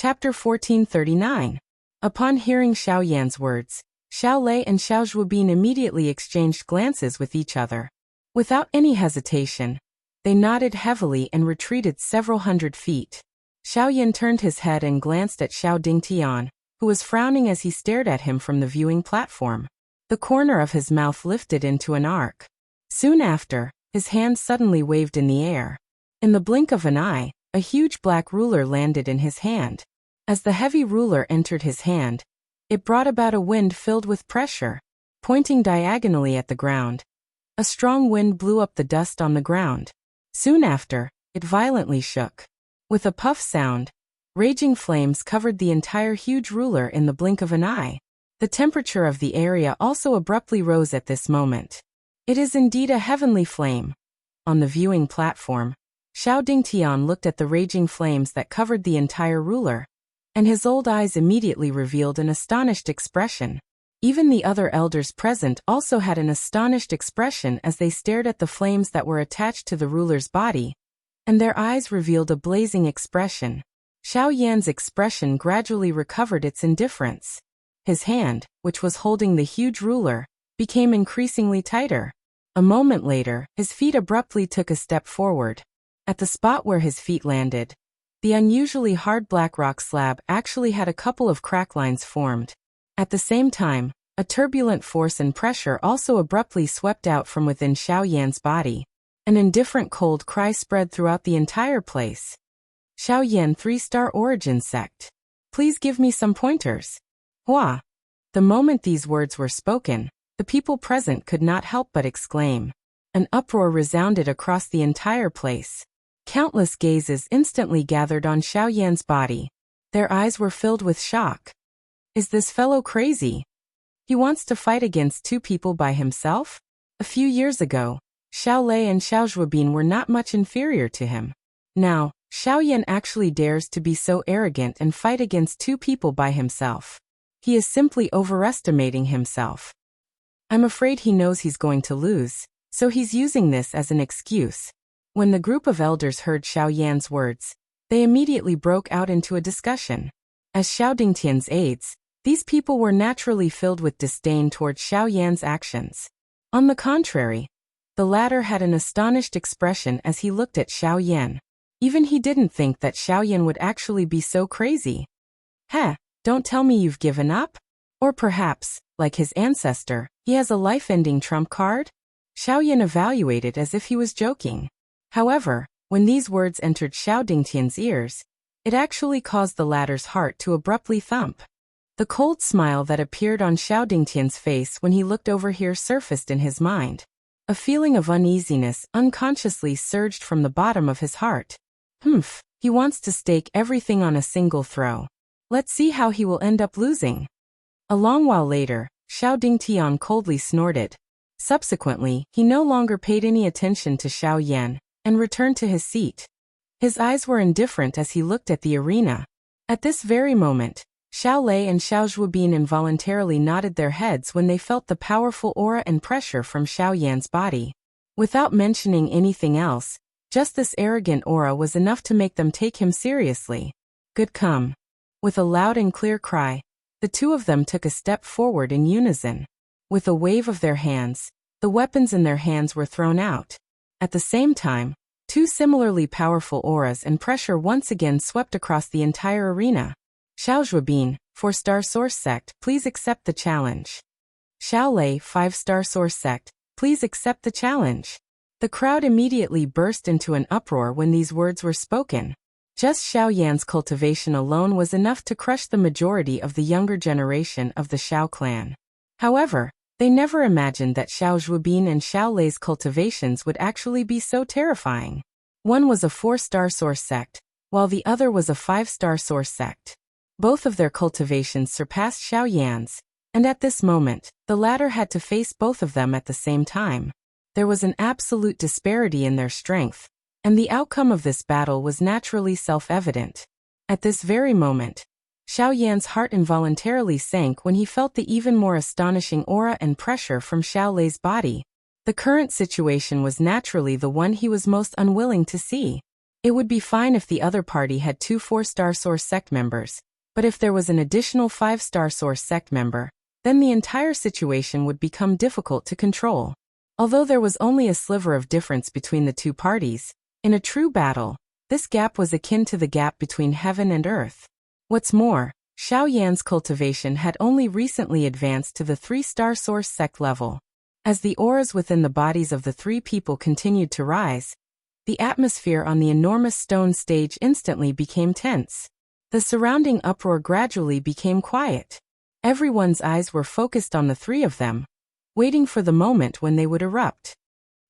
Chapter 1439. Upon hearing Xiao Yan's words, Xiao Lei and Xiao Zhuobin immediately exchanged glances with each other. Without any hesitation, they nodded heavily and retreated several hundred feet. Xiao Yan turned his head and glanced at Xiao Dingtian, who was frowning as he stared at him from the viewing platform. The corner of his mouth lifted into an arc. Soon after, his hand suddenly waved in the air. In the blink of an eye, a huge black ruler landed in his hand. As the heavy ruler entered his hand, it brought about a wind filled with pressure, pointing diagonally at the ground. A strong wind blew up the dust on the ground. Soon after, it violently shook. With a puff sound, raging flames covered the entire huge ruler in the blink of an eye. The temperature of the area also abruptly rose at this moment. It is indeed a heavenly flame. On the viewing platform, Xiao Dingtian looked at the raging flames that covered the entire ruler, and his old eyes immediately revealed an astonished expression. Even the other elders present also had an astonished expression as they stared at the flames that were attached to the ruler's body, and their eyes revealed a blazing expression. Xiao Yan's expression gradually recovered its indifference. His hand, which was holding the huge ruler, became increasingly tighter. A moment later, his feet abruptly took a step forward. At the spot where his feet landed, the unusually hard black rock slab actually had a couple of crack lines formed. At the same time, a turbulent force and pressure also abruptly swept out from within Xiao Yan's body. An indifferent cold cry spread throughout the entire place. Xiao Yan 3-star origin sect. Please give me some pointers. Hua. The moment these words were spoken, the people present could not help but exclaim. An uproar resounded across the entire place. Countless gazes instantly gathered on Xiao Yan's body. Their eyes were filled with shock. Is this fellow crazy? He wants to fight against two people by himself? A few years ago, Xiao Lei and Xiao Zhuobin were not much inferior to him. Now, Xiao Yan actually dares to be so arrogant and fight against two people by himself. He is simply overestimating himself. I'm afraid he knows he's going to lose, so he's using this as an excuse. When the group of elders heard Xiao Yan's words, they immediately broke out into a discussion. As Xiao Dingtian's aides, these people were naturally filled with disdain towards Xiao Yan's actions. On the contrary, the latter had an astonished expression as he looked at Xiao Yan. Even he didn't think that Xiao Yan would actually be so crazy. Heh, don't tell me you've given up? Or perhaps, like his ancestor, he has a life-ending trump card? Xiao Yan evaluated as if he was joking. However, when these words entered Xiao Dingtian's ears, it actually caused the latter's heart to abruptly thump. The cold smile that appeared on Xiao Dingtian's face when he looked over here surfaced in his mind. A feeling of uneasiness unconsciously surged from the bottom of his heart. He wants to stake everything on a single throw. Let's see how he will end up losing. A long while later, Xiao Dingtian coldly snorted. Subsequently, he no longer paid any attention to Xiao Yan, and returned to his seat. His eyes were indifferent as he looked at the arena. At this very moment, Xiao Lei and Xiao Zhuobin involuntarily nodded their heads when they felt the powerful aura and pressure from Xiao Yan's body. Without mentioning anything else, just this arrogant aura was enough to make them take him seriously. Good come. With a loud and clear cry, the two of them took a step forward in unison. With a wave of their hands, the weapons in their hands were thrown out. At the same time, two similarly powerful auras and pressure once again swept across the entire arena. Xiao Zhuobin, 4-star source sect, please accept the challenge. Xiao Lei, 5-star source sect, please accept the challenge. The crowd immediately burst into an uproar when these words were spoken. Just Xiao Yan's cultivation alone was enough to crush the majority of the younger generation of the Xiao clan. However, they never imagined that Xiao Zhuobin and Xiao Lei's cultivations would actually be so terrifying. One was a 4-star source sect, while the other was a 5-star source sect. Both of their cultivations surpassed Xiao Yan's, and at this moment, the latter had to face both of them at the same time. There was an absolute disparity in their strength, and the outcome of this battle was naturally self-evident. At this very moment, Xiao Yan's heart involuntarily sank when he felt the even more astonishing aura and pressure from Xiao Lei's body. The current situation was naturally the one he was most unwilling to see. It would be fine if the other party had 2 4-star Source sect members, but if there was an additional 5-star Source sect member, then the entire situation would become difficult to control. Although there was only a sliver of difference between the two parties, in a true battle, this gap was akin to the gap between heaven and earth. What's more, Xiao Yan's cultivation had only recently advanced to the 3-star Source sect level. As the auras within the bodies of the 3 people continued to rise, the atmosphere on the enormous stone stage instantly became tense. The surrounding uproar gradually became quiet. Everyone's eyes were focused on the 3 of them, waiting for the moment when they would erupt.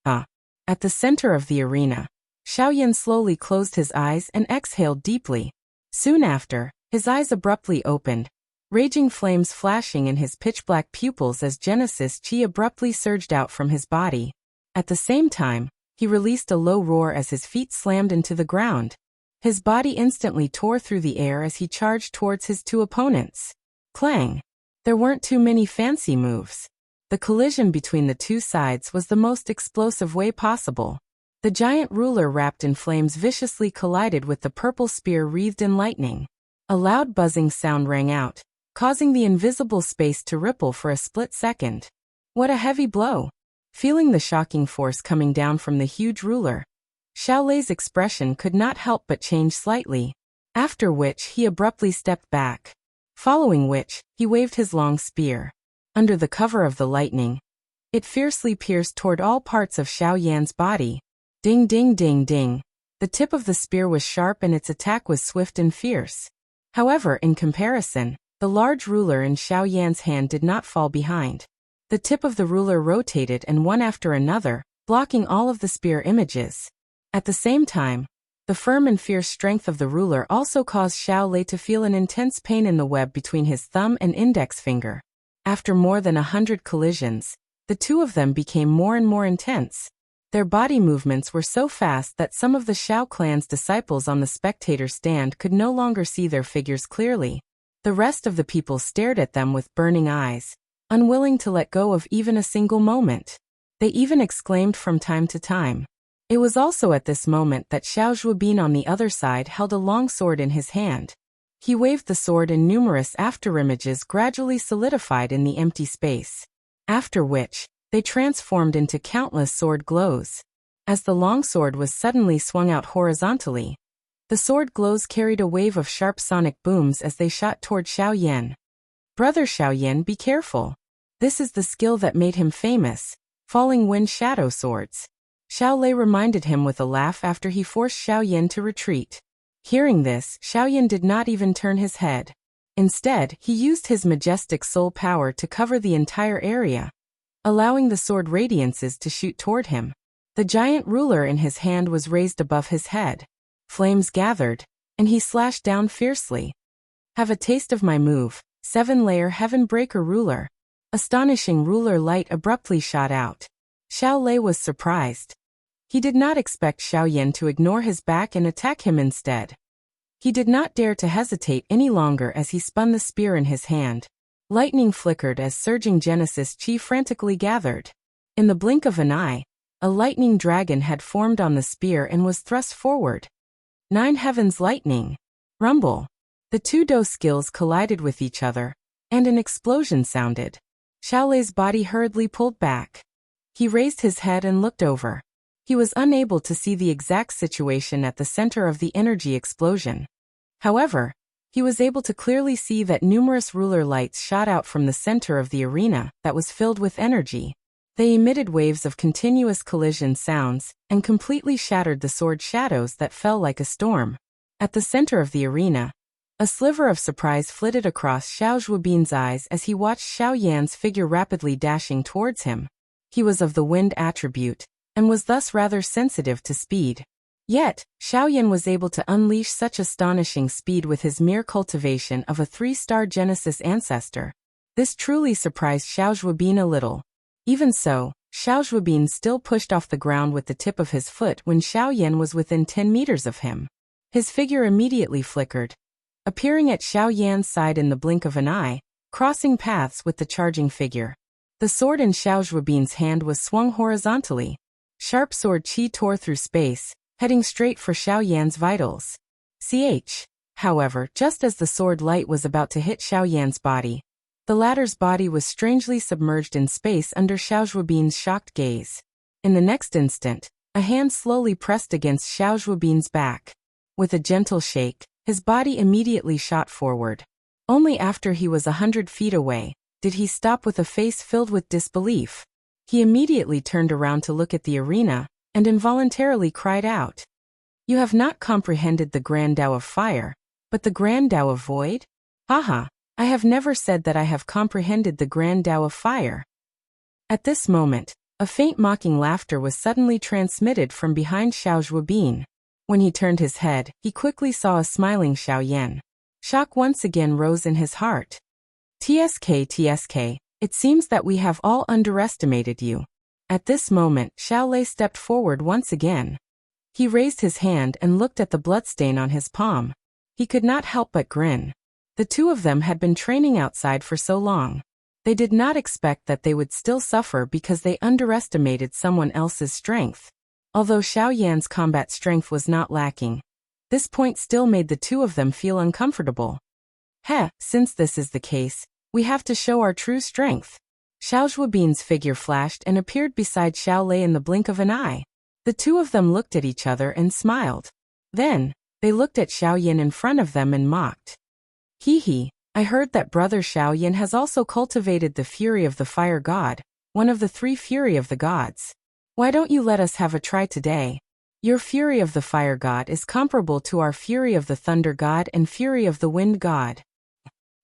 At the center of the arena, Xiao Yan slowly closed his eyes and exhaled deeply. Soon after, his eyes abruptly opened, raging flames flashing in his pitch-black pupils as Genesis Chi abruptly surged out from his body. At the same time, he released a low roar as his feet slammed into the ground. His body instantly tore through the air as he charged towards his 2 opponents. Clang! There weren't too many fancy moves. The collision between the 2 sides was the most explosive way possible. The giant ruler wrapped in flames viciously collided with the purple spear wreathed in lightning. A loud buzzing sound rang out, causing the invisible space to ripple for a split second. What a heavy blow! Feeling the shocking force coming down from the huge ruler, Xiao Lei's expression could not help but change slightly, after which he abruptly stepped back. Following which, he waved his long spear. Under the cover of the lightning, it fiercely pierced toward all parts of Xiao Yan's body. Ding ding ding ding. The tip of the spear was sharp and its attack was swift and fierce. However, in comparison, the large ruler in Xiao Yan's hand did not fall behind. The tip of the ruler rotated and one after another, blocking all of the spear images. At the same time, the firm and fierce strength of the ruler also caused Xiao Lei to feel an intense pain in the web between his thumb and index finger. After more than 100 collisions, the 2 of them became more and more intense. Their body movements were so fast that some of the Xiao clan's disciples on the spectator stand could no longer see their figures clearly. The rest of the people stared at them with burning eyes, unwilling to let go of even a single moment. They even exclaimed from time to time. It was also at this moment that Xiao Zhuobin on the other side held a long sword in his hand. He waved the sword and numerous afterimages gradually solidified in the empty space. After which, they transformed into countless sword glows. As the long sword was suddenly swung out horizontally, the sword glows carried a wave of sharp sonic booms as they shot toward Xiao Yan. Brother Xiao Yan, be careful. This is the skill that made him famous, falling wind shadow swords. Xiao Lei reminded him with a laugh after he forced Xiao Yan to retreat. Hearing this, Xiao Yan did not even turn his head. Instead, he used his majestic soul power to cover the entire area, allowing the sword radiances to shoot toward him. The giant ruler in his hand was raised above his head. Flames gathered, and he slashed down fiercely. Have a taste of my move, 7-layer Heaven Breaker Ruler. Astonishing ruler light abruptly shot out. Xiao Lei was surprised. He did not expect Xiao Yan to ignore his back and attack him instead. He did not dare to hesitate any longer as he spun the spear in his hand. Lightning flickered as surging Genesis Chi frantically gathered. In the blink of an eye, a lightning dragon had formed on the spear and was thrust forward. 9 Heavens Lightning. Rumble. The 2 Do skills collided with each other, and an explosion sounded. Xiao Lei's body hurriedly pulled back. He raised his head and looked over. He was unable to see the exact situation at the center of the energy explosion. However, he was able to clearly see that numerous ruler lights shot out from the center of the arena that was filled with energy. They emitted waves of continuous collision sounds and completely shattered the sword shadows that fell like a storm. At the center of the arena, a sliver of surprise flitted across Xiao Zhuobin's eyes as he watched Xiao Yan's figure rapidly dashing towards him. He was of the wind attribute, and was thus rather sensitive to speed. Yet, Xiao Yan was able to unleash such astonishing speed with his mere cultivation of a 3-star Genesis ancestor. This truly surprised Xiao Zhuobin a little. Even so, Xiao Zhuobin still pushed off the ground with the tip of his foot when Xiao Yan was within 10 meters of him. His figure immediately flickered, appearing at Xiao Yan's side in the blink of an eye, crossing paths with the charging figure. The sword in Xiao Zhuobin's hand was swung horizontally. Sharp sword chi tore through space, heading straight for Xiao Yan's vitals. However, just as the sword light was about to hit Xiao Yan's body, the latter's body was strangely submerged in space under Xiao Zhuobin's shocked gaze. In the next instant, a hand slowly pressed against Xiao Zhuobin's back. With a gentle shake, his body immediately shot forward. Only after he was 100 feet away did he stop with a face filled with disbelief. He immediately turned around to look at the arena, and involuntarily cried out. "You have not comprehended the Grand Tao of Fire, but the Grand Tao of Void? Haha, I have never said that I have comprehended the Grand Tao of Fire." At this moment, a faint mocking laughter was suddenly transmitted from behind Xiao Zhuobin. When he turned his head, he quickly saw a smiling Xiao Yan. Shock once again rose in his heart. TSK, it seems that we have all underestimated you." At this moment, Xiao Lei stepped forward once again. He raised his hand and looked at the bloodstain on his palm. He could not help but grin. The two of them had been training outside for so long. They did not expect that they would still suffer because they underestimated someone else's strength. Although Xiao Yan's combat strength was not lacking, this point still made the two of them feel uncomfortable. Since this is the case, we have to show our true strength. Xiao Zhuobin's figure flashed and appeared beside Xiao Lei in the blink of an eye. The two of them looked at each other and smiled. Then, they looked at Xiao Yan in front of them and mocked. I heard that Brother Xiao Yan has also cultivated the fury of the fire god, one of the three fury of the gods. Why don't you let us have a try today? Your fury of the fire god is comparable to our fury of the thunder god and fury of the wind god.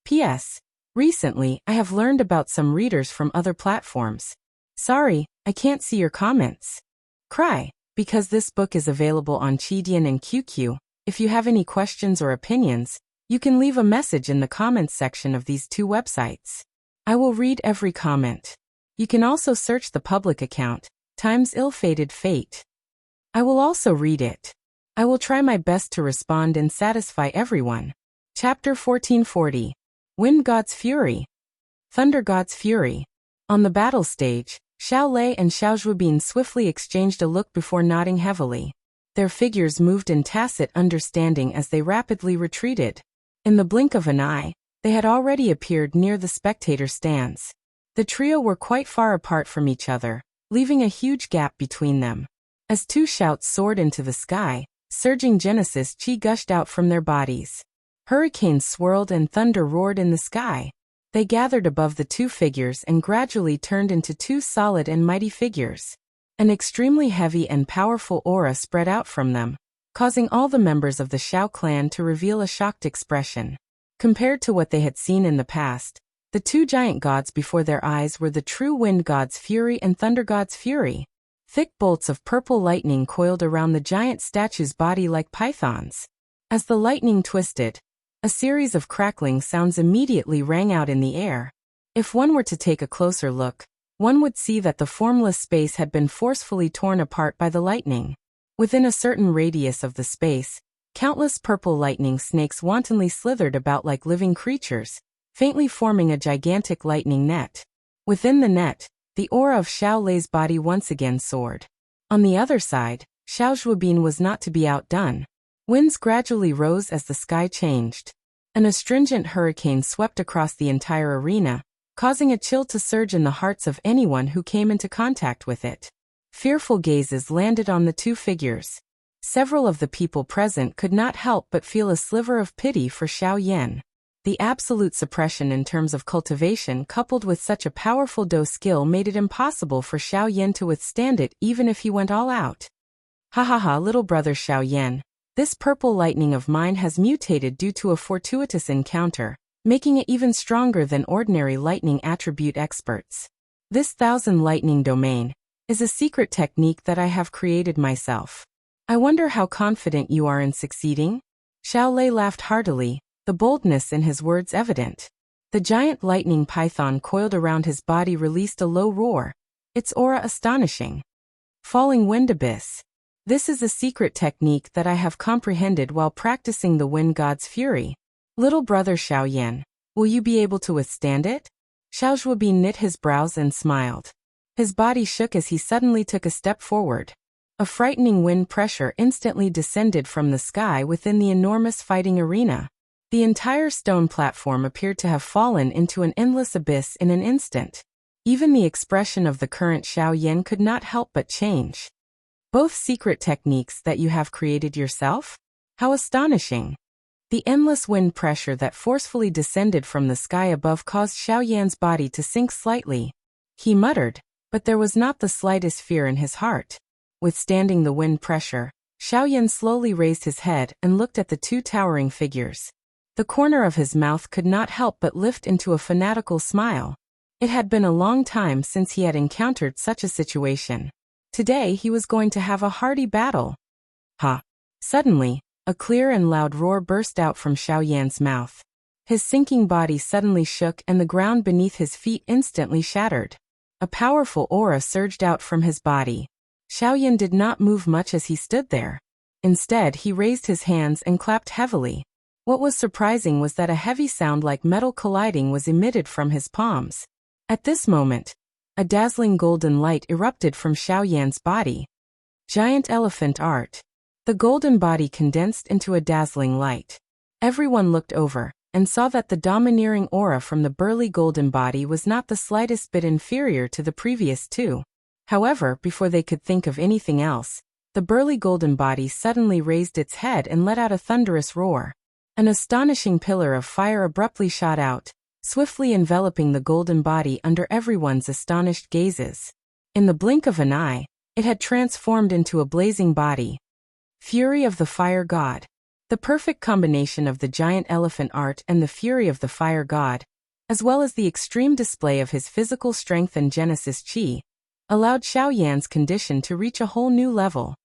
P.S. Recently, I have learned about some readers from other platforms. Sorry, I can't see your comments. Because this book is available on Qidian and QQ, if you have any questions or opinions, you can leave a message in the comments section of these two websites. I will read every comment. You can also search the public account, Time's Ill-Fated Fate. I will also read it. I will try my best to respond and satisfy everyone. Chapter 1440. Wind God's Fury. Thunder God's Fury. On the battle stage, Xiao Lei and Xiao Zhuobin swiftly exchanged a look before nodding heavily. Their figures moved in tacit understanding as they rapidly retreated. In the blink of an eye, they had already appeared near the spectator stands. The trio were quite far apart from each other, leaving a huge gap between them. As two shouts soared into the sky, surging Genesis chi gushed out from their bodies. Hurricanes swirled and thunder roared in the sky. They gathered above the two figures and gradually turned into two solid and mighty figures. An extremely heavy and powerful aura spread out from them, causing all the members of the Xiao clan to reveal a shocked expression. Compared to what they had seen in the past, the two giant gods before their eyes were the true wind god's fury and thunder god's fury. Thick bolts of purple lightning coiled around the giant statue's body like pythons. As the lightning twisted, a series of crackling sounds immediately rang out in the air. If one were to take a closer look, one would see that the formless space had been forcefully torn apart by the lightning. Within a certain radius of the space, countless purple lightning snakes wantonly slithered about like living creatures, faintly forming a gigantic lightning net. Within the net, the aura of Xiao Lei's body once again soared. On the other side, Xiao Zhuobin was not to be outdone. Winds gradually rose as the sky changed. An astringent hurricane swept across the entire arena, causing a chill to surge in the hearts of anyone who came into contact with it. Fearful gazes landed on the two figures. Several of the people present could not help but feel a sliver of pity for Xiao Yan. The absolute suppression in terms of cultivation coupled with such a powerful Do skill made it impossible for Xiao Yan to withstand it even if he went all out. Little brother Xiao Yan, this purple lightning of mine has mutated due to a fortuitous encounter, making it even stronger than ordinary lightning attribute experts. This thousand lightning domain is a secret technique that I have created myself. I wonder how confident you are in succeeding? Xiao Lei laughed heartily, the boldness in his words evident. The giant lightning python coiled around his body released a low roar, its aura astonishing. Falling wind abyss. This is a secret technique that I have comprehended while practicing the wind god's fury. Little brother Xiao Yan, will you be able to withstand it? Xiao Zhuobin knit his brows and smiled. His body shook as he suddenly took a step forward. A frightening wind pressure instantly descended from the sky within the enormous fighting arena. The entire stone platform appeared to have fallen into an endless abyss in an instant. Even the expression of the current Xiao Yan could not help but change. Both secret techniques that you have created yourself? How astonishing! The endless wind pressure that forcefully descended from the sky above caused Xiao Yan's body to sink slightly. He muttered, but there was not the slightest fear in his heart. Withstanding the wind pressure, Xiao Yan slowly raised his head and looked at the two towering figures. The corner of his mouth could not help but lift into a fanatical smile. It had been a long time since he had encountered such a situation. Today he was going to have a hearty battle. Ha! Suddenly, a clear and loud roar burst out from Xiao Yan's mouth. His sinking body suddenly shook and the ground beneath his feet instantly shattered. A powerful aura surged out from his body. Xiao Yan did not move much as he stood there. Instead, he raised his hands and clapped heavily. What was surprising was that a heavy sound like metal colliding was emitted from his palms. At this moment, a dazzling golden light erupted from Xiao Yan's body. Giant elephant art. The golden body condensed into a dazzling light. Everyone looked over and saw that the domineering aura from the burly golden body was not the slightest bit inferior to the previous two. However, before they could think of anything else, the burly golden body suddenly raised its head and let out a thunderous roar. An astonishing pillar of fire abruptly shot out, swiftly enveloping the golden body under everyone's astonished gazes. In the blink of an eye, it had transformed into a blazing body. Fury of the Fire God. The perfect combination of the giant elephant art and the fury of the fire god, as well as the extreme display of his physical strength and Genesis Chi, allowed Xiao Yan's condition to reach a whole new level.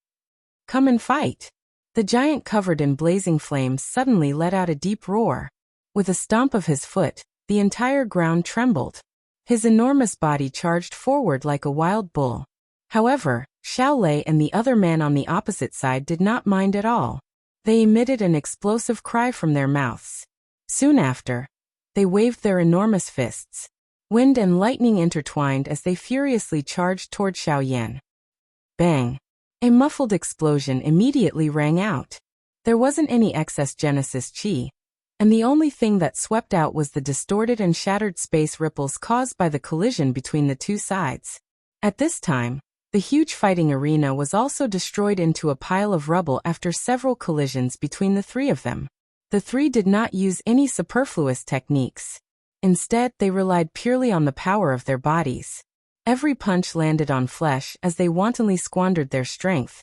Come and fight! The giant covered in blazing flames suddenly let out a deep roar. With a stomp of his foot, the entire ground trembled. His enormous body charged forward like a wild bull. However, Xiao Lei and the other man on the opposite side did not mind at all. They emitted an explosive cry from their mouths. Soon after, they waved their enormous fists. Wind and lightning intertwined as they furiously charged toward Xiao Yan. Bang! A muffled explosion immediately rang out. There wasn't any excess Genesis Chi, and the only thing that swept out was the distorted and shattered space ripples caused by the collision between the two sides. At this time, the huge fighting arena was also destroyed into a pile of rubble after several collisions between the three of them. The three did not use any superfluous techniques. Instead, they relied purely on the power of their bodies. Every punch landed on flesh as they wantonly squandered their strength,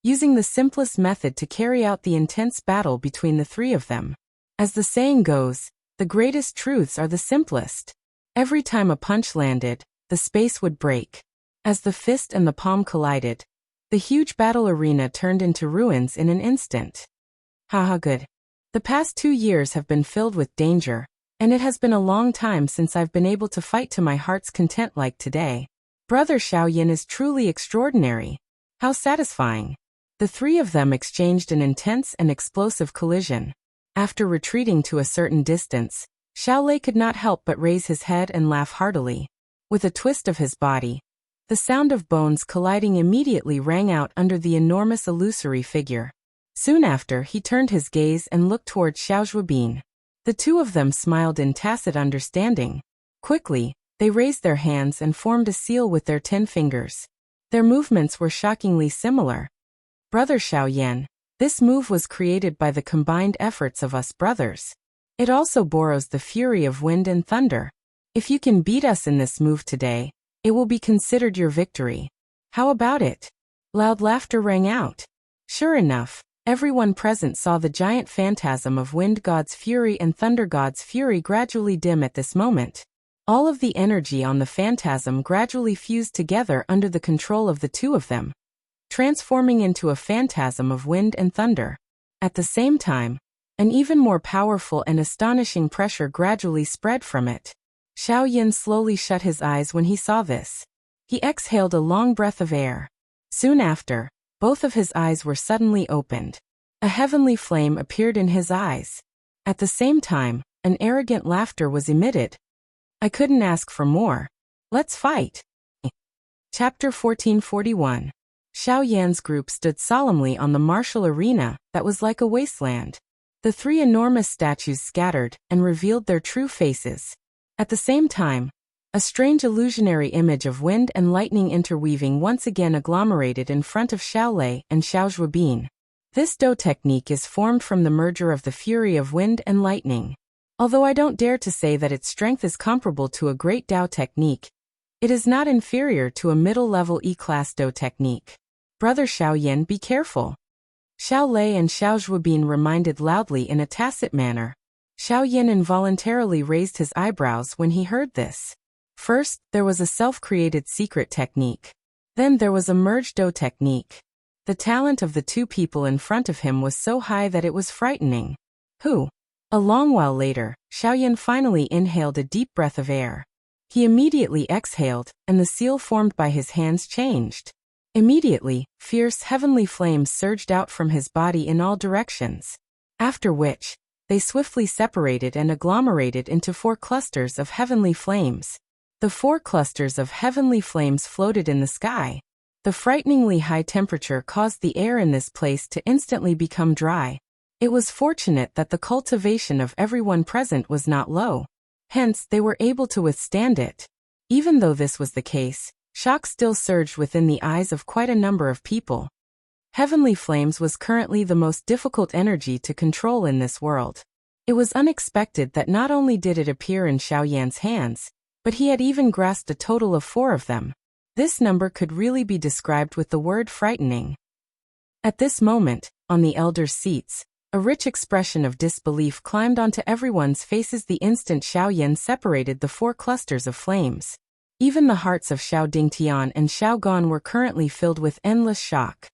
using the simplest method to carry out the intense battle between the three of them. As the saying goes, the greatest truths are the simplest. Every time a punch landed, the space would break. As the fist and the palm collided, the huge battle arena turned into ruins in an instant. Haha, good. The past 2 years have been filled with danger, and it has been a long time since I've been able to fight to my heart's content like today. Brother Xiao Yan is truly extraordinary. How satisfying. The three of them exchanged an intense and explosive collision. After retreating to a certain distance, Xiao Lei could not help but raise his head and laugh heartily. With a twist of his body, the sound of bones colliding immediately rang out under the enormous illusory figure. Soon after, he turned his gaze and looked toward Xiao Zhuobin. The two of them smiled in tacit understanding. Quickly, they raised their hands and formed a seal with their 10 fingers. Their movements were shockingly similar. Brother Xiao Yan, this move was created by the combined efforts of us brothers. It also borrows the fury of wind and thunder. If you can beat us in this move today, it will be considered your victory. How about it? Loud laughter rang out. Sure enough, everyone present saw the giant phantasm of Wind God's fury and Thunder God's fury gradually dim at this moment. All of the energy on the phantasm gradually fused together under the control of the two of them, transforming into a phantasm of wind and thunder. At the same time, an even more powerful and astonishing pressure gradually spread from it. Xiao Yan slowly shut his eyes when he saw this. He exhaled a long breath of air. Soon after, both of his eyes were suddenly opened. A heavenly flame appeared in his eyes. At the same time, an arrogant laughter was emitted. I couldn't ask for more. Let's fight. Chapter 1441. Xiao Yan's group stood solemnly on the martial arena that was like a wasteland. The three enormous statues scattered and revealed their true faces. At the same time, a strange illusionary image of wind and lightning interweaving once again agglomerated in front of Xiaolei and Xiao Zhuobin. This Dou technique is formed from the merger of the fury of wind and lightning. Although I don't dare to say that its strength is comparable to a great Dou technique, it is not inferior to a middle-level E-class Dou technique. Brother Xiaoyan, be careful. Xiaolei and Xiao Zhuobin reminded loudly in a tacit manner. Xiaoyan involuntarily raised his eyebrows when he heard this. First, there was a self-created secret technique. Then there was a merged Dou technique. The talent of the two people in front of him was so high that it was frightening. Who? A long while later, Xiaoyan finally inhaled a deep breath of air. He immediately exhaled, and the seal formed by his hands changed. Immediately, fierce heavenly flames surged out from his body in all directions. After which, they swiftly separated and agglomerated into 4 clusters of heavenly flames. The 4 clusters of heavenly flames floated in the sky. The frighteningly high temperature caused the air in this place to instantly become dry. It was fortunate that the cultivation of everyone present was not low. Hence, they were able to withstand it. Even though this was the case, shock still surged within the eyes of quite a number of people. Heavenly flames was currently the most difficult energy to control in this world. It was unexpected that not only did it appear in Xiaoyan's hands, but he had even grasped a total of 4 of them. This number could really be described with the word frightening. At this moment, on the elders' seats, a rich expression of disbelief climbed onto everyone's faces the instant Xiaoyan separated the 4 clusters of flames. Even the hearts of Xiao Dingtian and Xiao Gan were currently filled with endless shock.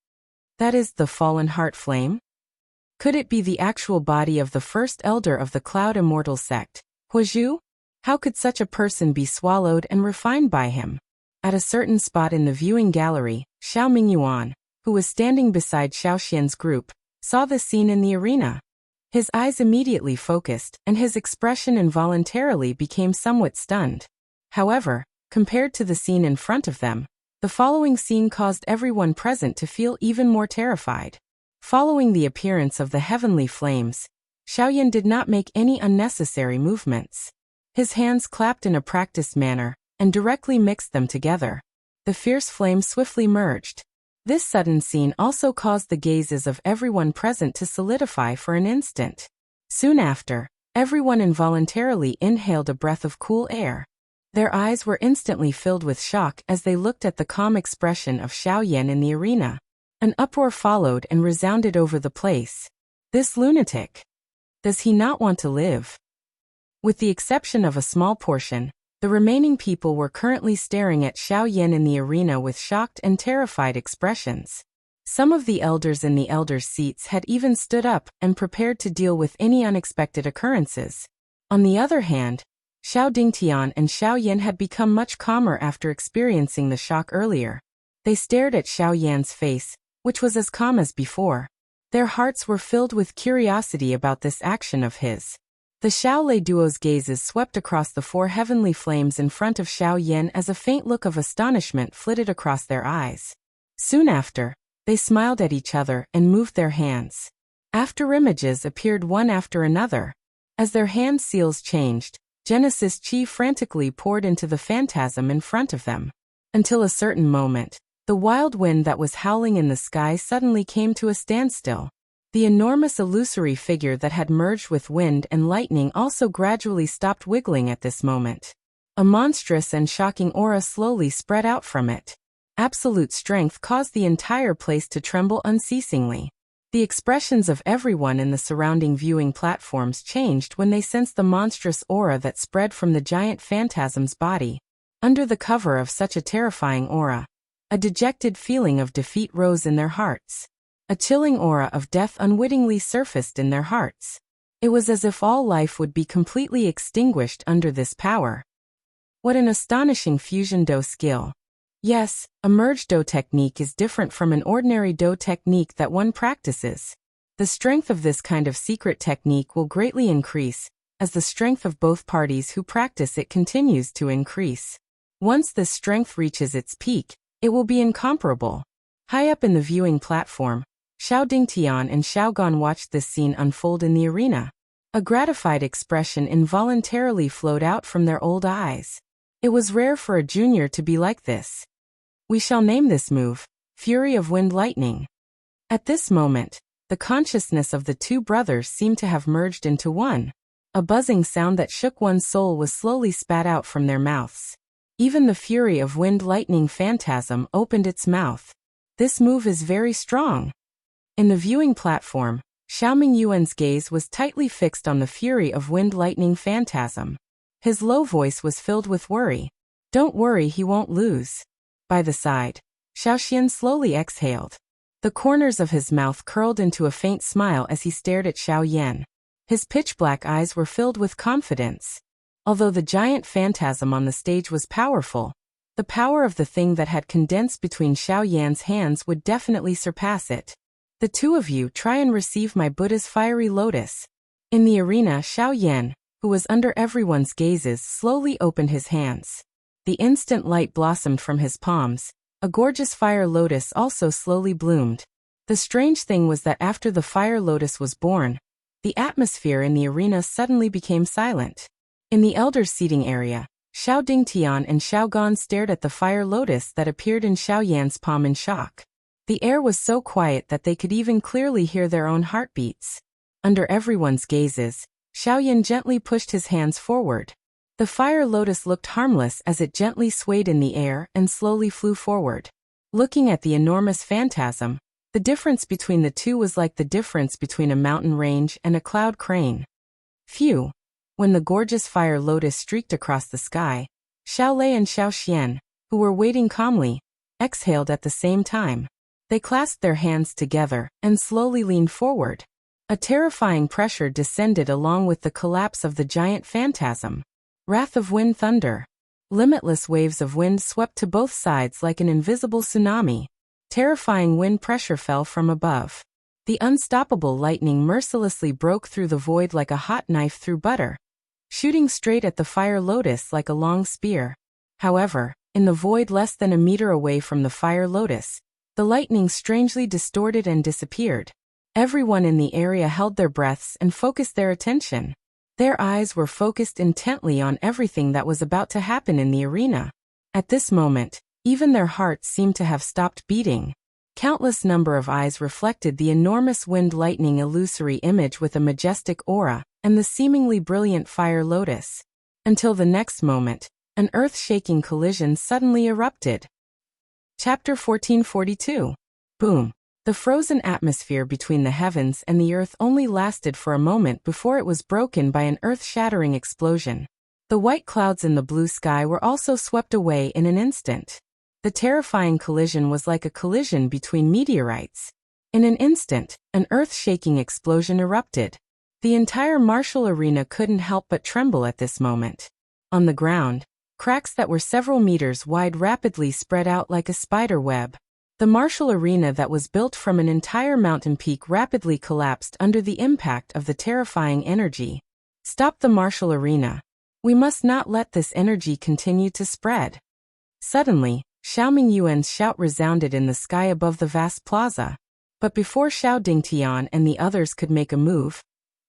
That is the fallen heart flame? Could it be the actual body of the first elder of the Cloud Immortal sect, Huozhu? How could such a person be swallowed and refined by him? At a certain spot in the viewing gallery, Xiao Mingyuan, who was standing beside Xiao Xian's group, saw the scene in the arena. His eyes immediately focused, and his expression involuntarily became somewhat stunned. However, compared to the scene in front of them, the following scene caused everyone present to feel even more terrified. Following the appearance of the heavenly flames, Xiaoyan did not make any unnecessary movements. His hands clapped in a practiced manner, and directly mixed them together. The fierce flame swiftly merged. This sudden scene also caused the gazes of everyone present to solidify for an instant. Soon after, everyone involuntarily inhaled a breath of cool air. Their eyes were instantly filled with shock as they looked at the calm expression of Xiaoyan in the arena. An uproar followed and resounded over the place. This lunatic! Does he not want to live? With the exception of a small portion, the remaining people were currently staring at Xiaoyan in the arena with shocked and terrified expressions. Some of the elders in the elders' seats had even stood up and prepared to deal with any unexpected occurrences. On the other hand, Xiao Dingtian and Xiaoyan had become much calmer after experiencing the shock earlier. They stared at Xiaoyan's face, which was as calm as before. Their hearts were filled with curiosity about this action of his. The Xiaolei duo's gazes swept across the 4 heavenly flames in front of Xiaoyan as a faint look of astonishment flitted across their eyes. Soon after, they smiled at each other and moved their hands. After images appeared one after another. As their hand seals changed, Genesis Chi frantically poured into the phantasm in front of them. Until a certain moment, the wild wind that was howling in the sky suddenly came to a standstill. The enormous illusory figure that had merged with wind and lightning also gradually stopped wiggling at this moment. A monstrous and shocking aura slowly spread out from it. Absolute strength caused the entire place to tremble unceasingly. The expressions of everyone in the surrounding viewing platforms changed when they sensed the monstrous aura that spread from the giant phantasm's body. Under the cover of such a terrifying aura, a dejected feeling of defeat rose in their hearts. A chilling aura of death unwittingly surfaced in their hearts. It was as if all life would be completely extinguished under this power. What an astonishing fusion Dou skill. Yes, a merged Dou technique is different from an ordinary Dou technique that one practices. The strength of this kind of secret technique will greatly increase, as the strength of both parties who practice it continues to increase. Once this strength reaches its peak, it will be incomparable. High up in the viewing platform, Xiao Dingtian and Xiao Gan watched this scene unfold in the arena. A gratified expression involuntarily flowed out from their old eyes. It was rare for a junior to be like this. We shall name this move, Fury of Wind Lightning. At this moment, the consciousness of the two brothers seemed to have merged into one. A buzzing sound that shook one's soul was slowly spat out from their mouths. Even the Fury of Wind Lightning phantasm opened its mouth. This move is very strong. In the viewing platform, Xiao Mingyuan's gaze was tightly fixed on the Fury of Wind Lightning phantasm. His low voice was filled with worry. Don't worry, he won't lose. By the side, Xiao Xian slowly exhaled. The corners of his mouth curled into a faint smile as he stared at Xiao Yan. His pitch-black eyes were filled with confidence. Although the giant phantasm on the stage was powerful, the power of the thing that had condensed between Xiao Yan's hands would definitely surpass it. The two of you try and receive my Buddha's fiery lotus. In the arena, Xiao Yan, who was under everyone's gazes, slowly opened his hands. The instant light blossomed from his palms. A gorgeous fire lotus also slowly bloomed. The strange thing was that after the fire lotus was born, the atmosphere in the arena suddenly became silent. In the elders' seating area, Xiao Dingtian and Xiao Gan stared at the fire lotus that appeared in Xiao Yan's palm in shock. The air was so quiet that they could even clearly hear their own heartbeats. Under everyone's gazes, Xiao Yan gently pushed his hands forward. The fire lotus looked harmless as it gently swayed in the air and slowly flew forward. Looking at the enormous phantasm, the difference between the two was like the difference between a mountain range and a cloud crane. Phew! When the gorgeous fire lotus streaked across the sky, Xiao Lei and Xiao Xian, who were waiting calmly, exhaled at the same time. They clasped their hands together and slowly leaned forward. A terrifying pressure descended along with the collapse of the giant phantasm. Wrath of wind thunder. Limitless waves of wind swept to both sides like an invisible tsunami. Terrifying wind pressure fell from above. The unstoppable lightning mercilessly broke through the void like a hot knife through butter, shooting straight at the fire lotus like a long spear. However, in the void less than a meter away from the fire lotus, the lightning strangely distorted and disappeared. Everyone in the area held their breaths and focused their attention. Their eyes were focused intently on everything that was about to happen in the arena. At this moment, even their hearts seemed to have stopped beating. Countless number of eyes reflected the enormous wind lightning illusory image with a majestic aura, and the seemingly brilliant fire lotus. Until the next moment, an earth-shaking collision suddenly erupted. Chapter 1442. Boom. The frozen atmosphere between the heavens and the earth only lasted for a moment before it was broken by an earth-shattering explosion. The white clouds in the blue sky were also swept away in an instant. The terrifying collision was like a collision between meteorites. In an instant, an earth-shaking explosion erupted. The entire martial arena couldn't help but tremble at this moment. On the ground, cracks that were several meters wide rapidly spread out like a spider web. The martial arena that was built from an entire mountain peak rapidly collapsed under the impact of the terrifying energy. Stop the martial arena. We must not let this energy continue to spread. Suddenly, Xiao Mingyuan's shout resounded in the sky above the vast plaza. But before Xiao Dingtian and the others could make a move,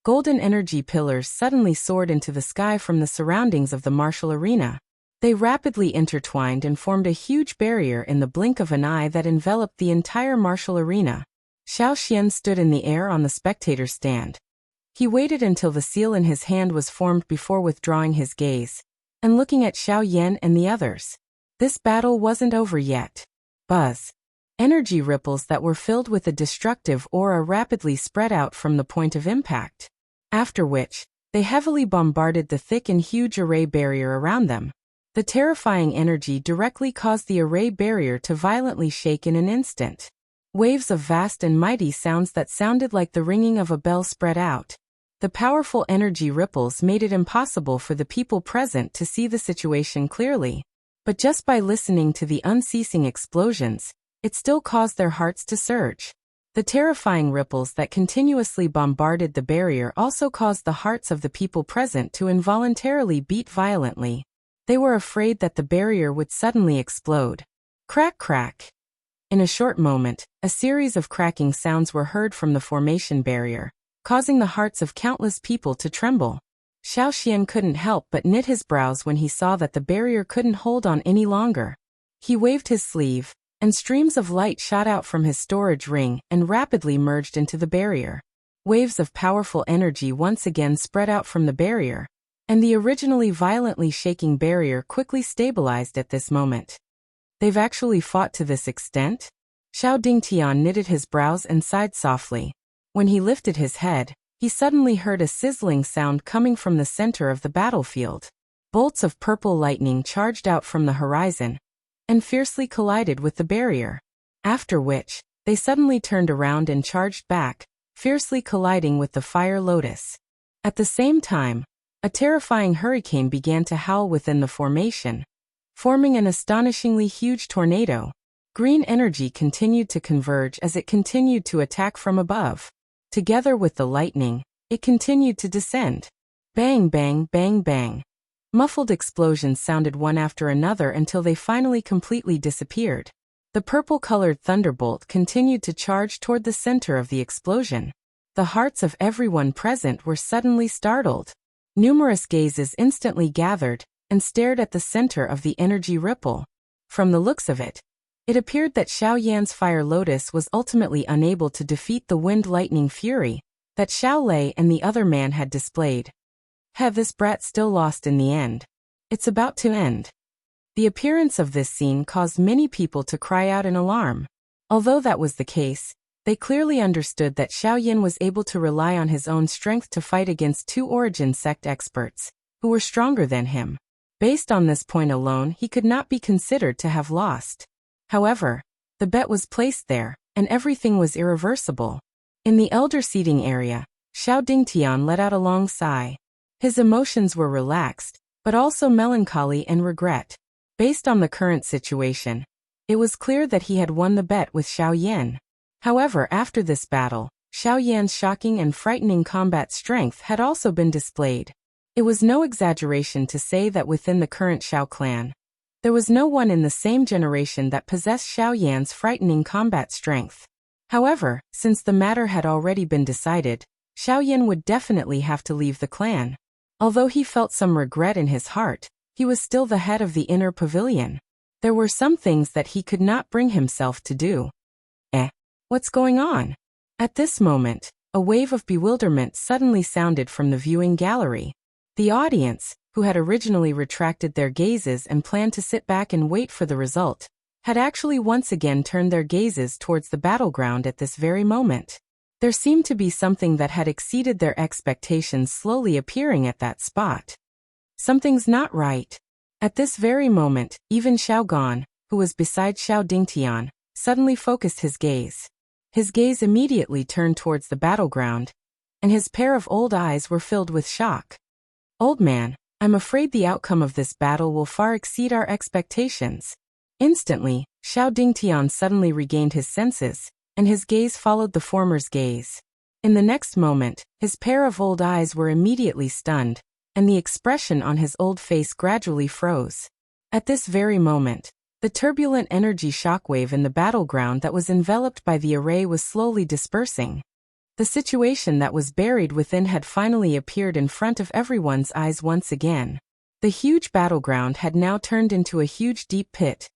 golden energy pillars suddenly soared into the sky from the surroundings of the martial arena. They rapidly intertwined and formed a huge barrier in the blink of an eye that enveloped the entire martial arena. Xiao Xian stood in the air on the spectator stand. He waited until the seal in his hand was formed before withdrawing his gaze, and looking at Xiao Yan and the others. This battle wasn't over yet. Buzz. Energy ripples that were filled with a destructive aura rapidly spread out from the point of impact. After which, they heavily bombarded the thick and huge array barrier around them. The terrifying energy directly caused the array barrier to violently shake in an instant. Waves of vast and mighty sounds that sounded like the ringing of a bell spread out. The powerful energy ripples made it impossible for the people present to see the situation clearly. But just by listening to the unceasing explosions, it still caused their hearts to surge. The terrifying ripples that continuously bombarded the barrier also caused the hearts of the people present to involuntarily beat violently. They were afraid that the barrier would suddenly explode. Crack, crack. In a short moment, a series of cracking sounds were heard from the formation barrier, causing the hearts of countless people to tremble. Xiao Xian couldn't help but knit his brows when he saw that the barrier couldn't hold on any longer. He waved his sleeve, and streams of light shot out from his storage ring and rapidly merged into the barrier. Waves of powerful energy once again spread out from the barrier, and the originally violently shaking barrier quickly stabilized at this moment. They've actually fought to this extent? Xiao Dingtian knitted his brows and sighed softly. When he lifted his head, he suddenly heard a sizzling sound coming from the center of the battlefield. Bolts of purple lightning charged out from the horizon and fiercely collided with the barrier. After which, they suddenly turned around and charged back, fiercely colliding with the fire lotus. At the same time, a terrifying hurricane began to howl within the formation, forming an astonishingly huge tornado. Green energy continued to converge as it continued to attack from above. Together with the lightning, it continued to descend. Bang, bang, bang, bang. Muffled explosions sounded one after another until they finally completely disappeared. The purple-colored thunderbolt continued to charge toward the center of the explosion. The hearts of everyone present were suddenly startled. Numerous gazes instantly gathered and stared at the center of the energy ripple. From the looks of it, it appeared that Xiao Yan's fire lotus was ultimately unable to defeat the wind lightning fury that Xiao Lei and the other man had displayed. Have this brat still lost in the end? It's about to end. The appearance of this scene caused many people to cry out in alarm. Although that was the case, they clearly understood that Xiao Yan was able to rely on his own strength to fight against two origin sect experts, who were stronger than him. Based on this point alone, he could not be considered to have lost. However, the bet was placed there, and everything was irreversible. In the elder seating area, Xiao Dingtian let out a long sigh. His emotions were relaxed, but also melancholy and regret. Based on the current situation, it was clear that he had won the bet with Xiao Yan. However, after this battle, Xiao Yan's shocking and frightening combat strength had also been displayed. It was no exaggeration to say that within the current Xiao clan, there was no one in the same generation that possessed Xiao Yan's frightening combat strength. However, since the matter had already been decided, Xiao Yan would definitely have to leave the clan. Although he felt some regret in his heart, he was still the head of the inner pavilion. There were some things that he could not bring himself to do. What's going on? At this moment, a wave of bewilderment suddenly sounded from the viewing gallery. The audience, who had originally retracted their gazes and planned to sit back and wait for the result, had actually once again turned their gazes towards the battleground at this very moment. There seemed to be something that had exceeded their expectations slowly appearing at that spot. Something's not right. At this very moment, even Xiao Gan, who was beside Xiao Dingtian, suddenly focused his gaze. His gaze immediately turned towards the battleground, and his pair of old eyes were filled with shock. Old man, I'm afraid the outcome of this battle will far exceed our expectations. Instantly, Xiao Dingtian suddenly regained his senses, and his gaze followed the former's gaze. In the next moment, his pair of old eyes were immediately stunned, and the expression on his old face gradually froze. At this very moment, the turbulent energy shockwave in the battleground that was enveloped by the array was slowly dispersing. The situation that was buried within had finally appeared in front of everyone's eyes once again. The huge battleground had now turned into a huge deep pit,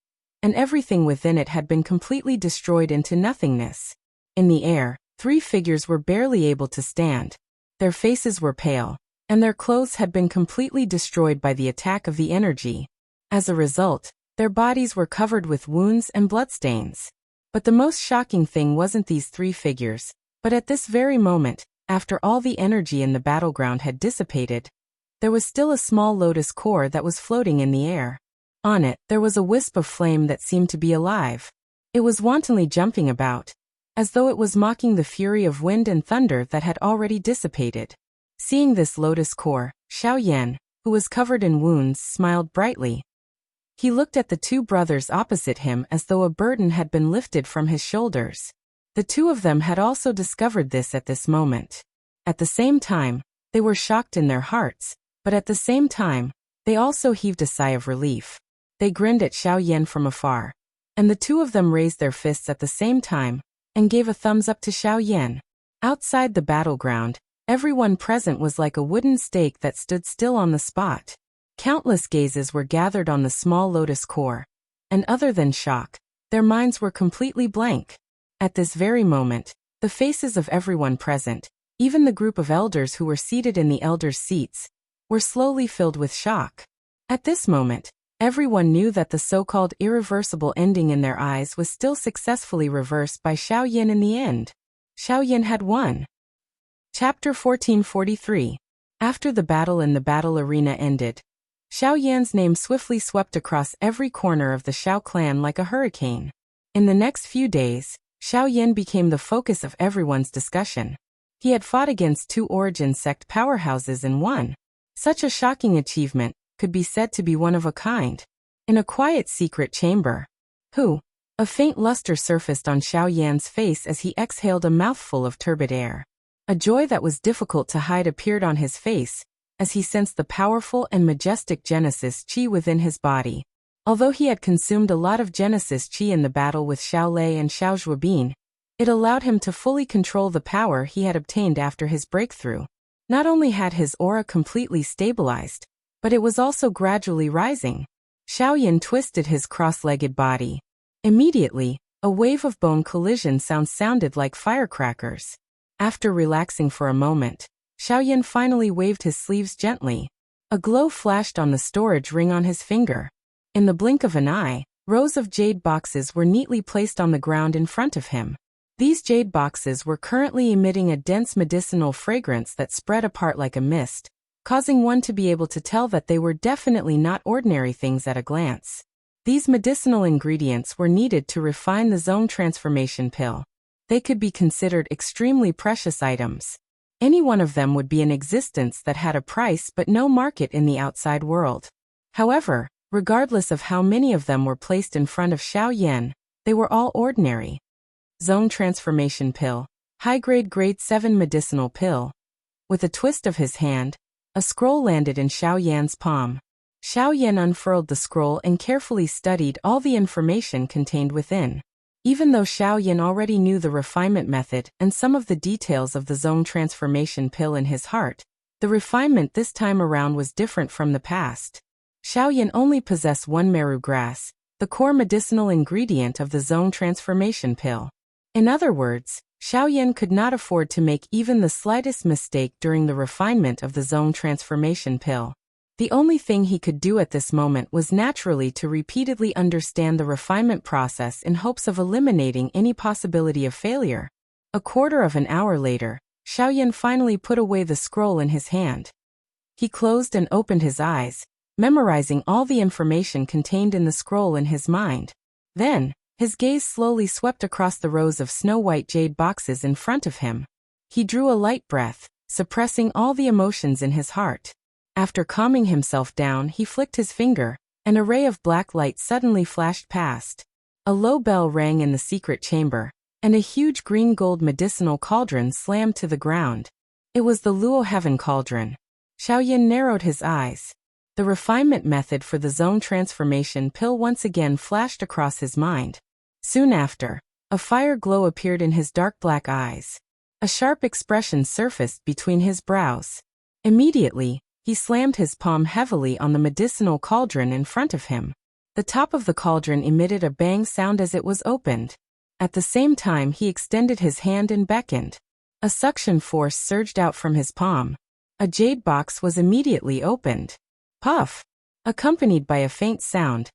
and everything within it had been completely destroyed into nothingness. In the air, three figures were barely able to stand. Their faces were pale, and their clothes had been completely destroyed by the attack of the energy. As a result, their bodies were covered with wounds and bloodstains. But the most shocking thing wasn't these three figures, but at this very moment, after all the energy in the battleground had dissipated, there was still a small lotus core that was floating in the air. On it, there was a wisp of flame that seemed to be alive. It was wantonly jumping about, as though it was mocking the fury of wind and thunder that had already dissipated. Seeing this lotus core, Xiao Yan, who was covered in wounds, smiled brightly. He looked at the two brothers opposite him as though a burden had been lifted from his shoulders. The two of them had also discovered this at this moment. At the same time, they were shocked in their hearts, but at the same time, they also heaved a sigh of relief. They grinned at Xiao Yan from afar. and the two of them raised their fists at the same time and gave a thumbs up to Xiao Yan. Outside the battleground, everyone present was like a wooden stake that stood still on the spot. Countless gazes were gathered on the small lotus core, and other than shock, their minds were completely blank. At this very moment, the faces of everyone present, even the group of elders who were seated in the elders' seats, were slowly filled with shock. At this moment, everyone knew that the so-called irreversible ending in their eyes was still successfully reversed by Xiao Yan in the end. Xiao Yan had won. Chapter 1443. After the battle in the battle arena ended, Xiao Yan's name swiftly swept across every corner of the Xiao clan like a hurricane. In the next few days, Xiao Yan became the focus of everyone's discussion. He had fought against two origin sect powerhouses and won. Such a shocking achievement could be said to be one of a kind. In a quiet secret chamber, a faint luster surfaced on Xiao Yan's face as he exhaled a mouthful of turbid air. A joy that was difficult to hide appeared on his face as he sensed the powerful and majestic Genesis Qi within his body. Although he had consumed a lot of Genesis Qi in the battle with Xiao Lei and Xiao Zhuobin, it allowed him to fully control the power he had obtained after his breakthrough. Not only had his aura completely stabilized, but it was also gradually rising. Xiao Yan twisted his cross-legged body. Immediately, a wave of bone collision sounds sounded like firecrackers. After relaxing for a moment, Xiao Yan finally waved his sleeves gently. A glow flashed on the storage ring on his finger. In the blink of an eye, rows of jade boxes were neatly placed on the ground in front of him. These jade boxes were currently emitting a dense medicinal fragrance that spread apart like a mist, causing one to be able to tell that they were definitely not ordinary things at a glance. These medicinal ingredients were needed to refine the zone transformation pill. They could be considered extremely precious items. Any one of them would be an existence that had a price but no market in the outside world. However, regardless of how many of them were placed in front of Xiao Yan, they were all ordinary. Zone transformation pill, high-grade grade 7 medicinal pill. With a twist of his hand, a scroll landed in Xiao Yan's palm. Xiao Yan unfurled the scroll and carefully studied all the information contained within. Even though Xiao Yan already knew the refinement method and some of the details of the zone transformation pill in his heart, the refinement this time around was different from the past. Xiao Yan only possessed one meru grass, the core medicinal ingredient of the zone transformation pill. In other words, Xiao Yan could not afford to make even the slightest mistake during the refinement of the zone transformation pill. The only thing he could do at this moment was naturally to repeatedly understand the refinement process in hopes of eliminating any possibility of failure. A quarter of an hour later, Xiao Yan finally put away the scroll in his hand. He closed and opened his eyes, memorizing all the information contained in the scroll in his mind. Then, his gaze slowly swept across the rows of snow-white jade boxes in front of him. He drew a light breath, suppressing all the emotions in his heart. After calming himself down, he flicked his finger. An array of black light suddenly flashed past. A low bell rang in the secret chamber, and a huge green-gold medicinal cauldron slammed to the ground. It was the Luo Heaven Cauldron. Xiao Yan narrowed his eyes. The refinement method for the zone transformation pill once again flashed across his mind. Soon after, a fire glow appeared in his dark black eyes. A sharp expression surfaced between his brows. Immediately, he slammed his palm heavily on the medicinal cauldron in front of him. The top of the cauldron emitted a bang sound as it was opened. At the same time, he extended his hand and beckoned. A suction force surged out from his palm. A jade box was immediately opened. Puff! Accompanied by a faint sound,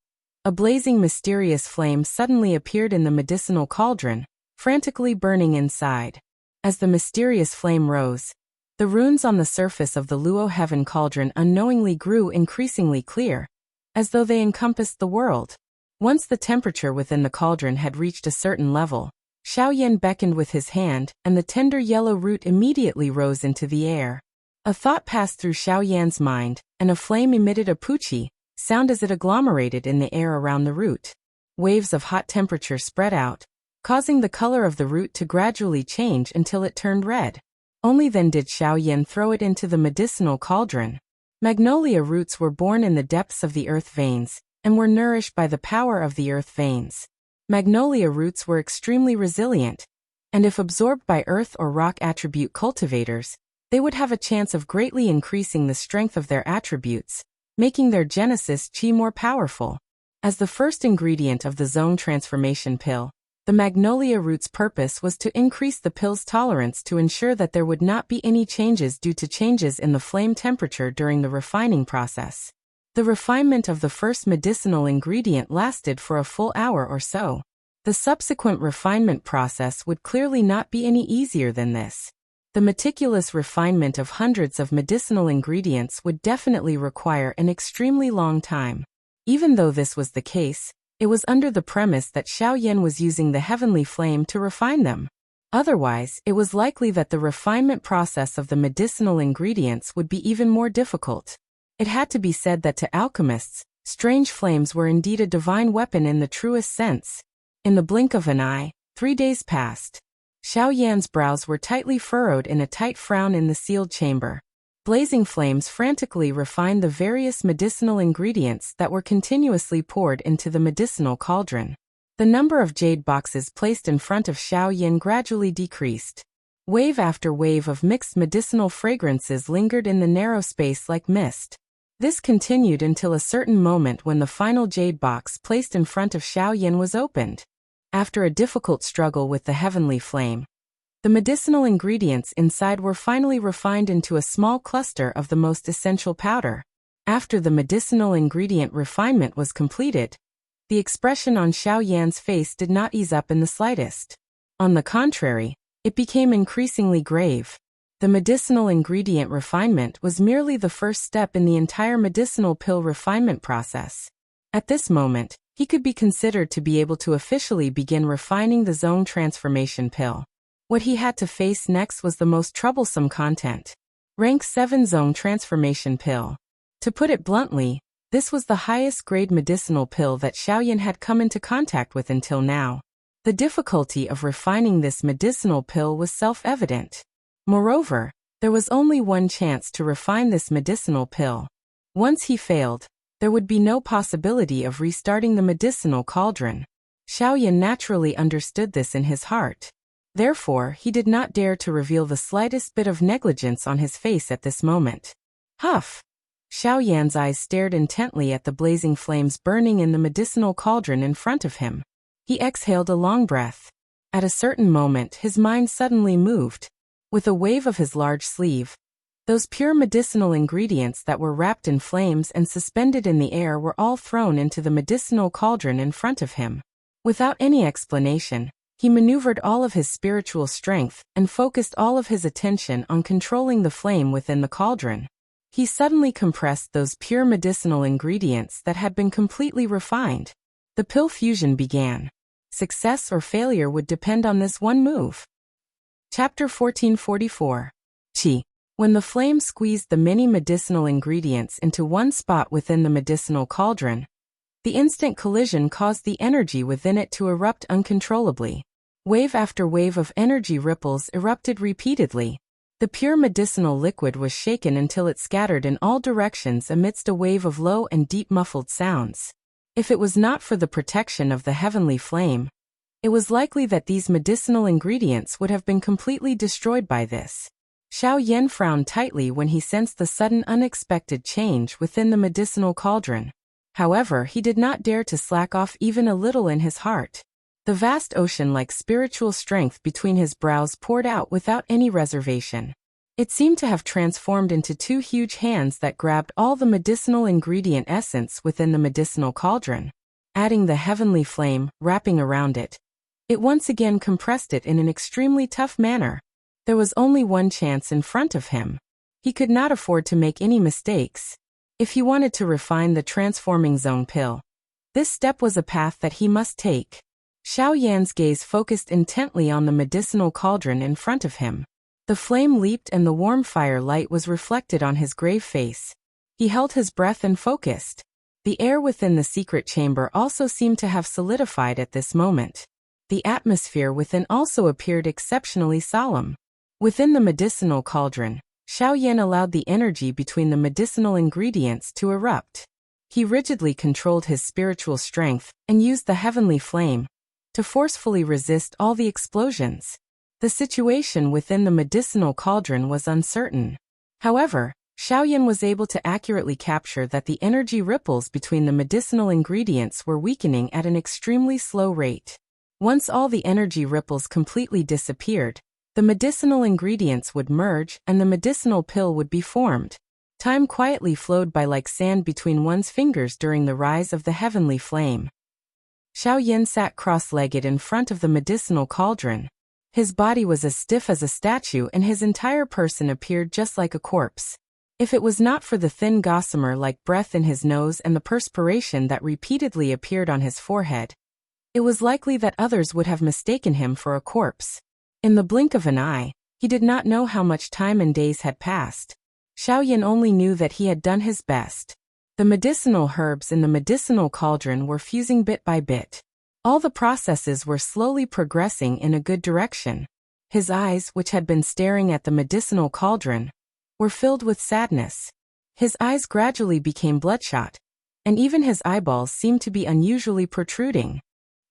a blazing mysterious flame suddenly appeared in the medicinal cauldron, frantically burning inside. As the mysterious flame rose, the runes on the surface of the Luo Heaven Cauldron unknowingly grew increasingly clear, as though they encompassed the world. Once the temperature within the cauldron had reached a certain level, Xiao Yan beckoned with his hand, and the tender yellow root immediately rose into the air. A thought passed through Xiao Yan's mind, and a flame emitted a poochie sound as it agglomerated in the air around the root. Waves of hot temperature spread out, causing the color of the root to gradually change until it turned red. Only then did Xiao Yan throw it into the medicinal cauldron. Magnolia roots were born in the depths of the earth veins, and were nourished by the power of the earth veins. Magnolia roots were extremely resilient, and if absorbed by earth or rock attribute cultivators, they would have a chance of greatly increasing the strength of their attributes, making their Genesis Chi more powerful. As the first ingredient of the zone transformation pill, the magnolia root's purpose was to increase the pill's tolerance to ensure that there would not be any changes due to changes in the flame temperature during the refining process. The refinement of the first medicinal ingredient lasted for a full hour or so. The subsequent refinement process would clearly not be any easier than this. The meticulous refinement of hundreds of medicinal ingredients would definitely require an extremely long time. Even though this was the case, it was under the premise that Xiaoyan was using the heavenly flame to refine them. Otherwise, it was likely that the refinement process of the medicinal ingredients would be even more difficult. It had to be said that to alchemists, strange flames were indeed a divine weapon in the truest sense. In the blink of an eye, 3 days passed. Xiaoyan's brows were tightly furrowed in a tight frown in the sealed chamber. Blazing flames frantically refined the various medicinal ingredients that were continuously poured into the medicinal cauldron. The number of jade boxes placed in front of Xiaoyan gradually decreased. Wave after wave of mixed medicinal fragrances lingered in the narrow space like mist. This continued until a certain moment when the final jade box placed in front of Xiaoyan was opened. After a difficult struggle with the heavenly flame, the medicinal ingredients inside were finally refined into a small cluster of the most essential powder. After the medicinal ingredient refinement was completed, the expression on Xiaoyan's face did not ease up in the slightest. On the contrary, it became increasingly grave. The medicinal ingredient refinement was merely the first step in the entire medicinal pill refinement process. At this moment, he could be considered to be able to officially begin refining the zone transformation pill. What he had to face next was the most troublesome content. Rank 7 Zone Transformation Pill. To put it bluntly, this was the highest grade medicinal pill that Xiaoyan had come into contact with until now. The difficulty of refining this medicinal pill was self-evident. Moreover, there was only one chance to refine this medicinal pill. Once he failed, there would be no possibility of restarting the medicinal cauldron. Xiaoyan naturally understood this in his heart. Therefore, he did not dare to reveal the slightest bit of negligence on his face at this moment. Huff! Xiaoyan's eyes stared intently at the blazing flames burning in the medicinal cauldron in front of him. He exhaled a long breath. At a certain moment, his mind suddenly moved. With a wave of his large sleeve, those pure medicinal ingredients that were wrapped in flames and suspended in the air were all thrown into the medicinal cauldron in front of him. Without any explanation, he maneuvered all of his spiritual strength and focused all of his attention on controlling the flame within the cauldron. He suddenly compressed those pure medicinal ingredients that had been completely refined. The pill fusion began. Success or failure would depend on this one move. Chapter 1444. Qi. When the flame squeezed the many medicinal ingredients into one spot within the medicinal cauldron, the instant collision caused the energy within it to erupt uncontrollably. Wave after wave of energy ripples erupted repeatedly. The pure medicinal liquid was shaken until it scattered in all directions amidst a wave of low and deep muffled sounds. If it was not for the protection of the heavenly flame, it was likely that these medicinal ingredients would have been completely destroyed by this. Xiaoyan frowned tightly when he sensed the sudden unexpected change within the medicinal cauldron. However, he did not dare to slack off even a little in his heart. The vast ocean-like spiritual strength between his brows poured out without any reservation. It seemed to have transformed into 2 huge hands that grabbed all the medicinal ingredient essence within the medicinal cauldron. Adding the heavenly flame, wrapping around it, it once again compressed it in an extremely tough manner. There was only one chance in front of him. He could not afford to make any mistakes. If he wanted to refine the transforming zone pill, this step was a path that he must take. Xiaoyan's gaze focused intently on the medicinal cauldron in front of him. The flame leaped and the warm fire light was reflected on his grave face. He held his breath and focused. The air within the secret chamber also seemed to have solidified at this moment. The atmosphere within also appeared exceptionally solemn. Within the medicinal cauldron, Xiaoyan allowed the energy between the medicinal ingredients to erupt. He rigidly controlled his spiritual strength and used the heavenly flame, to forcefully resist all the explosions. The situation within the medicinal cauldron was uncertain. However, Xiaoyan was able to accurately capture that the energy ripples between the medicinal ingredients were weakening at an extremely slow rate. Once all the energy ripples completely disappeared, the medicinal ingredients would merge and the medicinal pill would be formed. Time quietly flowed by like sand between one's fingers during the rise of the heavenly flame. Xiaoyan sat cross-legged in front of the medicinal cauldron. His body was as stiff as a statue and his entire person appeared just like a corpse. If it was not for the thin gossamer-like breath in his nose and the perspiration that repeatedly appeared on his forehead, it was likely that others would have mistaken him for a corpse. In the blink of an eye, he did not know how much time and days had passed. Xiaoyan only knew that he had done his best. The medicinal herbs in the medicinal cauldron were fusing bit by bit. All the processes were slowly progressing in a good direction. His eyes, which had been staring at the medicinal cauldron, were filled with sadness. His eyes gradually became bloodshot, and even his eyeballs seemed to be unusually protruding.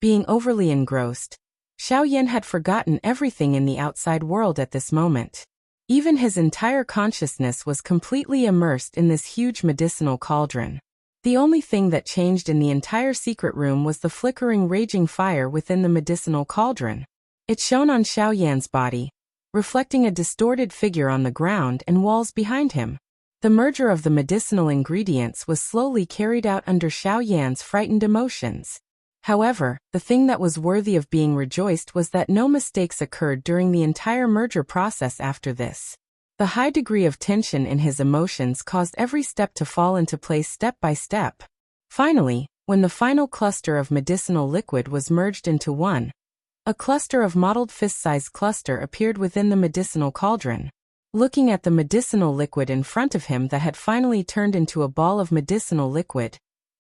Being overly engrossed, Xiaoyan had forgotten everything in the outside world at this moment. Even his entire consciousness was completely immersed in this huge medicinal cauldron. The only thing that changed in the entire secret room was the flickering raging fire within the medicinal cauldron. It shone on Xiaoyan's body, reflecting a distorted figure on the ground and walls behind him. The merger of the medicinal ingredients was slowly carried out under Xiaoyan's frightened emotions. However, the thing that was worthy of being rejoiced was that no mistakes occurred during the entire merger process after this. The high degree of tension in his emotions caused every step to fall into place step by step. Finally, when the final cluster of medicinal liquid was merged into one, a cluster of mottled fist-sized cluster appeared within the medicinal cauldron. Looking at the medicinal liquid in front of him that had finally turned into a ball of medicinal liquid,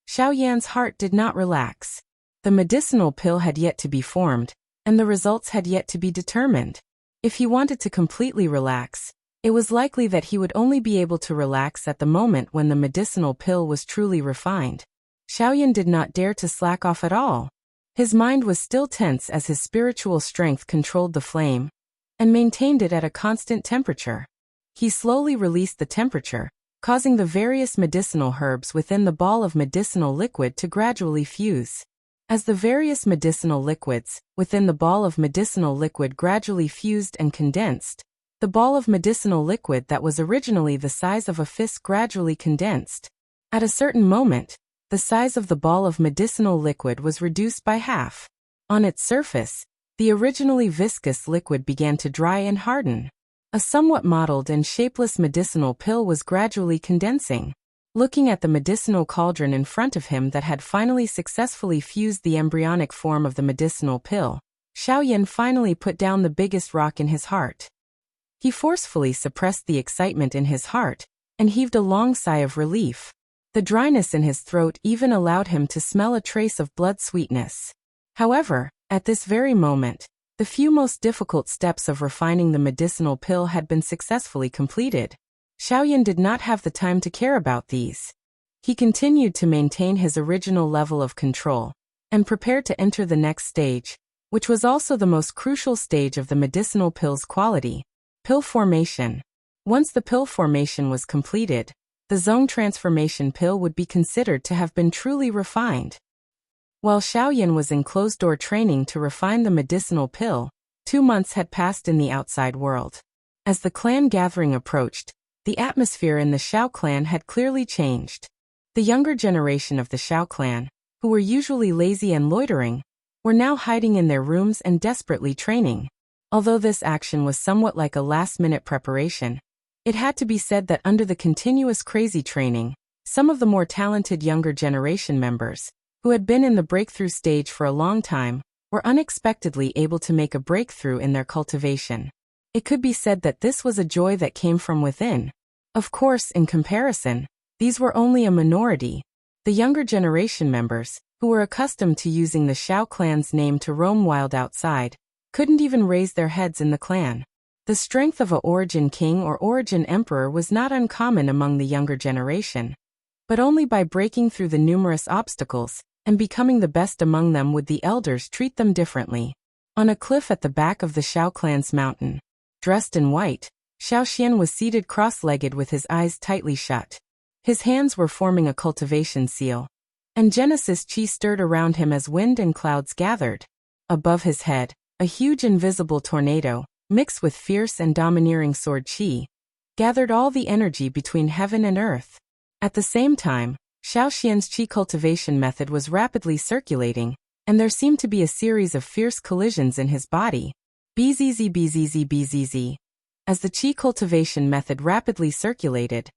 Xiaoyan's heart did not relax. The medicinal pill had yet to be formed, and the results had yet to be determined. If he wanted to completely relax, it was likely that he would only be able to relax at the moment when the medicinal pill was truly refined. Xiaoyan did not dare to slack off at all. His mind was still tense as his spiritual strength controlled the flame and maintained it at a constant temperature. He slowly released the temperature, causing the various medicinal herbs within the ball of medicinal liquid to gradually fuse. As the various medicinal liquids within the ball of medicinal liquid gradually fused and condensed, the ball of medicinal liquid that was originally the size of a fist gradually condensed. At a certain moment, the size of the ball of medicinal liquid was reduced by half. On its surface, the originally viscous liquid began to dry and harden. A somewhat mottled and shapeless medicinal pill was gradually condensing. Looking at the medicinal cauldron in front of him that had finally successfully fused the embryonic form of the medicinal pill, Xiaoyan finally put down the biggest rock in his heart. He forcefully suppressed the excitement in his heart and heaved a long sigh of relief. The dryness in his throat even allowed him to smell a trace of blood sweetness. However, at this very moment, the few most difficult steps of refining the medicinal pill had been successfully completed. Xiaoyan did not have the time to care about these. He continued to maintain his original level of control and prepared to enter the next stage, which was also the most crucial stage of the medicinal pill's quality: pill formation. Once the pill formation was completed, the zone transformation pill would be considered to have been truly refined. While Xiaoyan was in closed-door training to refine the medicinal pill, 2 months had passed in the outside world. As the clan gathering approached, the atmosphere in the Xiao clan had clearly changed. The younger generation of the Xiao clan, who were usually lazy and loitering, were now hiding in their rooms and desperately training. Although this action was somewhat like a last-minute preparation, it had to be said that under the continuous crazy training, some of the more talented younger generation members, who had been in the breakthrough stage for a long time, were unexpectedly able to make a breakthrough in their cultivation. It could be said that this was a joy that came from within. Of course, in comparison, these were only a minority. The younger generation members, who were accustomed to using the Xiao clan's name to roam wild outside, couldn't even raise their heads in the clan. The strength of a origin king or origin emperor was not uncommon among the younger generation. But only by breaking through the numerous obstacles and becoming the best among them would the elders treat them differently. On a cliff at the back of the Shao clan's mountain, dressed in white, Xiao Xian was seated cross-legged with his eyes tightly shut. His hands were forming a cultivation seal, and Genesis Qi stirred around him as wind and clouds gathered. Above his head, a huge invisible tornado, mixed with fierce and domineering sword qi, gathered all the energy between heaven and earth. At the same time, Xiao Xian's qi cultivation method was rapidly circulating, and there seemed to be a series of fierce collisions in his body. Bzz bzz bzz. As the qi cultivation method rapidly circulated,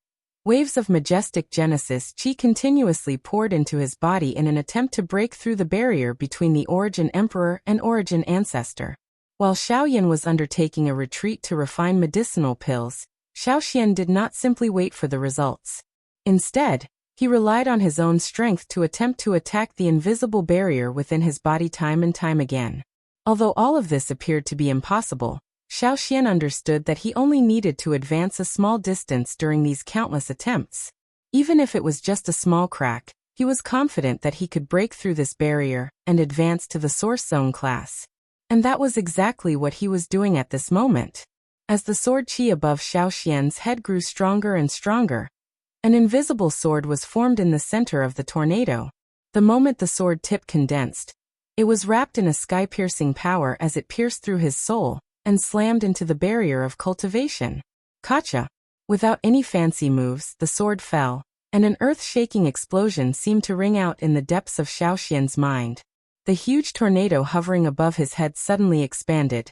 waves of majestic Genesis qi continuously poured into his body in an attempt to break through the barrier between the Origin Emperor and Origin Ancestor. While Xiaoyan was undertaking a retreat to refine medicinal pills, Xiao Xian did not simply wait for the results. Instead, he relied on his own strength to attempt to attack the invisible barrier within his body time and time again. Although all of this appeared to be impossible, Xiao Xian understood that he only needed to advance a small distance during these countless attempts. Even if it was just a small crack, he was confident that he could break through this barrier and advance to the Source Zone class. And that was exactly what he was doing at this moment. As the sword qi above Xiao Xian's head grew stronger and stronger, an invisible sword was formed in the center of the tornado. The moment the sword tip condensed, it was wrapped in a sky-piercing power as it pierced through his soul and slammed into the barrier of cultivation. Gotcha! Without any fancy moves, the sword fell, and an earth-shaking explosion seemed to ring out in the depths of Xiao Xian's mind. The huge tornado hovering above his head suddenly expanded,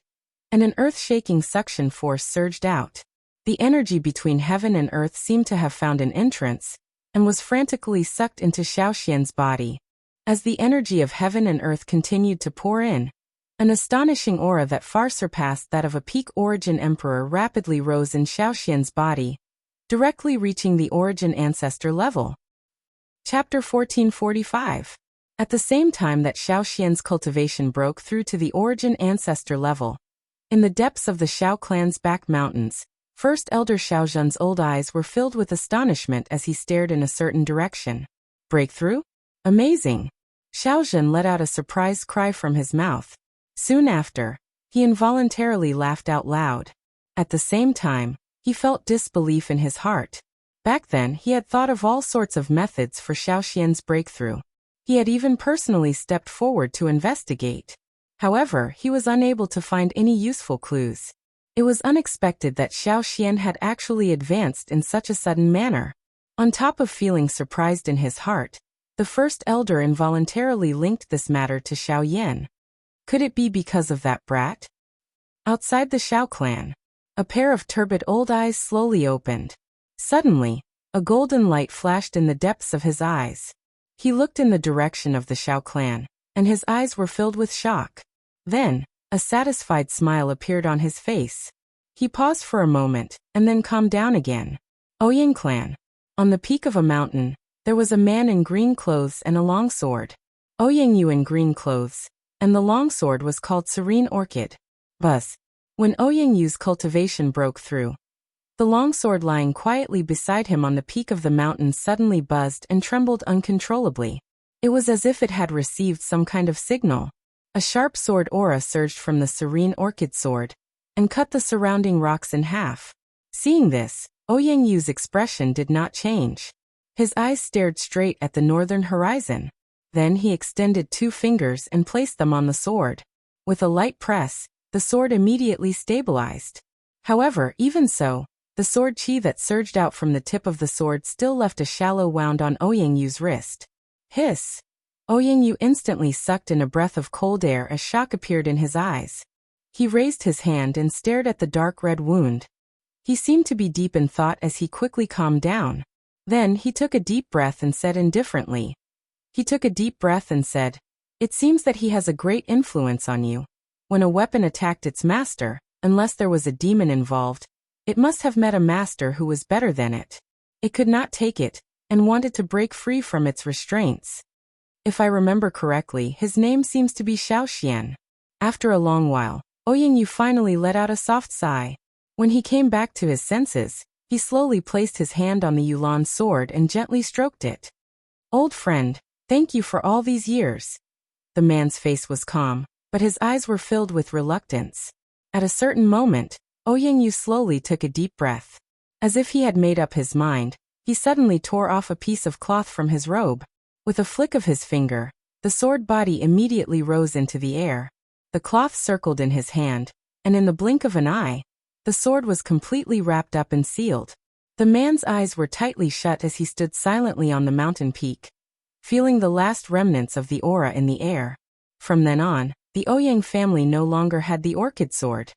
and an earth-shaking suction force surged out. The energy between heaven and earth seemed to have found an entrance, and was frantically sucked into Xiao Xian's body. As the energy of heaven and earth continued to pour in, an astonishing aura that far surpassed that of a peak Origin Emperor rapidly rose in Xiao Xian's body, directly reaching the Origin Ancestor level. Chapter 1445. At the same time that Xiao Xian's cultivation broke through to the Origin Ancestor level, in the depths of the Shao clan's back mountains, First Elder Xiaozhen's old eyes were filled with astonishment as he stared in a certain direction. Breakthrough? Amazing! Xiaozhen let out a surprised cry from his mouth. Soon after, he involuntarily laughed out loud. At the same time, he felt disbelief in his heart. Back then he had thought of all sorts of methods for Xiao Xian's breakthrough. He had even personally stepped forward to investigate. However, he was unable to find any useful clues. It was unexpected that Xiao Xian had actually advanced in such a sudden manner. On top of feeling surprised in his heart, the first elder involuntarily linked this matter to Xiao Yan. Could it be because of that brat? Outside the Shao clan, a pair of turbid old eyes slowly opened. Suddenly, a golden light flashed in the depths of his eyes. He looked in the direction of the Shao clan, and his eyes were filled with shock. Then, a satisfied smile appeared on his face. He paused for a moment, and then calmed down again. Ouyang clan. On the peak of a mountain, there was a man in green clothes and a long sword. Ouyang Yu in green clothes, and the longsword was called Serene Orchid. Buzz. When Ouyang Yu's cultivation broke through, the longsword lying quietly beside him on the peak of the mountain suddenly buzzed and trembled uncontrollably. It was as if it had received some kind of signal. A sharp sword aura surged from the Serene Orchid sword, and cut the surrounding rocks in half. Seeing this, Ouyang Yu's expression did not change. His eyes stared straight at the northern horizon. Then he extended 2 fingers and placed them on the sword. With a light press, the sword immediately stabilized. However, even so, the sword qi that surged out from the tip of the sword still left a shallow wound on Ouyang Yu's wrist. Hiss! Ouyang Yu instantly sucked in a breath of cold air as shock appeared in his eyes. He raised his hand and stared at the dark red wound. He seemed to be deep in thought as he quickly calmed down. Then he took a deep breath and said indifferently. It seems that he has a great influence on you. When a weapon attacked its master, unless there was a demon involved, it must have met a master who was better than it. It could not take it, and wanted to break free from its restraints. If I remember correctly, his name seems to be Xiao Xian. After a long while, Ouyang Yu finally let out a soft sigh. When he came back to his senses, he slowly placed his hand on the Yulan sword and gently stroked it. Old friend, Thank you for all these years. The man's face was calm, but his eyes were filled with reluctance. At a certain moment, Ouyang slowly took a deep breath. As if he had made up his mind, he suddenly tore off a piece of cloth from his robe. With a flick of his finger, the sword body immediately rose into the air. The cloth circled in his hand, and in the blink of an eye, the sword was completely wrapped up and sealed. The man's eyes were tightly shut as he stood silently on the mountain peak, feeling the last remnants of the aura in the air. From then on, the Ouyang family no longer had the orchid sword.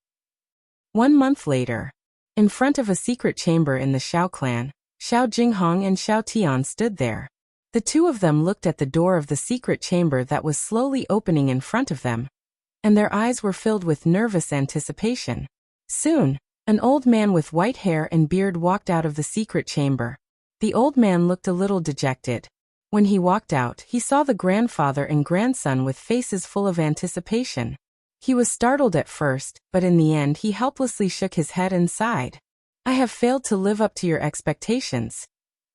1 month later, in front of a secret chamber in the Xiao clan, Xiao Jinghong and Xiao Tian stood there. The two of them looked at the door of the secret chamber that was slowly opening in front of them, and their eyes were filled with nervous anticipation. Soon, an old man with white hair and beard walked out of the secret chamber. The old man looked a little dejected. When he walked out, he saw the grandfather and grandson with faces full of anticipation. He was startled at first, but in the end he helplessly shook his head and sighed. I have failed to live up to your expectations.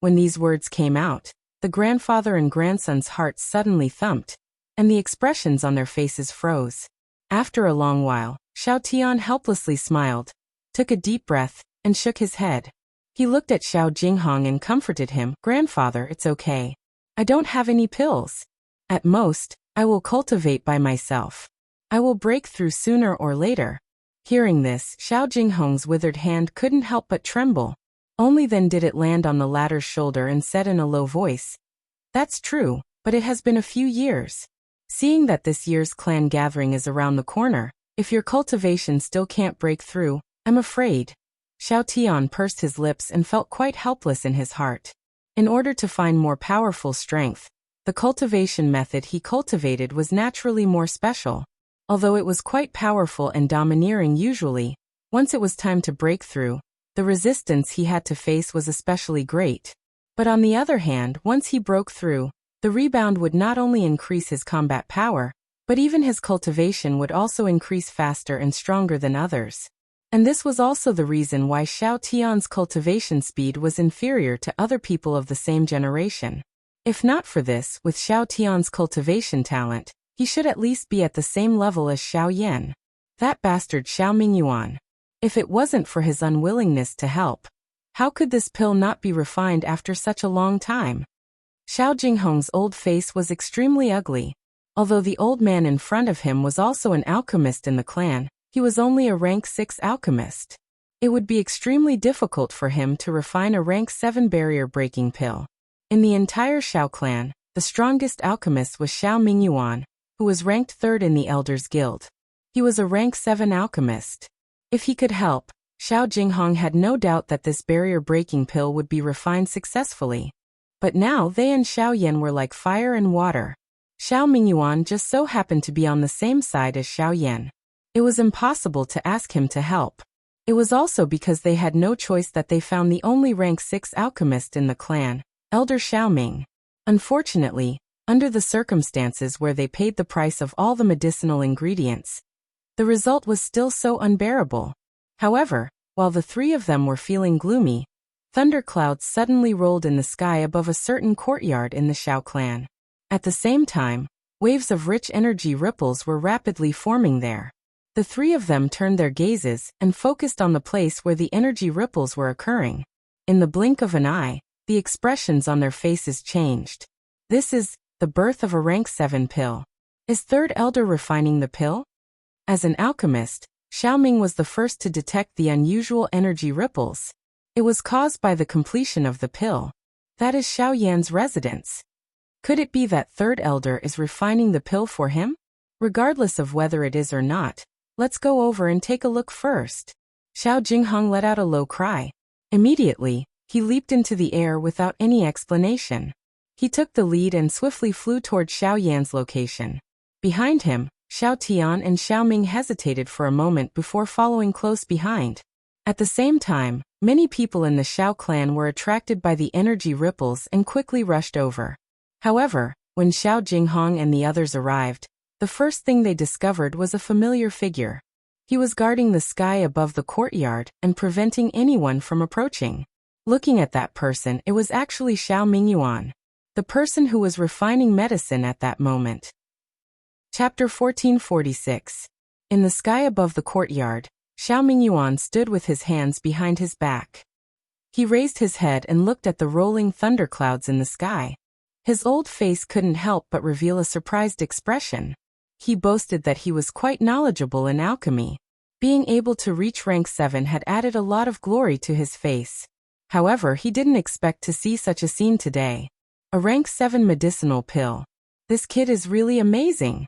When these words came out, the grandfather and grandson's hearts suddenly thumped, and the expressions on their faces froze. After a long while, Xiao Tian helplessly smiled, took a deep breath, and shook his head. He looked at Xiao Jinghong and comforted him. Grandfather, it's okay. I don't have any pills. At most, I will cultivate by myself. I will break through sooner or later. Hearing this, Xiao Jinghong's withered hand couldn't help but tremble. Only then did it land on the latter's shoulder and said in a low voice, That's true, but it has been a few years. Seeing that this year's clan gathering is around the corner, if your cultivation still can't break through, I'm afraid. Xiao Tian pursed his lips and felt quite helpless in his heart. In order to find more powerful strength, the cultivation method he cultivated was naturally more special. Although it was quite powerful and domineering usually, once it was time to break through, the resistance he had to face was especially great. But on the other hand, once he broke through, the rebound would not only increase his combat power, but even his cultivation would also increase faster and stronger than others. And this was also the reason why Xiao Tian's cultivation speed was inferior to other people of the same generation. If not for this, with Xiao Tian's cultivation talent, he should at least be at the same level as Xiao Yan. That bastard Xiao Mingyuan. If it wasn't for his unwillingness to help, how could this pill not be refined after such a long time? Xiao Jinghong's old face was extremely ugly. Although the old man in front of him was also an alchemist in the clan, he was only a rank 6 alchemist. It would be extremely difficult for him to refine a rank 7 barrier-breaking pill. In the entire Xiao clan, the strongest alchemist was Xiao Mingyuan, who was ranked 3rd in the Elders Guild. He was a rank 7 alchemist. If he could help, Xiao Jinghong had no doubt that this barrier-breaking pill would be refined successfully. But now they and Xiao Yan were like fire and water. Xiao Mingyuan just so happened to be on the same side as Xiao Yan. It was impossible to ask him to help. It was also because they had no choice that they found the only rank 6 alchemist in the clan, Elder Xiaoming. Unfortunately, under the circumstances where they paid the price of all the medicinal ingredients, the result was still so unbearable. However, while the three of them were feeling gloomy, thunderclouds suddenly rolled in the sky above a certain courtyard in the Xiao clan. At the same time, waves of rich energy ripples were rapidly forming there. The three of them turned their gazes and focused on the place where the energy ripples were occurring. In the blink of an eye, the expressions on their faces changed. This is the birth of a rank 7 pill. Is Third Elder refining the pill? As an alchemist, Xiaoming was the first to detect the unusual energy ripples. It was caused by the completion of the pill. That is Xiao Yan's residence. Could it be that Third Elder is refining the pill for him? Regardless of whether it is or not, let's go over and take a look first. Xiao Jinghong let out a low cry. Immediately, he leaped into the air without any explanation. He took the lead and swiftly flew toward Xiao Yan's location. Behind him, Xiao Tian and Xiao Ming hesitated for a moment before following close behind. At the same time, many people in the Xiao clan were attracted by the energy ripples and quickly rushed over. However, when Xiao Jinghong and the others arrived, the first thing they discovered was a familiar figure. He was guarding the sky above the courtyard and preventing anyone from approaching. Looking at that person, it was actually Xiao Mingyuan. the person who was refining medicine at that moment. Chapter 1446. In the sky above the courtyard, Xiao Mingyuan stood with his hands behind his back. He raised his head and looked at the rolling thunderclouds in the sky. His old face couldn't help but reveal a surprised expression. He boasted that he was quite knowledgeable in alchemy. Being able to reach rank 7 had added a lot of glory to his face. However, he didn't expect to see such a scene today. A rank 7 medicinal pill. This kid is really amazing.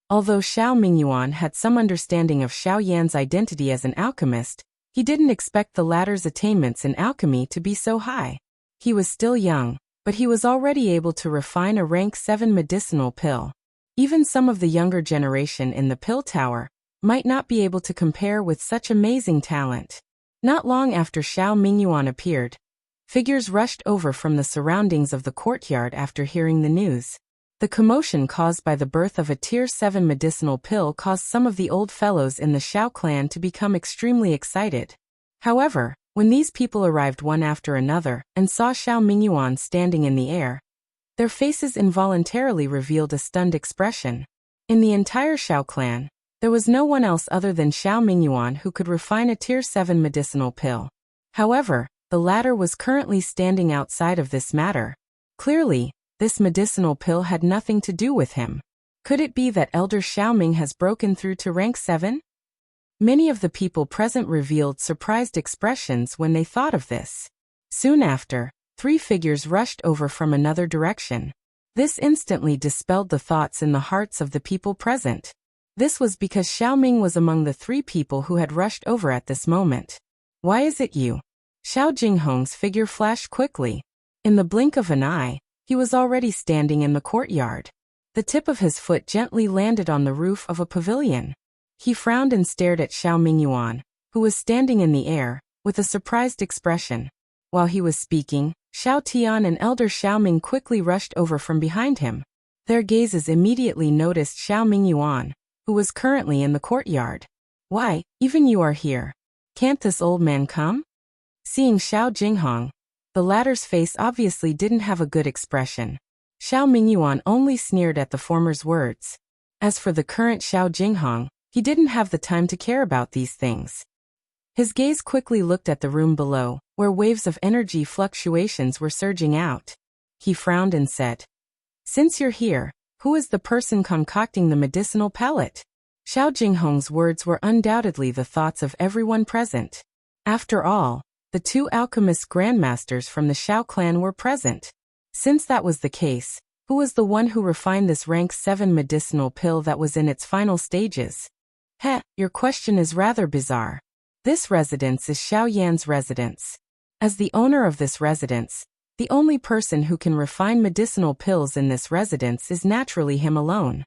Although Xiao Mingyuan had some understanding of Xiao Yan's identity as an alchemist, he didn't expect the latter's attainments in alchemy to be so high. He was still young, but he was already able to refine a rank 7 medicinal pill. Even some of the younger generation in the pill tower might not be able to compare with such amazing talent. Not long after Xiao Mingyuan appeared, figures rushed over from the surroundings of the courtyard after hearing the news. The commotion caused by the birth of a Tier 7 medicinal pill caused some of the old fellows in the Xiao clan to become extremely excited. However, when these people arrived one after another and saw Xiao Mingyuan standing in the air, their faces involuntarily revealed a stunned expression. In the entire Xiao clan, there was no one else other than Xiao Mingyuan who could refine a Tier 7 medicinal pill. However, the latter was currently standing outside of this matter. Clearly, this medicinal pill had nothing to do with him. Could it be that Elder Xiaoming has broken through to rank 7? Many of the people present revealed surprised expressions when they thought of this. Soon after, 3 figures rushed over from another direction. This instantly dispelled the thoughts in the hearts of the people present. This was because Xiaoming was among the 3 people who had rushed over at this moment. Why is it you? Xiao Jinghong's figure flashed quickly. In the blink of an eye, he was already standing in the courtyard. The tip of his foot gently landed on the roof of a pavilion. He frowned and stared at Xiao Mingyuan, who was standing in the air, with a surprised expression. While he was speaking, Xiao Tian and Elder Xiaoming quickly rushed over from behind him. Their gazes immediately noticed Xiao Mingyuan, who was currently in the courtyard. Why, even you are here. Can't this old man come? Seeing Xiao Jinghong, the latter's face obviously didn't have a good expression. Xiao Mingyuan only sneered at the former's words. As for the current Xiao Jinghong, he didn't have the time to care about these things. His gaze quickly looked at the room below, where waves of energy fluctuations were surging out. He frowned and said, "Since you're here, who is the person concocting the medicinal pellet?" Xiao Jinghong's words were undoubtedly the thoughts of everyone present. After all, the 2 alchemist grandmasters from the Xiao clan were present. Since that was the case, who was the one who refined this rank 7 medicinal pill that was in its final stages? Your question is rather bizarre. This residence is Xiao Yan's residence. As the owner of this residence, the only person who can refine medicinal pills in this residence is naturally him alone.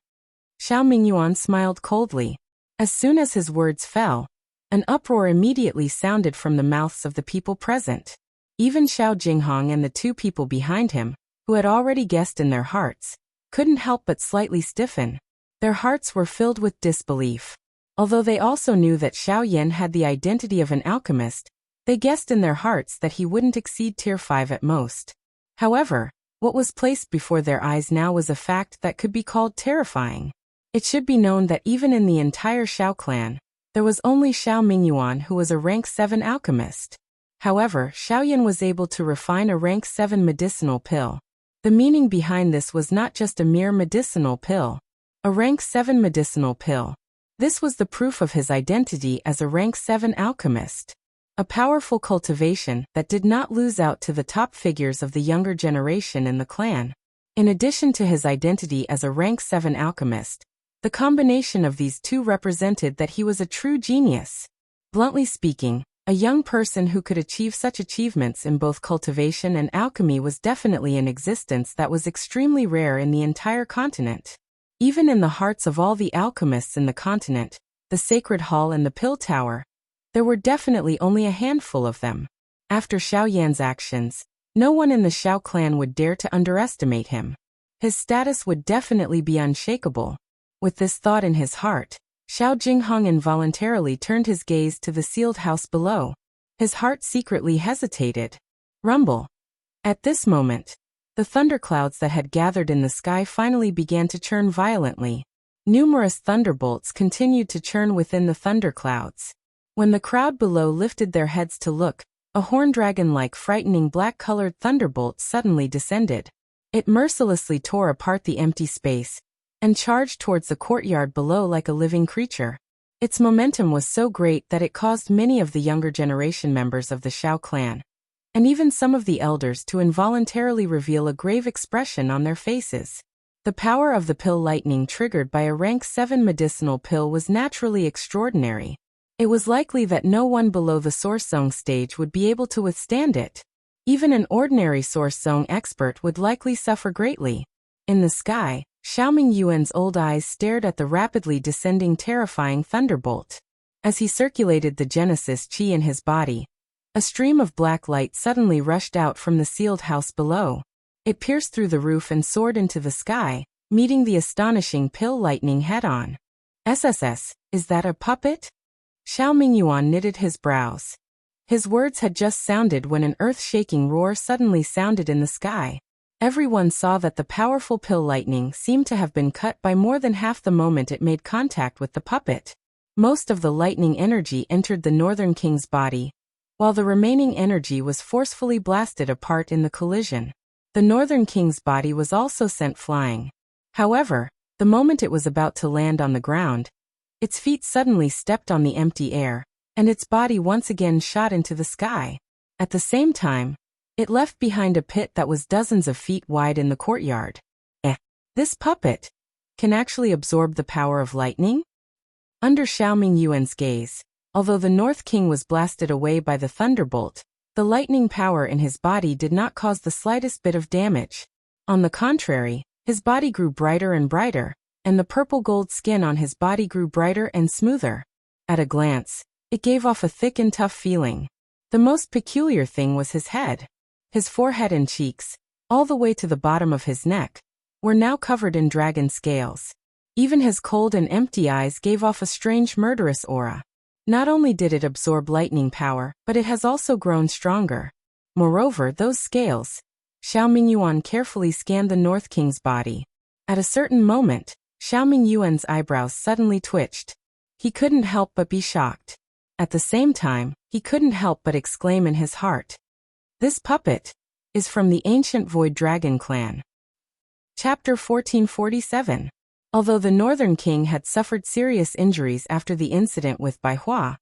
Xiao Mingyuan smiled coldly. As soon as his words fell, an uproar immediately sounded from the mouths of the people present. Even Xiao Jinghong and the 2 people behind him, who had already guessed in their hearts, couldn't help but slightly stiffen. Their hearts were filled with disbelief. Although they also knew that Xiao Yan had the identity of an alchemist, they guessed in their hearts that he wouldn't exceed Tier 5 at most. However, what was placed before their eyes now was a fact that could be called terrifying. It should be known that even in the entire Xiao clan, there was only Xiao Mingyuan who was a rank 7 alchemist. However, Xiao Yan was able to refine a rank 7 medicinal pill. The meaning behind this was not just a mere medicinal pill. A rank 7 medicinal pill. This was the proof of his identity as a rank 7 alchemist. A powerful cultivation that did not lose out to the top figures of the younger generation in the clan. In addition to his identity as a rank 7 alchemist, the combination of these 2 represented that he was a true genius. Bluntly speaking, a young person who could achieve such achievements in both cultivation and alchemy was definitely an existence that was extremely rare in the entire continent. Even in the hearts of all the alchemists in the continent, the Sacred Hall and the Pill Tower, there were definitely only a handful of them. After Xiao Yan's actions, no one in the Xiao clan would dare to underestimate him. His status would definitely be unshakable. With this thought in his heart, Xiao Jinghong involuntarily turned his gaze to the sealed house below. His heart secretly hesitated. Rumble. At this moment, The thunderclouds that had gathered in the sky finally began to churn violently. Numerous thunderbolts continued to churn within the thunderclouds. When the crowd below lifted their heads to look, a horn dragon-like frightening black-colored thunderbolt suddenly descended. It mercilessly tore apart the empty space and charged towards the courtyard below like a living creature. Its momentum was so great that it caused many of the younger generation members of the Shao clan, and even some of the elders, to involuntarily reveal a grave expression on their faces. The power of the pill lightning triggered by a rank 7 medicinal pill was naturally extraordinary. It was likely that no one below the Source Zone stage would be able to withstand it. Even an ordinary Source Zone expert would likely suffer greatly. In the sky, Xiaoming Yuan's old eyes stared at the rapidly descending terrifying thunderbolt. As he circulated the Genesis Chi in his body, a stream of black light suddenly rushed out from the sealed house below. It pierced through the roof and soared into the sky, meeting the astonishing pill lightning head-on. "SSS, is that a puppet?" Xiaoming Yuan knitted his brows. His words had just sounded when an earth-shaking roar suddenly sounded in the sky. Everyone saw that the powerful pill lightning seemed to have been cut by more than half the moment it made contact with the puppet. Most of the lightning energy entered the Northern King's body, while the remaining energy was forcefully blasted apart in the collision. The Northern King's body was also sent flying. However, the moment it was about to land on the ground, its feet suddenly stepped on the empty air, and its body once again shot into the sky. At the same time, it left behind a pit that was dozens of feet wide in the courtyard. This puppet can actually absorb the power of lightning? Under Xiaoming Yuan's gaze, although the North King was blasted away by the thunderbolt, the lightning power in his body did not cause the slightest bit of damage. On the contrary, his body grew brighter and brighter, and the purple-gold skin on his body grew brighter and smoother. At a glance, it gave off a thick and tough feeling. The most peculiar thing was his head. His forehead and cheeks, all the way to the bottom of his neck, were now covered in dragon scales. Even his cold and empty eyes gave off a strange murderous aura. Not only did it absorb lightning power, but it has also grown stronger. Moreover, those scales. Xiaoming Yuan carefully scanned the North King's body. At a certain moment, Xiaoming Yuan's eyebrows suddenly twitched. He couldn't help but be shocked. At the same time, he couldn't help but exclaim in his heart, "This puppet is from the ancient Void Dragon clan." Chapter 1447. Although the Northern King had suffered serious injuries after the incident with Baihua,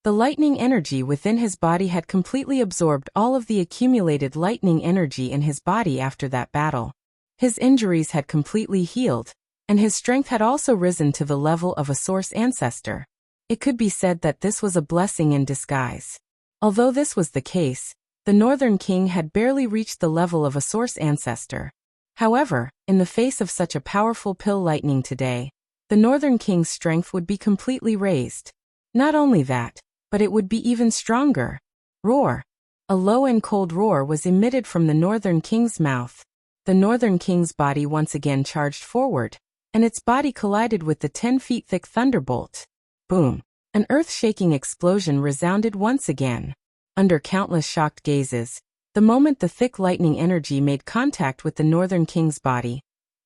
the lightning energy within his body had completely absorbed all of the accumulated lightning energy in his body after that battle. His injuries had completely healed, and his strength had also risen to the level of a Source ancestor. It could be said that this was a blessing in disguise. Although this was the case, the Northern King had barely reached the level of a Source ancestor. However, in the face of such a powerful pill lightning today, the Northern King's strength would be completely raised. Not only that, but it would be even stronger. Roar! A low and cold roar was emitted from the Northern King's mouth. The Northern King's body once again charged forward, and its body collided with the 10 feet thick thunderbolt. Boom! An earth-shaking explosion resounded once again. Under countless shocked gazes, the moment the thick lightning energy made contact with the Northern King's body,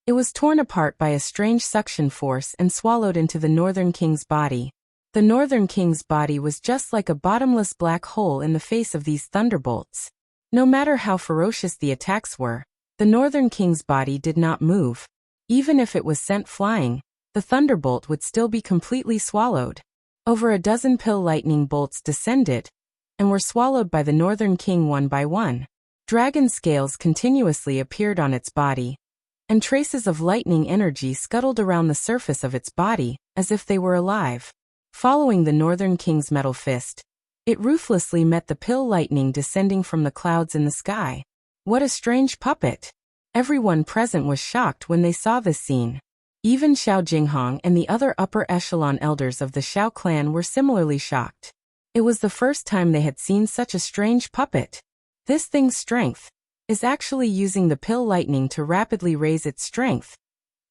it was torn apart by a strange suction force and swallowed into the Northern King's body. The Northern King's body was just like a bottomless black hole in the face of these thunderbolts. No matter how ferocious the attacks were, the Northern King's body did not move. Even if it was sent flying, the thunderbolt would still be completely swallowed. Over a dozen pill lightning bolts descended, and were swallowed by the Northern King one by one. Dragon scales continuously appeared on its body, and traces of lightning energy scuttled around the surface of its body, as if they were alive. Following the Northern King's metal fist, it ruthlessly met the pill lightning descending from the clouds in the sky. What a strange puppet! Everyone present was shocked when they saw this scene. Even Xiao Jinghong and the other upper echelon elders of the Shao clan were similarly shocked. It was the first time they had seen such a strange puppet. This thing's strength is actually using the pill lightning to rapidly raise its strength.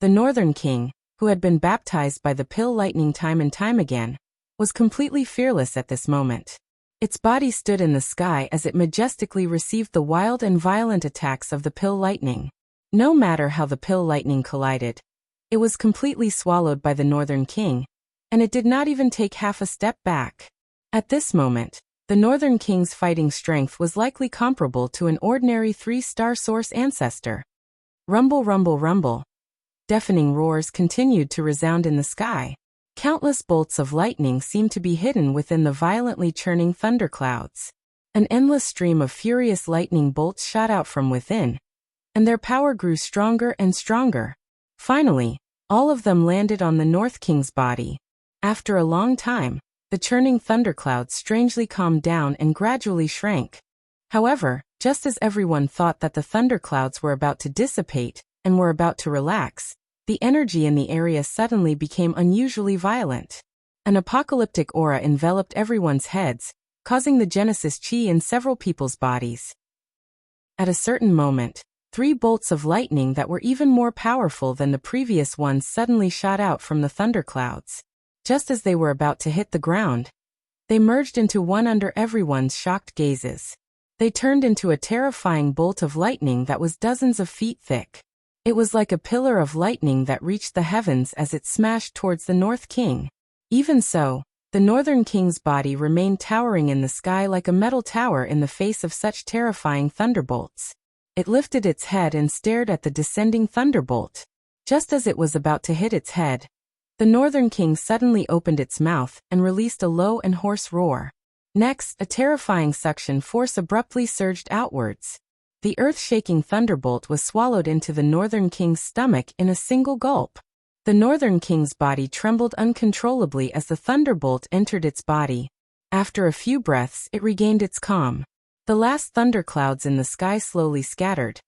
The Northern King, who had been baptized by the pill lightning time and time again, was completely fearless at this moment. Its body stood in the sky as it majestically received the wild and violent attacks of the pill lightning. No matter how the pill lightning collided, it was completely swallowed by the Northern King, and it did not even take half a step back. At this moment, the Northern King's fighting strength was likely comparable to an ordinary 3-star source ancestor. Rumble, rumble, rumble. Deafening roars continued to resound in the sky. Countless bolts of lightning seemed to be hidden within the violently churning thunderclouds. An endless stream of furious lightning bolts shot out from within, and their power grew stronger and stronger. Finally, all of them landed on the North King's body. After a long time, the churning thunderclouds strangely calmed down and gradually shrank. However, just as everyone thought that the thunderclouds were about to dissipate and were about to relax, the energy in the area suddenly became unusually violent. An apocalyptic aura enveloped everyone's heads, causing the Genesis chi in several people's bodies. At a certain moment, 3 bolts of lightning that were even more powerful than the previous ones suddenly shot out from the thunderclouds. Just as they were about to hit the ground, they merged into one under everyone's shocked gazes. They turned into a terrifying bolt of lightning that was dozens of feet thick. It was like a pillar of lightning that reached the heavens as it smashed towards the North King. Even so, the Northern King's body remained towering in the sky like a metal tower in the face of such terrifying thunderbolts. It lifted its head and stared at the descending thunderbolt. Just as it was about to hit its head, the Northern King suddenly opened its mouth and released a low and hoarse roar. Next, a terrifying suction force abruptly surged outwards. The earth-shaking thunderbolt was swallowed into the Northern King's stomach in a single gulp. The Northern King's body trembled uncontrollably as the thunderbolt entered its body. After a few breaths, it regained its calm. The last thunderclouds in the sky slowly scattered,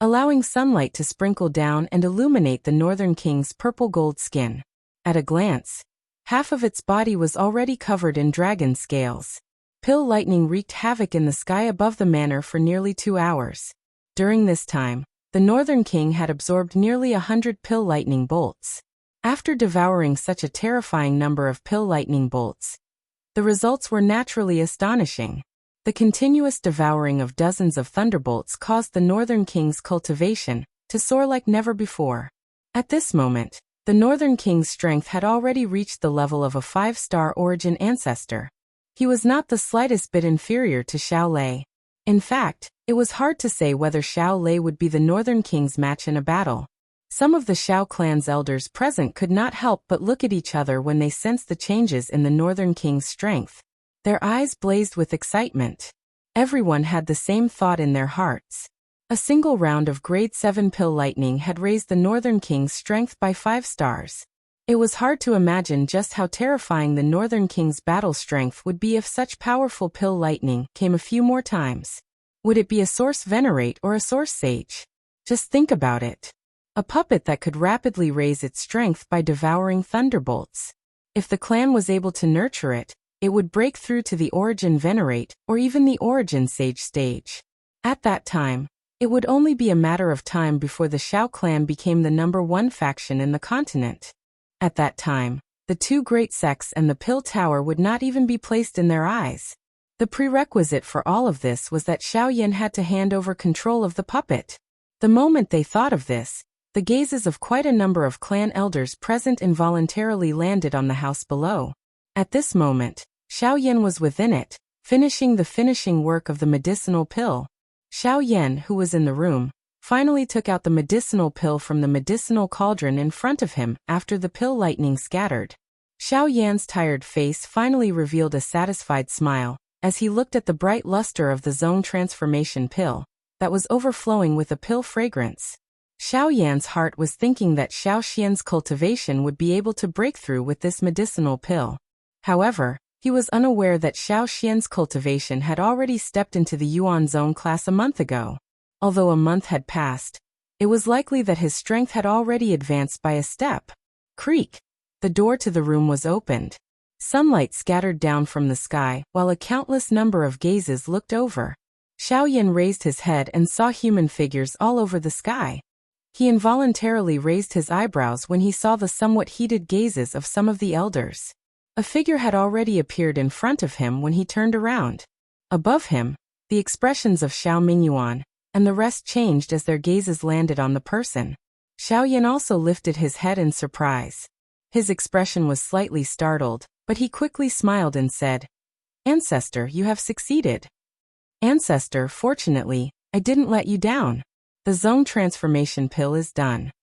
allowing sunlight to sprinkle down and illuminate the Northern King's purple-gold skin. At a glance, half of its body was already covered in dragon scales. Pill lightning wreaked havoc in the sky above the manor for nearly 2 hours. During this time, the Northern King had absorbed nearly 100 pill lightning bolts. After devouring such a terrifying number of pill lightning bolts, the results were naturally astonishing. The continuous devouring of dozens of thunderbolts caused the Northern King's cultivation to soar like never before. At this moment, the Northern King's strength had already reached the level of a 5-star origin ancestor. He was not the slightest bit inferior to Xiao Lei. In fact, it was hard to say whether Xiao Lei would be the Northern King's match in a battle. Some of the Xiao clan's elders present could not help but look at each other when they sensed the changes in the Northern King's strength. Their eyes blazed with excitement. Everyone had the same thought in their hearts. A single round of grade 7 pill lightning had raised the Northern King's strength by 5 stars. It was hard to imagine just how terrifying the Northern King's battle strength would be if such powerful pill lightning came a few more times. Would it be a Source Venerate or a Source Sage? Just think about it. A puppet that could rapidly raise its strength by devouring thunderbolts. If the clan was able to nurture it, it would break through to the Origin Venerate or even the Origin Sage stage. At that time, it would only be a matter of time before the Xiao clan became the #1 faction in the continent. At that time, the 2 great sects and the Pill Tower would not even be placed in their eyes. The prerequisite for all of this was that Xiao Yan had to hand over control of the puppet. The moment they thought of this, the gazes of quite a number of clan elders present involuntarily landed on the house below. At this moment, Xiao Yan was within it, finishing the finishing work of the medicinal pill. Xiao Yan, who was in the room, finally took out the medicinal pill from the medicinal cauldron in front of him after the pill lightning scattered. Xiao Yan's tired face finally revealed a satisfied smile as he looked at the bright luster of the zone transformation pill that was overflowing with a pill fragrance. Xiao Yan's heart was thinking that Xiao Xian's cultivation would be able to break through with this medicinal pill. However, he was unaware that Xiao Xian's cultivation had already stepped into the Yuan Zone class a month ago. Although a month had passed, it was likely that his strength had already advanced by a step. Creak! The door to the room was opened. Sunlight scattered down from the sky while a countless number of gazes looked over. Xiao Yan raised his head and saw human figures all over the sky. He involuntarily raised his eyebrows when he saw the somewhat heated gazes of some of the elders. A figure had already appeared in front of him when he turned around. Above him, the expressions of Xiao Mingyuan and the rest changed as their gazes landed on the person. Xiaoyan also lifted his head in surprise. His expression was slightly startled, but he quickly smiled and said, "Ancestor, you have succeeded." "Ancestor, fortunately, I didn't let you down. The zone transformation pill is done."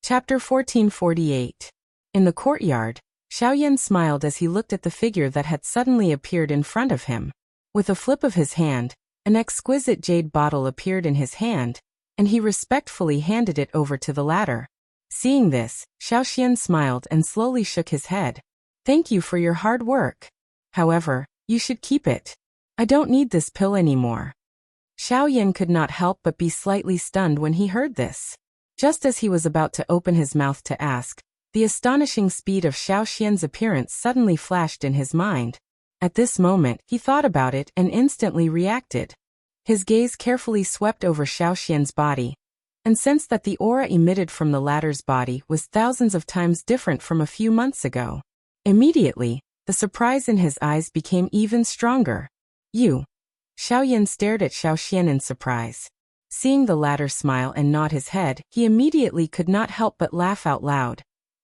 Chapter 1448. In the courtyard, Xiaoyan smiled as he looked at the figure that had suddenly appeared in front of him. With a flip of his hand, an exquisite jade bottle appeared in his hand, and he respectfully handed it over to the latter. Seeing this, Xiaoxian smiled and slowly shook his head. "Thank you for your hard work. However, you should keep it. I don't need this pill anymore." Xiaoyan could not help but be slightly stunned when he heard this. Just as he was about to open his mouth to ask, the astonishing speed of Xiaoxian's appearance suddenly flashed in his mind. At this moment, he thought about it and instantly reacted. His gaze carefully swept over Xiaoxian's body, and sensed that the aura emitted from the latter's body was thousands of times different from a few months ago. Immediately, the surprise in his eyes became even stronger. "You?" Xiaoyan stared at Xiaoxian in surprise. Seeing the latter smile and nod his head, he immediately could not help but laugh out loud,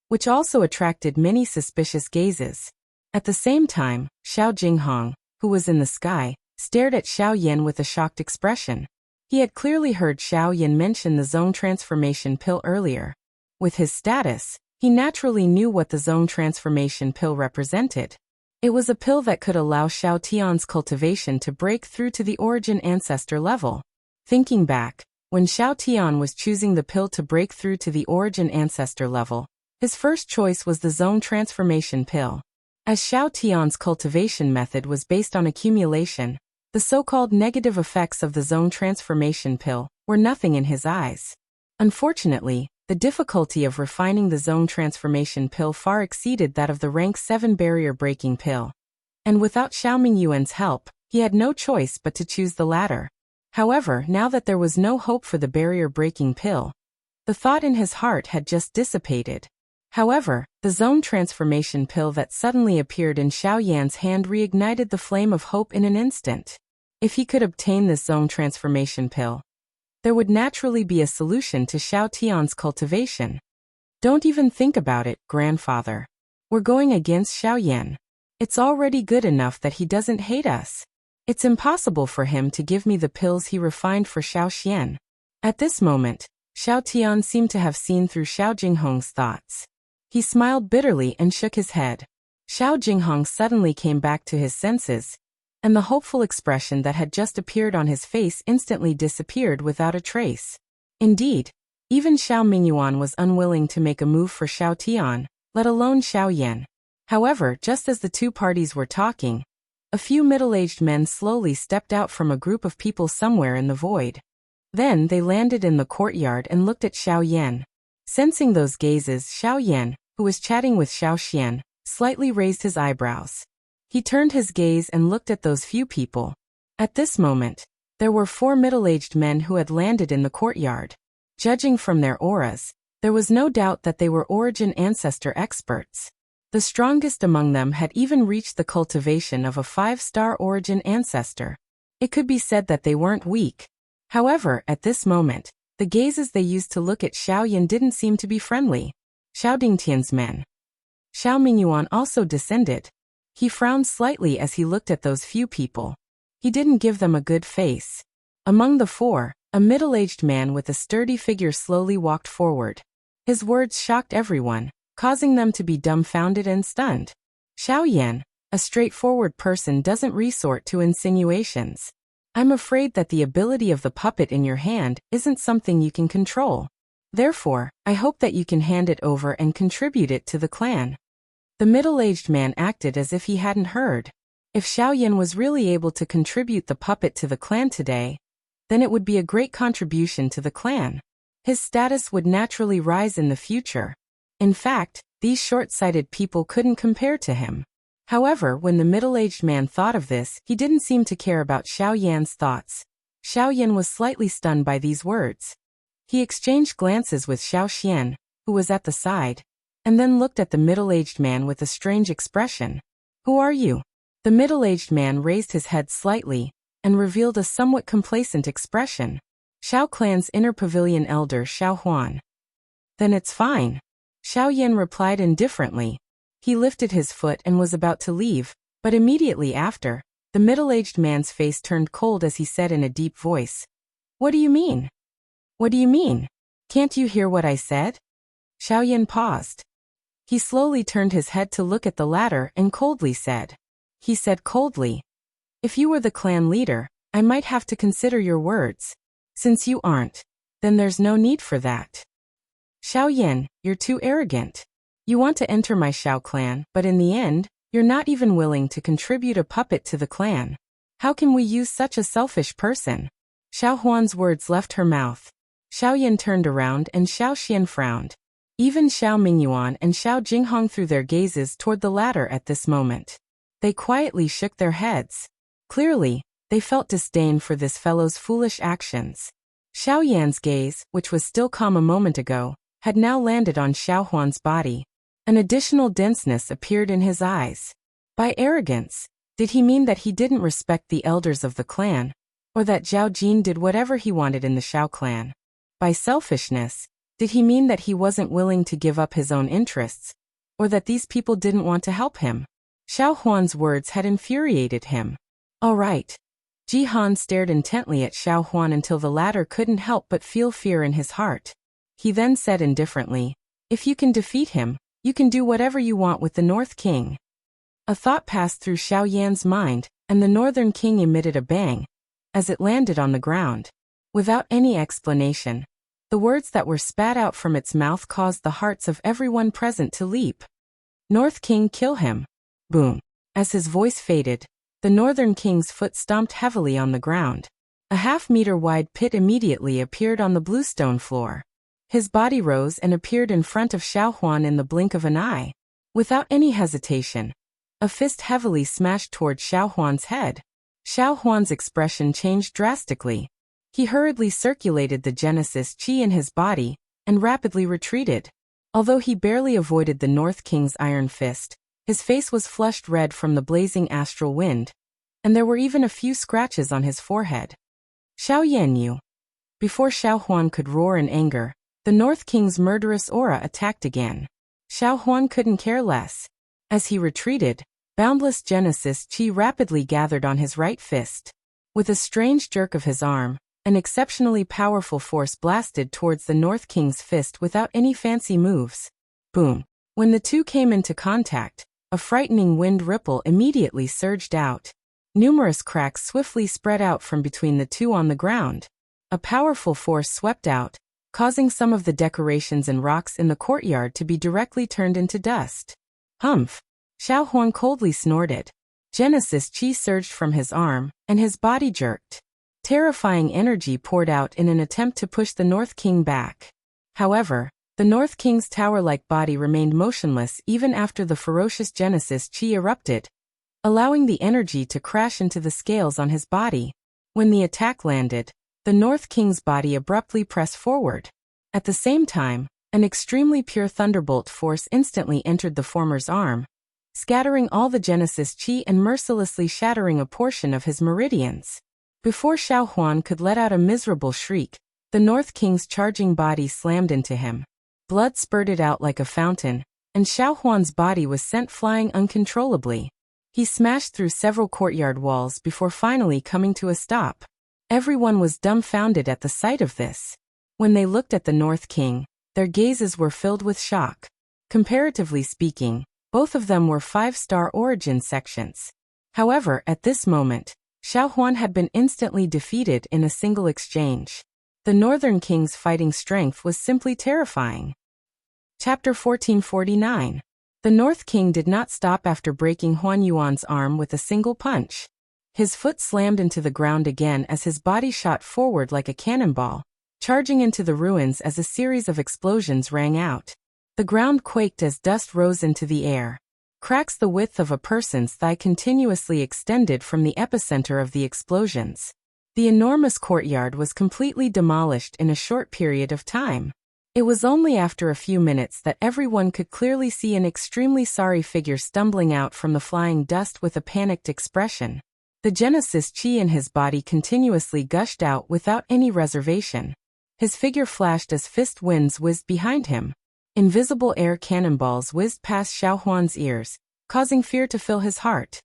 which also attracted many suspicious gazes. At the same time, Xiao Jinghong, who was in the sky, stared at Xiaoyan with a shocked expression. He had clearly heard Xiaoyan mention the zone transformation pill earlier. With his status, he naturally knew what the zone transformation pill represented. It was a pill that could allow Xiao Tian's cultivation to break through to the origin ancestor level. Thinking back, when Xiao Tian was choosing the pill to break through to the origin ancestor level, his first choice was the zone transformation pill. As Xiao Tian's cultivation method was based on accumulation, the so-called negative effects of the zone transformation pill were nothing in his eyes. Unfortunately, the difficulty of refining the zone transformation pill far exceeded that of the rank 7 barrier-breaking pill. And without Xiao Mingyuan's help, he had no choice but to choose the latter. However, now that there was no hope for the barrier-breaking pill, the thought in his heart had just dissipated. However, the zone transformation pill that suddenly appeared in Xiaoyan's hand reignited the flame of hope in an instant. If he could obtain this zone transformation pill, there would naturally be a solution to Xiao Tian's cultivation. "Don't even think about it, grandfather. We're going against Xiaoyan. It's already good enough that he doesn't hate us. It's impossible for him to give me the pills he refined for Xiaoxian." At this moment, Xiao Tian seemed to have seen through Xiao Jinghong's thoughts. He smiled bitterly and shook his head. Xiao Jinghong suddenly came back to his senses, and the hopeful expression that had just appeared on his face instantly disappeared without a trace. Indeed, even Xiao Mingyuan was unwilling to make a move for Xiao Tian, let alone Xiaoyan. However, just as the two parties were talking, a few middle-aged men slowly stepped out from a group of people somewhere in the void. Then they landed in the courtyard and looked at Xiaoyan. Sensing those gazes, Xiaoyan, who was chatting with Xiaoxian, slightly raised his eyebrows. He turned his gaze and looked at those few people. At this moment, there were 4 middle-aged men who had landed in the courtyard. Judging from their auras, there was no doubt that they were origin ancestor experts. The strongest among them had even reached the cultivation of a 5-star origin ancestor. It could be said that they weren't weak. However, at this moment, the gazes they used to look at Xiaoyan didn't seem to be friendly. Xiao Dingtian's men. Xiao Mingyuan also descended. He frowned slightly as he looked at those few people. He didn't give them a good face. Among the 4, a middle-aged man with a sturdy figure slowly walked forward. His words shocked everyone, causing them to be dumbfounded and stunned. Xiaoyan, a straightforward person, doesn't resort to insinuations. I'm afraid that the ability of the puppet in your hand isn't something you can control. Therefore, I hope that you can hand it over and contribute it to the clan. The middle-aged man acted as if he hadn't heard. If Xiaoyan was really able to contribute the puppet to the clan today, then it would be a great contribution to the clan. His status would naturally rise in the future. In fact, these short-sighted people couldn't compare to him. However, when the middle-aged man thought of this, he didn't seem to care about Xiaoyan's thoughts. Xiaoyan was slightly stunned by these words. He exchanged glances with Xiaoxian, who was at the side. and then looked at the middle-aged man with a strange expression. "Who are you?" The middle-aged man raised his head slightly, and revealed a somewhat complacent expression. "Shao clan's inner pavilion elder Xiao Huan." "Then it's fine," Xiao Yan replied indifferently. He lifted his foot and was about to leave, but immediately after, the middle-aged man's face turned cold as he said in a deep voice, "What do you mean? What do you mean? Can't you hear what I said?" Xiao Yan paused. He slowly turned his head to look at the latter and coldly said. He said coldly, "If you were the clan leader, I might have to consider your words. Since you aren't, then there's no need for that. Xiao Yan, you're too arrogant. You want to enter my Xiao clan, but in the end, you're not even willing to contribute a puppet to the clan. How can we use such a selfish person?" Xiao Huan's words left her mouth. Xiao Yan turned around and Xiao Xian frowned. Even Xiao Mingyuan and Xiao Jinghong threw their gazes toward the latter at this moment. They quietly shook their heads. Clearly, they felt disdain for this fellow's foolish actions. Xiao Yan's gaze, which was still calm a moment ago, had now landed on Xiao Huan's body. An additional denseness appeared in his eyes. By arrogance, did he mean that he didn't respect the elders of the clan, or that Zhao Jin did whatever he wanted in the Xiao clan? By selfishness, did he mean that he wasn't willing to give up his own interests, or that these people didn't want to help him? Xiao Huan's words had infuriated him. All right. Ji Han stared intently at Xiao Huan until the latter couldn't help but feel fear in his heart. He then said indifferently, "If you can defeat him, you can do whatever you want with the North King." A thought passed through Xiao Yan's mind, and the Northern King emitted a bang, as it landed on the ground. Without any explanation, the words that were spat out from its mouth caused the hearts of everyone present to leap. "North King, kill him." Boom. As his voice faded, the Northern King's foot stomped heavily on the ground. A half-meter-wide pit immediately appeared on the bluestone floor. His body rose and appeared in front of Xiao Huan in the blink of an eye. Without any hesitation, a fist heavily smashed toward Xiao Huan's head. Xiao Huan's expression changed drastically. He hurriedly circulated the Genesis Chi in his body, and rapidly retreated. Although he barely avoided the North King's iron fist, his face was flushed red from the blazing astral wind, and there were even a few scratches on his forehead. "Xiao Yanyu." Before Xiao Huan could roar in anger, the North King's murderous aura attacked again. Xiao Huan couldn't care less. As he retreated, boundless Genesis Chi rapidly gathered on his right fist. With a strange jerk of his arm, an exceptionally powerful force blasted towards the North King's fist without any fancy moves. Boom. When the two came into contact, a frightening wind ripple immediately surged out. Numerous cracks swiftly spread out from between the two on the ground. A powerful force swept out, causing some of the decorations and rocks in the courtyard to be directly turned into dust. Humph! Xiao Huan coldly snorted. Genesis Chi surged from his arm, and his body jerked. Terrifying energy poured out in an attempt to push the North King back. However, the North King's tower-like body remained motionless even after the ferocious Genesis Chi erupted, allowing the energy to crash into the scales on his body. When the attack landed, the North King's body abruptly pressed forward. At the same time, an extremely pure thunderbolt force instantly entered the former's arm, scattering all the Genesis Chi and mercilessly shattering a portion of his meridians. Before Xiao Huan could let out a miserable shriek, the North King's charging body slammed into him. Blood spurted out like a fountain, and Xiao Huan's body was sent flying uncontrollably. He smashed through several courtyard walls before finally coming to a stop. Everyone was dumbfounded at the sight of this. When they looked at the North King, their gazes were filled with shock. Comparatively speaking, both of them were 5-star origin sections. However, at this moment, Xiao Huan had been instantly defeated in a single exchange. The Northern King's fighting strength was simply terrifying. Chapter 1449. The North King did not stop after breaking Huan Yuan's arm with a single punch. His foot slammed into the ground again as his body shot forward like a cannonball, charging into the ruins as a series of explosions rang out. The ground quaked as dust rose into the air. Cracks the width of a person's thigh continuously extended from the epicenter of the explosions. The enormous courtyard was completely demolished in a short period of time. It was only after a few minutes that everyone could clearly see an extremely sorry figure stumbling out from the flying dust with a panicked expression. The Genesis chi in his body continuously gushed out without any reservation. His figure flashed as fist winds whizzed behind him. Invisible air cannonballs whizzed past Xiao Huan's ears, causing fear to fill his heart.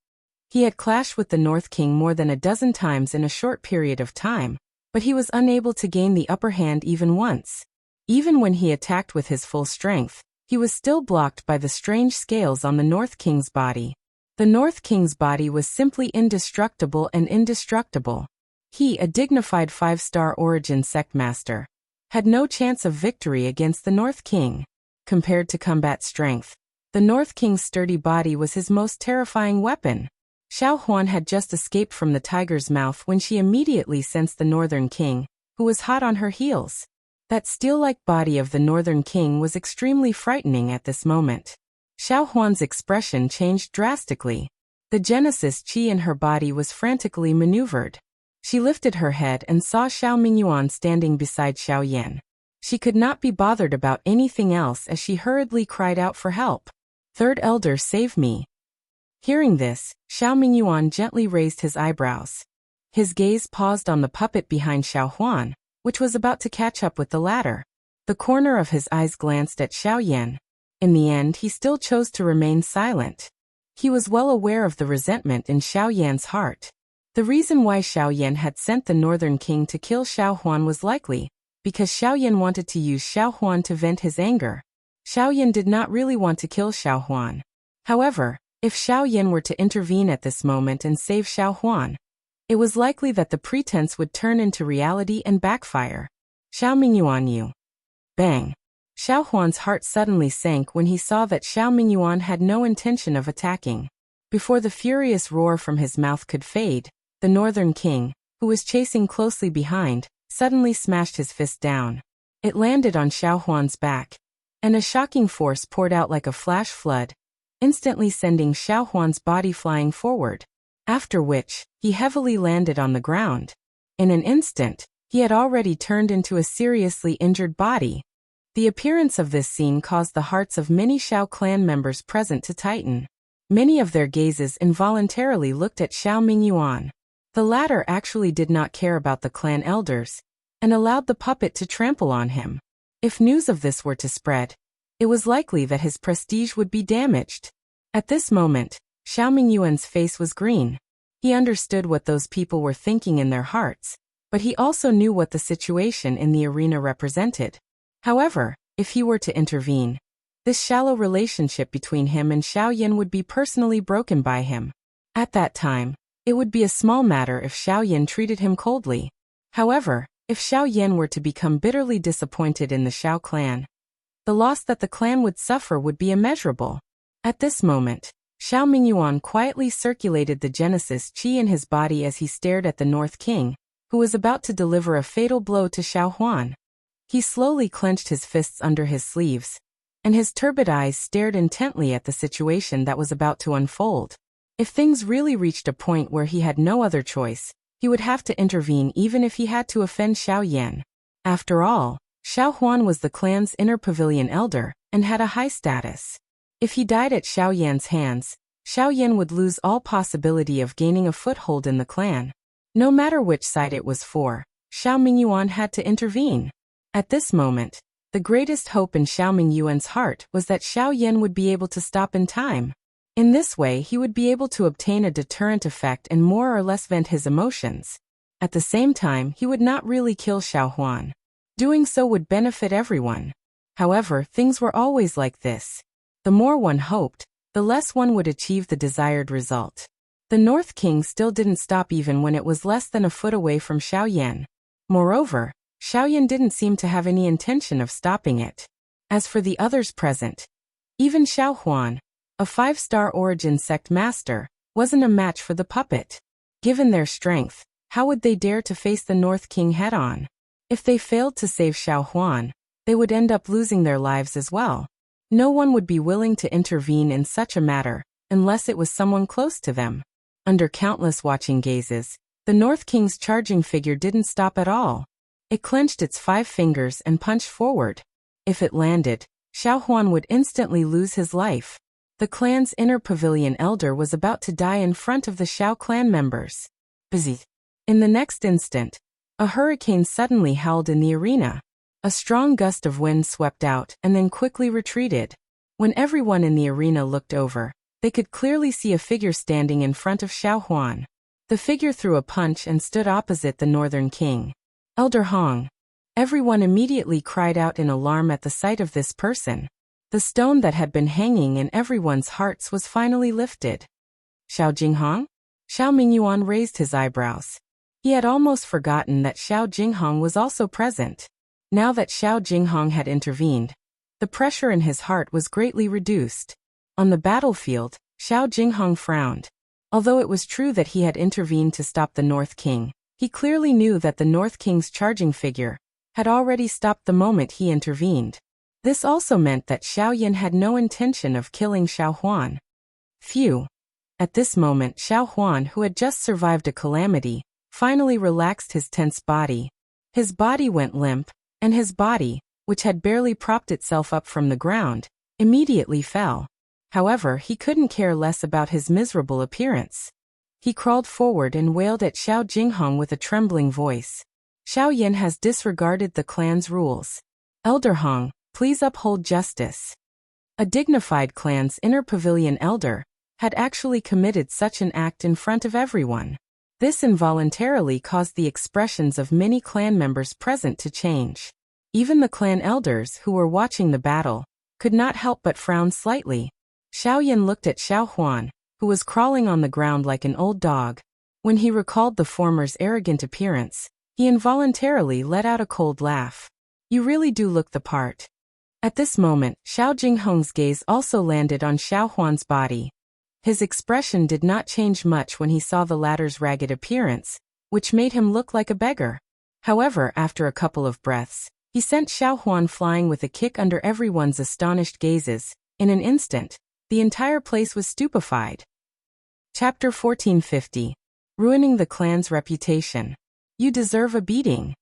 He had clashed with the North King more than a dozen times in a short period of time, but he was unable to gain the upper hand even once. Even when he attacked with his full strength, he was still blocked by the strange scales on the North King's body. The North King's body was simply indestructible and indestructible. He, a dignified 5-star origin sect master, had no chance of victory against the North King. Compared to combat strength, the North King's sturdy body was his most terrifying weapon. Xiao Huan had just escaped from the tiger's mouth when she immediately sensed the Northern King, who was hot on her heels. That steel-like body of the Northern King was extremely frightening at this moment. Xiao Huan's expression changed drastically. The Genesis chi in her body was frantically maneuvered. She lifted her head and saw Xiao Mingyuan standing beside Xiao Yan. She could not be bothered about anything else as she hurriedly cried out for help. "Third Elder, save me." Hearing this, Xiao Mingyuan gently raised his eyebrows. His gaze paused on the puppet behind Xiao Huan, which was about to catch up with the latter. The corner of his eyes glanced at Xiao Yan. In the end, he still chose to remain silent. He was well aware of the resentment in Xiao Yan's heart. The reason why Xiao Yan had sent the Northern King to kill Xiao Huan was likely because Xiao Yan wanted to use Xiao Huan to vent his anger. Xiao Yan did not really want to kill Xiao Huan. However, if Xiao Yan were to intervene at this moment and save Xiao Huan, it was likely that the pretense would turn into reality and backfire. "Xiao Mingyuan, you." Bang! Xiao Huan's heart suddenly sank when he saw that Xiao Mingyuan had no intention of attacking. Before the furious roar from his mouth could fade, the Northern King, who was chasing closely behind, suddenly smashed his fist down. It landed on Xiao Huan's back, and a shocking force poured out like a flash flood, instantly sending Xiao Huan's body flying forward. After which, he heavily landed on the ground. In an instant, he had already turned into a seriously injured body. The appearance of this scene caused the hearts of many Xiao clan members present to tighten. Many of their gazes involuntarily looked at Xiao Mingyuan. The latter actually did not care about the clan elders, and allowed the puppet to trample on him. If news of this were to spread, it was likely that his prestige would be damaged. At this moment, Xiao Mingyuan's face was green. He understood what those people were thinking in their hearts, but he also knew what the situation in the arena represented. However, if he were to intervene, this shallow relationship between him and Xiao Yan would be personally broken by him. At that time, it would be a small matter if Xiao Yan treated him coldly. However, if Xiao Yan were to become bitterly disappointed in the Xiao clan, the loss that the clan would suffer would be immeasurable. At this moment, Xiao Mingyuan quietly circulated the Genesis chi in his body as he stared at the North King, who was about to deliver a fatal blow to Xiao Huan. He slowly clenched his fists under his sleeves, and his turbid eyes stared intently at the situation that was about to unfold. If things really reached a point where he had no other choice, he would have to intervene even if he had to offend Xiao Yan. After all, Xiao Huan was the clan's inner pavilion elder, and had a high status. If he died at Xiao Yan's hands, Xiao Yan would lose all possibility of gaining a foothold in the clan. No matter which side it was for, Xiao Mingyuan had to intervene. At this moment, the greatest hope in Xiao Mingyuan's heart was that Xiao Yan would be able to stop in time. In this way, he would be able to obtain a deterrent effect and more or less vent his emotions. At the same time, he would not really kill Xiao Huan. Doing so would benefit everyone. However, things were always like this. The more one hoped, the less one would achieve the desired result. The North King still didn't stop even when it was less than a foot away from Xiao Yan. Moreover, Xiao Yan didn't seem to have any intention of stopping it. As for the others present, even Xiao Huan, a 5-star origin sect master, wasn't a match for the puppet. Given their strength, how would they dare to face the North King head-on? If they failed to save Xiao Huan, they would end up losing their lives as well. No one would be willing to intervene in such a matter, unless it was someone close to them. Under countless watching gazes, the North King's charging figure didn't stop at all. It clenched its 5 fingers and punched forward. If it landed, Xiao Huan would instantly lose his life. The clan's inner pavilion elder was about to die in front of the Xiao clan members. Busy. In the next instant, a hurricane suddenly howled in the arena. A strong gust of wind swept out and then quickly retreated. When everyone in the arena looked over, they could clearly see a figure standing in front of Xiao Huan. The figure threw a punch and stood opposite the Northern King. Elder Hong. Everyone immediately cried out in alarm at the sight of this person. The stone that had been hanging in everyone's hearts was finally lifted. Xiao Jinghong? Xiao Mingyuan raised his eyebrows. He had almost forgotten that Xiao Jinghong was also present. Now that Xiao Jinghong had intervened, the pressure in his heart was greatly reduced. On the battlefield, Xiao Jinghong frowned. Although it was true that he had intervened to stop the North King, he clearly knew that the North King's charging figure had already stopped the moment he intervened. This also meant that Xiao Yan had no intention of killing Xiao Huan. Phew. At this moment, Xiao Huan, who had just survived a calamity, finally relaxed his tense body. His body went limp, and his body, which had barely propped itself up from the ground, immediately fell. However, he couldn't care less about his miserable appearance. He crawled forward and wailed at Xiao Jinghong with a trembling voice. Xiao Yan has disregarded the clan's rules. Elder Hong, please uphold justice. A dignified clan's inner pavilion elder had actually committed such an act in front of everyone. This involuntarily caused the expressions of many clan members present to change. Even the clan elders who were watching the battle could not help but frown slightly. Xiao Yan looked at Xiao Huan, who was crawling on the ground like an old dog. When he recalled the former's arrogant appearance, he involuntarily let out a cold laugh. You really do look the part. At this moment, Xiao Jinghong's gaze also landed on Xiao Huan's body. His expression did not change much when he saw the latter's ragged appearance, which made him look like a beggar. However, after a couple of breaths, he sent Xiao Huan flying with a kick under everyone's astonished gazes. In an instant, the entire place was stupefied. Chapter 1450. Ruining the clan's reputation. You deserve a beating.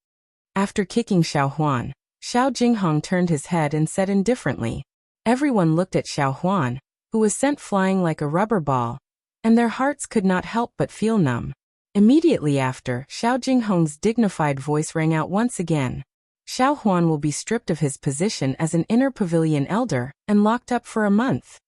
After kicking Xiao Huan, Xiao Jinghong turned his head and said indifferently. Everyone looked at Xiao Huan, who was sent flying like a rubber ball, and their hearts could not help but feel numb. Immediately after, Xiao Jinghong's dignified voice rang out once again. Xiao Huan will be stripped of his position as an inner pavilion elder and locked up for a month.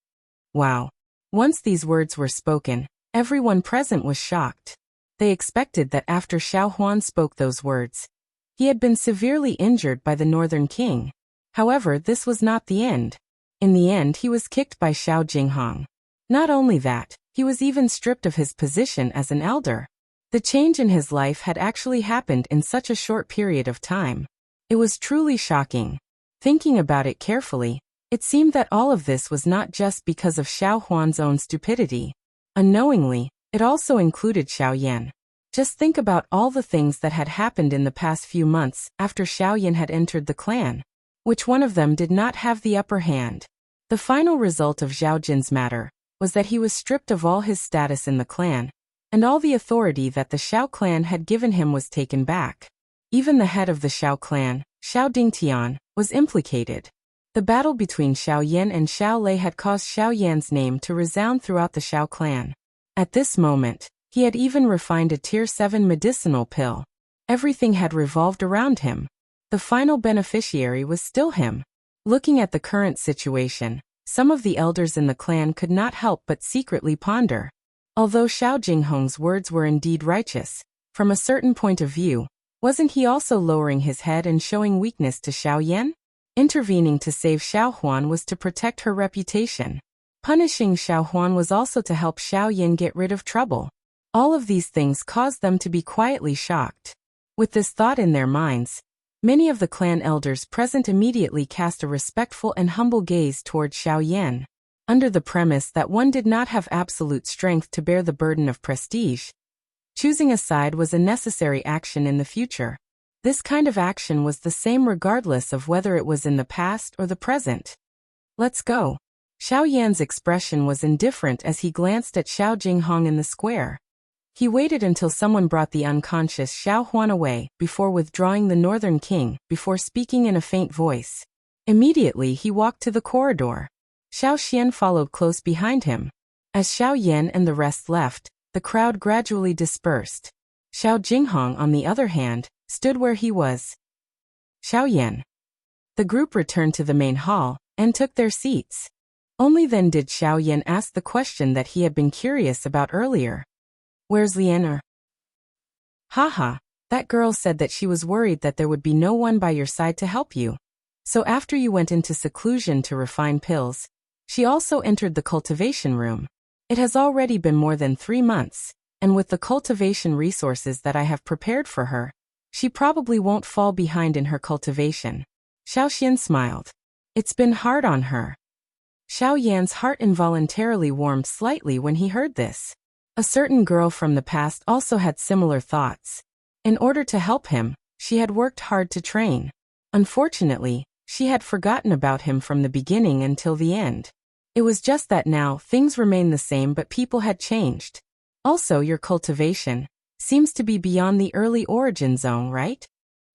Wow. Once these words were spoken, everyone present was shocked. They expected that after Xiao Huan spoke those words, he had been severely injured by the Northern King. However, this was not the end. In the end, he was kicked by Xiao Jinghong. Not only that, he was even stripped of his position as an elder. The change in his life had actually happened in such a short period of time. It was truly shocking. Thinking about it carefully, it seemed that all of this was not just because of Xiao Huan's own stupidity. Unknowingly, it also included Xiao Yan. Just think about all the things that had happened in the past few months after Xiao Yan had entered the clan. Which one of them did not have the upper hand? The final result of Zhao Jin's matter was that he was stripped of all his status in the clan, and all the authority that the Xiao clan had given him was taken back. Even the head of the Xiao clan, Xiao Dingtian, was implicated. The battle between Xiao Yan and Xiao Lei had caused Xiao Yan's name to resound throughout the Xiao clan. At this moment, he had even refined a Tier 7 medicinal pill. Everything had revolved around him. The final beneficiary was still him. Looking at the current situation, some of the elders in the clan could not help but secretly ponder. Although Xiao Jinghong's words were indeed righteous, from a certain point of view, wasn't he also lowering his head and showing weakness to Xiao Yan? Intervening to save Xiao Huan was to protect her reputation. Punishing Xiao Huan was also to help Xiao Yan get rid of trouble. All of these things caused them to be quietly shocked. With this thought in their minds, many of the clan elders present immediately cast a respectful and humble gaze toward Xiao Yan. Under the premise that one did not have absolute strength to bear the burden of prestige, choosing a side was a necessary action in the future. This kind of action was the same regardless of whether it was in the past or the present. Let's go. Xiao Yan's expression was indifferent as he glanced at Xiao Jinghong in the square. He waited until someone brought the unconscious Xiao Huan away before withdrawing the Northern King, before speaking in a faint voice. Immediately he walked to the corridor. Xiao Xian followed close behind him. As Xiao Yan and the rest left, the crowd gradually dispersed. Xiao Jinghong, on the other hand, stood where he was. Xiao Yan. The group returned to the main hall and took their seats. Only then did Xiao Yan ask the question that he had been curious about earlier. Where's Lian? Haha, that girl said that she was worried that there would be no one by your side to help you. So after you went into seclusion to refine pills, she also entered the cultivation room. It has already been more than 3 months, and with the cultivation resources that I have prepared for her, she probably won't fall behind in her cultivation. Xiao Xian smiled. It's been hard on her. Xiao Yan's heart involuntarily warmed slightly when he heard this. A certain girl from the past also had similar thoughts. In order to help him, she had worked hard to train. Unfortunately, she had forgotten about him from the beginning until the end. It was just that now things remain the same, but people had changed. Also, your cultivation seems to be beyond the early origin zone, right?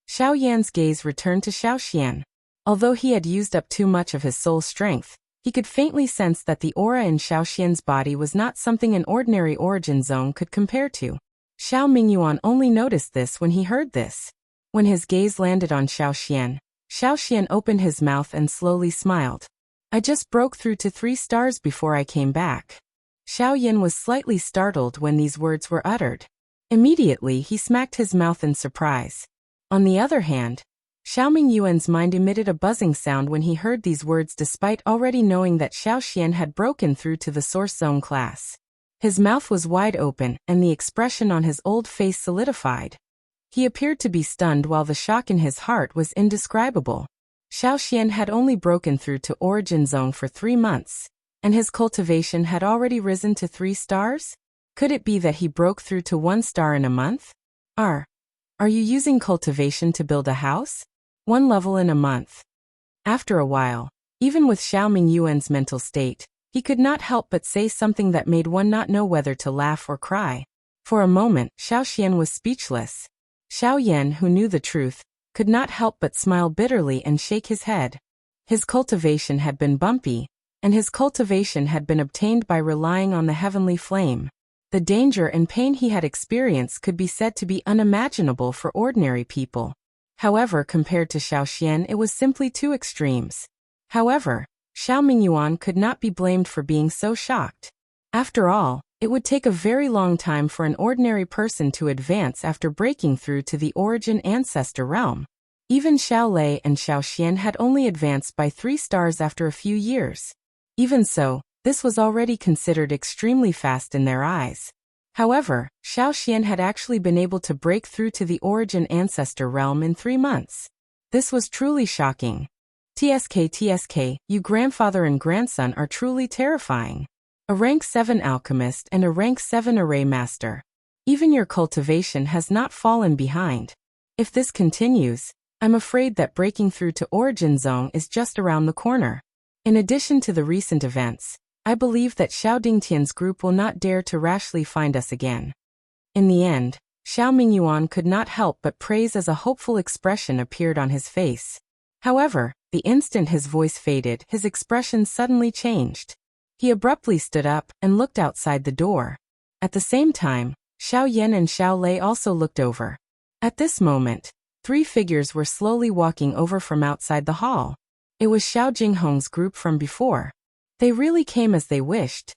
Xiao Yan's gaze returned to Xiao Xian. Although he had used up too much of his soul strength, he could faintly sense that the aura in Xiao Xian's body was not something an ordinary origin zone could compare to. Xiao Mingyuan only noticed this when he heard this. When his gaze landed on Xiao Xian opened his mouth and slowly smiled. I just broke through to 3 stars before I came back. Xiao Yan was slightly startled when these words were uttered. Immediately he smacked his mouth in surprise. On the other hand, Xiao Mingyuan's mind emitted a buzzing sound when he heard these words despite already knowing that Xiao Xian had broken through to the Source Zone class. His mouth was wide open and the expression on his old face solidified. He appeared to be stunned while the shock in his heart was indescribable. Xiao Xian had only broken through to Origin Zone for 3 months, and his cultivation had already risen to 3 stars? Could it be that he broke through to 1 star in a month? Are you using cultivation to build a house? 1 level in a month. After a while, even with Xiao Mingyuan's mental state, he could not help but say something that made one not know whether to laugh or cry. For a moment, Xiao Xian was speechless. Xiao Yan, who knew the truth, could not help but smile bitterly and shake his head. His cultivation had been bumpy, and his cultivation had been obtained by relying on the heavenly flame. The danger and pain he had experienced could be said to be unimaginable for ordinary people. However, compared to Xiao Xian, it was simply 2 extremes. However, Xiao Mingyuan could not be blamed for being so shocked. After all, it would take a very long time for an ordinary person to advance after breaking through to the origin ancestor realm. Even Xiao Lei and Xiao Xian had only advanced by 3 stars after a few years. Even so, this was already considered extremely fast in their eyes. However, Xiao Xian had actually been able to break through to the origin ancestor realm in 3 months. This was truly shocking. TSK, you grandfather and grandson are truly terrifying. A rank 7 alchemist and a rank 7 array master. Even your cultivation has not fallen behind. If this continues, I'm afraid that breaking through to Origin Zone is just around the corner. In addition to the recent events, I believe that Xiao Dingtian's group will not dare to rashly find us again. In the end, Xiao Mingyuan could not help but praise as a hopeful expression appeared on his face. However, the instant his voice faded, his expression suddenly changed. He abruptly stood up and looked outside the door. At the same time, Xiao Yan and Xiao Lei also looked over. At this moment, 3 figures were slowly walking over from outside the hall. It was Xiao Jinghong's group from before. They really came as they wished.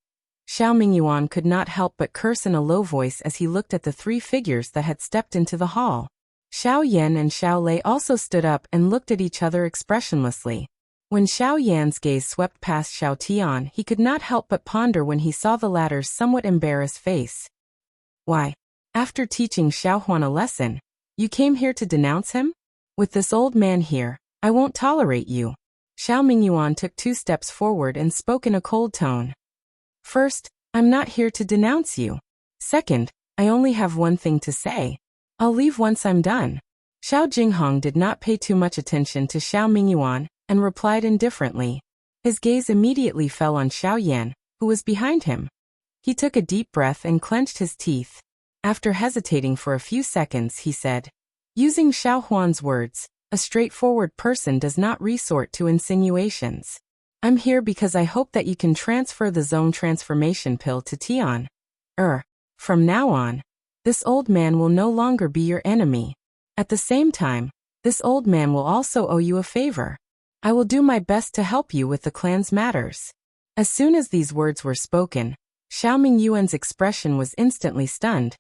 Xiao Mingyuan could not help but curse in a low voice as he looked at the 3 figures that had stepped into the hall. Xiao Yan and Xiao Lei also stood up and looked at each other expressionlessly. When Xiao Yan's gaze swept past Xiao Tian, he could not help but ponder when he saw the latter's somewhat embarrassed face. Why, after teaching Xiao Huan a lesson, you came here to denounce him? With this old man here, I won't tolerate you. Xiao Mingyuan took 2 steps forward and spoke in a cold tone. First, I'm not here to denounce you. Second, I only have one thing to say. I'll leave once I'm done. Xiao Jinghong did not pay too much attention to Xiao Mingyuan and replied indifferently. His gaze immediately fell on Xiao Yan, who was behind him. He took a deep breath and clenched his teeth. After hesitating for a few seconds, he said, using Xiao Huan's words, A straightforward person does not resort to insinuations. I'm here because I hope that you can transfer the zone transformation pill to Tion. From now on, this old man will no longer be your enemy. At the same time, this old man will also owe you a favor. I will do my best to help you with the clan's matters. As soon as these words were spoken, Xiao Mingyuan's expression was instantly stunned.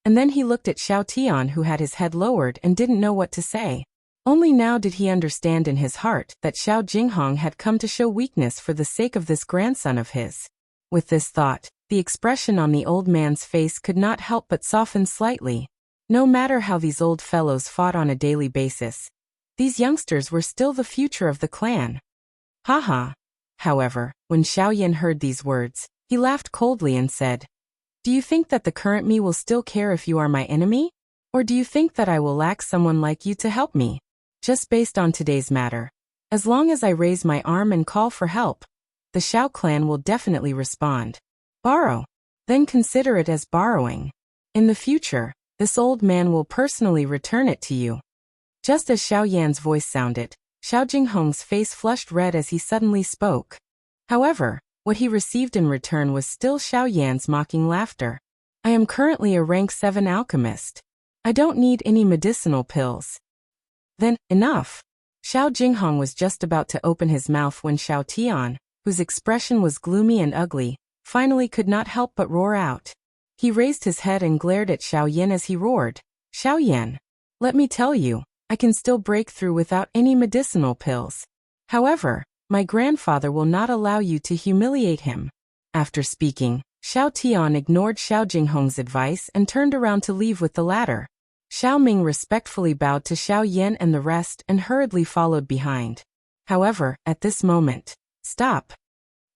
And then he looked at Xiao Tian, who had his head lowered and didn't know what to say. Only now did he understand in his heart that Xiao Jinghong had come to show weakness for the sake of this grandson of his. With this thought, the expression on the old man's face could not help but soften slightly. No matter how these old fellows fought on a daily basis, these youngsters were still the future of the clan. Haha. However, when Xiao Yan heard these words, he laughed coldly and said, "Do you think that the current me will still care if you are my enemy? Or do you think that I will lack someone like you to help me? Just based on today's matter, as long as I raise my arm and call for help, the Xiao clan will definitely respond. Borrow. Then consider it as borrowing. In the future, this old man will personally return it to you." Just as Xiao Yan's voice sounded, Xiao Jinghong's face flushed red as he suddenly spoke. However, what he received in return was still Xiao Yan's mocking laughter. "I am currently a rank 7 alchemist. I don't need any medicinal pills." Then, enough. Xiao Jinghong was just about to open his mouth when Xiao Tian, whose expression was gloomy and ugly, finally could not help but roar out. He raised his head and glared at Xiao Yan as he roared, "Xiao Yan, let me tell you, I can still break through without any medicinal pills. However, my grandfather will not allow you to humiliate him." After speaking, Xiao Tian ignored Xiao Jinghong's advice and turned around to leave with the latter. Xiao Ming respectfully bowed to Xiao Yan and the rest and hurriedly followed behind. However, at this moment, "Stop!"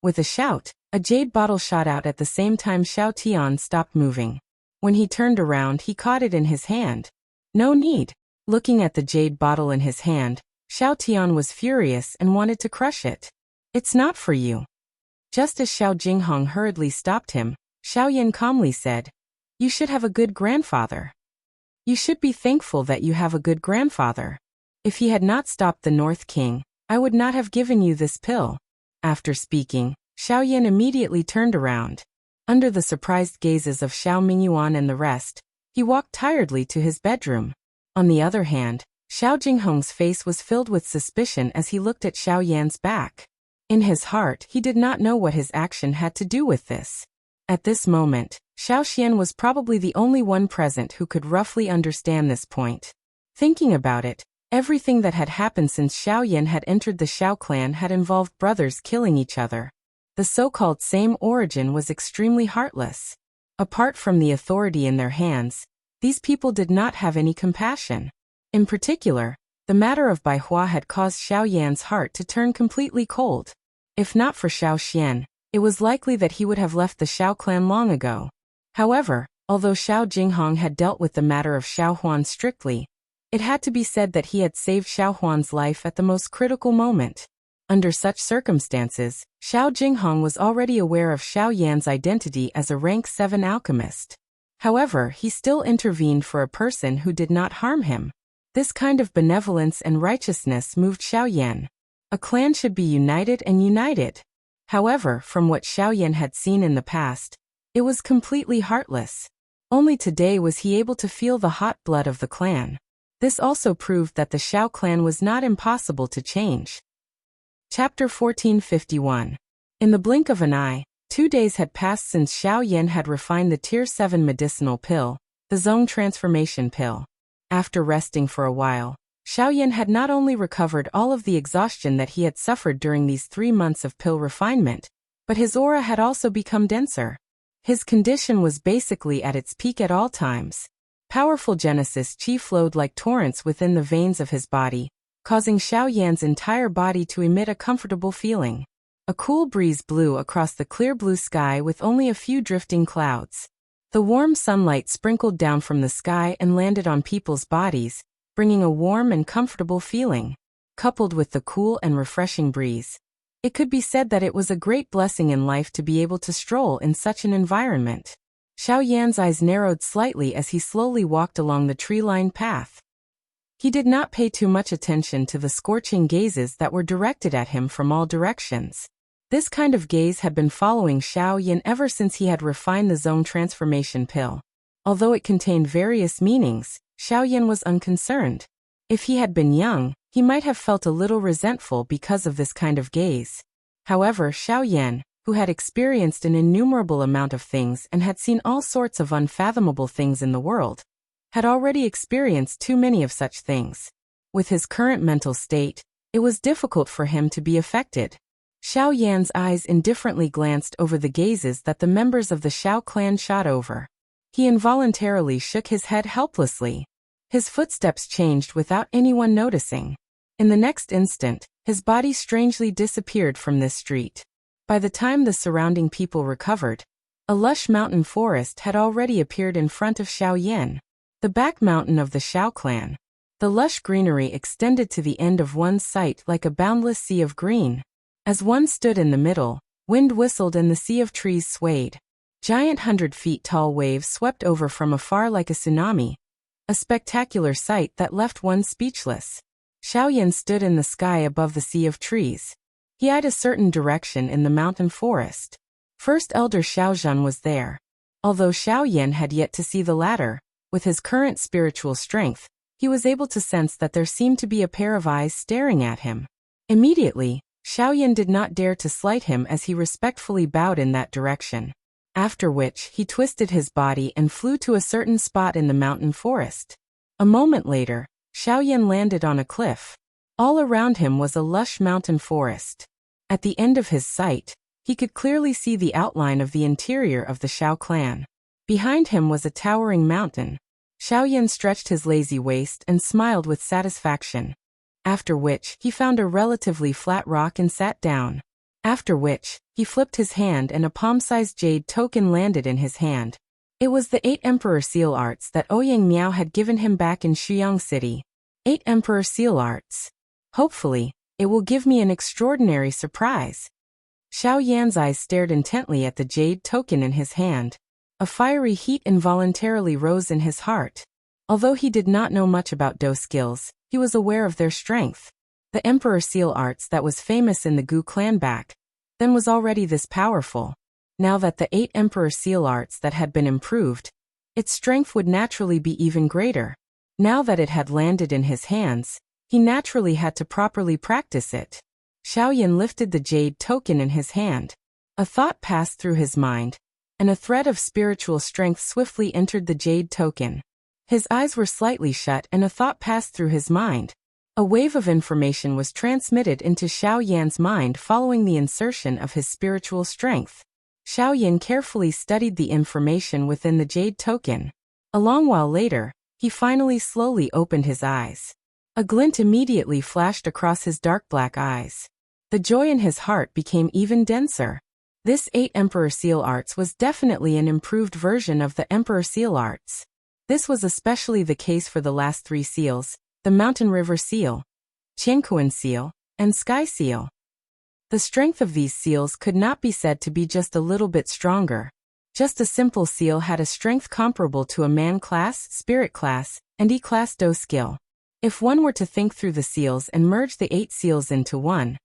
With a shout, a jade bottle shot out at the same time Xiao Tian stopped moving. When he turned around, he caught it in his hand. "No need." Looking at the jade bottle in his hand, Xiao Tian was furious and wanted to crush it. "It's not for you." Just as Xiao Jinghong hurriedly stopped him, Xiao Yan calmly said, "You should have a good grandfather. You should be thankful that you have a good grandfather. If he had not stopped the North King, I would not have given you this pill." After speaking, Xiao Yan immediately turned around. Under the surprised gazes of Xiao Mingyuan and the rest, he walked tiredly to his bedroom. On the other hand, Xiao Jinghong's face was filled with suspicion as he looked at Xiao Yan's back. In his heart, he did not know what his action had to do with this. At this moment, Xiao Xian was probably the only one present who could roughly understand this point. Thinking about it, everything that had happened since Xiao Yan had entered the Xiao clan had involved brothers killing each other. The so-called same origin was extremely heartless. Apart from the authority in their hands, these people did not have any compassion. In particular, the matter of Bai Hua had caused Xiao Yan's heart to turn completely cold. If not for Xiao Xian, it was likely that he would have left the Xiao clan long ago. However, although Xiao Jinghong had dealt with the matter of Xiao Huan strictly, it had to be said that he had saved Xiao Huan's life at the most critical moment. Under such circumstances, Xiao Jinghong was already aware of Xiao Yan's identity as a rank 7 alchemist. However, he still intervened for a person who did not harm him. This kind of benevolence and righteousness moved Xiao Yan. A clan should be united and united. However, from what Xiao Yan had seen in the past, it was completely heartless. Only today was he able to feel the hot blood of the clan. This also proved that the Xiao clan was not impossible to change. Chapter 1451. In the blink of an eye, 2 days had passed since Xiao Yan had refined the Tier 7 medicinal pill, the Zone Transformation Pill. After resting for a while, Xiao Yan had not only recovered all of the exhaustion that he had suffered during these 3 months of pill refinement, but his aura had also become denser. His condition was basically at its peak at all times. Powerful Genesis Chi flowed like torrents within the veins of his body, causing Xiao Yan's entire body to emit a comfortable feeling. A cool breeze blew across the clear blue sky with only a few drifting clouds. The warm sunlight sprinkled down from the sky and landed on people's bodies, bringing a warm and comfortable feeling. Coupled with the cool and refreshing breeze, it could be said that it was a great blessing in life to be able to stroll in such an environment. Xiao Yan's eyes narrowed slightly as he slowly walked along the tree-lined path. He did not pay too much attention to the scorching gazes that were directed at him from all directions. This kind of gaze had been following Xiao Yan ever since he had refined the zone transformation pill. Although it contained various meanings, Xiao Yan was unconcerned. If he had been young, he might have felt a little resentful because of this kind of gaze. However, Xiao Yan, who had experienced an innumerable amount of things and had seen all sorts of unfathomable things in the world, had already experienced too many of such things. With his current mental state, it was difficult for him to be affected. Xiao Yan's eyes indifferently glanced over the gazes that the members of the Xiao clan shot over. He involuntarily shook his head helplessly. His footsteps changed without anyone noticing. In the next instant, his body strangely disappeared from this street. By the time the surrounding people recovered, a lush mountain forest had already appeared in front of Xiao Yan, the back mountain of the Xiao clan. The lush greenery extended to the end of one's sight like a boundless sea of green. As one stood in the middle, wind whistled and the sea of trees swayed. Giant 100-feet-tall waves swept over from afar like a tsunami, a spectacular sight that left one speechless. Xiao Yan stood in the sky above the sea of trees. He eyed a certain direction in the mountain forest. First Elder Xiaozhen was there. Although Xiao Yan had yet to see the latter, with his current spiritual strength, he was able to sense that there seemed to be a pair of eyes staring at him. Immediately, Xiao Yan did not dare to slight him as he respectfully bowed in that direction. After which, he twisted his body and flew to a certain spot in the mountain forest. A moment later, Xiao Yan landed on a cliff. All around him was a lush mountain forest. At the end of his sight, he could clearly see the outline of the interior of the Xiao clan. Behind him was a towering mountain. Xiao Yan stretched his lazy waist and smiled with satisfaction. After which, he found a relatively flat rock and sat down. After which, he flipped his hand and a palm-sized jade token landed in his hand. It was the 8 Emperor Seal Arts that Ouyang Miao had given him back in Shuyang City. 8 Emperor Seal Arts. Hopefully, it will give me an extraordinary surprise. Xiao Yan's eyes stared intently at the jade token in his hand. A fiery heat involuntarily rose in his heart. Although he did not know much about Do skills, he was aware of their strength. The Emperor Seal Arts that was famous in the Gu clan back then was already this powerful. Now that the 8 Emperor Seal Arts that had been improved, its strength would naturally be even greater. Now that it had landed in his hands, he naturally had to properly practice it. Xiao Yan lifted the jade token in his hand. A thought passed through his mind, and a thread of spiritual strength swiftly entered the jade token. His eyes were slightly shut and a thought passed through his mind. A wave of information was transmitted into Xiao Yan's mind following the insertion of his spiritual strength. Xiao Yan carefully studied the information within the jade token. A long while later, he finally slowly opened his eyes. A glint immediately flashed across his dark black eyes. The joy in his heart became even denser. This 8 Emperor Seal Arts was definitely an improved version of the Emperor Seal Arts. This was especially the case for the last 3 seals, the Mountain River Seal, Qiankuan Seal, and Sky Seal. The strength of these seals could not be said to be just a little bit stronger. Just a simple seal had a strength comparable to a man class, spirit class, and E-class Do skill. If one were to think through the seals and merge the 8 seals into one,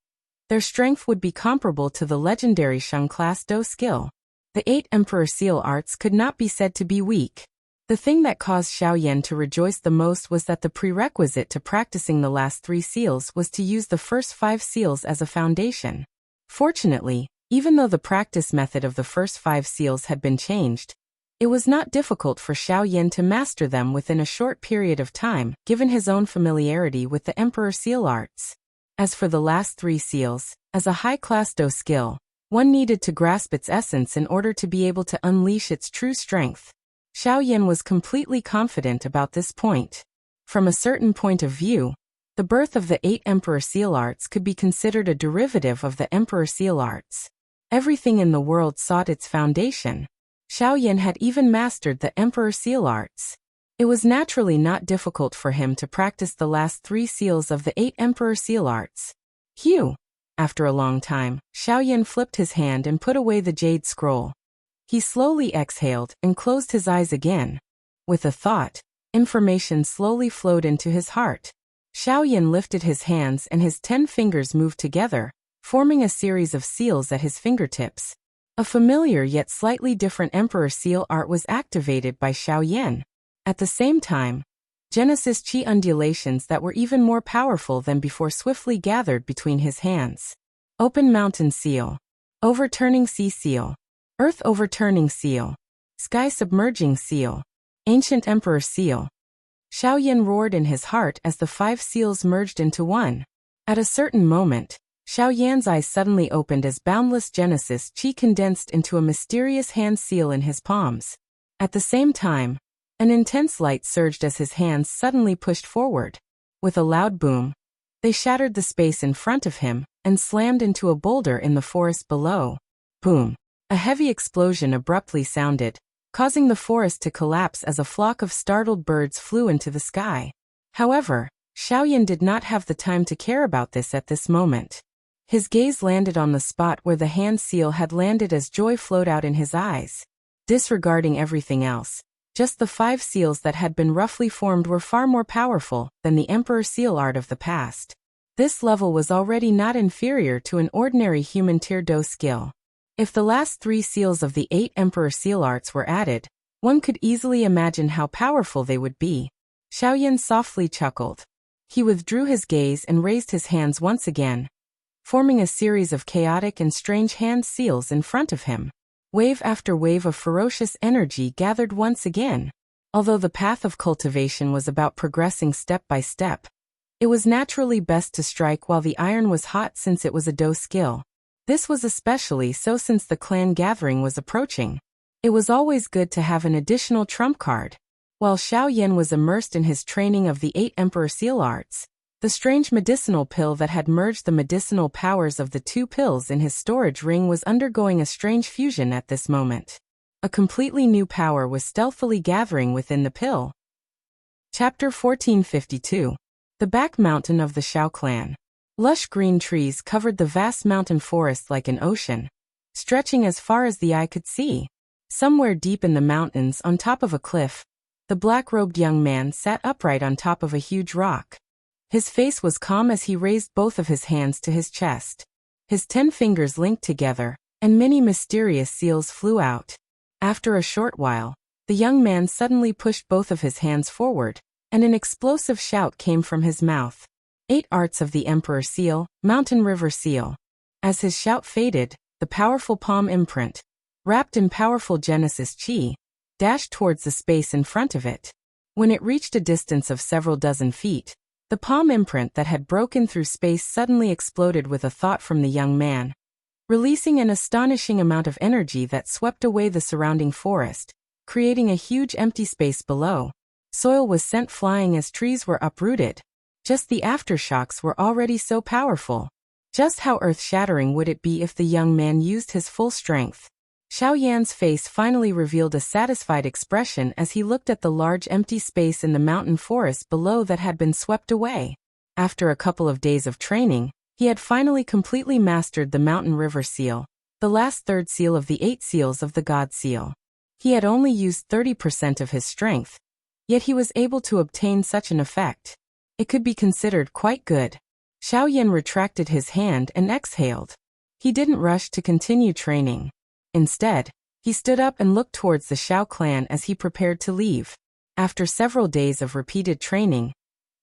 their strength would be comparable to the legendary Sheng class Do skill. The 8 Emperor Seal Arts could not be said to be weak. The thing that caused Xiao Yan to rejoice the most was that the prerequisite to practicing the last 3 seals was to use the first 5 seals as a foundation. Fortunately, even though the practice method of the first 5 seals had been changed, it was not difficult for Xiao Yan to master them within a short period of time, given his own familiarity with the Emperor Seal Arts. As for the last 3 seals, as a high-class Do skill, one needed to grasp its essence in order to be able to unleash its true strength. Xiao Yan was completely confident about this point. From a certain point of view, the birth of the 8 Emperor Seal Arts could be considered a derivative of the Emperor Seal Arts. Everything in the world sought its foundation. Xiao Yan had even mastered the Emperor Seal Arts. It was naturally not difficult for him to practice the last 3 seals of the 8 Emperor Seal Arts. Phew! After a long time, Xiao Yan flipped his hand and put away the jade scroll. He slowly exhaled and closed his eyes again. With a thought, Information slowly flowed into his heart. Xiaoyan lifted his hands and his 10 fingers moved together, forming a series of seals at his fingertips. A familiar yet slightly different Emperor seal art was activated by Xiaoyan. At the same time, Genesis Qi undulations that were even more powerful than before swiftly gathered between his hands. Open Mountain Seal. Overturning Sea Seal. Earth Overturning Seal. Sky Submerging Seal. Ancient Emperor Seal. Xiaoyan roared in his heart as the 5 seals merged into one. At a certain moment, Xiaoyan's eyes suddenly opened as boundless Genesis Qi condensed into a mysterious hand seal in his palms. At the same time, an intense light surged as his hands suddenly pushed forward. With a loud boom, they shattered the space in front of him and slammed into a boulder in the forest below. Boom! A heavy explosion abruptly sounded, causing the forest to collapse as a flock of startled birds flew into the sky. However, Xiaoyan did not have the time to care about this at this moment. His gaze landed on the spot where the hand seal had landed as joy flowed out in his eyes. Disregarding everything else, just the 5 seals that had been roughly formed were far more powerful than the Emperor seal art of the past. This level was already not inferior to an ordinary human tier Do skill. If the last 3 seals of the 8 Emperor seal arts were added, one could easily imagine how powerful they would be. Xiaoyan softly chuckled. He withdrew his gaze and raised his hands once again, forming a series of chaotic and strange hand seals in front of him. Wave after wave of ferocious energy gathered once again. Although the path of cultivation was about progressing step by step, it was naturally best to strike while the iron was hot since it was a Do skill. This was especially so since the clan gathering was approaching. It was always good to have an additional trump card. While Xiaoyan was immersed in his training of the 8 Emperor seal arts, the strange medicinal pill that had merged the medicinal powers of the 2 pills in his storage ring was undergoing a strange fusion at this moment. A completely new power was stealthily gathering within the pill. Chapter 1452. The Back Mountain of the Xiao Clan. Lush green trees covered the vast mountain forest like an ocean, stretching as far as the eye could see. Somewhere deep in the mountains on top of a cliff, the black-robed young man sat upright on top of a huge rock. His face was calm as he raised both of his hands to his chest. His 10 fingers linked together, and many mysterious seals flew out. After a short while, the young man suddenly pushed both of his hands forward, and an explosive shout came from his mouth. 8 arts of the Emperor Seal, Mountain River Seal. As his shout faded, the powerful palm imprint, wrapped in powerful Genesis Qi, dashed towards the space in front of it. When it reached a distance of several dozen feet, the palm imprint that had broken through space suddenly exploded with a thought from the young man, releasing an astonishing amount of energy that swept away the surrounding forest, creating a huge empty space below. Soil was sent flying as trees were uprooted. Just the aftershocks were already so powerful. Just how earth-shattering would it be if the young man used his full strength? Xiaoyan's face finally revealed a satisfied expression as he looked at the large empty space in the mountain forest below that had been swept away. After a couple of days of training, he had finally completely mastered the Mountain River Seal, the last 3rd seal of the 8 seals of the God Seal. He had only used 30% of his strength, yet he was able to obtain such an effect. It could be considered quite good. Xiaoyan retracted his hand and exhaled. He didn't rush to continue training. Instead, he stood up and looked towards the Xiao clan as he prepared to leave. After several days of repeated training,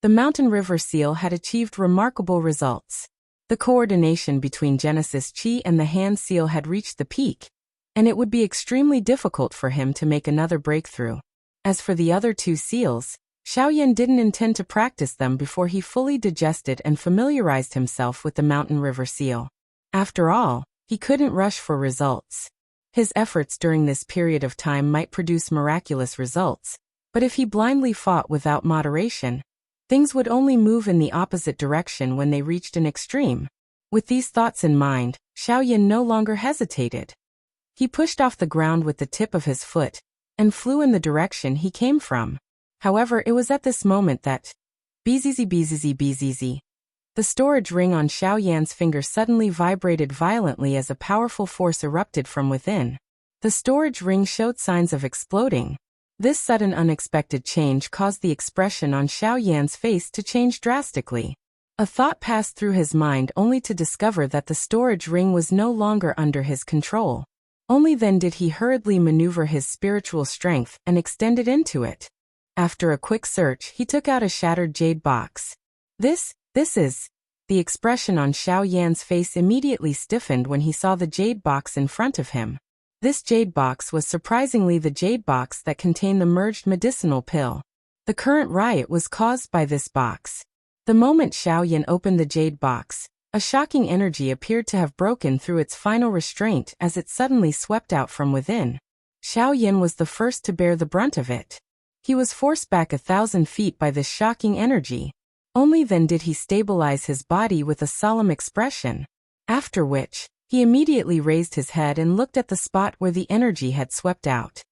the Mountain River Seal had achieved remarkable results. The coordination between Genesis Qi and the hand seal had reached the peak, and it would be extremely difficult for him to make another breakthrough. As for the other 2 seals, Xiaoyan didn't intend to practice them before he fully digested and familiarized himself with the Mountain River Seal. After all, he couldn't rush for results. His efforts during this period of time might produce miraculous results, but if he blindly fought without moderation, things would only move in the opposite direction when they reached an extreme. With these thoughts in mind, Xiaoyan no longer hesitated. He pushed off the ground with the tip of his foot, and flew in the direction he came from. However, it was at this moment that bzzz. The storage ring on Xiaoyan's finger suddenly vibrated violently as a powerful force erupted from within. The storage ring showed signs of exploding. This sudden unexpected change caused the expression on Xiao Yan's face to change drastically. A thought passed through his mind only to discover that the storage ring was no longer under his control. Only then did he hurriedly maneuver his spiritual strength and extend it into it. After a quick search, he took out a shattered jade box. This is... The expression on Xiao Yan's face immediately stiffened when he saw the jade box in front of him. This jade box was surprisingly the jade box that contained the merged medicinal pill. The current riot was caused by this box. The moment Xiao Yan opened the jade box, a shocking energy appeared to have broken through its final restraint as it suddenly swept out from within. Xiao Yan was the first to bear the brunt of it. He was forced back 1,000 feet by this shocking energy. Only then did he stabilize his body with a solemn expression. After which, he immediately raised his head and looked at the spot where the energy had swept out.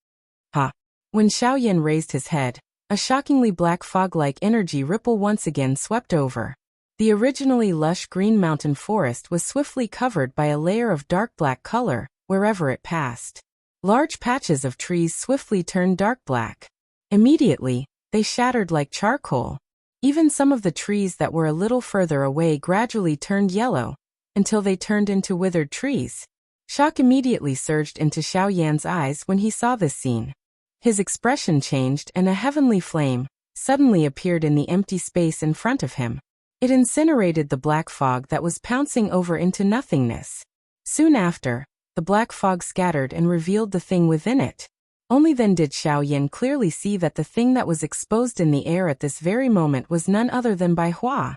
Ha! When Xiao Yan raised his head, a shockingly black fog-like energy ripple once again swept over. The originally lush green mountain forest was swiftly covered by a layer of dark black color wherever it passed. Large patches of trees swiftly turned dark black. Immediately, they shattered like charcoal. Even some of the trees that were a little further away gradually turned yellow, until they turned into withered trees. Shock immediately surged into Xiao Yan's eyes when he saw this scene. His expression changed and a heavenly flame suddenly appeared in the empty space in front of him. It incinerated the black fog that was pouncing over into nothingness. Soon after, the black fog scattered and revealed the thing within it. Only then did Xiao Yan clearly see that the thing that was exposed in the air at this very moment was none other than Bai Hua.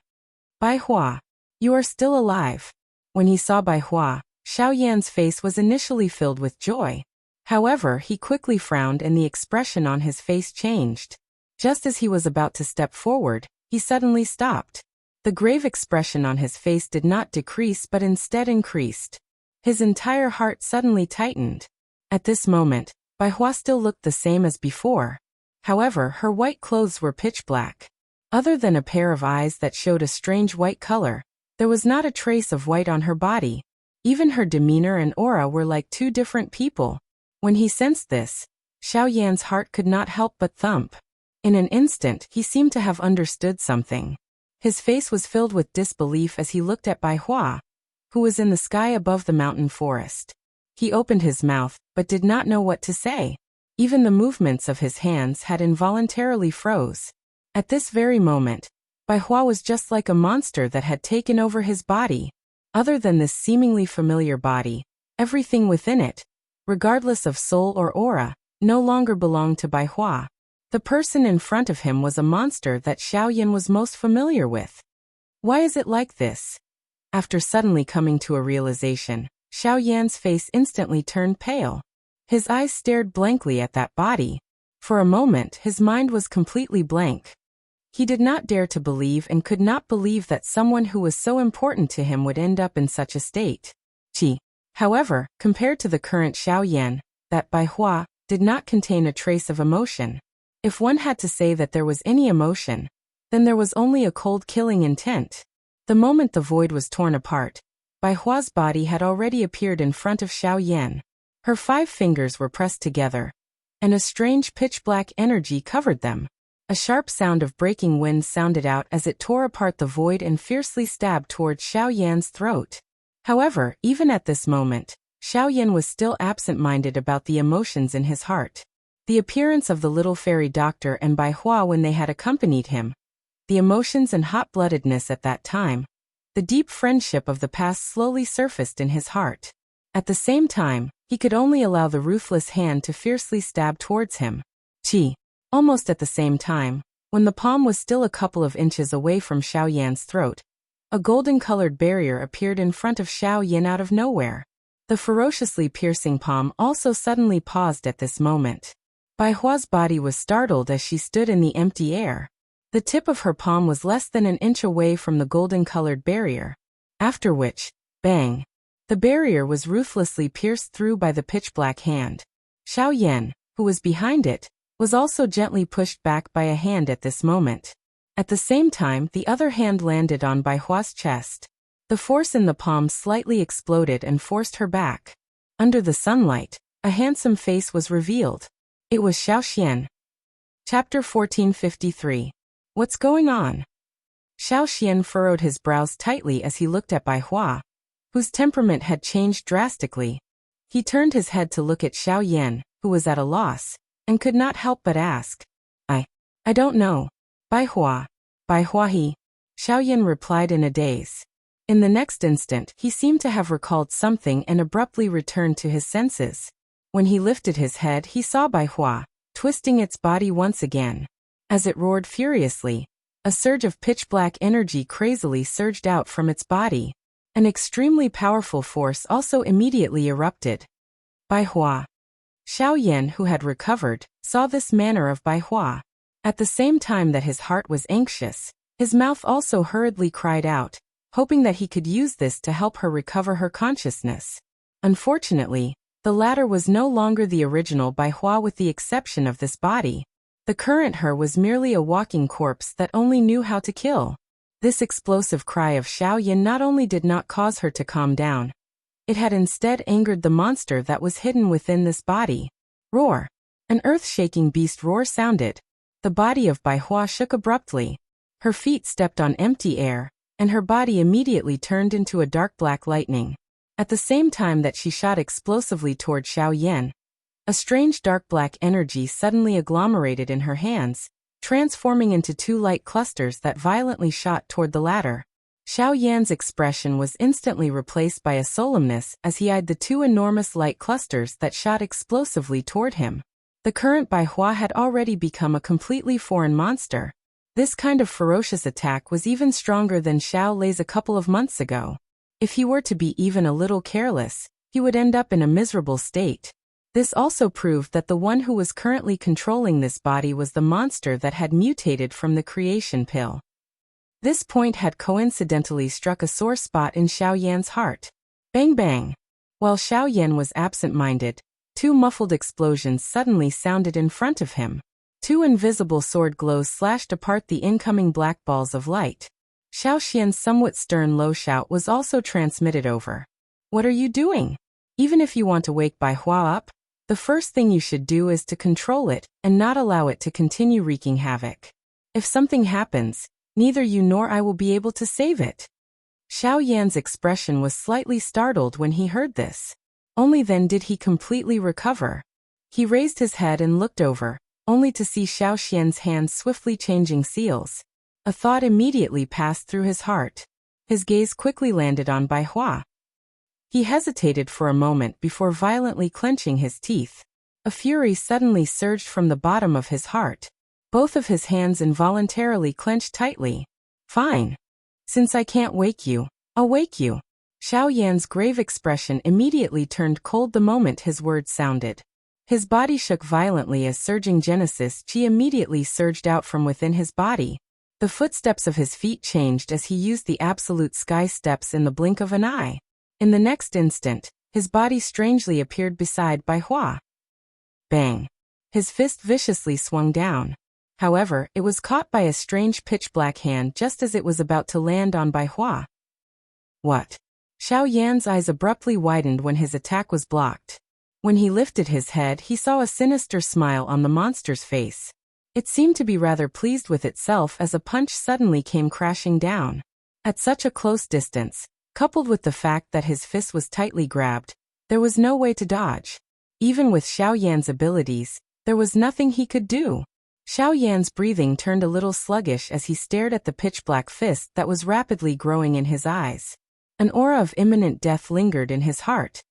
Bai Hua, you are still alive. When he saw Bai Hua, Xiao Yan's face was initially filled with joy. However, he quickly frowned and the expression on his face changed. Just as he was about to step forward, he suddenly stopped. The grave expression on his face did not decrease but instead increased. His entire heart suddenly tightened. At this moment, Bai Hua still looked the same as before. However, her white clothes were pitch black. Other than a pair of eyes that showed a strange white color, there was not a trace of white on her body. Even her demeanor and aura were like two different people. When he sensed this, Xiao Yan's heart could not help but thump. In an instant, he seemed to have understood something. His face was filled with disbelief as he looked at Bai Hua, who was in the sky above the mountain forest. He opened his mouth, but did not know what to say. Even the movements of his hands had involuntarily froze. At this very moment, Bai Hua was just like a monster that had taken over his body. Other than this seemingly familiar body, everything within it, regardless of soul or aura, no longer belonged to Bai Hua. The person in front of him was a monster that Xiao Yan was most familiar with. Why is it like this? After suddenly coming to a realization, Xiao Yan's face instantly turned pale. His eyes stared blankly at that body. For a moment, his mind was completely blank. He did not dare to believe and could not believe that someone who was so important to him would end up in such a state. However, compared to the current Xiao Yan, that Bai Hua did not contain a trace of emotion. If one had to say that there was any emotion, then there was only a cold killing intent. The moment the void was torn apart, Bai Hua's body had already appeared in front of Xiao Yan. Her 5 fingers were pressed together, and a strange pitch-black energy covered them. A sharp sound of breaking wind sounded out as it tore apart the void and fiercely stabbed towards Xiao Yan's throat. However, even at this moment, Xiao Yan was still absent-minded about the emotions in his heart. The appearance of the little fairy doctor and Bai Hua when they had accompanied him, the emotions and hot-bloodedness at that time, the deep friendship of the past slowly surfaced in his heart. At the same time, he could only allow the ruthless hand to fiercely stab towards him. Almost at the same time, when the palm was still a couple of inches away from Xiao Yan's throat, a golden-colored barrier appeared in front of Xiao Yan out of nowhere. The ferociously piercing palm also suddenly paused at this moment. Bai Hua's body was startled as she stood in the empty air. The tip of her palm was less than an inch away from the golden-colored barrier. After which, bang! The barrier was ruthlessly pierced through by the pitch-black hand. Xiao Yan, who was behind it, was also gently pushed back by a hand at this moment. At the same time, the other hand landed on Bai Hua's chest. The force in the palm slightly exploded and forced her back. Under the sunlight, a handsome face was revealed. It was Xiao Xian, Chapter 1453. What's going on? Xiao Xian furrowed his brows tightly as he looked at Bai Hua, whose temperament had changed drastically. He turned his head to look at Xiao Yan, who was at a loss, and could not help but ask. I don't know. Bai Hua he. Xiao Yan replied in a daze. In the next instant, he seemed to have recalled something and abruptly returned to his senses. When he lifted his head, he saw Bai Hua, twisting its body once again. As it roared furiously, a surge of pitch-black energy crazily surged out from its body. An extremely powerful force also immediately erupted. Bai Hua. Xiao Yan, who had recovered, saw this manner of Bai Hua. At the same time that his heart was anxious, his mouth also hurriedly cried out, hoping that he could use this to help her recover her consciousness. Unfortunately, the latter was no longer the original Bai Hua with the exception of this body. The current her was merely a walking corpse that only knew how to kill. This explosive cry of Xiao Yan not only did not cause her to calm down, it had instead angered the monster that was hidden within this body. Roar! An earth-shaking beast roar sounded. The body of Bai Hua shook abruptly. Her feet stepped on empty air, and her body immediately turned into a dark black lightning. At the same time that she shot explosively toward Xiao Yan, a strange dark black energy suddenly agglomerated in her hands, transforming into two light clusters that violently shot toward the latter. Xiao Yan's expression was instantly replaced by a solemnness as he eyed the two enormous light clusters that shot explosively toward him. The current Bai Hua had already become a completely foreign monster. This kind of ferocious attack was even stronger than Xiao Lei's a couple of months ago. If he were to be even a little careless, he would end up in a miserable state. This also proved that the one who was currently controlling this body was the monster that had mutated from the creation pill. This point had coincidentally struck a sore spot in Xiao Yan's heart. Bang bang! While Xiao Yan was absent-minded, two muffled explosions suddenly sounded in front of him. Two invisible sword glows slashed apart the incoming black balls of light. Xiao Xian's somewhat stern low shout was also transmitted over. What are you doing? Even if you want to wake Bai Hua up, the first thing you should do is to control it and not allow it to continue wreaking havoc. If something happens, neither you nor I will be able to save it. Xiao Yan's expression was slightly startled when he heard this. Only then did he completely recover. He raised his head and looked over, only to see Xiao Xian's hands swiftly changing seals. A thought immediately passed through his heart. His gaze quickly landed on Bai Hua. He hesitated for a moment before violently clenching his teeth. A fury suddenly surged from the bottom of his heart. Both of his hands involuntarily clenched tightly. Fine. Since I can't wake you, I'll wake you. Xiao Yan's grave expression immediately turned cold the moment his words sounded. His body shook violently as surging Genesis Chi immediately surged out from within his body. The footsteps of his feet changed as he used the absolute sky steps in the blink of an eye. In the next instant, his body strangely appeared beside Bai Hua. Bang! His fist viciously swung down. However, it was caught by a strange pitch-black hand just as it was about to land on Bai Hua. What? Xiao Yan's eyes abruptly widened when his attack was blocked. When he lifted his head, he saw a sinister smile on the monster's face. It seemed to be rather pleased with itself as a punch suddenly came crashing down. At such a close distance, coupled with the fact that his fist was tightly grabbed, there was no way to dodge. Even with Xiao Yan's abilities, there was nothing he could do. Xiao Yan's breathing turned a little sluggish as he stared at the pitch-black fist that was rapidly growing in his eyes. An aura of imminent death lingered in his heart.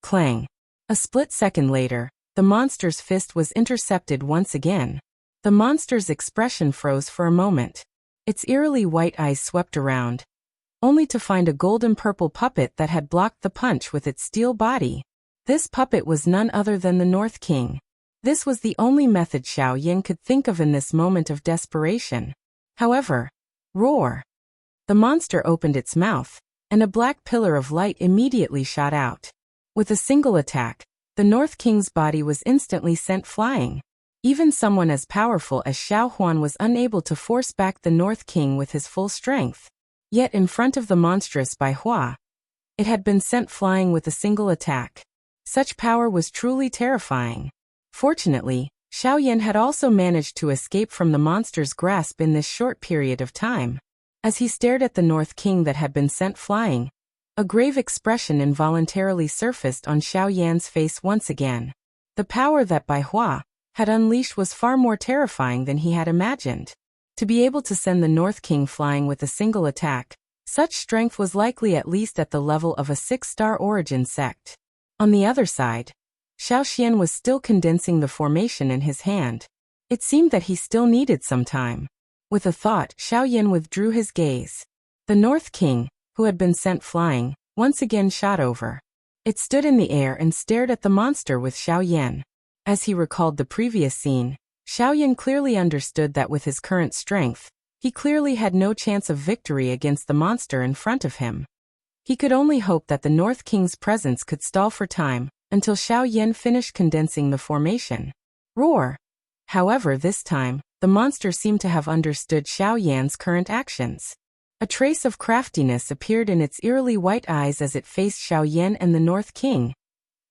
Clang! A split second later, the monster's fist was intercepted once again. The monster's expression froze for a moment. Its eerily white eyes swept around, only to find a golden-purple puppet that had blocked the punch with its steel body. This puppet was none other than the North King. This was the only method Xiao Yan could think of in this moment of desperation. However, roar! The monster opened its mouth, and a black pillar of light immediately shot out. With a single attack, the North King's body was instantly sent flying. Even someone as powerful as Xiao Huan was unable to force back the North King with his full strength. Yet in front of the monstrous Bai Hua, it had been sent flying with a single attack. Such power was truly terrifying. Fortunately, Xiao Yan had also managed to escape from the monster's grasp in this short period of time. As he stared at the North King that had been sent flying, a grave expression involuntarily surfaced on Xiao Yan's face once again. The power that Bai Hua had unleashed was far more terrifying than he had imagined. To be able to send the North King flying with a single attack, such strength was likely at least at the level of a 6-star origin sect. On the other side, Xiao Xian was still condensing the formation in his hand. It seemed that he still needed some time. With a thought, Xiao Yan withdrew his gaze. The North King, who had been sent flying, once again shot over. It stood in the air and stared at the monster with Xiao Yan. As he recalled the previous scene, Xiao Yan clearly understood that with his current strength, he clearly had no chance of victory against the monster in front of him. He could only hope that the North King's presence could stall for time, until Xiao Yan finished condensing the formation. Roar! However, this time, the monster seemed to have understood Xiao Yan's current actions. A trace of craftiness appeared in its eerily white eyes as it faced Xiao Yan and the North King,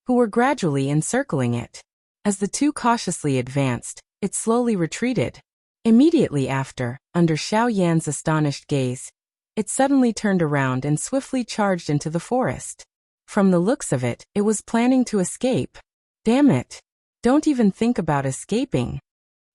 who were gradually encircling it. As the two cautiously advanced, it slowly retreated. Immediately after, under Xiao Yan's astonished gaze, it suddenly turned around and swiftly charged into the forest. From the looks of it, it was planning to escape. Damn it! Don't even think about escaping.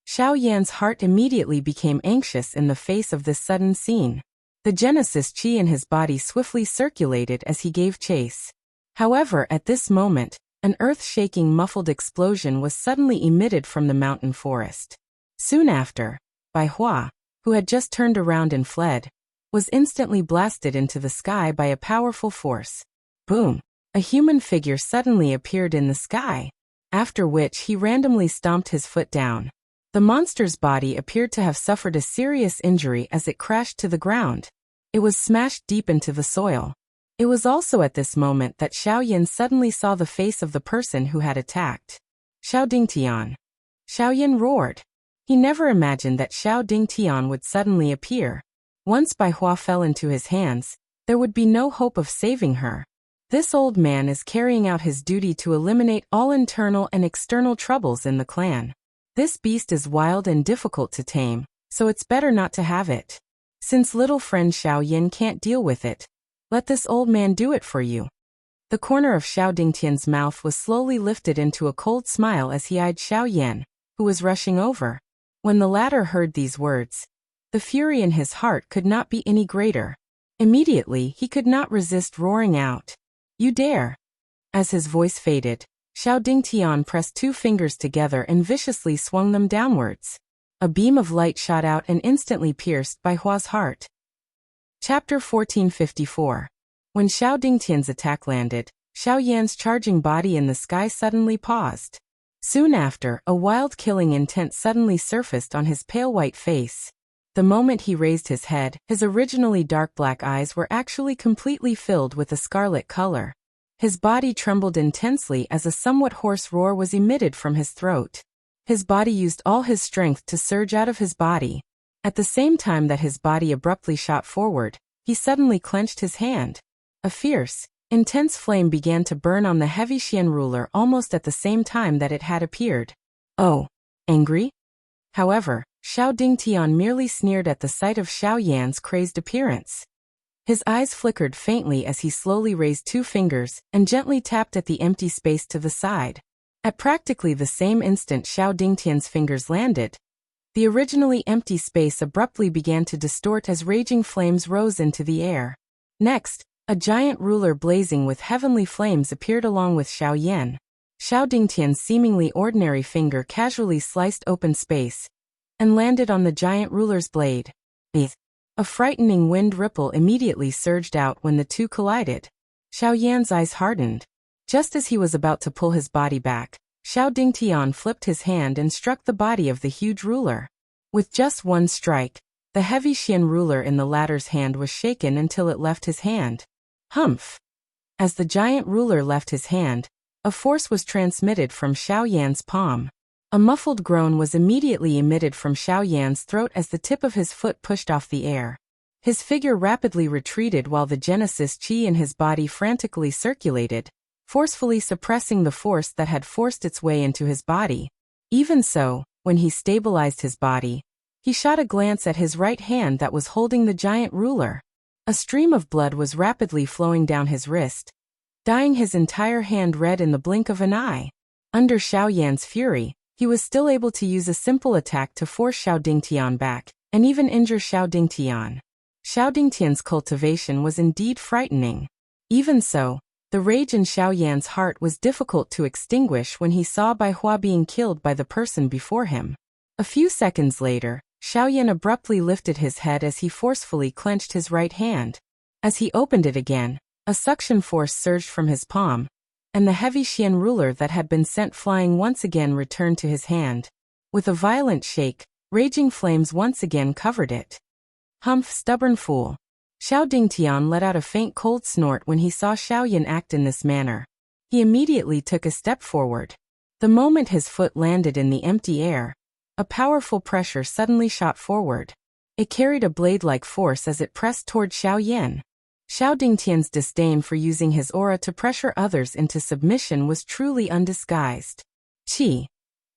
Xiao Yan's heart immediately became anxious in the face of this sudden scene. The Genesis Chi in his body swiftly circulated as he gave chase. However, at this moment, an earth-shaking muffled explosion was suddenly emitted from the mountain forest. Soon after, Bai Hua, who had just turned around and fled, was instantly blasted into the sky by a powerful force. Boom! A human figure suddenly appeared in the sky, after which he randomly stomped his foot down. The monster's body appeared to have suffered a serious injury as it crashed to the ground. It was smashed deep into the soil. It was also at this moment that Xiao Yan suddenly saw the face of the person who had attacked. Xiao Dingtian. Xiao Yan roared. He never imagined that Xiao Dingtian would suddenly appear. Once Bai Hua fell into his hands, there would be no hope of saving her. This old man is carrying out his duty to eliminate all internal and external troubles in the clan. This beast is wild and difficult to tame, so it's better not to have it. Since little friend Xiao Yan can't deal with it, let this old man do it for you. The corner of Xiao Dingtian's mouth was slowly lifted into a cold smile as he eyed Xiao Yan, who was rushing over. When the latter heard these words, the fury in his heart could not be any greater. Immediately, he could not resist roaring out, "You dare!" As his voice faded, Xiao Dingtian pressed two fingers together and viciously swung them downwards. A beam of light shot out and instantly pierced Bai Hua's heart. Chapter 1454. When Xiao Dingtian's attack landed, Xiao Yan's charging body in the sky suddenly paused. Soon after, a wild killing intent suddenly surfaced on his pale white face. The moment he raised his head, his originally dark black eyes were actually completely filled with a scarlet color. His body trembled intensely as a somewhat hoarse roar was emitted from his throat. His body used all his strength to surge out of his body. At the same time that his body abruptly shot forward, he suddenly clenched his hand. A fierce, intense flame began to burn on the heavy Xian ruler almost at the same time that it had appeared. Oh, angry? However, Xiao Dingtian merely sneered at the sight of Xiao Yan's crazed appearance. His eyes flickered faintly as he slowly raised two fingers and gently tapped at the empty space to the side. At practically the same instant Xiao Dingtian's fingers landed, the originally empty space abruptly began to distort as raging flames rose into the air. Next, a giant ruler blazing with heavenly flames appeared along with Xiao Yan. Xiao Dingtian's seemingly ordinary finger casually sliced open space and landed on the giant ruler's blade. A frightening wind ripple immediately surged out when the two collided. Xiao Yan's eyes hardened. Just as he was about to pull his body back, Xiao Dingtian flipped his hand and struck the body of the huge ruler. With just one strike, the heavy Xian ruler in the latter's hand was shaken until it left his hand. Humph! As the giant ruler left his hand, a force was transmitted from Xiao Yan's palm. A muffled groan was immediately emitted from Xiao Yan's throat as the tip of his foot pushed off the air. His figure rapidly retreated while the Genesis Chi in his body frantically circulated, forcefully suppressing the force that had forced its way into his body. Even so, when he stabilized his body, he shot a glance at his right hand that was holding the giant ruler. A stream of blood was rapidly flowing down his wrist, dyeing his entire hand red in the blink of an eye. Under Xiao Yan's fury, he was still able to use a simple attack to force Xiao Dingtian back, and even injure Xiao Dingtian. Xiao Dingtian's cultivation was indeed frightening. Even so, the rage in Xiao Yan's heart was difficult to extinguish when he saw Bai Hua being killed by the person before him. A few seconds later, Xiao Yan abruptly lifted his head as he forcefully clenched his right hand. As he opened it again, a suction force surged from his palm, and the heavy Xian ruler that had been sent flying once again returned to his hand. With a violent shake, raging flames once again covered it. Humph, stubborn fool. Xiao Dingtian let out a faint cold snort when he saw Xiao Yan act in this manner. He immediately took a step forward. The moment his foot landed in the empty air, a powerful pressure suddenly shot forward. It carried a blade-like force as it pressed toward Xiao Yan. Xiao Dingtian's disdain for using his aura to pressure others into submission was truly undisguised. Chi.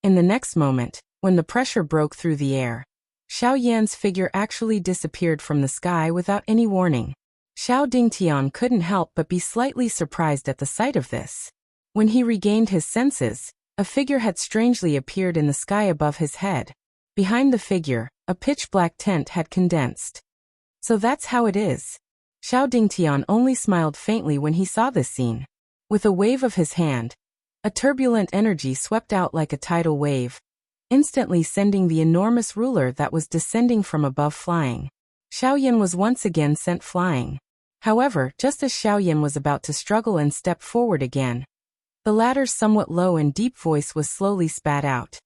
In the next moment, when the pressure broke through the air, Xiao Yan's figure actually disappeared from the sky without any warning. Xiao Dingtian couldn't help but be slightly surprised at the sight of this. When he regained his senses, a figure had strangely appeared in the sky above his head. Behind the figure, a pitch-black tent had condensed. So that's how it is. Xiao Dingtian only smiled faintly when he saw this scene. With a wave of his hand, a turbulent energy swept out like a tidal wave, instantly sending the enormous ruler that was descending from above flying. Xiao Yan was once again sent flying. However, just as Xiao Yan was about to struggle and step forward again, the latter's somewhat low and deep voice was slowly spat out.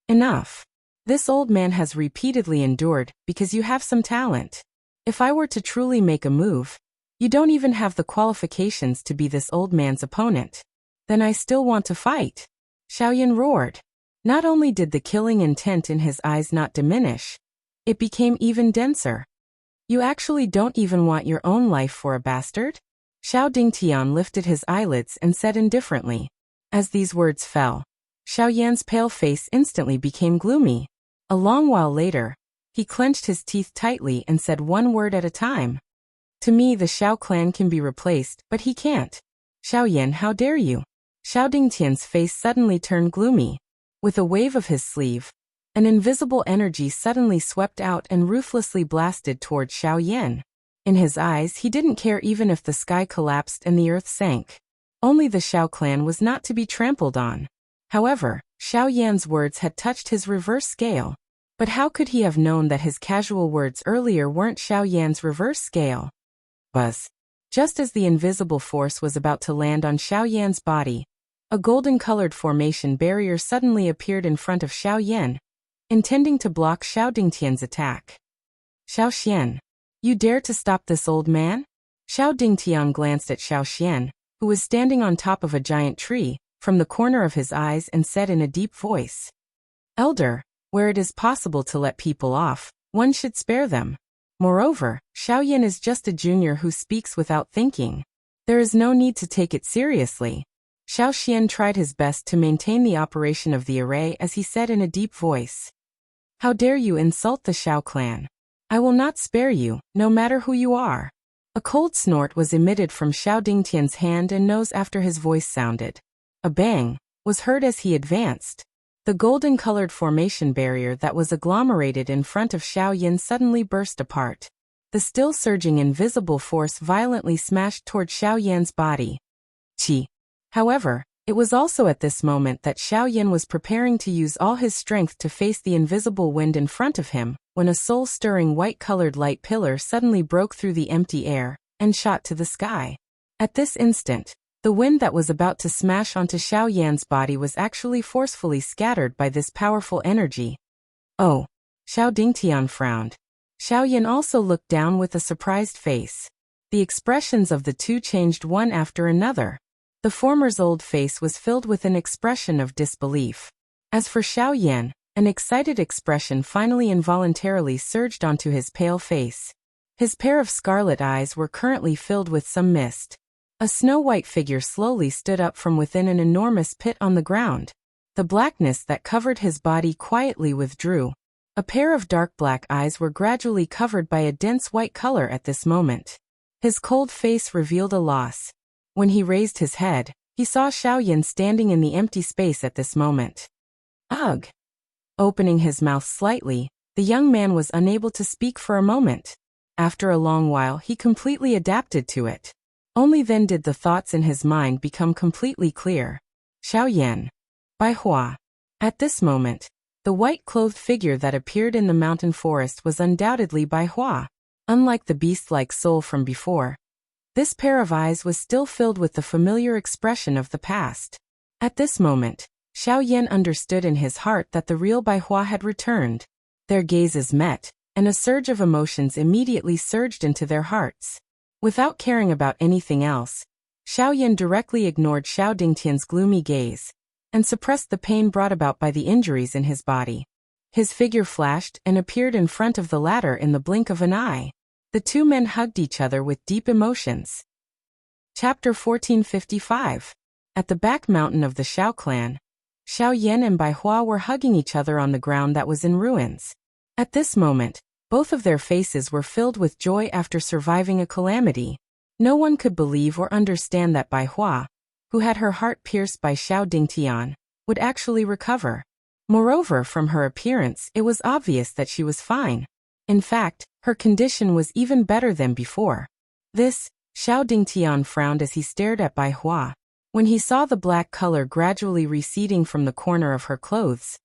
Enough. This old man has repeatedly endured, because you have some talent. If I were to truly make a move, you don't even have the qualifications to be this old man's opponent. Then I still want to fight. Xiao Yan roared. Not only did the killing intent in his eyes not diminish, it became even denser. You actually don't even want your own life for a bastard? Xiao Dingtian lifted his eyelids and said indifferently. As these words fell, Xiao Yan's pale face instantly became gloomy. A long while later, he clenched his teeth tightly and said one word at a time. To me, the Xiao clan can be replaced, but he can't. Xiao Yan, how dare you? Xiao Dingtian's face suddenly turned gloomy. With a wave of his sleeve, an invisible energy suddenly swept out and ruthlessly blasted toward Xiao Yan. In his eyes, he didn't care even if the sky collapsed and the earth sank. Only the Xiao clan was not to be trampled on. However, Xiao Yan's words had touched his reverse scale. But how could he have known that his casual words earlier weren't Xiao Yan's reverse scale? Buzz. Just as the invisible force was about to land on Xiao Yan's body, a golden-colored formation barrier suddenly appeared in front of Xiao Yan, intending to block Xiao Dingtian's attack. Xiao Xian, you dare to stop this old man? Xiao Dingtian glanced at Xiao Xian, who was standing on top of a giant tree, from the corner of his eyes and said in a deep voice, Elder, where it is possible to let people off, one should spare them. Moreover, Xiao Yan is just a junior who speaks without thinking. There is no need to take it seriously. Xiao Xian tried his best to maintain the operation of the array as he said in a deep voice. How dare you insult the Xiao clan? I will not spare you, no matter who you are. A cold snort was emitted from Xiao Dingtian's hand and nose after his voice sounded. A bang was heard as he advanced. The golden-colored formation barrier that was agglomerated in front of Xiao Yan suddenly burst apart. The still surging invisible force violently smashed toward Xiao Yan's body. Chi. However, it was also at this moment that Xiao Yan was preparing to use all his strength to face the invisible wind in front of him, when a soul-stirring white-colored light pillar suddenly broke through the empty air and shot to the sky. At this instant, the wind that was about to smash onto Xiao Yan's body was actually forcefully scattered by this powerful energy. Oh! Xiao Dingtian frowned. Xiao Yan also looked down with a surprised face. The expressions of the two changed one after another. The former's old face was filled with an expression of disbelief. As for Xiao Yan, an excited expression finally involuntarily surged onto his pale face. His pair of scarlet eyes were currently filled with some mist. A snow-white figure slowly stood up from within an enormous pit on the ground. The blackness that covered his body quietly withdrew. A pair of dark black eyes were gradually covered by a dense white color at this moment. His cold face revealed a loss. When he raised his head, he saw Xiaoyan standing in the empty space at this moment. Ugh! Opening his mouth slightly, the young man was unable to speak for a moment. After a long while he completely adapted to it. Only then did the thoughts in his mind become completely clear. Xiaoyan. Bai Hua. At this moment, the white-clothed figure that appeared in the mountain forest was undoubtedly Bai Hua. Unlike the beast-like soul from before, this pair of eyes was still filled with the familiar expression of the past. At this moment, Xiaoyan understood in his heart that the real Bai Hua had returned. Their gazes met, and a surge of emotions immediately surged into their hearts. Without caring about anything else, Xiaoyan directly ignored Xiao Dingtian's gloomy gaze and suppressed the pain brought about by the injuries in his body. His figure flashed and appeared in front of the latter in the blink of an eye. The two men hugged each other with deep emotions. Chapter 1455. At the back mountain of the Xiao clan, Xiaoyan and Bai Hua were hugging each other on the ground that was in ruins. At this moment, both of their faces were filled with joy after surviving a calamity. No one could believe or understand that Bai Hua, who had her heart pierced by Xiao Dingtian, would actually recover. Moreover, from her appearance, it was obvious that she was fine. In fact, her condition was even better than before. This, Xiao Dingtian frowned as he stared at Bai Hua. When he saw the black color gradually receding from the corner of her clothes,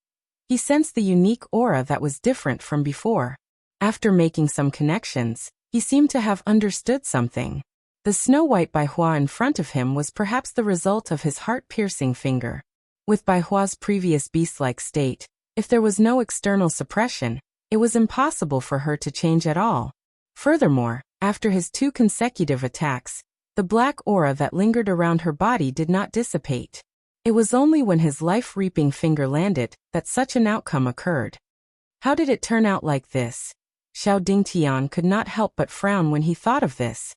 he sensed the unique aura that was different from before. After making some connections, he seemed to have understood something. The snow-white Bai Hua in front of him was perhaps the result of his heart-piercing finger. With Bai Hua's previous beast-like state, if there was no external suppression, it was impossible for her to change at all. Furthermore, after his 2 consecutive attacks, the black aura that lingered around her body did not dissipate. It was only when his life-reaping finger landed that such an outcome occurred. How did it turn out like this? Xiao Dingtian could not help but frown when he thought of this.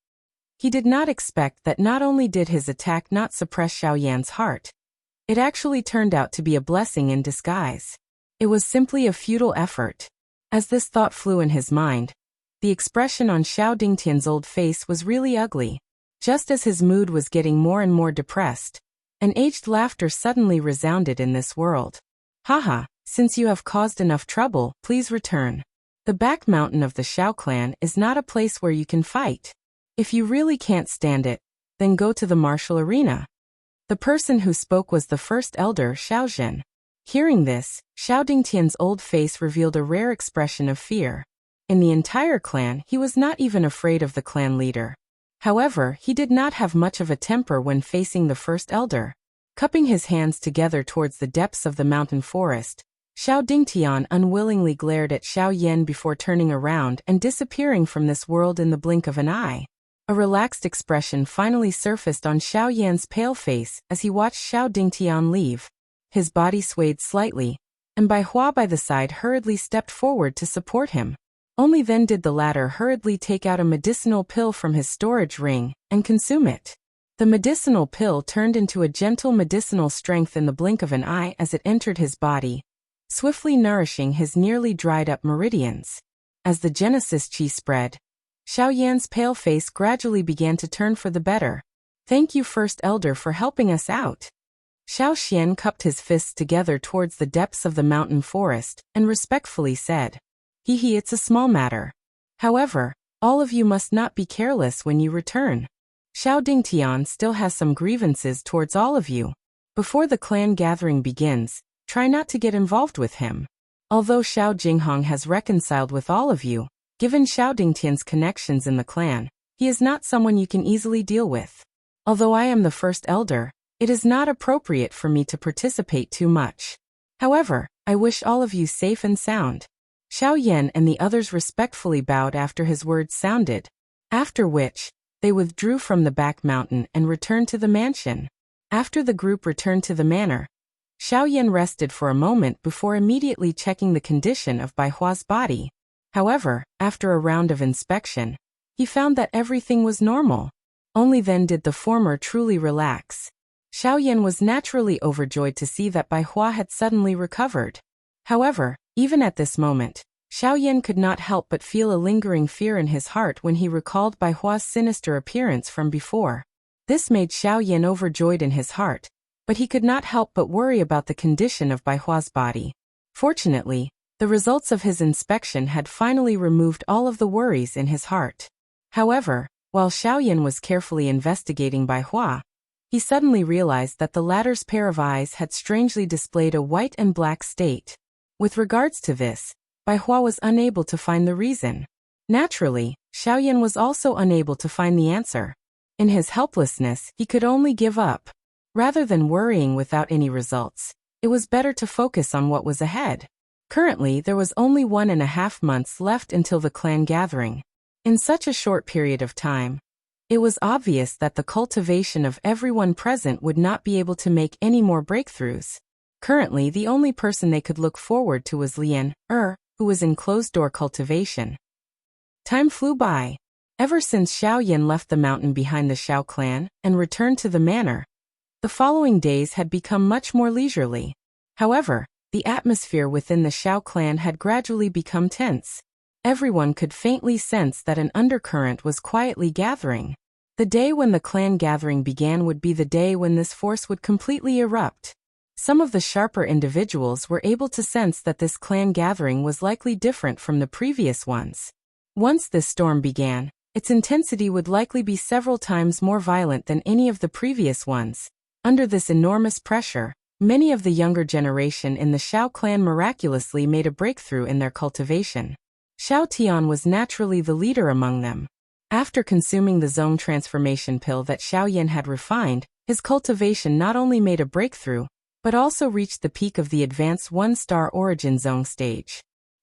He did not expect that not only did his attack not suppress Xiaoyan's heart, it actually turned out to be a blessing in disguise. It was simply a futile effort. As this thought flew in his mind, the expression on Xiao Dingtian's old face was really ugly. Just as his mood was getting more and more depressed, an aged laughter suddenly resounded in this world. Haha, since you have caused enough trouble, please return. The back mountain of the Xiao clan is not a place where you can fight. If you really can't stand it, then go to the martial arena. The person who spoke was the first elder, Xiaozhen. Hearing this, Xiao Dingtian's old face revealed a rare expression of fear. In the entire clan, he was not even afraid of the clan leader. However, he did not have much of a temper when facing the first elder. Cupping his hands together towards the depths of the mountain forest, Xiao Dingtian unwillingly glared at Xiaoyan before turning around and disappearing from this world in the blink of an eye. A relaxed expression finally surfaced on Xiaoyan's pale face as he watched Xiao Dingtian leave. His body swayed slightly, and Bai Hua by the side hurriedly stepped forward to support him. Only then did the latter hurriedly take out a medicinal pill from his storage ring and consume it. The medicinal pill turned into a gentle medicinal strength in the blink of an eye as it entered his body, swiftly nourishing his nearly dried-up meridians. As the Genesis Qi spread, Xiaoyan's pale face gradually began to turn for the better. Thank you, First Elder, for helping us out. Xiao Xian cupped his fists together towards the depths of the mountain forest and respectfully said, Hee, it's a small matter. However, all of you must not be careless when you return. Xiao Dingtian still has some grievances towards all of you. Before the clan gathering begins, try not to get involved with him. Although Xiao Jinghong has reconciled with all of you, given Xiao Dingtian's connections in the clan, he is not someone you can easily deal with. Although I am the first elder, it is not appropriate for me to participate too much. However, I wish all of you safe and sound. Xiao Yan and the others respectfully bowed after his words sounded, after which, they withdrew from the back mountain and returned to the mansion. After the group returned to the manor, Xiao Yan rested for a moment before immediately checking the condition of Bai Hua's body. However, after a round of inspection, he found that everything was normal. Only then did the former truly relax. Xiaoyan was naturally overjoyed to see that Bai Hua had suddenly recovered. However, even at this moment, Xiaoyan could not help but feel a lingering fear in his heart when he recalled Bai Hua's sinister appearance from before. This made Xiaoyan overjoyed in his heart, but he could not help but worry about the condition of Bai Hua's body. Fortunately, the results of his inspection had finally removed all of the worries in his heart. However, while Xiaoyan was carefully investigating Bai Hua, he suddenly realized that the latter's pair of eyes had strangely displayed a white and black state. With regards to this, Bai Hua was unable to find the reason. Naturally, Xiaoyan was also unable to find the answer. In his helplessness, he could only give up. Rather than worrying without any results, it was better to focus on what was ahead. Currently, there was only 1.5 months left until the clan gathering. In such a short period of time, it was obvious that the cultivation of everyone present would not be able to make any more breakthroughs. Currently, the only person they could look forward to was Lian, who was in closed-door cultivation. Time flew by. Ever since Xiaoyan left the mountain behind the Xiao clan and returned to the manor, the following days had become much more leisurely. However, the atmosphere within the Xiao clan had gradually become tense. Everyone could faintly sense that an undercurrent was quietly gathering. The day when the clan gathering began would be the day when this force would completely erupt. Some of the sharper individuals were able to sense that this clan gathering was likely different from the previous ones. Once this storm began, its intensity would likely be several times more violent than any of the previous ones. Under this enormous pressure, many of the younger generation in the Xiao clan miraculously made a breakthrough in their cultivation. Xiao Tian was naturally the leader among them. After consuming the zone transformation pill that Xiaoyan had refined, his cultivation not only made a breakthrough, but also reached the peak of the advanced 1-star origin zone stage.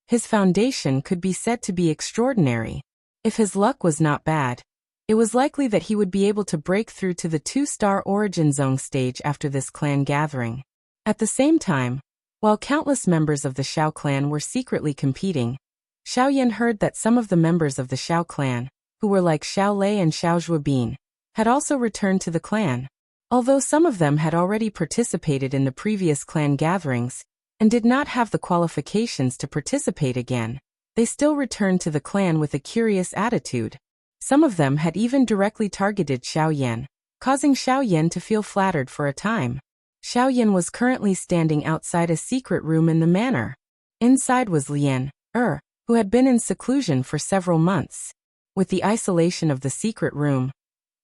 His foundation could be said to be extraordinary. If his luck was not bad, it was likely that he would be able to break through to the 2-star origin zone stage after this clan gathering. At the same time, while countless members of the Xiao clan were secretly competing, Xiaoyan heard that some of the members of the Xiao clan, who were like Xiao Lei and Xiao Zhuobin, had also returned to the clan. Although some of them had already participated in the previous clan gatherings and did not have the qualifications to participate again, they still returned to the clan with a curious attitude. Some of them had even directly targeted Xiaoyan, causing Xiaoyan to feel flattered for a time. Xiaoyan was currently standing outside a secret room in the manor. Inside was Lian, who had been in seclusion for several months. With the isolation of the secret room,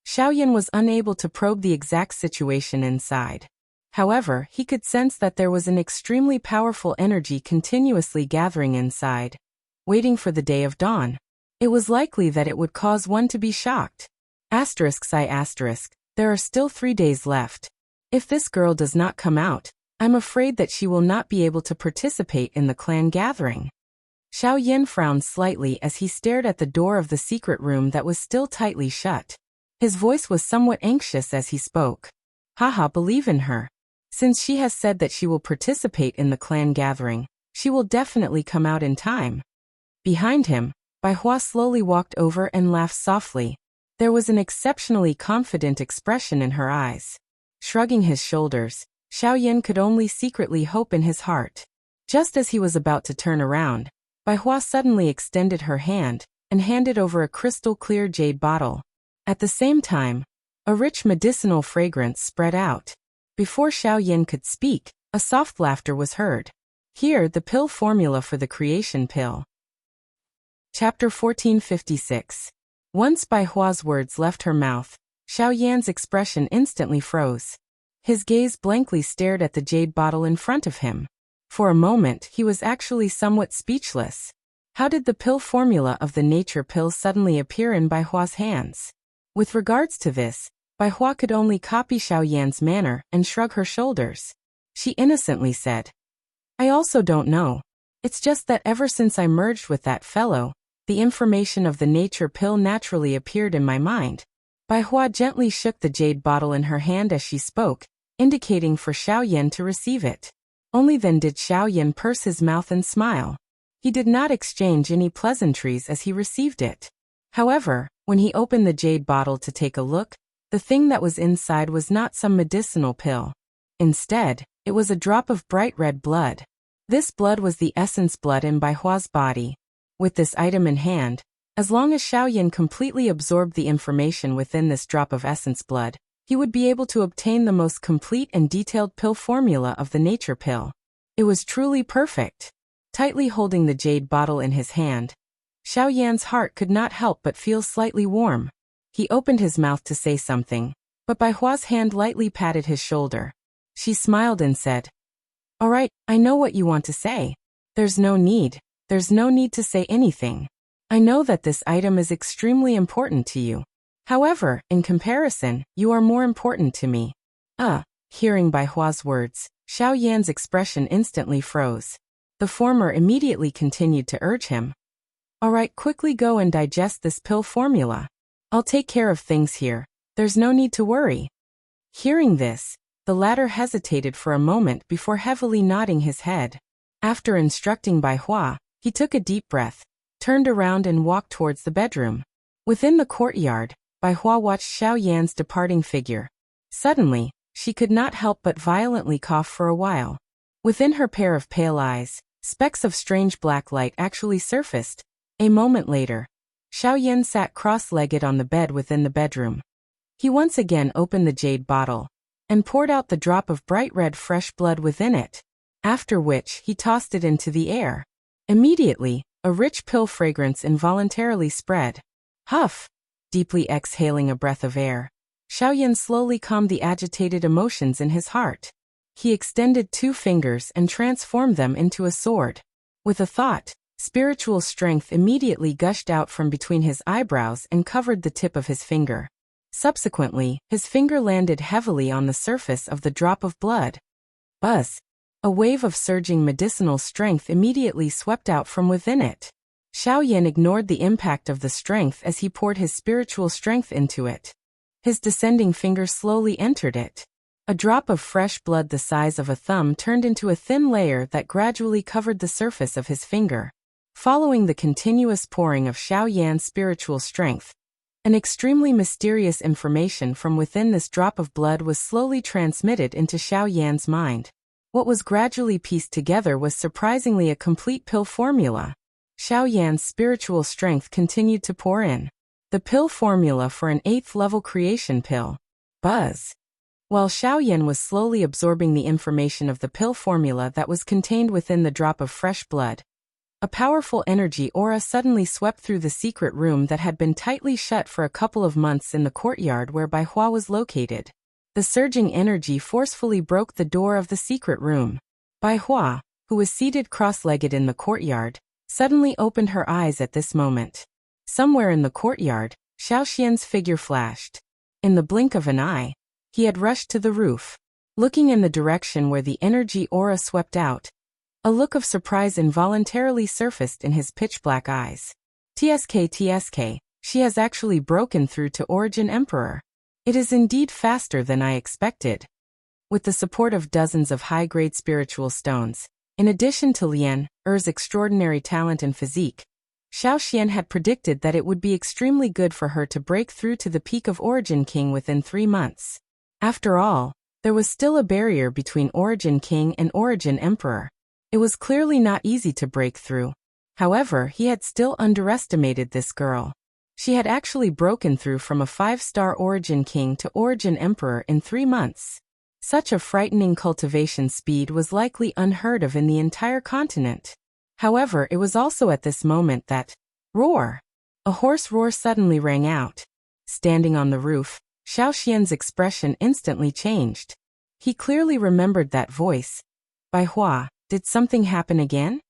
Xiaoyan was unable to probe the exact situation inside. However, he could sense that there was an extremely powerful energy continuously gathering inside, waiting for the day of dawn. It was likely that it would cause one to be shocked. There are still 3 days left. If this girl does not come out, I'm afraid that she will not be able to participate in the clan gathering. Xiaoyan frowned slightly as he stared at the door of the secret room that was still tightly shut. His voice was somewhat anxious as he spoke. Believe in her. Since she has said that she will participate in the clan gathering, she will definitely come out in time. Behind him, Bai Hua slowly walked over and laughed softly. There was an exceptionally confident expression in her eyes. Shrugging his shoulders, Xiaoyan could only secretly hope in his heart. Just as he was about to turn around, Bai Hua suddenly extended her hand and handed over a crystal-clear jade bottle. At the same time, a rich medicinal fragrance spread out. Before Xiaoyan could speak, a soft laughter was heard. Here, the pill formula for the creation pill. Chapter 1456. Once Bai Hua's words left her mouth, Xiaoyan's expression instantly froze. His gaze blankly stared at the jade bottle in front of him. For a moment, he was actually somewhat speechless. How did the pill formula of the nature pill suddenly appear in Bai Hua's hands? With regards to this, Bai Hua could only copy Xiaoyan's manner and shrug her shoulders. She innocently said, I also don't know. It's just that ever since I merged with that fellow, the information of the nature pill naturally appeared in my mind. Bai Hua gently shook the jade bottle in her hand as she spoke, indicating for Xiaoyan to receive it. Only then did Xiaoyan purse his mouth and smile. He did not exchange any pleasantries as he received it. However, when he opened the jade bottle to take a look, The thing that was inside was not some medicinal pill. Instead, it was a drop of bright red blood. This blood was the essence blood in Bai Hua's body. With this item in hand, as long as Xiaoyan completely absorbed the information within this drop of essence blood, he would be able to obtain the most complete and detailed pill formula of the nature pill. It was truly perfect. Tightly holding the jade bottle in his hand, Xiaoyan's heart could not help but feel slightly warm. He opened his mouth to say something, but Bai Hua's hand lightly patted his shoulder. She smiled and said, "All right, I know what you want to say. There's no need to say anything. I know that this item is extremely important to you. However, in comparison, you are more important to me." Hearing Bai Hua's words, Xiaoyan's expression instantly froze. The former immediately continued to urge him. "All right, quickly go and digest this pill formula. I'll take care of things here. There's no need to worry." Hearing this, the latter hesitated for a moment before heavily nodding his head. After instructing Bai Hua, he took a deep breath, turned around and walked towards the bedroom. Within the courtyard, Bai Hua watched Xiaoyan's departing figure. Suddenly, she could not help but violently cough for a while. Within her pair of pale eyes, specks of strange black light actually surfaced. A moment later, Xiaoyan sat cross-legged on the bed within the bedroom. He once again opened the jade bottle and poured out the drop of bright red fresh blood within it, after which he tossed it into the air. Immediately, a rich pill fragrance involuntarily spread. Huff! Deeply exhaling a breath of air, Xiaoyan slowly calmed the agitated emotions in his heart. He extended 2 fingers and transformed them into a sword. With a thought, spiritual strength immediately gushed out from between his eyebrows and covered the tip of his finger. Subsequently, his finger landed heavily on the surface of the drop of blood. Buzz! A wave of surging medicinal strength immediately swept out from within it. Xiaoyan ignored the impact of the strength as he poured his spiritual strength into it. His descending finger slowly entered it. A drop of fresh blood the size of a thumb turned into a thin layer that gradually covered the surface of his finger. Following the continuous pouring of Xiaoyan's spiritual strength, an extremely mysterious information from within this drop of blood was slowly transmitted into Xiaoyan's mind. What was gradually pieced together was surprisingly a complete pill formula. Xiaoyan's spiritual strength continued to pour in. The pill formula for an 8th level creation pill. Buzz! While Xiaoyan was slowly absorbing the information of the pill formula that was contained within the drop of fresh blood, a powerful energy aura suddenly swept through the secret room that had been tightly shut for a couple of months in the courtyard where Bai Hua was located. The surging energy forcefully broke the door of the secret room. Bai Hua, who was seated cross-legged in the courtyard, suddenly opened her eyes at this moment. Somewhere in the courtyard, Xiaoxian's figure flashed. In the blink of an eye, he had rushed to the roof. Looking in the direction where the energy aura swept out, a look of surprise involuntarily surfaced in his pitch-black eyes. TSK, she has actually broken through to Origin Emperor. It is indeed faster than I expected. With the support of dozens of high-grade spiritual stones, in addition to Lian Er's extraordinary talent and physique, Xiaoxian had predicted that it would be extremely good for her to break through to the peak of Origin King within 3 months. After all, there was still a barrier between Origin King and Origin Emperor. It was clearly not easy to break through. However, he had still underestimated this girl. She had actually broken through from a 5-star Origin King to Origin Emperor in 3 months. Such a frightening cultivation speed was likely unheard of in the entire continent. However, it was also at this moment that, roar! A hoarse roar suddenly rang out. Standing on the roof, Xiaoxian's expression instantly changed. He clearly remembered that voice. Bai Hua, did something happen again?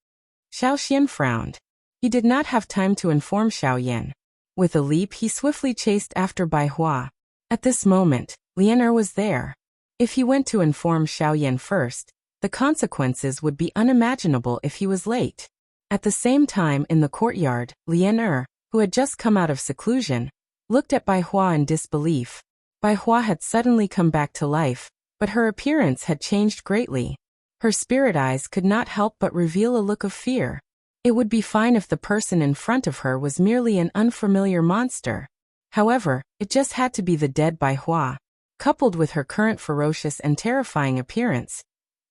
Xiaoxian frowned. He did not have time to inform Xiaoyan. With a leap, he swiftly chased after Bai Hua. At this moment, Lian Er was there. If he went to inform Xiaoyan first, the consequences would be unimaginable if he was late. At the same time in the courtyard, Lian Er, who had just come out of seclusion, looked at Bai Hua in disbelief. Bai Hua had suddenly come back to life, but her appearance had changed greatly. Her spirit eyes could not help but reveal a look of fear. It would be fine if the person in front of her was merely an unfamiliar monster. However, it just had to be the dead Bai Hua. Coupled with her current ferocious and terrifying appearance,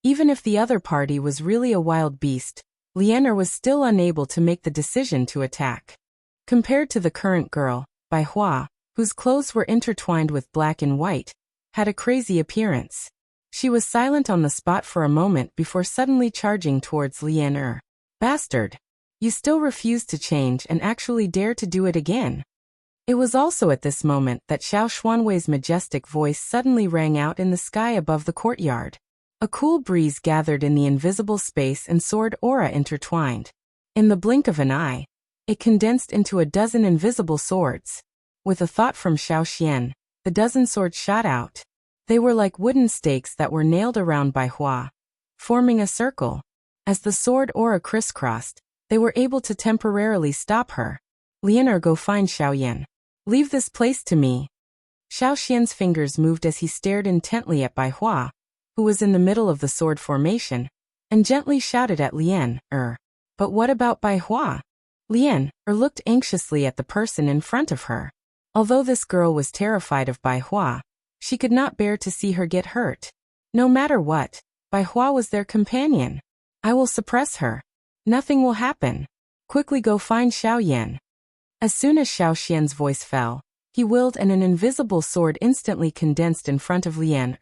even if the other party was really a wild beast, Lianer was still unable to make the decision to attack. Compared to the current girl, Bai Hua, whose clothes were intertwined with black and white, had a crazy appearance. She was silent on the spot for a moment before suddenly charging towards Lianer. Bastard! You still refuse to change and actually dare to do it again. It was also at this moment that Xiao Xuanwei's majestic voice suddenly rang out in the sky above the courtyard. A cool breeze gathered in the invisible space and sword aura intertwined. In the blink of an eye, it condensed into a dozen invisible swords. With a thought from Xiao Xian, the dozen swords shot out. They were like wooden stakes that were nailed around Bai Hua, forming a circle. As the sword aura crisscrossed, they were able to temporarily stop her. Lianer, go find Xiao Yan. Leave this place to me. Xiao Xian's fingers moved as he stared intently at Bai Hua, who was in the middle of the sword formation, and gently shouted at Lian, But what about Bai Hua? Lian, looked anxiously at the person in front of her. Although this girl was terrified of Bai Hua, she could not bear to see her get hurt. No matter what, Bai Hua was their companion. I will suppress her. Nothing will happen. Quickly go find Xiao Yan. As soon as Xiao Xian's voice fell, he willed and an invisible sword instantly condensed in front of Lian.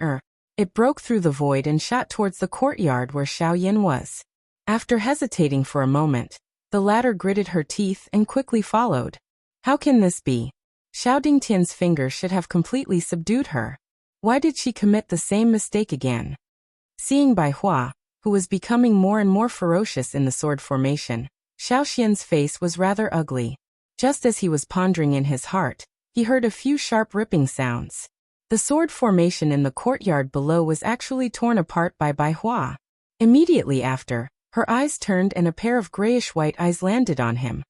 It broke through the void and shot towards the courtyard where Xiao Yan was. After hesitating for a moment, the latter gritted her teeth and quickly followed. How can this be? Xiao Dingtian's finger should have completely subdued her. Why did she commit the same mistake again? Seeing Bai Hua, who was becoming more and more ferocious in the sword formation, Xiao Xian's face was rather ugly. Just as he was pondering in his heart, he heard a few sharp ripping sounds. The sword formation in the courtyard below was actually torn apart by Bai Hua. Immediately after, her eyes turned and a pair of grayish-white eyes landed on him.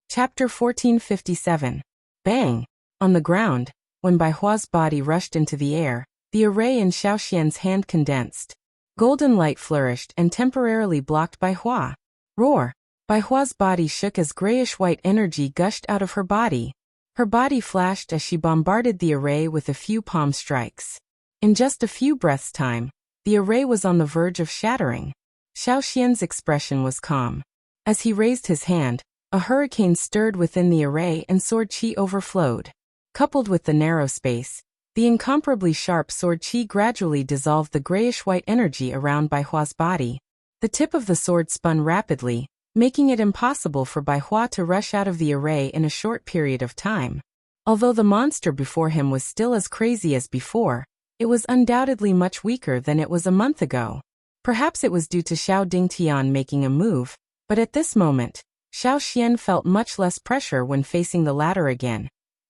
Chapter 1457. Bang! On the ground, when Bai Hua's body rushed into the air, the array in Xiao Xian's hand condensed. Golden light flourished and temporarily blocked Bai Hua. Roar! Bai Hua's body shook as grayish-white energy gushed out of her body. Her body flashed as she bombarded the array with a few palm strikes. In just a few breaths' time, the array was on the verge of shattering. Xiao Xian's expression was calm. As he raised his hand, a hurricane stirred within the array and sword qi overflowed. Coupled with the narrow space, the incomparably sharp sword qi gradually dissolved the grayish-white energy around Bai Hua's body. The tip of the sword spun rapidly, making it impossible for Bai Hua to rush out of the array in a short period of time. Although the monster before him was still as crazy as before, it was undoubtedly much weaker than it was a month ago. Perhaps it was due to Xiao Dingtian making a move, but at this moment, Xiao Xian felt much less pressure when facing the latter again,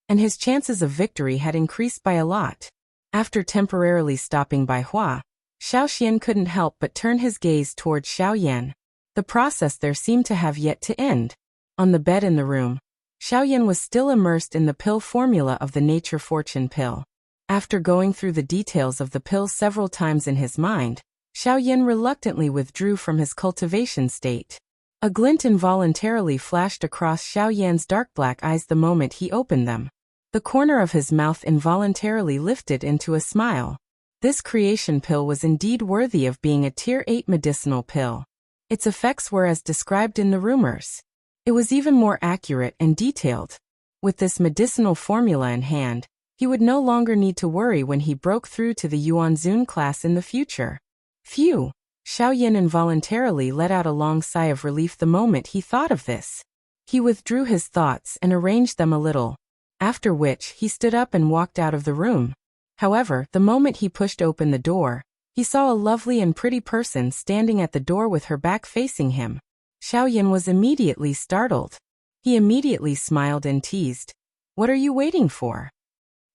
and his chances of victory had increased by a lot. After temporarily stopping Bai Hua, Xiao Xian couldn't help but turn his gaze towards Xiao Yan. The process there seemed to have yet to end. On the bed in the room, Xiao Yan was still immersed in the pill formula of the Nature Fortune pill. After going through the details of the pill several times in his mind, Xiao Yan reluctantly withdrew from his cultivation state. A glint involuntarily flashed across Xiao Yan's dark black eyes the moment he opened them. The corner of his mouth involuntarily lifted into a smile. This creation pill was indeed worthy of being a Tier 8 medicinal pill. Its effects were as described in the rumors. It was even more accurate and detailed. With this medicinal formula in hand, he would no longer need to worry when he broke through to the Yuanzun class in the future. Phew! Xiao Yan involuntarily let out a long sigh of relief the moment he thought of this. He withdrew his thoughts and arranged them a little, after which he stood up and walked out of the room. However, the moment he pushed open the door, he saw a lovely and pretty person standing at the door with her back facing him. Xiao Yan was immediately startled. He immediately smiled and teased. What are you waiting for?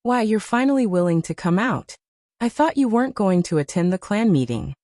Why, you're finally willing to come out. I thought you weren't going to attend the clan meeting.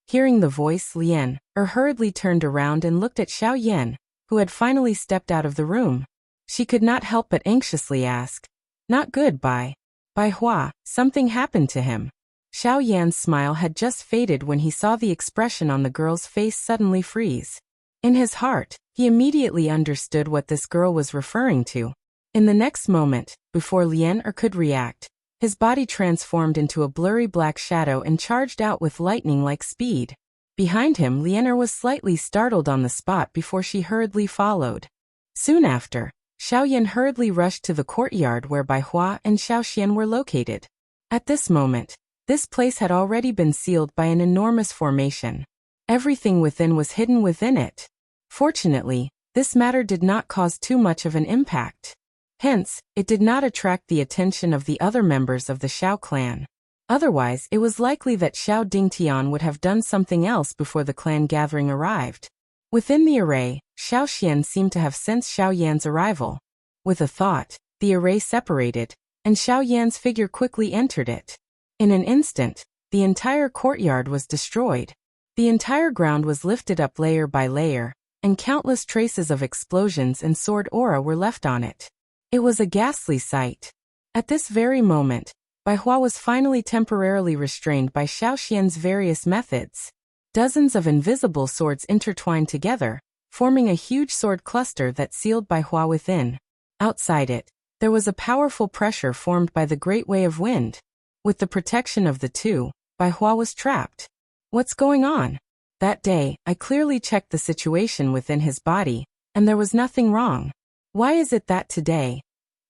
Hearing the voice, Lian hurriedly turned around and looked at Xiao Yan, who had finally stepped out of the room. She could not help but anxiously ask, Not good, Bai Hua, something happened to him. Xiao Yan's smile had just faded when he saw the expression on the girl's face suddenly freeze. In his heart, he immediately understood what this girl was referring to. In the next moment, before Lien could react, his body transformed into a blurry black shadow and charged out with lightning-like speed. Behind him, Lien was slightly startled on the spot before she hurriedly followed. Soon after, Xiaoyan hurriedly rushed to the courtyard where Bai Hua and Xiaoxian were located. At this moment, this place had already been sealed by an enormous formation. Everything within was hidden within it. Fortunately, this matter did not cause too much of an impact. Hence, it did not attract the attention of the other members of the Xiao clan. Otherwise, it was likely that Xiao Dingtian would have done something else before the clan gathering arrived. Within the array, Xiao Xian seemed to have sensed Xiao Yan's arrival. With a thought, the array separated, and Xiao Yan's figure quickly entered it. In an instant, the entire courtyard was destroyed. The entire ground was lifted up layer by layer, and countless traces of explosions and sword aura were left on it. It was a ghastly sight. At this very moment, Bai Hua was finally temporarily restrained by Xiao Xian's various methods. Dozens of invisible swords intertwined together, forming a huge sword cluster that sealed Bai Hua within. Outside it, there was a powerful pressure formed by the great way of wind. With the protection of the two, Bai Hua was trapped. What's going on? That day, I clearly checked the situation within his body, and there was nothing wrong. Why is it that today?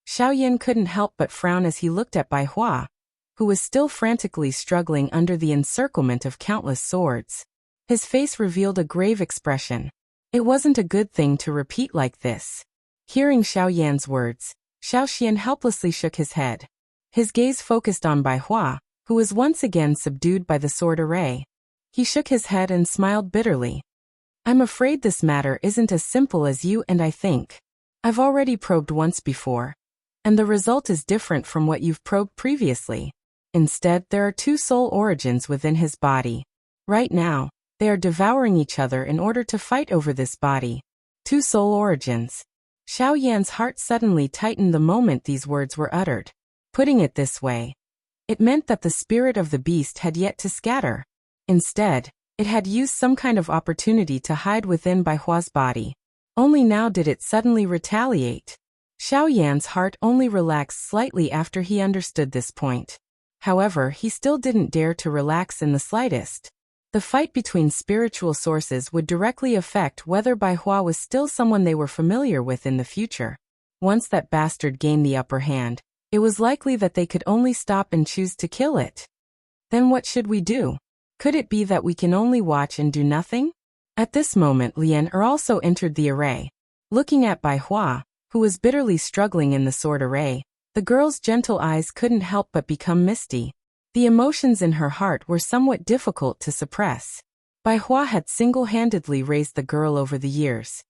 Xiaoyan couldn't help but frown as he looked at Bai Hua, who was still frantically struggling under the encirclement of countless swords. His face revealed a grave expression. It wasn't a good thing to repeat like this. Hearing Xiaoyan's words, Xiaoxian helplessly shook his head. His gaze focused on Bai Hua, who was once again subdued by the sword array. He shook his head and smiled bitterly. I'm afraid this matter isn't as simple as you and I think. I've already probed once before, and the result is different from what you've probed previously. Instead, there are two soul origins within his body. Right now, they are devouring each other in order to fight over this body. Two soul origins. Xiao Yan's heart suddenly tightened the moment these words were uttered. Putting it this way, it meant that the spirit of the beast had yet to scatter. Instead, it had used some kind of opportunity to hide within Bai Hua's body. Only now did it suddenly retaliate. Xiao Yan's heart only relaxed slightly after he understood this point. However, he still didn't dare to relax in the slightest. The fight between spiritual sources would directly affect whether Bai Hua was still someone they were familiar with in the future. Once that bastard gained the upper hand, it was likely that they could only stop and choose to kill it. Then what should we do? Could it be that we can only watch and do nothing? At this moment, Lien also entered the array. Looking at Bai Hua, who was bitterly struggling in the sword array, the girl's gentle eyes couldn't help but become misty. The emotions in her heart were somewhat difficult to suppress. Bai Hua had single-handedly raised the girl over the years.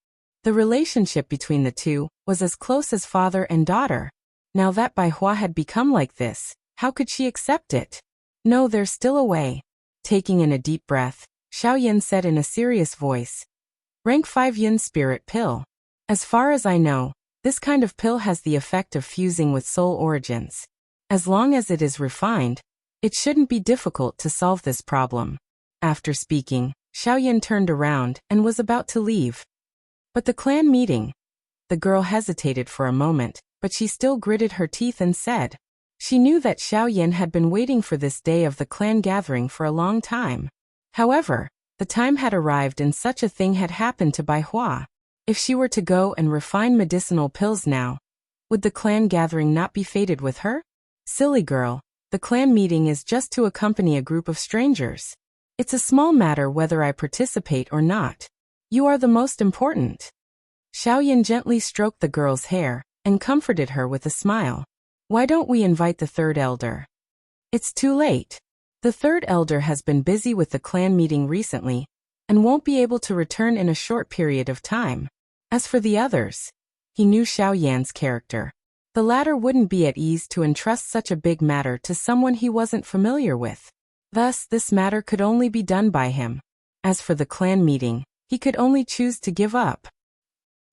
The relationship between the two was as close as father and daughter. Now that Bai Hua had become like this, how could she accept it? No, there's still a way. Taking in a deep breath, Xiaoyan said in a serious voice, Rank 5 Yin Spirit Pill. As far as I know, this kind of pill has the effect of fusing with soul origins. As long as it is refined, it shouldn't be difficult to solve this problem. After speaking, Xiaoyan turned around and was about to leave. But the clan meeting. The girl hesitated for a moment, but she still gritted her teeth and said. She knew that Xiaoyan had been waiting for this day of the clan gathering for a long time. However, the time had arrived and such a thing had happened to Bai Hua. If she were to go and refine medicinal pills now, would the clan gathering not be fated with her? Silly girl, the clan meeting is just to accompany a group of strangers. It's a small matter whether I participate or not. You are the most important. Xiaoyan gently stroked the girl's hair and comforted her with a smile. Why don't we invite the third elder? It's too late. The third elder has been busy with the clan meeting recently and won't be able to return in a short period of time. As for the others, he knew Xiao Yan's character. The latter wouldn't be at ease to entrust such a big matter to someone he wasn't familiar with. Thus, this matter could only be done by him. As for the clan meeting, he could only choose to give up.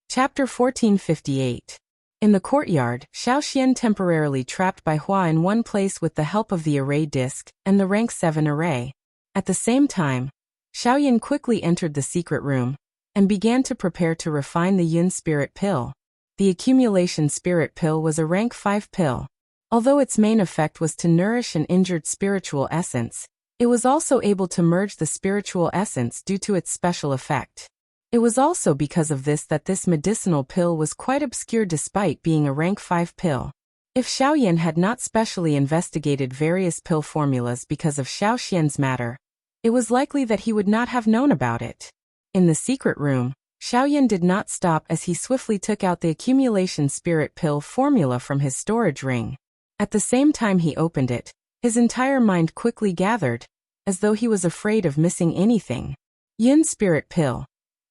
Chapter 1458. In the courtyard, Xiaoxian temporarily trapped Bai Hua in one place with the help of the array disc and the rank 7 array. At the same time, Xiaoyan quickly entered the secret room and began to prepare to refine the Yun spirit pill. The accumulation spirit pill was a rank 5 pill. Although its main effect was to nourish an injured spiritual essence, it was also able to merge the spiritual essence due to its special effect. It was also because of this that this medicinal pill was quite obscure despite being a rank 5 pill. If Xiaoyan had not specially investigated various pill formulas because of Xiao Xian's matter, it was likely that he would not have known about it. In the secret room, Xiaoyan did not stop as he swiftly took out the accumulation spirit pill formula from his storage ring. At the same time he opened it, his entire mind quickly gathered, as though he was afraid of missing anything. Yin spirit pill.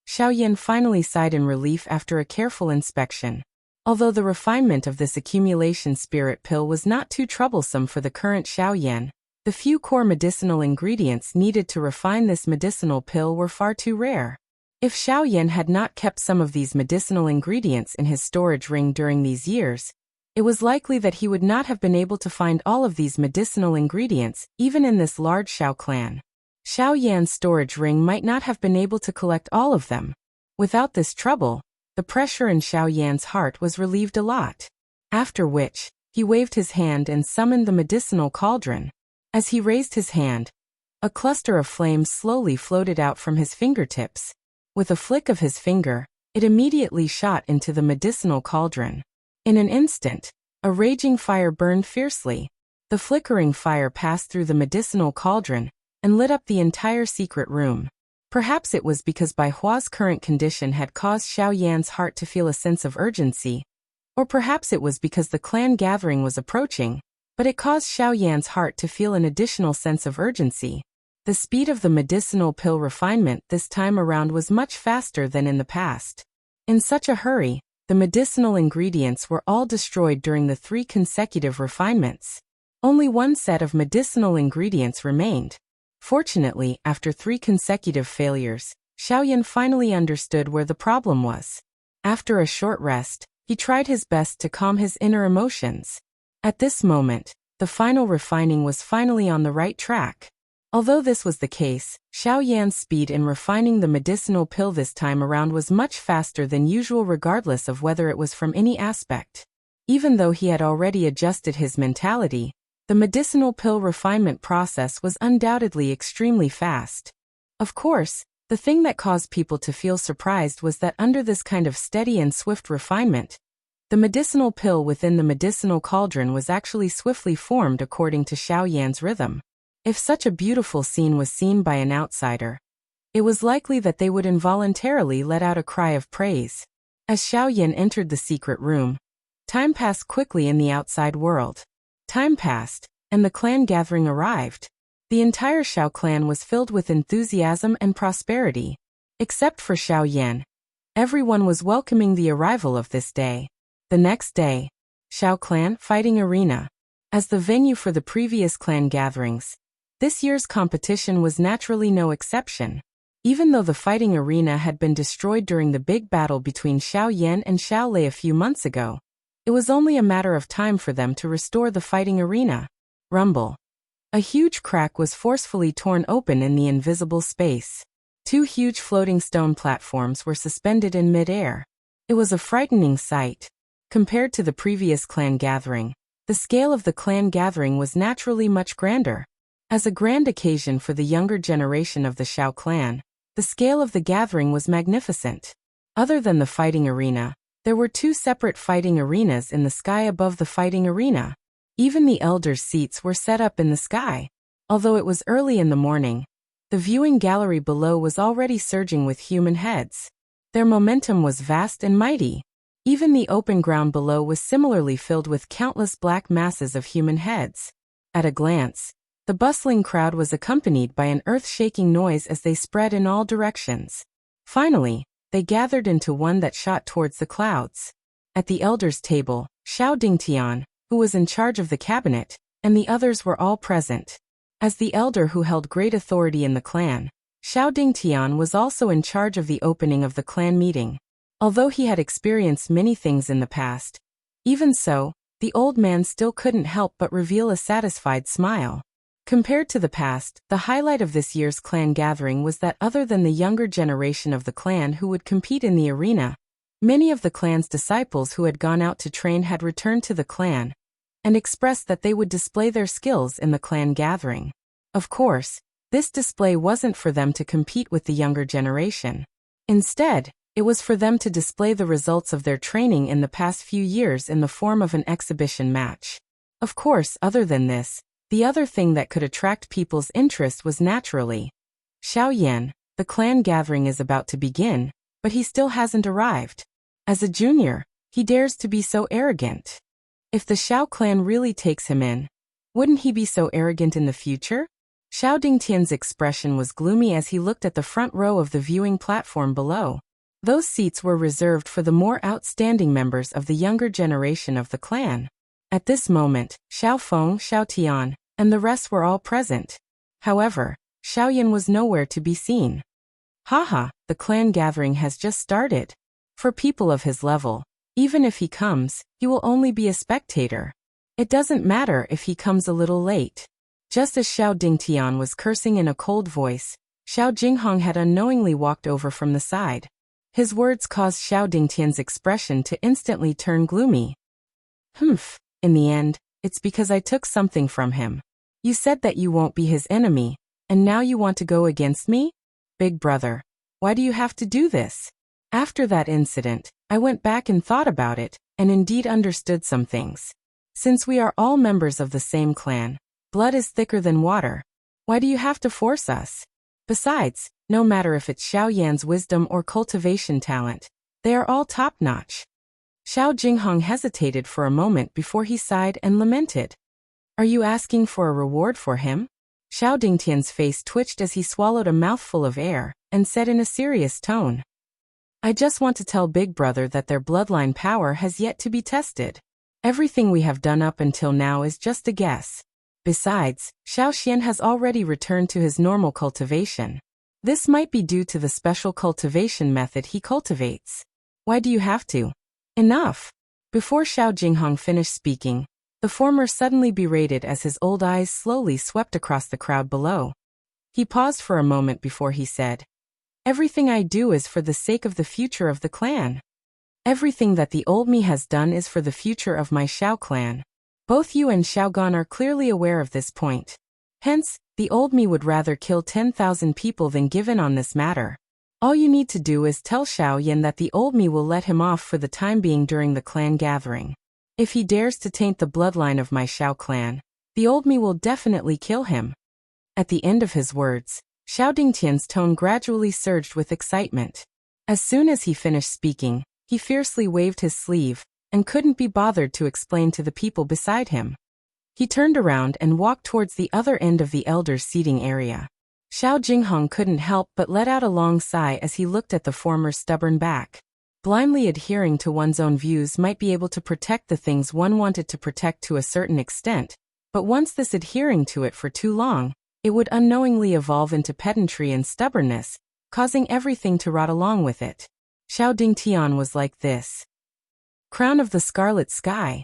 Xiaoyan finally sighed in relief after a careful inspection. Although the refinement of this accumulation spirit pill was not too troublesome for the current Xiaoyan, the few core medicinal ingredients needed to refine this medicinal pill were far too rare. If Xiaoyan had not kept some of these medicinal ingredients in his storage ring during these years, it was likely that he would not have been able to find all of these medicinal ingredients even in this large Xiao clan. Xiaoyan's storage ring might not have been able to collect all of them. Without this trouble, the pressure in Xiaoyan's heart was relieved a lot. After which, he waved his hand and summoned the medicinal cauldron. As he raised his hand, a cluster of flames slowly floated out from his fingertips. With a flick of his finger, it immediately shot into the medicinal cauldron. In an instant, a raging fire burned fiercely. The flickering fire passed through the medicinal cauldron and lit up the entire secret room. Perhaps it was because Bai Hua's current condition had caused Xiaoyan's heart to feel a sense of urgency, or perhaps it was because the clan gathering was approaching, but it caused Xiaoyan's heart to feel an additional sense of urgency. The speed of the medicinal pill refinement this time around was much faster than in the past. In such a hurry, the medicinal ingredients were all destroyed during the 3 consecutive refinements. Only one set of medicinal ingredients remained. Fortunately, after 3 consecutive failures, Xiaoyan finally understood where the problem was. After a short rest, he tried his best to calm his inner emotions. At this moment, the final refining was finally on the right track. Although this was the case, Xiaoyan's speed in refining the medicinal pill this time around was much faster than usual regardless of whether it was from any aspect. Even though he had already adjusted his mentality, the medicinal pill refinement process was undoubtedly extremely fast. Of course, the thing that caused people to feel surprised was that under this kind of steady and swift refinement, the medicinal pill within the medicinal cauldron was actually swiftly formed according to Xiaoyan's rhythm. If such a beautiful scene was seen by an outsider, it was likely that they would involuntarily let out a cry of praise. As Xiaoyan entered the secret room, time passed quickly in the outside world. Time passed, and the clan gathering arrived. The entire Xiao clan was filled with enthusiasm and prosperity. Except for Xiaoyan, everyone was welcoming the arrival of this day. The next day, Xiao clan fighting arena. As the venue for the previous clan gatherings, this year's competition was naturally no exception. Even though the fighting arena had been destroyed during the big battle between Xiaoyan and Xiaolei a few months ago, it was only a matter of time for them to restore the fighting arena. Rumble. A huge crack was forcefully torn open in the invisible space. 2 huge floating stone platforms were suspended in mid-air. It was a frightening sight. Compared to the previous clan gathering, the scale of the clan gathering was naturally much grander. As a grand occasion for the younger generation of the Xiao clan, the scale of the gathering was magnificent. Other than the fighting arena, there were 2 separate fighting arenas in the sky above the fighting arena. Even the elders' seats were set up in the sky. Although it was early in the morning, the viewing gallery below was already surging with human heads. Their momentum was vast and mighty. Even the open ground below was similarly filled with countless black masses of human heads. At a glance, the bustling crowd was accompanied by an earth-shaking noise as they spread in all directions. Finally, they gathered into one that shot towards the clouds. At the elders' table, Xiao Dingtian, who was in charge of the cabinet, and the others were all present. As the elder who held great authority in the clan, Xiao Dingtian was also in charge of the opening of the clan meeting. Although he had experienced many things in the past, even so, the old man still couldn't help but reveal a satisfied smile. Compared to the past, the highlight of this year's clan gathering was that other than the younger generation of the clan who would compete in the arena, Many of the clan's disciples who had gone out to train had returned to the clan and expressed that they would display their skills in the clan gathering. Of course, this display wasn't for them to compete with the younger generation. Instead, it was for them to display the results of their training in the past few years in the form of an exhibition match. Of course, other than this, the other thing that could attract people's interest was naturally Xiao Yan. The clan gathering is about to begin, but he still hasn't arrived. As a junior, he dares to be so arrogant. If the Xiao clan really takes him in, wouldn't he be so arrogant in the future? Xiao Dingtian's expression was gloomy as he looked at the front row of the viewing platform below. Those seats were reserved for the more outstanding members of the younger generation of the clan. At this moment, Xiao Feng, Xiao Tian, and the rest were all present. However, Xiao Yan was nowhere to be seen. Haha, the clan gathering has just started. For people of his level, even if he comes, he will only be a spectator. It doesn't matter if he comes a little late. Just as Xiao Dingtian was cursing in a cold voice, Xiao Jinghong had unknowingly walked over from the side. His words caused Xiao Dingtian's expression to instantly turn gloomy. In the end, it's because I took something from him. You said that you won't be his enemy, and now you want to go against me? Big brother, why do you have to do this? After that incident, I went back and thought about it, and indeed understood some things. Since we are all members of the same clan, blood is thicker than water. Why do you have to force us? Besides, no matter if it's Xiao Yan's wisdom or cultivation talent, they are all top-notch. Xiao Jinghong hesitated for a moment before he sighed and lamented. Are you asking for a reward for him? Xiao Dingtian's face twitched as he swallowed a mouthful of air, and said in a serious tone. I just want to tell Big Brother that their bloodline power has yet to be tested. Everything we have done up until now is just a guess. Besides, Xiao Xian has already returned to his normal cultivation. This might be due to the special cultivation method he cultivates. Why do you have to? Enough! Before Xiao Jinghong finished speaking, the former suddenly berated as his old eyes slowly swept across the crowd below. He paused for a moment before he said, Everything I do is for the sake of the future of the clan. Everything that the old me has done is for the future of my Xiao clan. Both you and Xiao Gan are clearly aware of this point. Hence, the old me would rather kill 10,000 people than give in on this matter. All you need to do is tell Xiao Yan that the old me will let him off for the time being during the clan gathering. If he dares to taint the bloodline of my Xiao clan, the old me will definitely kill him. At the end of his words, Xiao Dingtian's tone gradually surged with excitement. As soon as he finished speaking, he fiercely waved his sleeve, and couldn't be bothered to explain to the people beside him. He turned around and walked towards the other end of the elders' seating area. Xiao Jinghong couldn't help but let out a long sigh as he looked at the former's stubborn back. Blindly adhering to one's own views might be able to protect the things one wanted to protect to a certain extent, but once this adhering to it for too long, it would unknowingly evolve into pedantry and stubbornness, causing everything to rot along with it. Xiao Dingtian was like this. Crown of the Scarlet Sky.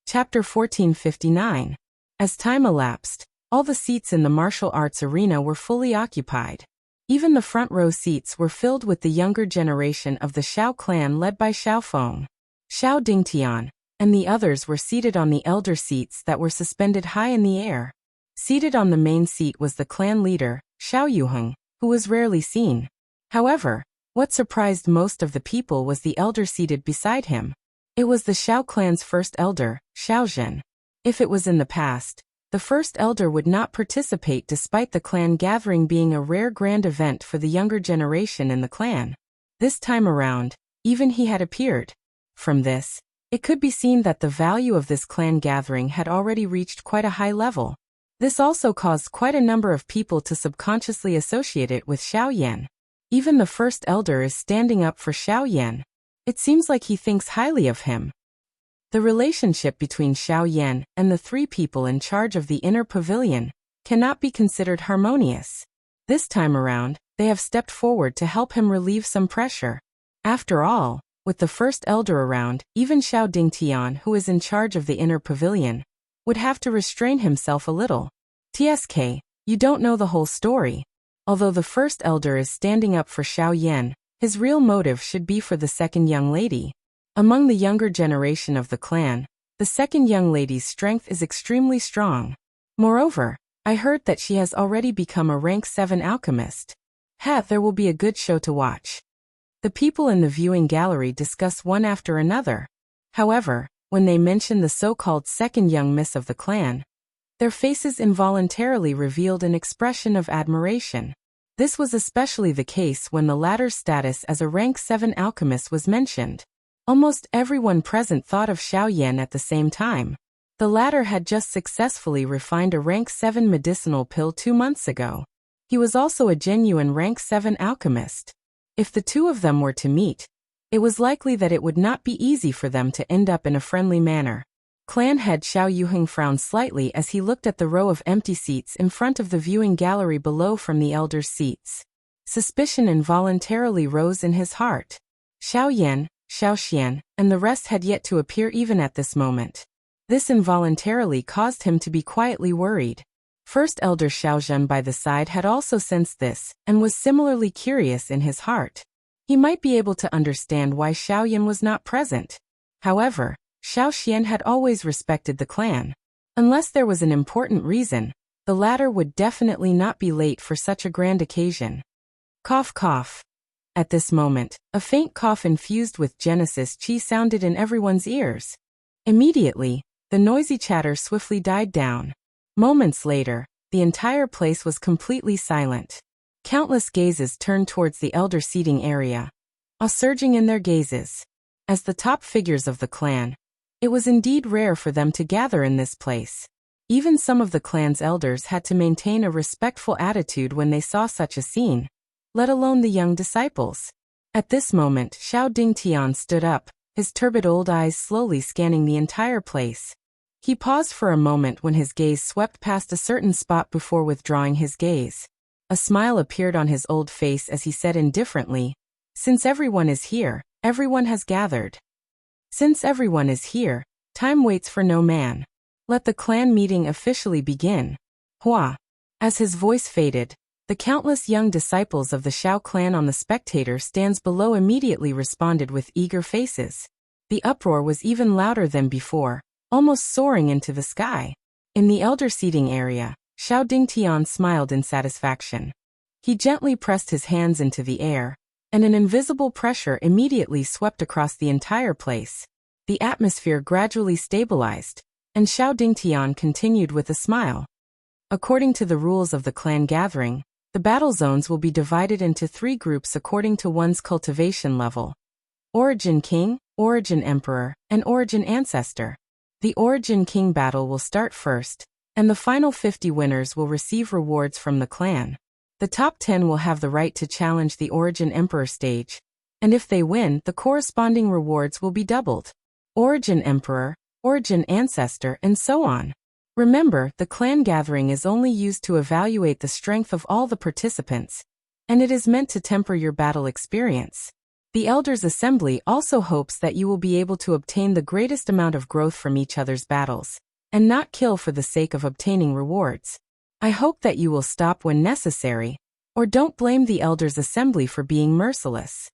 Chapter 1459. As time elapsed, all the seats in the martial arts arena were fully occupied. Even the front row seats were filled with the younger generation of the Xiao clan led by Xiao Feng, Xiao Dingtian, and the others were seated on the elder seats that were suspended high in the air. Seated on the main seat was the clan leader, Xiao Yuheng, who was rarely seen. However, what surprised most of the people was the elder seated beside him. It was the Xiao clan's first elder, Xiao Zhen. If it was in the past, the first elder would not participate despite the clan gathering being a rare grand event for the younger generation in the clan. This time around, even he had appeared. From this, it could be seen that the value of this clan gathering had already reached quite a high level. This also caused quite a number of people to subconsciously associate it with Xiao Yan. Even the first elder is standing up for Xiao Yan. It seems like he thinks highly of him. The relationship between Xiao Yan and the three people in charge of the inner pavilion cannot be considered harmonious. This time around, they have stepped forward to help him relieve some pressure. After all, with the first elder around, even Xiao Dingtian, who is in charge of the inner pavilion, would have to restrain himself a little. TSK, you don't know the whole story. Although the first elder is standing up for Xiao Yan, His real motive should be for the second young lady. Among the younger generation of the clan, the second young lady's strength is extremely strong. Moreover, I heard that she has already become a rank 7 alchemist. There will be a good show to watch. The people in the viewing gallery discuss one after another. However, when they mention the so-called second young miss of the clan, their faces involuntarily revealed an expression of admiration. This was especially the case when the latter's status as a rank 7 alchemist was mentioned. Almost everyone present thought of Xiao Yan at the same time. The latter had just successfully refined a rank 7 medicinal pill 2 months ago. He was also a genuine rank 7 alchemist. If the two of them were to meet, it was likely that it would not be easy for them to end up in a friendly manner. Clan head Xiao Yuheng frowned slightly as he looked at the row of empty seats in front of the viewing gallery below from the elders' seats. Suspicion involuntarily rose in his heart. Xiao Yan, Xiao Xian, and the rest had yet to appear even at this moment. This involuntarily caused him to be quietly worried. First Elder Xiaozhen by the side had also sensed this, and was similarly curious in his heart. He might be able to understand why Xiao Yan was not present. However, Xiao Xian had always respected the clan. Unless there was an important reason, the latter would definitely not be late for such a grand occasion. Cough cough. At this moment, a faint cough infused with Genesis Qi sounded in everyone's ears. Immediately, the noisy chatter swiftly died down. Moments later, the entire place was completely silent. Countless gazes turned towards the elder seating area, all surging in their gazes. As the top figures of the clan, it was indeed rare for them to gather in this place. Even some of the clan's elders had to maintain a respectful attitude when they saw such a scene, let alone the young disciples. At this moment, Xiao Dingtian stood up, his turbid old eyes slowly scanning the entire place. He paused for a moment when his gaze swept past a certain spot before withdrawing his gaze. A smile appeared on his old face as he said indifferently, "Since everyone is here, everyone has gathered. Since everyone is here, time waits for no man. Let the clan meeting officially begin." Hua. As his voice faded, the countless young disciples of the Xiao clan on the spectator stands below immediately responded with eager faces. The uproar was even louder than before, almost soaring into the sky. In the elder seating area, Xiao Dingtian smiled in satisfaction. He gently pressed his hands into the air, and an invisible pressure immediately swept across the entire place. The atmosphere gradually stabilized, and Xiao Dingtian continued with a smile. According to the rules of the clan gathering, the battle zones will be divided into 3 groups according to one's cultivation level: Origin King, Origin Emperor, and Origin Ancestor. The Origin King battle will start first, and the final 50 winners will receive rewards from the clan. The top 10 will have the right to challenge the Origin Emperor stage, and if they win, the corresponding rewards will be doubled. Origin Emperor, Origin Ancestor, and so on. Remember, the clan gathering is only used to evaluate the strength of all the participants, and it is meant to temper your battle experience. The Elders' Assembly also hopes that you will be able to obtain the greatest amount of growth from each other's battles, and not kill for the sake of obtaining rewards. I hope that you will stop when necessary, or don't blame the Elders' Assembly for being merciless.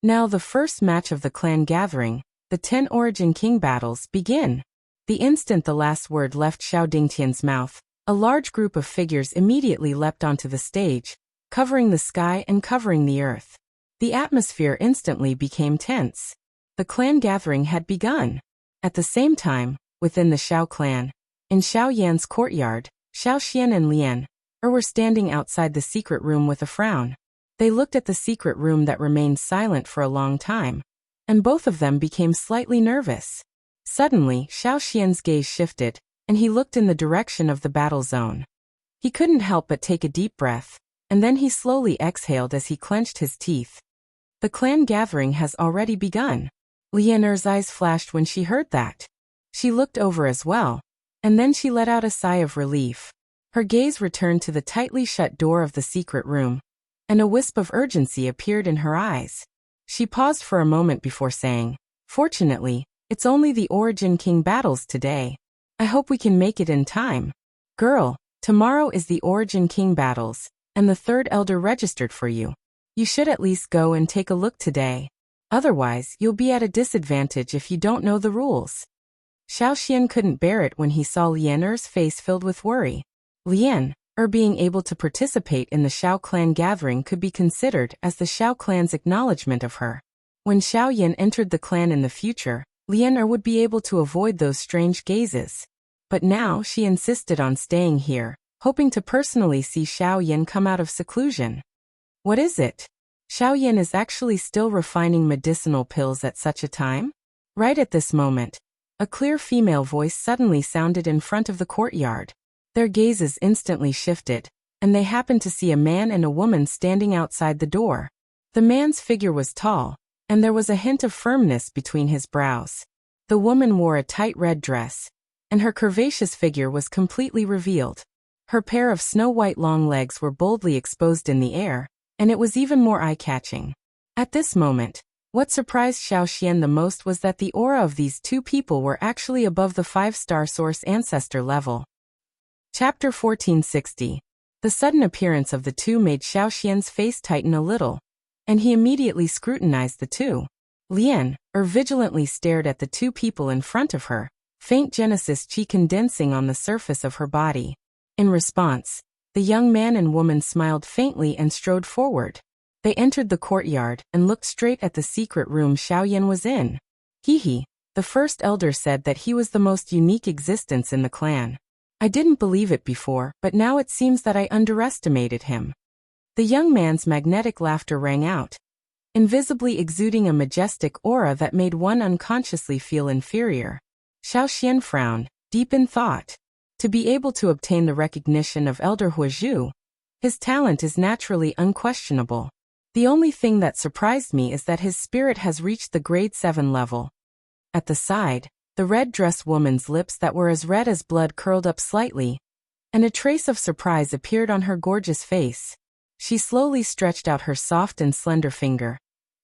Now the first match of the clan gathering, the 10 Origin King battles, begin. The instant the last word left Xiao Dingtian's mouth, a large group of figures immediately leapt onto the stage, covering the sky and covering the earth. The atmosphere instantly became tense. The clan gathering had begun. At the same time, within the Xiao clan, in Xiao Yan's courtyard, Xiao Xian and Lian were standing outside the secret room with a frown. They looked at the secret room that remained silent for a long time, and both of them became slightly nervous. Suddenly, Xiao Xian's gaze shifted, and he looked in the direction of the battle zone. He couldn't help but take a deep breath, and then he slowly exhaled as he clenched his teeth. The clan gathering has already begun. Lianer's eyes flashed when she heard that. She looked over as well, and then she let out a sigh of relief. Her gaze returned to the tightly shut door of the secret room, and a wisp of urgency appeared in her eyes. She paused for a moment before saying, "Fortunately, it's only the Origin King battles today. I hope we can make it in time. Girl, tomorrow is the Origin King battles, and the third elder registered for you. You should at least go and take a look today. Otherwise, you'll be at a disadvantage if you don't know the rules. Xiao Xian couldn't bear it when he saw Lian Er's face filled with worry. Lian Er being able to participate in the Xiao clan gathering could be considered as the Xiao clan's acknowledgement of her. When Xiao Yan entered the clan in the future, Lian Er would be able to avoid those strange gazes. But now she insisted on staying here, hoping to personally see Xiao Yan come out of seclusion. What is it? Xiao Yan is actually still refining medicinal pills at such a time? Right at this moment, a clear female voice suddenly sounded in front of the courtyard. Their gazes instantly shifted, and they happened to see a man and a woman standing outside the door. The man's figure was tall, and there was a hint of firmness between his brows. The woman wore a tight red dress, and her curvaceous figure was completely revealed. Her pair of snow-white long legs were boldly exposed in the air, and it was even more eye-catching. At this moment, what surprised Xiao Xian the most was that the aura of these two people were actually above the 5-star source ancestor level. Chapter 1460. The sudden appearance of the two made Xiao Xian's face tighten a little, and he immediately scrutinized the two. Lian Er vigilantly stared at the two people in front of her, faint Genesis chi condensing on the surface of her body. In response, the young man and woman smiled faintly and strode forward. They entered the courtyard and looked straight at the secret room Xiao Yan was in. He, the first elder, said that he was the most unique existence in the clan. I didn't believe it before, but now it seems that I underestimated him. The young man's magnetic laughter rang out, invisibly exuding a majestic aura that made one unconsciously feel inferior. Xiao Xian frowned, deep in thought. To be able to obtain the recognition of Elder Huozhu, his talent is naturally unquestionable. The only thing that surprised me is that his spirit has reached the grade 7 level. At the side, the red-dressed woman's lips that were as red as blood curled up slightly, and a trace of surprise appeared on her gorgeous face. She slowly stretched out her soft and slender finger,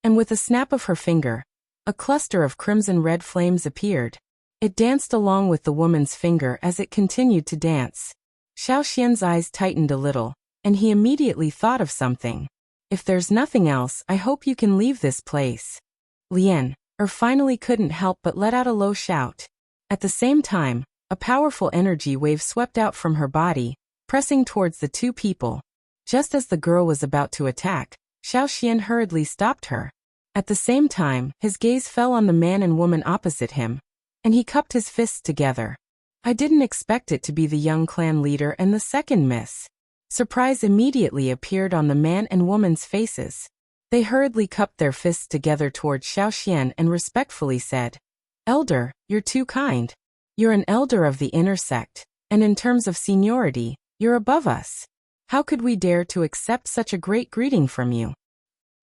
and with a snap of her finger, a cluster of crimson-red flames appeared. It danced along with the woman's finger as it continued to dance. Xiao Xian's eyes tightened a little, and he immediately thought of something. If there's nothing else, I hope you can leave this place. Lian Er finally couldn't help but let out a low shout. At the same time, a powerful energy wave swept out from her body, pressing towards the two people. Just as the girl was about to attack, Xiao Xian hurriedly stopped her. At the same time, his gaze fell on the man and woman opposite him, and he cupped his fists together. I didn't expect it to be the young clan leader and the second miss. Surprise immediately appeared on the man and woman's faces. They hurriedly cupped their fists together towards Xiao Xian and respectfully said, "Elder, you're too kind. You're an elder of the inner sect, and in terms of seniority, you're above us. How could we dare to accept such a great greeting from you?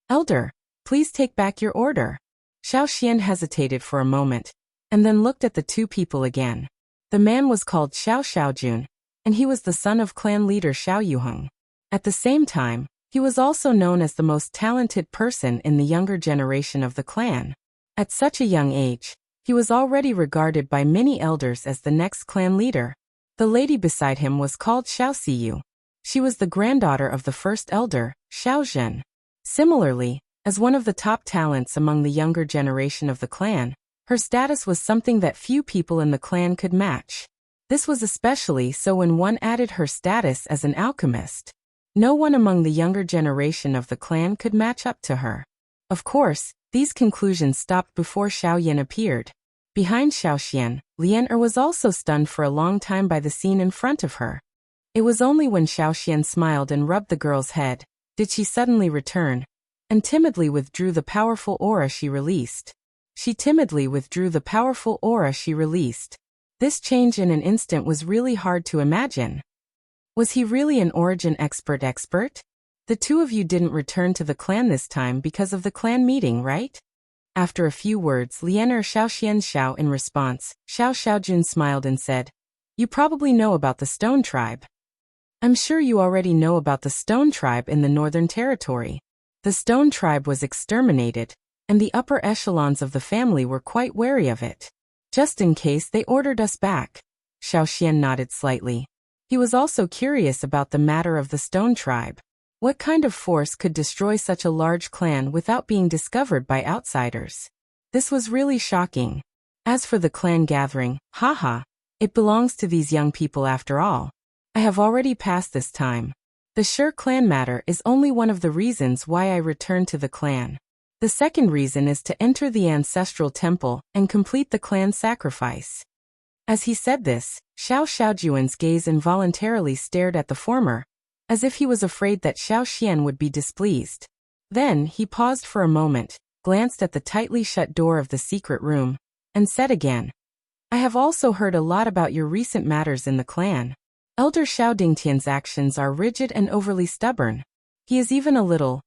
Elder, please take back your order." Xiao Xian hesitated for a moment, and then looked at the two people again. The man was called Xiao Xiaojun, and he was the son of clan leader Xiao Yuheng. At the same time, he was also known as the most talented person in the younger generation of the clan. At such a young age, he was already regarded by many elders as the next clan leader. The lady beside him was called Xiao Siyu. She was the granddaughter of the first elder, Xiao Zhen. Similarly, as one of the top talents among the younger generation of the clan, her status was something that few people in the clan could match. This was especially so when one added her status as an alchemist. No one among the younger generation of the clan could match up to her. Of course, these conclusions stopped before Xiao Yan appeared. Behind Xiao Xian, Lian Er was also stunned for a long time by the scene in front of her. It was only when Xiao Xian smiled and rubbed the girl's head did she suddenly return, and timidly withdrew the powerful aura she released. This change in an instant was really hard to imagine. Was he really an origin expert? The two of you didn't return to the clan this time because of the clan meeting, right? After a few words, Lian Er Xiao Xian Xiao in response, Xiao Xiaojun smiled and said, "You probably know about the Stone Tribe. I'm sure you already know about the Stone Tribe in the Northern Territory. The Stone Tribe was exterminated, and the upper echelons of the family were quite wary of it. Just in case, they ordered us back." Xiao Xian nodded slightly. He was also curious about the matter of the Stone Tribe. What kind of force could destroy such a large clan without being discovered by outsiders? This was really shocking. As for the clan gathering, haha, it belongs to these young people after all. I have already passed this time. The sure clan matter is only one of the reasons why I returned to the clan. The second reason is to enter the ancestral temple and complete the clan sacrifice. As he said this, Xiao Xiaojuan's gaze involuntarily stared at the former, as if he was afraid that Xiao Xian would be displeased. Then he paused for a moment, glanced at the tightly shut door of the secret room, and said again, I have also heard a lot about your recent matters in the clan. Elder Xiao Dingtian's actions are rigid and overly stubborn. He is even a little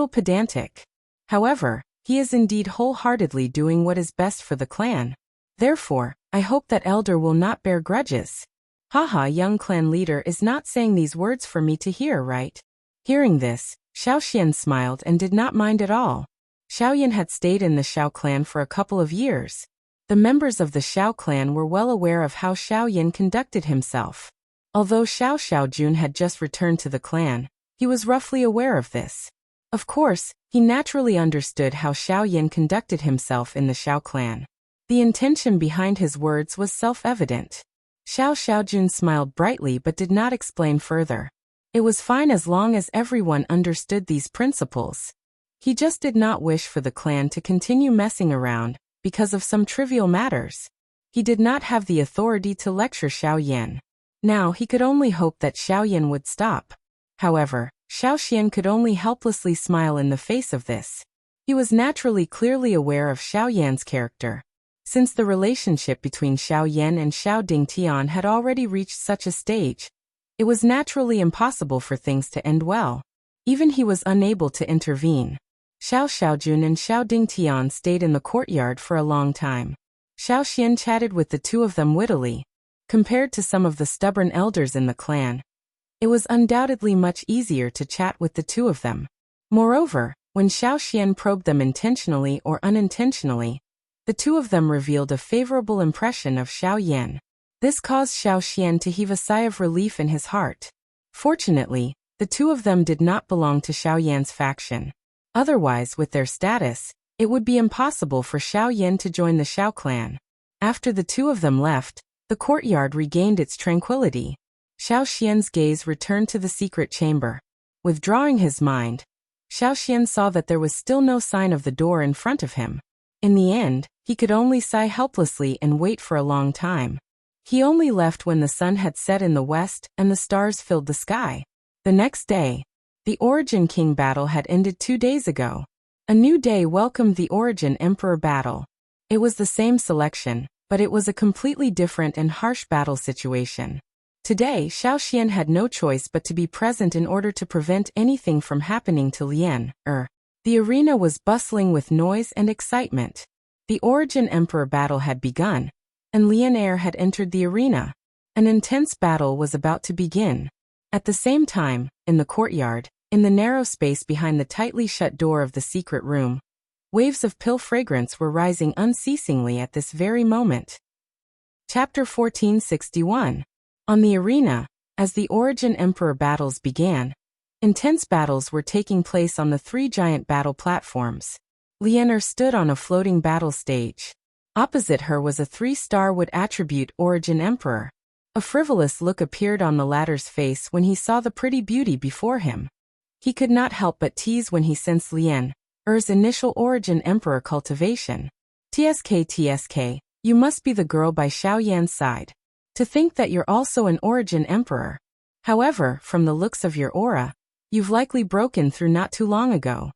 pedantic. However, he is indeed wholeheartedly doing what is best for the clan. Therefore, I hope that Elder will not bear grudges. Haha, young clan leader is not saying these words for me to hear, right? Hearing this, Xiao Xian smiled and did not mind at all. Xiao Yan had stayed in the Xiao clan for a couple of years. The members of the Xiao clan were well aware of how Xiao Yan conducted himself. Although Xiao Xiaojun had just returned to the clan, he was roughly aware of this. Of course, he naturally understood how Xiao Yan conducted himself in the Xiao clan. The intention behind his words was self-evident. Xiao Xiaojun smiled brightly but did not explain further. It was fine as long as everyone understood these principles. He just did not wish for the clan to continue messing around because of some trivial matters. He did not have the authority to lecture Xiao Yan. Now he could only hope that Xiao Yan would stop. However, Xiao Xian could only helplessly smile in the face of this. He was naturally clearly aware of Xiao Yan's character. Since the relationship between Xiao Yan and Xiao Dingtian had already reached such a stage, it was naturally impossible for things to end well. Even he was unable to intervene. Xiao Xiaojun and Xiao Dingtian stayed in the courtyard for a long time. Xiao Xian chatted with the two of them wittily. Compared to some of the stubborn elders in the clan, it was undoubtedly much easier to chat with the two of them. Moreover, when Xiao Xian probed them intentionally or unintentionally, the two of them revealed a favorable impression of Xiao Yan. This caused Xiao Xian to heave a sigh of relief in his heart. Fortunately, the two of them did not belong to Xiao Yan's faction. Otherwise, with their status, it would be impossible for Xiao Yan to join the Xiao clan. After the two of them left, the courtyard regained its tranquility. Xiao Xian's gaze returned to the secret chamber. Withdrawing his mind, Xiao Xian saw that there was still no sign of the door in front of him. In the end, he could only sigh helplessly and wait for a long time. He only left when the sun had set in the west and the stars filled the sky. The next day, the Origin King battle had ended 2 days ago. A new day welcomed the Origin Emperor battle. It was the same selection, but it was a completely different and harsh battle situation. Today, Xiao Xian had no choice but to be present in order to prevent anything from happening to Lian. The arena was bustling with noise and excitement. The Origin Emperor battle had begun, and Lian had entered the arena. An intense battle was about to begin. At the same time, in the courtyard, in the narrow space behind the tightly shut door of the secret room, waves of pill fragrance were rising unceasingly at this very moment. Chapter 1461. On the arena, as the Origin Emperor battles began, intense battles were taking place on the 3 giant battle platforms. Lian stood on a floating battle stage. Opposite her was a 3-star wood attribute Origin Emperor. A frivolous look appeared on the latter's face when he saw the pretty beauty before him. He could not help but tease when he sensed Lian's initial Origin Emperor cultivation. TSK, you must be the girl by Xiao Yan's side. To think that you're also an Origin Emperor. However, from the looks of your aura, you've likely broken through not too long ago.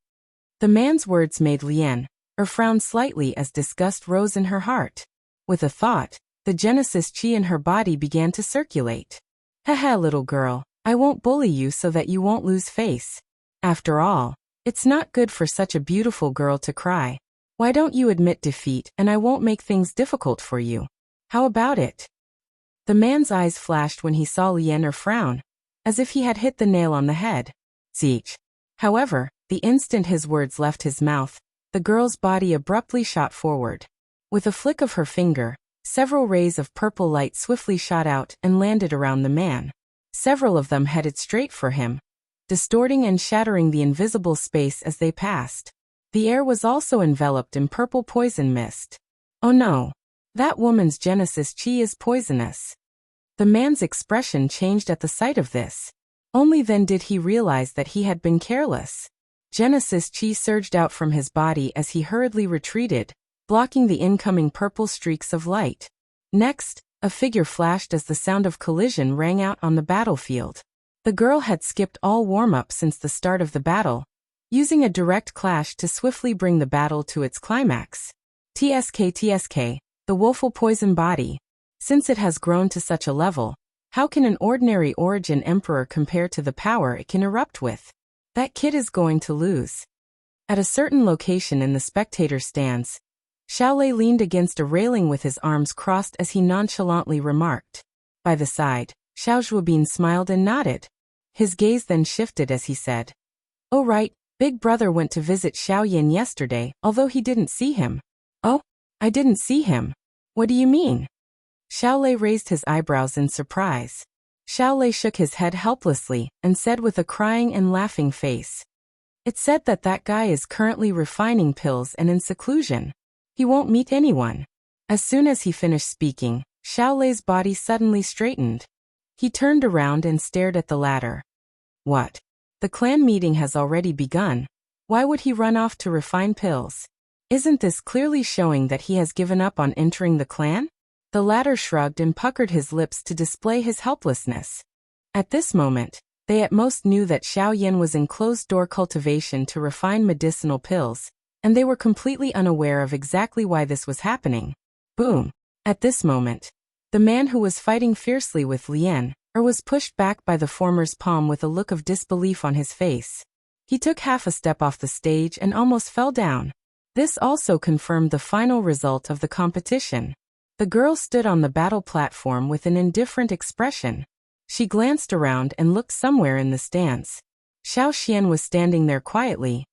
The man's words made Lian frown slightly as disgust rose in her heart. With a thought, the Genesis chi in her body began to circulate. Haha, little girl, I won't bully you so that you won't lose face. After all, it's not good for such a beautiful girl to cry. Why don't you admit defeat and I won't make things difficult for you? How about it? The man's eyes flashed when he saw Lian frown, as if he had hit the nail on the head. Zeech. However, the instant his words left his mouth, the girl's body abruptly shot forward. With a flick of her finger, several rays of purple light swiftly shot out and landed around the man. Several of them headed straight for him. distorting and shattering the invisible space as they passed. The air was also enveloped in purple poison mist. Oh no! That woman's Genesis Chi is poisonous. The man's expression changed at the sight of this. Only then did he realize that he had been careless. Genesis Chi surged out from his body as he hurriedly retreated, blocking the incoming purple streaks of light. Next, a figure flashed as the sound of collision rang out on the battlefield. The girl had skipped all warm-up since the start of the battle, using a direct clash to swiftly bring the battle to its climax. TSK, the woeful poison body. Since it has grown to such a level, how can an ordinary origin emperor compare to the power it can erupt with? That kid is going to lose. At a certain location in the spectator stands, Xiaolei leaned against a railing with his arms crossed as he nonchalantly remarked. By the side, Xiao Zhuobin smiled and nodded. His gaze then shifted as he said, "Oh right, Big Brother went to visit Xiaoyan yesterday, although he didn't see him." "Oh? I didn't see him. What do you mean?" Xiaolei raised his eyebrows in surprise. Xiaolei shook his head helplessly and said with a crying and laughing face, "It's said that that guy is currently refining pills and in seclusion. He won't meet anyone." As soon as he finished speaking, Xiaolei's body suddenly straightened. He turned around and stared at the latter. What? The clan meeting has already begun. Why would he run off to refine pills? Isn't this clearly showing that he has given up on entering the clan? The latter shrugged and puckered his lips to display his helplessness. At this moment, they at most knew that Xiaoyan was in closed-door cultivation to refine medicinal pills, and they were completely unaware of exactly why this was happening. Boom! At this moment, the man who was fighting fiercely with Lian was pushed back by the former's palm with a look of disbelief on his face. He took half a step off the stage and almost fell down. This also confirmed the final result of the competition. The girl stood on the battle platform with an indifferent expression. She glanced around and looked somewhere in the stands. Xiao Xian was standing there quietly.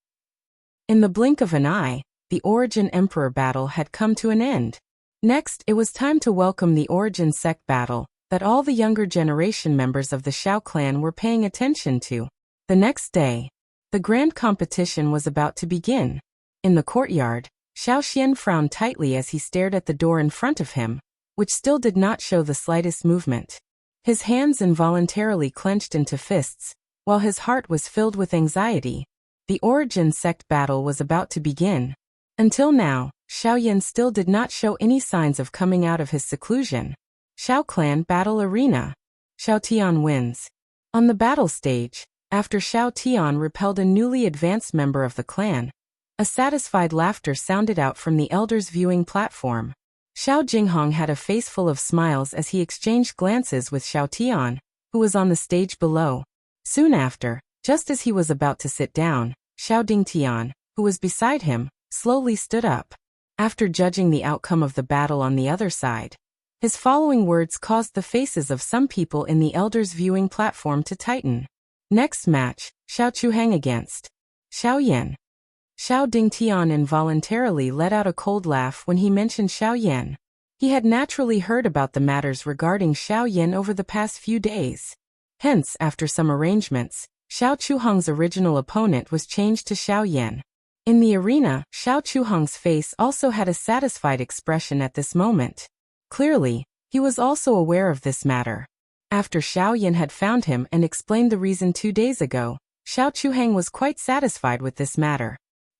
In the blink of an eye, the Origin Emperor battle had come to an end. Next, it was time to welcome the Origin Sect battle that all the younger generation members of the Xiao clan were paying attention to. The next day, the grand competition was about to begin. In the courtyard, Xiao Xian frowned tightly as he stared at the door in front of him, which still did not show the slightest movement. His hands involuntarily clenched into fists, while his heart was filled with anxiety. The Origin Sect battle was about to begin. Until now, Xiaoyan still did not show any signs of coming out of his seclusion. Xiao Clan Battle Arena. Xiao Tian wins. On the battle stage, after Xiao Tian repelled a newly advanced member of the clan, a satisfied laughter sounded out from the elders' viewing platform. Xiao Jinghong had a face full of smiles as he exchanged glances with Xiao Tian, who was on the stage below. Soon after, just as he was about to sit down, Xiao Dingtian, who was beside him, slowly stood up. After judging the outcome of the battle on the other side, his following words caused the faces of some people in the elders' viewing platform to tighten. Next match, Xiao Chuhang against Xiao Yan. Xiao Dingtian involuntarily let out a cold laugh when he mentioned Xiao Yan. He had naturally heard about the matters regarding Xiao Yan over the past few days. Hence, after some arrangements, Xiao Chuhang's original opponent was changed to Xiao Yan. In the arena, Xiao Chuhang's face also had a satisfied expression at this moment. Clearly, he was also aware of this matter. After Xiao Yan had found him and explained the reason 2 days ago, Xiao Chuhang was quite satisfied with this matter.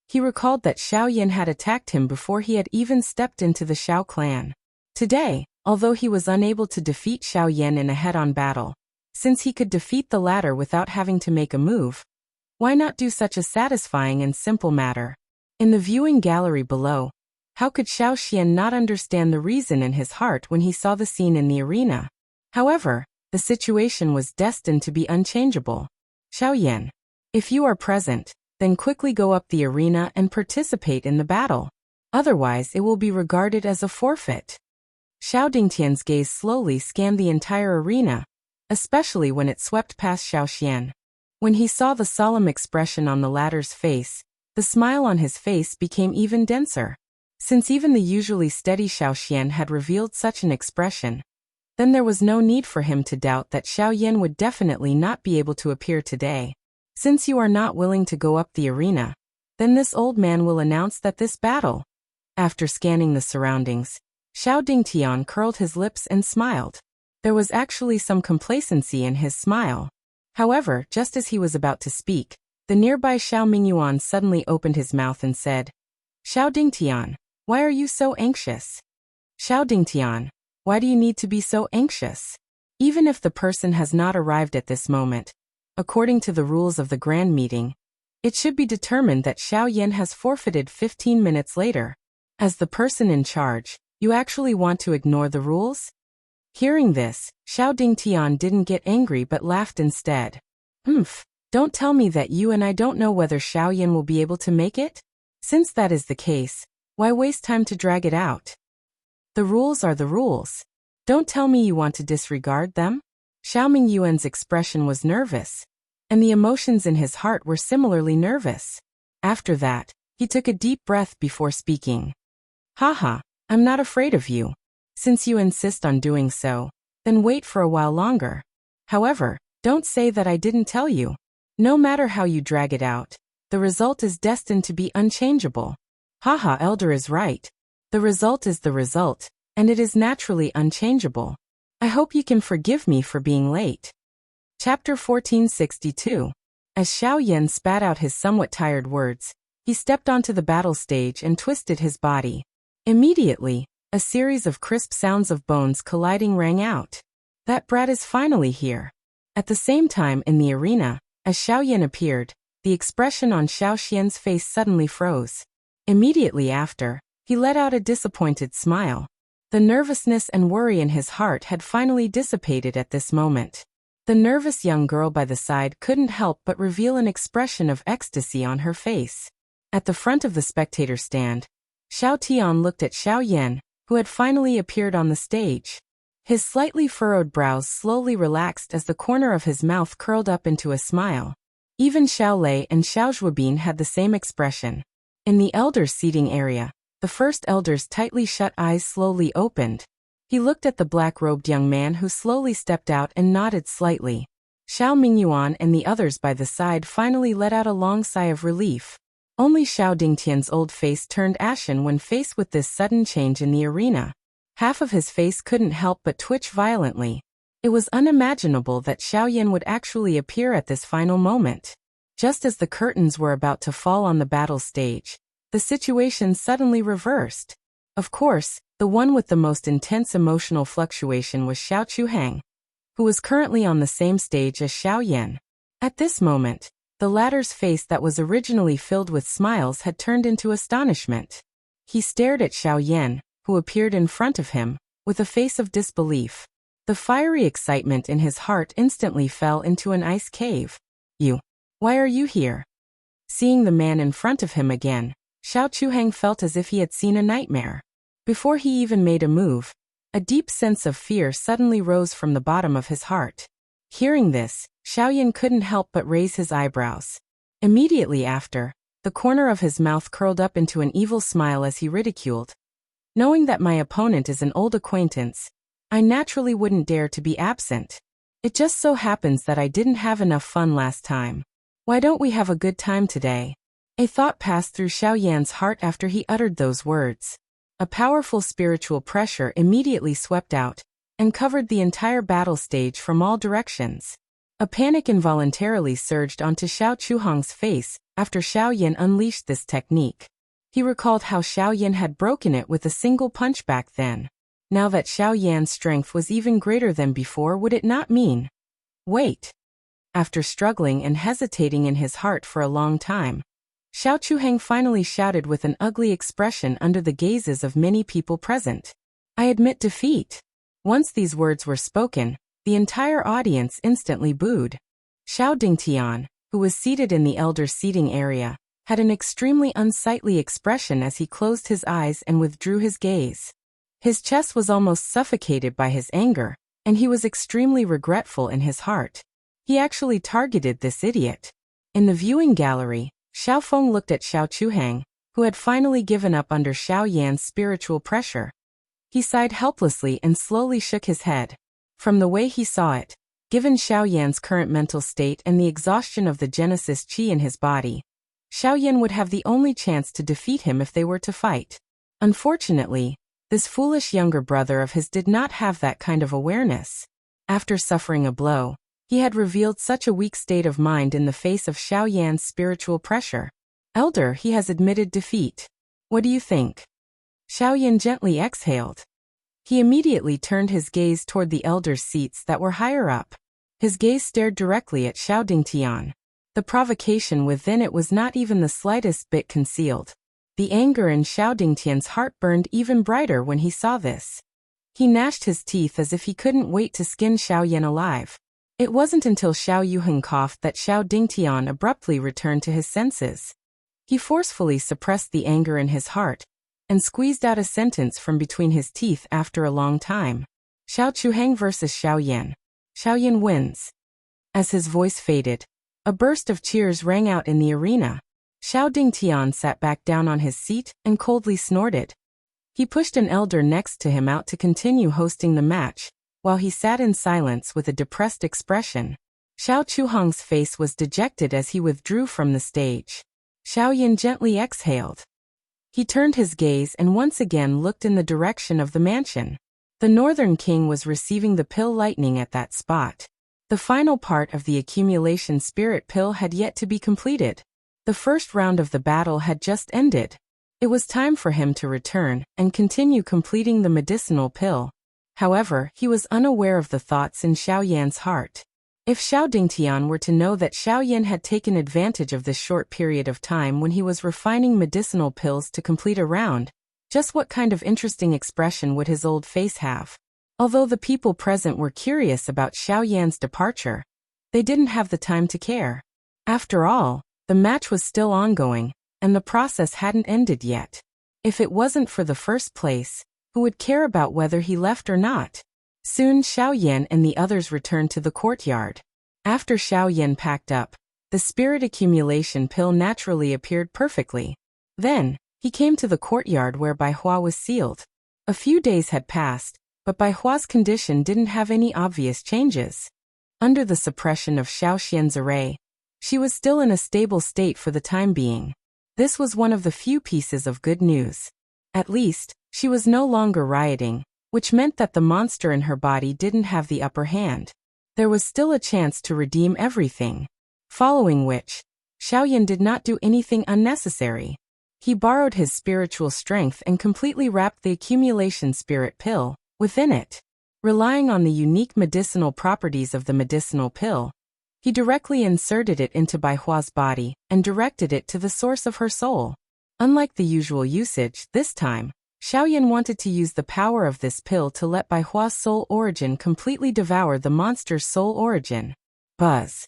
He recalled that Xiao Yan had attacked him before he had even stepped into the Xiao clan. Today, although he was unable to defeat Xiao Yan in a head-on battle, since he could defeat the latter without having to make a move, why not do such a satisfying and simple matter? In the viewing gallery below, how could Xiao Xian not understand the reason in his heart when he saw the scene in the arena? However, the situation was destined to be unchangeable. Xiao Yan, if you are present, then quickly go up the arena and participate in the battle. Otherwise, it will be regarded as a forfeit. Xiao Dingtian's gaze slowly scanned the entire arena, especially when it swept past Xiao Xian. When he saw the solemn expression on the latter's face, the smile on his face became even denser. Since even the usually steady Xiao Xian had revealed such an expression, then there was no need for him to doubt that Xiao Yan would definitely not be able to appear today. Since you are not willing to go up the arena, then this old man will announce that this battle. After scanning the surroundings, Xiao Dingtian curled his lips and smiled. There was actually some complacency in his smile. However, just as he was about to speak, the nearby Xiao Mingyuan suddenly opened his mouth and said, Xiao Dingtian, why are you so anxious? Xiao Dingtian, why do you need to be so anxious? Even if the person has not arrived at this moment, according to the rules of the grand meeting, it should be determined that Xiao Yan has forfeited 15 minutes later. As the person in charge, you actually want to ignore the rules? Hearing this, Xiao Dingtian didn't get angry but laughed instead. Don't tell me that you and I don't know whether Xiao Yan will be able to make it? Since that is the case, why waste time to drag it out? The rules are the rules. Don't tell me you want to disregard them? Xiao Mingyuan's expression was nervous, and the emotions in his heart were similarly nervous. After that, he took a deep breath before speaking. Haha, I'm not afraid of you. Since you insist on doing so, then wait for a while longer. However, don't say that I didn't tell you. No matter how you drag it out, the result is destined to be unchangeable. Haha, Elder is right. The result is the result, and it is naturally unchangeable. I hope you can forgive me for being late. Chapter 1462. As Xiao Yan spat out his somewhat tired words, he stepped onto the battle stage and twisted his body. Immediately, a series of crisp sounds of bones colliding rang out. That brat is finally here. At the same time in the arena, as Xiao Yan appeared, the expression on Xiao Xian's face suddenly froze. Immediately after, he let out a disappointed smile. The nervousness and worry in his heart had finally dissipated at this moment. The nervous young girl by the side couldn't help but reveal an expression of ecstasy on her face. At the front of the spectator stand, Xiao Tian looked at Xiao Yan, who had finally appeared on the stage. His slightly furrowed brows slowly relaxed as the corner of his mouth curled up into a smile. Even Xiao Lei and Xiao Zhuobin had the same expression. In the elders' seating area, the first elder's tightly shut eyes slowly opened. He looked at the black-robed young man who slowly stepped out and nodded slightly. Xiao Mingyuan and the others by the side finally let out a long sigh of relief. Only Xiao Dingtian's old face turned ashen when faced with this sudden change in the arena. Half of his face couldn't help but twitch violently. It was unimaginable that Xiao Yan would actually appear at this final moment. Just as the curtains were about to fall on the battle stage, the situation suddenly reversed. Of course, the one with the most intense emotional fluctuation was Xiao Chuhang, who was currently on the same stage as Xiao Yan. At this moment, the latter's face that was originally filled with smiles had turned into astonishment. He stared at Xiao Yan, who appeared in front of him, with a face of disbelief. The fiery excitement in his heart instantly fell into an ice cave. Why are you here? Seeing the man in front of him again, Xiao Chuhang felt as if he had seen a nightmare. Before he even made a move, a deep sense of fear suddenly rose from the bottom of his heart. Hearing this, Xiao Yan couldn't help but raise his eyebrows. Immediately after, the corner of his mouth curled up into an evil smile as he ridiculed. Knowing that my opponent is an old acquaintance, I naturally wouldn't dare to be absent. It just so happens that I didn't have enough fun last time. Why don't we have a good time today? A thought passed through Xiao Yan's heart after he uttered those words. A powerful spiritual pressure immediately swept out and covered the entire battle stage from all directions. A panic involuntarily surged onto Xiao Chuhang's face after Xiao Yan unleashed this technique. He recalled how Xiao Yan had broken it with a single punch back then. Now that Xiao Yan's strength was even greater than before, would it not mean? Wait. After struggling and hesitating in his heart for a long time, Xiao Chuhang finally shouted with an ugly expression under the gazes of many people present. I admit defeat. Once these words were spoken, the entire audience instantly booed. Xiao Dingtian, who was seated in the elder's seating area, had an extremely unsightly expression as he closed his eyes and withdrew his gaze. His chest was almost suffocated by his anger, and he was extremely regretful in his heart. He actually targeted this idiot. In the viewing gallery, Xiao Feng looked at Xiao Chuhang, who had finally given up under Xiao Yan's spiritual pressure. He sighed helplessly and slowly shook his head. From the way he saw it, Given Xiaoyan's current mental state and the exhaustion of the Genesis Qi in his body, Xiaoyan would have the only chance to defeat him if they were to fight. Unfortunately, this foolish younger brother of his did not have that kind of awareness. After suffering a blow, he had revealed such a weak state of mind in the face of Xiaoyan's spiritual pressure. Elder, he has admitted defeat. What do you think? Xiaoyan gently exhaled. He immediately turned his gaze toward the elder's seats that were higher up. His gaze stared directly at Xiao Dingtian. The provocation within it was not even the slightest bit concealed. The anger in Xiao Dingtian's heart burned even brighter when he saw this. He gnashed his teeth as if he couldn't wait to skin Xiaoyan alive. It wasn't until Xiao Yuheng coughed that Xiao Dingtian abruptly returned to his senses. He forcefully suppressed the anger in his heart and squeezed out a sentence from between his teeth after a long time. Xiao Chuheng versus Xiaoyan. Xiaoyan wins. As his voice faded, a burst of cheers rang out in the arena. Xiao Dingtian sat back down on his seat and coldly snorted. He pushed an elder next to him out to continue hosting the match, while he sat in silence with a depressed expression. Xiao Chuheng's face was dejected as he withdrew from the stage. Xiaoyan gently exhaled. He turned his gaze and once again looked in the direction of the mansion. The Northern King was receiving the pill lightning at that spot. The final part of the accumulation spirit pill had yet to be completed. The first round of the battle had just ended. It was time for him to return and continue completing the medicinal pill. However, he was unaware of the thoughts in Xiaoyan's heart. If Xiao Dingtian were to know that Xiaoyan had taken advantage of this short period of time when he was refining medicinal pills to complete a round, just what kind of interesting expression would his old face have? Although the people present were curious about Xiaoyan's departure, they didn't have the time to care. After all, the match was still ongoing, and the process hadn't ended yet. If it wasn't for the first place, who would care about whether he left or not? Soon Xiaoyan and the others returned to the courtyard. After Xiaoyan packed up, the spirit accumulation pill naturally appeared perfectly. Then, he came to the courtyard where Bai Hua was sealed. A few days had passed, but Bai Hua's condition didn't have any obvious changes. Under the suppression of Xiao Xian's array, she was still in a stable state for the time being. This was one of the few pieces of good news. At least, she was no longer rioting, which meant that the monster in her body didn't have the upper hand. There was still a chance to redeem everything. Following which, Xiaoyan did not do anything unnecessary. He borrowed his spiritual strength and completely wrapped the accumulation spirit pill within it. Relying on the unique medicinal properties of the medicinal pill, he directly inserted it into Bai Hua's body and directed it to the source of her soul. Unlike the usual usage, this time, Xiaoyan wanted to use the power of this pill to let Bai Hua's soul origin completely devour the monster's soul origin. Buzz.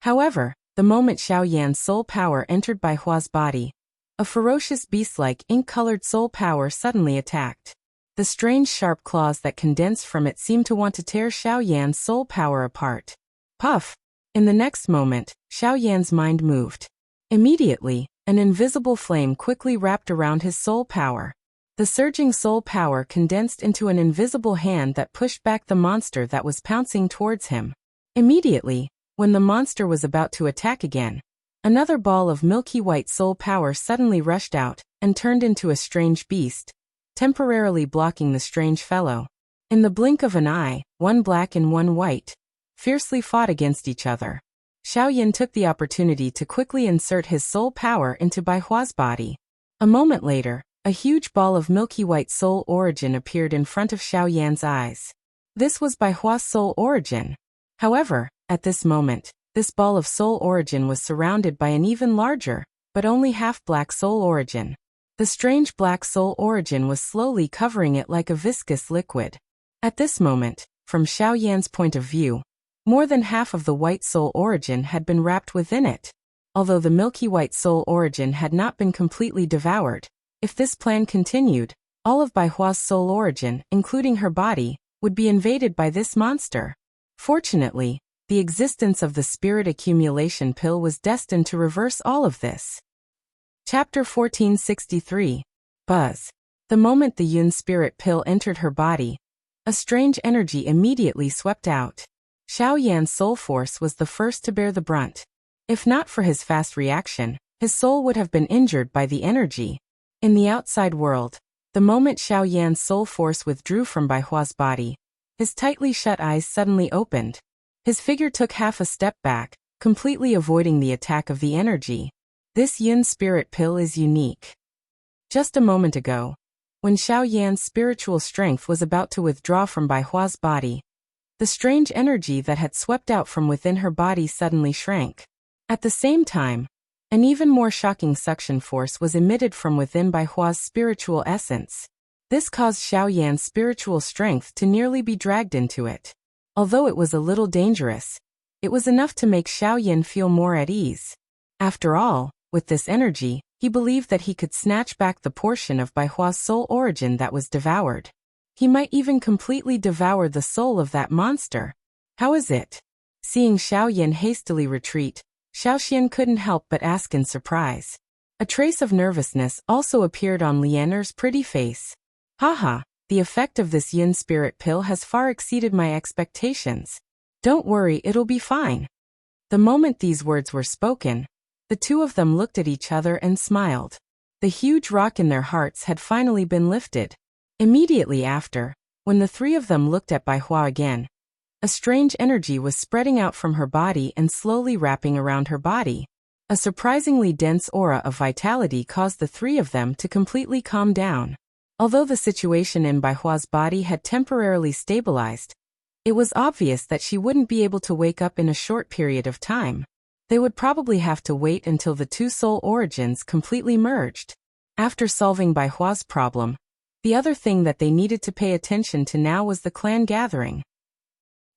However, the moment Xiaoyan's soul power entered Bai Hua's body, a ferocious beast-like ink-colored soul power suddenly attacked. The strange sharp claws that condensed from it seemed to want to tear Xiaoyan's soul power apart. Puff! In the next moment, Xiaoyan's mind moved. Immediately, an invisible flame quickly wrapped around his soul power. The surging soul power condensed into an invisible hand that pushed back the monster that was pouncing towards him. Immediately, when the monster was about to attack again, another ball of milky white soul power suddenly rushed out and turned into a strange beast, temporarily blocking the strange fellow. In the blink of an eye, one black and one white, fiercely fought against each other. Xiaoyan took the opportunity to quickly insert his soul power into Bai Hua's body. A moment later, a huge ball of milky white soul origin appeared in front of Xiaoyan's eyes. This was Bai Hua's soul origin. However, at this moment, this ball of soul origin was surrounded by an even larger, but only half-black soul origin. The strange black soul origin was slowly covering it like a viscous liquid. At this moment, from Xiaoyan's point of view, more than half of the white soul origin had been wrapped within it. Although the milky white soul origin had not been completely devoured, if this plan continued, all of Bai Hua's soul origin, including her body, would be invaded by this monster. Fortunately, the existence of the spirit accumulation pill was destined to reverse all of this. Chapter 1463. Buzz. The moment the Yun spirit pill entered her body, a strange energy immediately swept out. Xiao Yan's soul force was the first to bear the brunt. If not for his fast reaction, his soul would have been injured by the energy. In the outside world, the moment Xiao Yan's soul force withdrew from Bai Hua's body, his tightly shut eyes suddenly opened. His figure took half a step back, completely avoiding the attack of the energy. This Yun spirit pill is unique. Just a moment ago, when Xiao Yan's spiritual strength was about to withdraw from Bai Hua's body, the strange energy that had swept out from within her body suddenly shrank. At the same time, an even more shocking suction force was emitted from within Bai Hua's spiritual essence. This caused Xiao Yan's spiritual strength to nearly be dragged into it. Although it was a little dangerous, it was enough to make Xiao Yan feel more at ease. After all, with this energy, he believed that he could snatch back the portion of Bai Hua's soul origin that was devoured. He might even completely devour the soul of that monster. How is it? Seeing Xiao Yan hastily retreat, Xiao Xian couldn't help but ask in surprise. A trace of nervousness also appeared on Lianer's pretty face. Haha, the effect of this Yun spirit pill has far exceeded my expectations. Don't worry, it'll be fine. The moment these words were spoken, the two of them looked at each other and smiled. The huge rock in their hearts had finally been lifted. Immediately after, when the three of them looked at Bai Hua again, a strange energy was spreading out from her body and slowly wrapping around her body. A surprisingly dense aura of vitality caused the three of them to completely calm down. Although the situation in Bai Hua's body had temporarily stabilized, it was obvious that she wouldn't be able to wake up in a short period of time. They would probably have to wait until the two soul origins completely merged. After solving Bai Hua's problem, the other thing that they needed to pay attention to now was the clan gathering.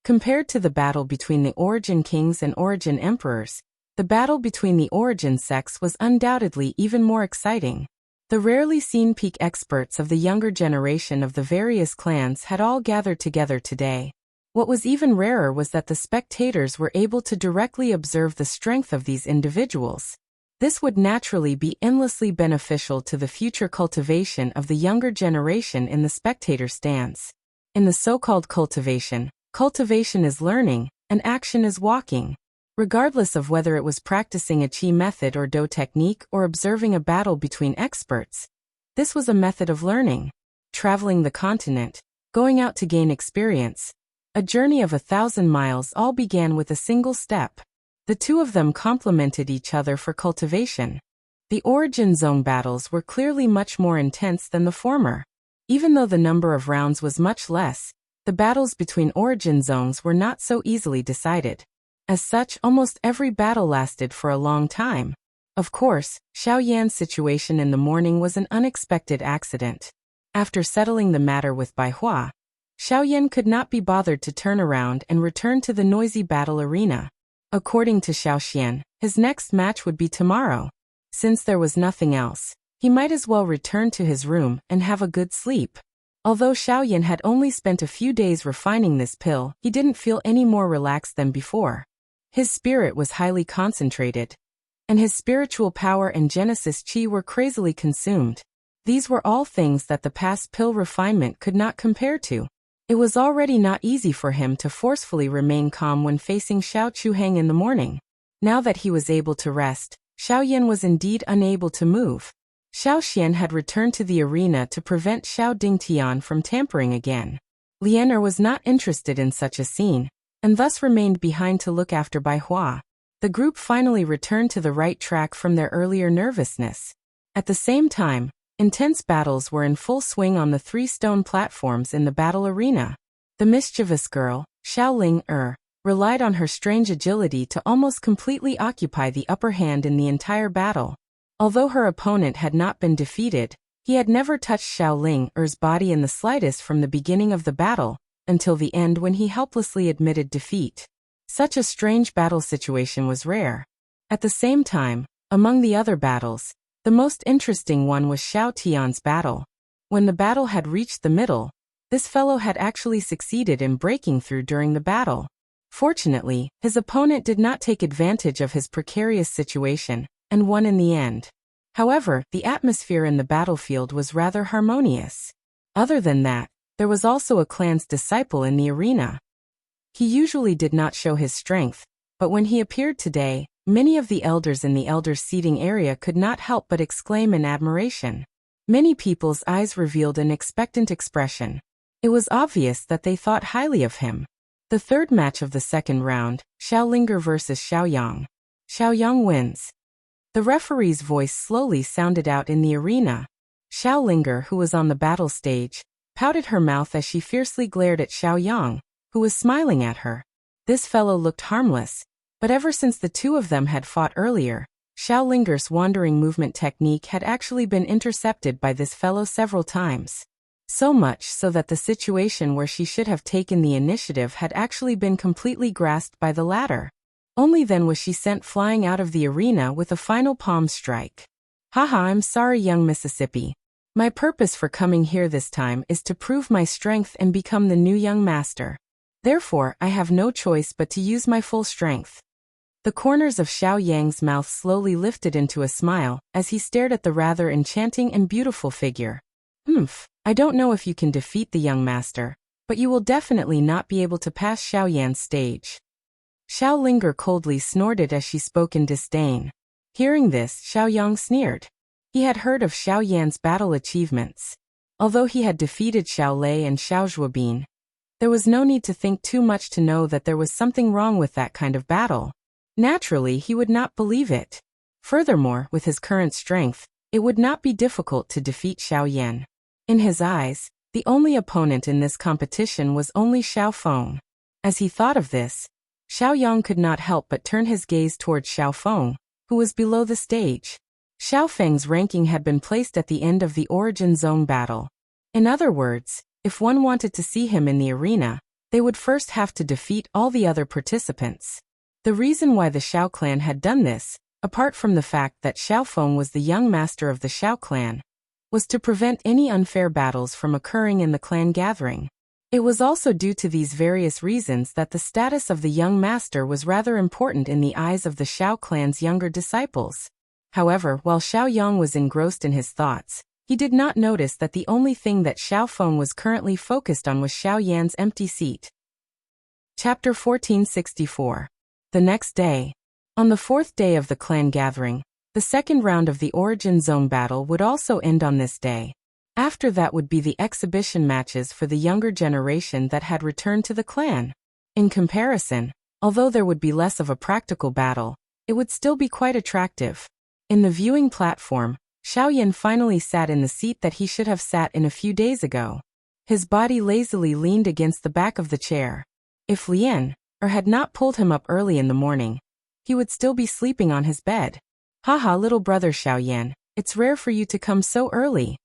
Compared to the battle between the Origin Kings and Origin Emperors, the battle between the Origin sects was undoubtedly even more exciting. The rarely seen peak experts of the younger generation of the various clans had all gathered together today. What was even rarer was that the spectators were able to directly observe the strength of these individuals. This would naturally be endlessly beneficial to the future cultivation of the younger generation in the spectator stands. In the so-called cultivation is learning, and action is walking. Regardless of whether it was practicing a qi method or do technique or observing a battle between experts, this was a method of learning. Traveling the continent, going out to gain experience, a journey of 1,000 miles all began with a single step. The two of them complemented each other for cultivation. The Origin Zone battles were clearly much more intense than the former. Even though the number of rounds was much less, the battles between Origin Zones were not so easily decided. As such, almost every battle lasted for a long time. Of course, Xiao Yan's situation in the morning was an unexpected accident. After settling the matter with Bai Hua, Xiao Yan could not be bothered to turn around and return to the noisy battle arena. According to Xiao Xian, his next match would be tomorrow. Since there was nothing else, he might as well return to his room and have a good sleep. Although Xiao Yan had only spent a few days refining this pill, he didn't feel any more relaxed than before. His spirit was highly concentrated, and his spiritual power and Genesis Qi were crazily consumed. These were all things that the past pill refinement could not compare to. It was already not easy for him to forcefully remain calm when facing Xiao Chuheng in the morning. Now that he was able to rest, Xiao Yan was indeed unable to move. Xiao Xian had returned to the arena to prevent Xiao Dingtian from tampering again. Lianer was not interested in such a scene, and thus remained behind to look after Bai Hua. The group finally returned to the right track from their earlier nervousness. At the same time, intense battles were in full swing on the 3 stone platforms in the battle arena. The mischievous girl, Xiao Ling relied on her strange agility to almost completely occupy the upper hand in the entire battle. Although her opponent had not been defeated, he had never touched Xiao Ling body in the slightest from the beginning of the battle, until the end when he helplessly admitted defeat. Such a strange battle situation was rare. At the same time, among the other battles, the most interesting one was Xiao Tian's battle. When the battle had reached the middle, this fellow had actually succeeded in breaking through during the battle. Fortunately, his opponent did not take advantage of his precarious situation, and won in the end. However, the atmosphere in the battlefield was rather harmonious. Other than that, there was also a clan's disciple in the arena. He usually did not show his strength, but when he appeared today, many of the elders in the elders' seating area could not help but exclaim in admiration. Many people's eyes revealed an expectant expression. It was obvious that they thought highly of him. The third match of the second round, Xiaolinger versus Xiaoyang. Xiaoyang wins. The referee's voice slowly sounded out in the arena. Xiaolinger, who was on the battle stage, pouted her mouth as she fiercely glared at Xiaoyang, who was smiling at her. This fellow looked harmless, but ever since the two of them had fought earlier, Xiaolinger's wandering movement technique had actually been intercepted by this fellow several times. So much so that the situation where she should have taken the initiative had actually been completely grasped by the latter. Only then was she sent flying out of the arena with a final palm strike. Haha, I'm sorry, young Mississippi. My purpose for coming here this time is to prove my strength and become the new young master. Therefore, I have no choice but to use my full strength. The corners of Xiao Yang's mouth slowly lifted into a smile as he stared at the rather enchanting and beautiful figure. I don't know if you can defeat the young master, but you will definitely not be able to pass Xiao Yan's stage. Xiaolinger coldly snorted as she spoke in disdain. Hearing this, Xiao Yang sneered. He had heard of Xiao Yan's battle achievements. Although he had defeated Xiao Lei and Xiao Zhuobin, there was no need to think too much to know that there was something wrong with that kind of battle. Naturally, he would not believe it. Furthermore, with his current strength, it would not be difficult to defeat Xiao Yan. In his eyes, the only opponent in this competition was only Xiao Feng. As he thought of this, Xiao Yang could not help but turn his gaze towards Xiao Feng, who was below the stage. Xiao Feng's ranking had been placed at the end of the Origin Zone battle. In other words, if one wanted to see him in the arena, they would first have to defeat all the other participants. The reason why the Xiao clan had done this, apart from the fact that Xiao Feng was the young master of the Xiao clan, was to prevent any unfair battles from occurring in the clan gathering. It was also due to these various reasons that the status of the young master was rather important in the eyes of the Xiao clan's younger disciples. However, while Xiao Yang was engrossed in his thoughts, he did not notice that the only thing that Xiao Feng was currently focused on was Xiao Yan's empty seat. Chapter 1464. The next day. On the fourth day of the clan gathering, the second round of the Origin Zone battle would also end on this day. After that would be the exhibition matches for the younger generation that had returned to the clan. In comparison, although there would be less of a practical battle, it would still be quite attractive. In the viewing platform, Xiao Yan finally sat in the seat that he should have sat in a few days ago. His body lazily leaned against the back of the chair. If Lien had not pulled him up early in the morning, he would still be sleeping on his bed. Haha, little brother Xiao Yan, it's rare for you to come so early.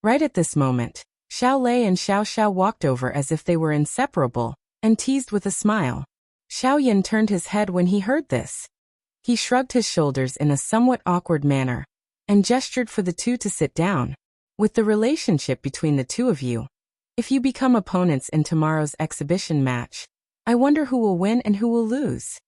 Right at this moment, Xiao Lei and Xiao Xiao walked over as if they were inseparable, and teased with a smile. Xiao Yan turned his head when he heard this. He shrugged his shoulders in a somewhat awkward manner, and gestured for the two to sit down. With the relationship between the two of you, if you become opponents in tomorrow's exhibition match, I wonder who will win and who will lose.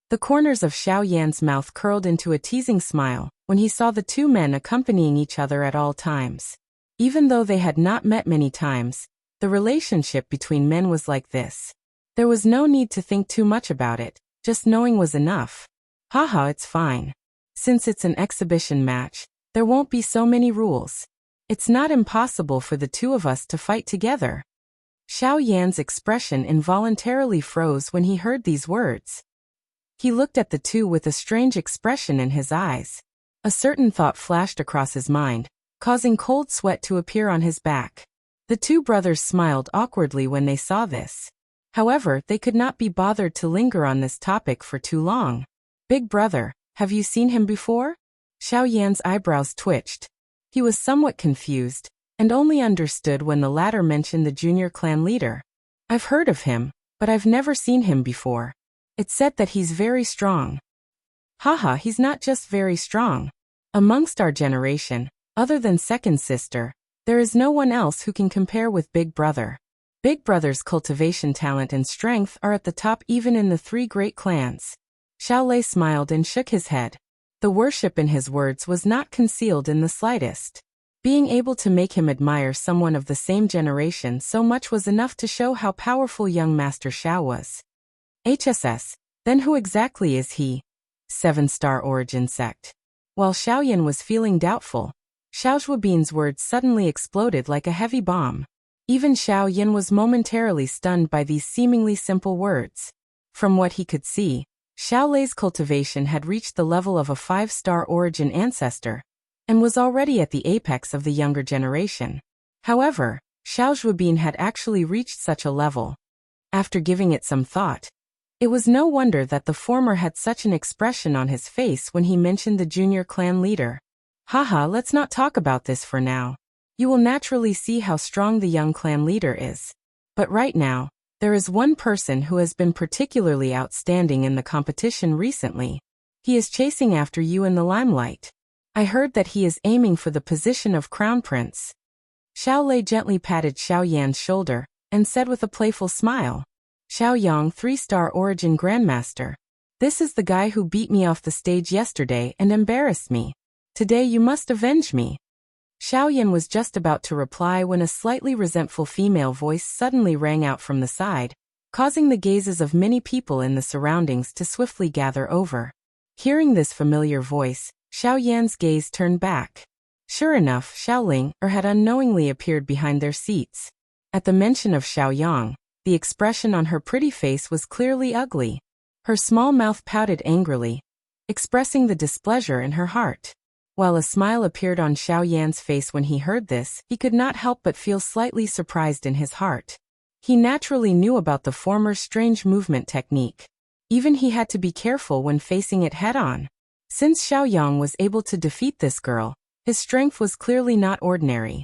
The corners of Xiao Yan's mouth curled into a teasing smile when he saw the two men accompanying each other at all times. Even though they had not met many times, the relationship between men was like this. There was no need to think too much about it, just knowing was enough. Haha, it's fine. Since it's an exhibition match, there won't be so many rules. It's not impossible for the two of us to fight together. Xiao Yan's expression involuntarily froze when he heard these words. He looked at the two with a strange expression in his eyes. A certain thought flashed across his mind, causing cold sweat to appear on his back. The two brothers smiled awkwardly when they saw this. However, they could not be bothered to linger on this topic for too long. Big brother, have you seen him before? Xiao Yan's eyebrows twitched. He was somewhat confused, and only understood when the latter mentioned the junior clan leader. I've heard of him, but I've never seen him before. It's said that he's very strong. Haha, he's not just very strong. Amongst our generation, other than second sister, there is no one else who can compare with Big Brother. Big Brother's cultivation talent and strength are at the top even in the three great clans. Xiao Lei smiled and shook his head. The worship in his words was not concealed in the slightest. Being able to make him admire someone of the same generation so much was enough to show how powerful young Master Xiao was. HSS. Then who exactly is he? 7-star origin sect. While Xiaoyan was feeling doubtful, Xiao Zhuobin's words suddenly exploded like a heavy bomb. Even Xiaoyan was momentarily stunned by these seemingly simple words. From what he could see, Xiaolei's cultivation had reached the level of a 5-star origin ancestor, and was already at the apex of the younger generation. However, Xiao Zhuobin had actually reached such a level. After giving it some thought, it was no wonder that the former had such an expression on his face when he mentioned the junior clan leader. Haha, let's not talk about this for now. You will naturally see how strong the young clan leader is. But right now, there is one person who has been particularly outstanding in the competition recently. He is chasing after you in the limelight. I heard that he is aiming for the position of crown prince. Xiaolei gently patted Xiaoyan's shoulder and said with a playful smile, Xiaoyang, 3-star origin grandmaster. This is the guy who beat me off the stage yesterday and embarrassed me. Today you must avenge me. Xiaoyan was just about to reply when a slightly resentful female voice suddenly rang out from the side, causing the gazes of many people in the surroundings to swiftly gather over. Hearing this familiar voice, Xiaoyan's gaze turned back. Sure enough, Xiaoling had unknowingly appeared behind their seats. At the mention of Xiaoyang, the expression on her pretty face was clearly ugly. Her small mouth pouted angrily, expressing the displeasure in her heart. While a smile appeared on Xiaoyan's face when he heard this, he could not help but feel slightly surprised in his heart. He naturally knew about the former's strange movement technique. Even he had to be careful when facing it head-on. Since Xiaoyang was able to defeat this girl, his strength was clearly not ordinary.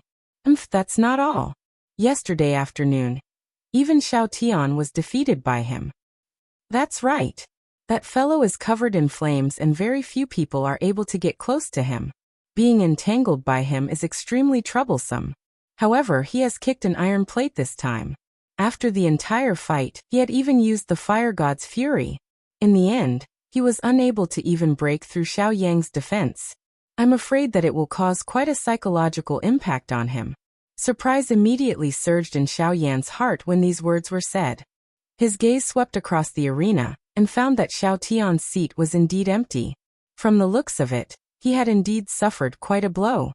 That's not all. Yesterday afternoon, even Xiao Tian was defeated by him. That's right. That fellow is covered in flames and very few people are able to get close to him. Being entangled by him is extremely troublesome. However, he has kicked an iron plate this time. After the entire fight, he had even used the fire god's fury. In the end, he was unable to even break through Xiaoyang's defense. I'm afraid that it will cause quite a psychological impact on him. Surprise immediately surged in Xiaoyan's heart when these words were said. His gaze swept across the arena, and found that Xiao Tian's seat was indeed empty. From the looks of it, he had indeed suffered quite a blow.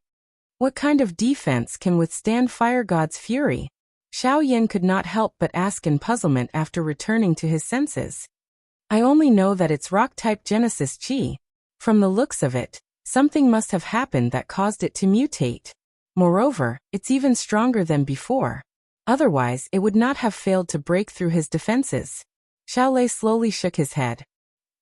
What kind of defense can withstand Fire God's fury? Xiaoyan could not help but ask in puzzlement after returning to his senses. I only know that it's rock-type Genesis Chi. From the looks of it, something must have happened that caused it to mutate. Moreover, it's even stronger than before. Otherwise, it would not have failed to break through his defenses. Xiaolei slowly shook his head.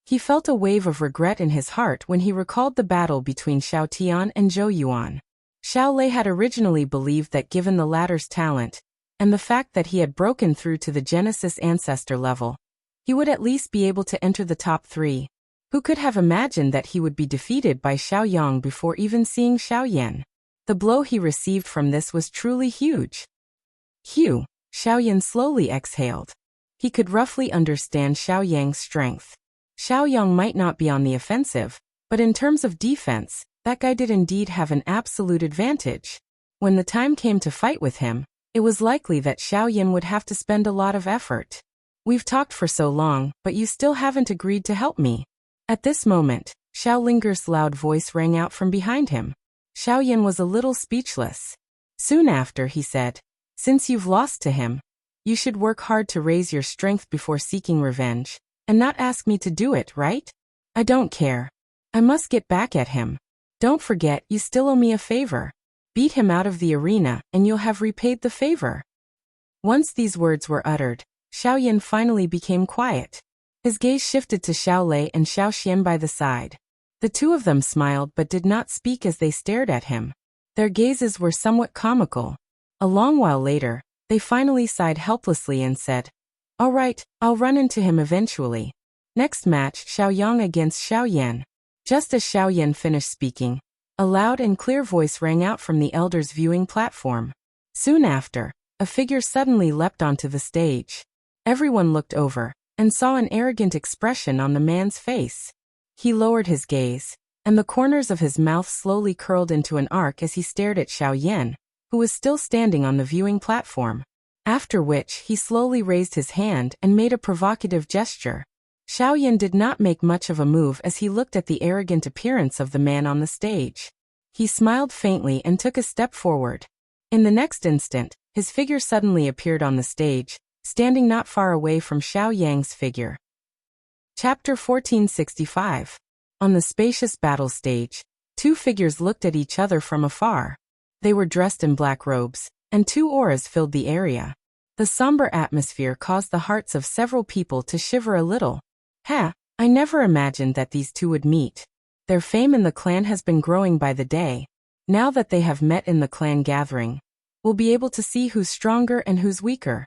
He felt a wave of regret in his heart when he recalled the battle between Xiao Tian and Zhou Yuan. Xiaolei had originally believed that given the latter's talent, and the fact that he had broken through to the Genesis ancestor level, he would at least be able to enter the top 3. Who could have imagined that he would be defeated by Xiaoyang before even seeing Xiaoyan? The blow he received from this was truly huge. Phew, Xiaoyan slowly exhaled. He could roughly understand Xiaoyang's strength. Xiaoyang might not be on the offensive, but in terms of defense, that guy did indeed have an absolute advantage. When the time came to fight with him, it was likely that Xiaoyan would have to spend a lot of effort. We've talked for so long, but you still haven't agreed to help me. At this moment, Xiao Linger's loud voice rang out from behind him. Xiaoyan was a little speechless. Soon after, he said, since you've lost to him, you should work hard to raise your strength before seeking revenge, and not ask me to do it, right? I don't care. I must get back at him. Don't forget, you still owe me a favor. Beat him out of the arena, and you'll have repaid the favor. Once these words were uttered, Xiaoyan finally became quiet. His gaze shifted to Xiaolei and Xiao Xian by the side. The two of them smiled but did not speak as they stared at him. Their gazes were somewhat comical. A long while later, they finally sighed helplessly and said, all right, I'll run into him eventually. Next match, Xiaoyang against Xiaoyan. Just as Xiaoyan finished speaking, a loud and clear voice rang out from the elder's viewing platform. Soon after, a figure suddenly leapt onto the stage. Everyone looked over, and saw an arrogant expression on the man's face. He lowered his gaze, and the corners of his mouth slowly curled into an arc as he stared at Xiaoyan, who was still standing on the viewing platform. After which he slowly raised his hand and made a provocative gesture. Xiaoyan did not make much of a move as he looked at the arrogant appearance of the man on the stage. He smiled faintly and took a step forward. In the next instant, his figure suddenly appeared on the stage, standing not far away from Xiaoyang's figure. Chapter 1465. On the spacious battle stage, two figures looked at each other from afar. They were dressed in black robes, and two auras filled the area. The somber atmosphere caused the hearts of several people to shiver a little. I never imagined that these two would meet. Their fame in the clan has been growing by the day. Now that they have met in the clan gathering, we'll be able to see who's stronger and who's weaker.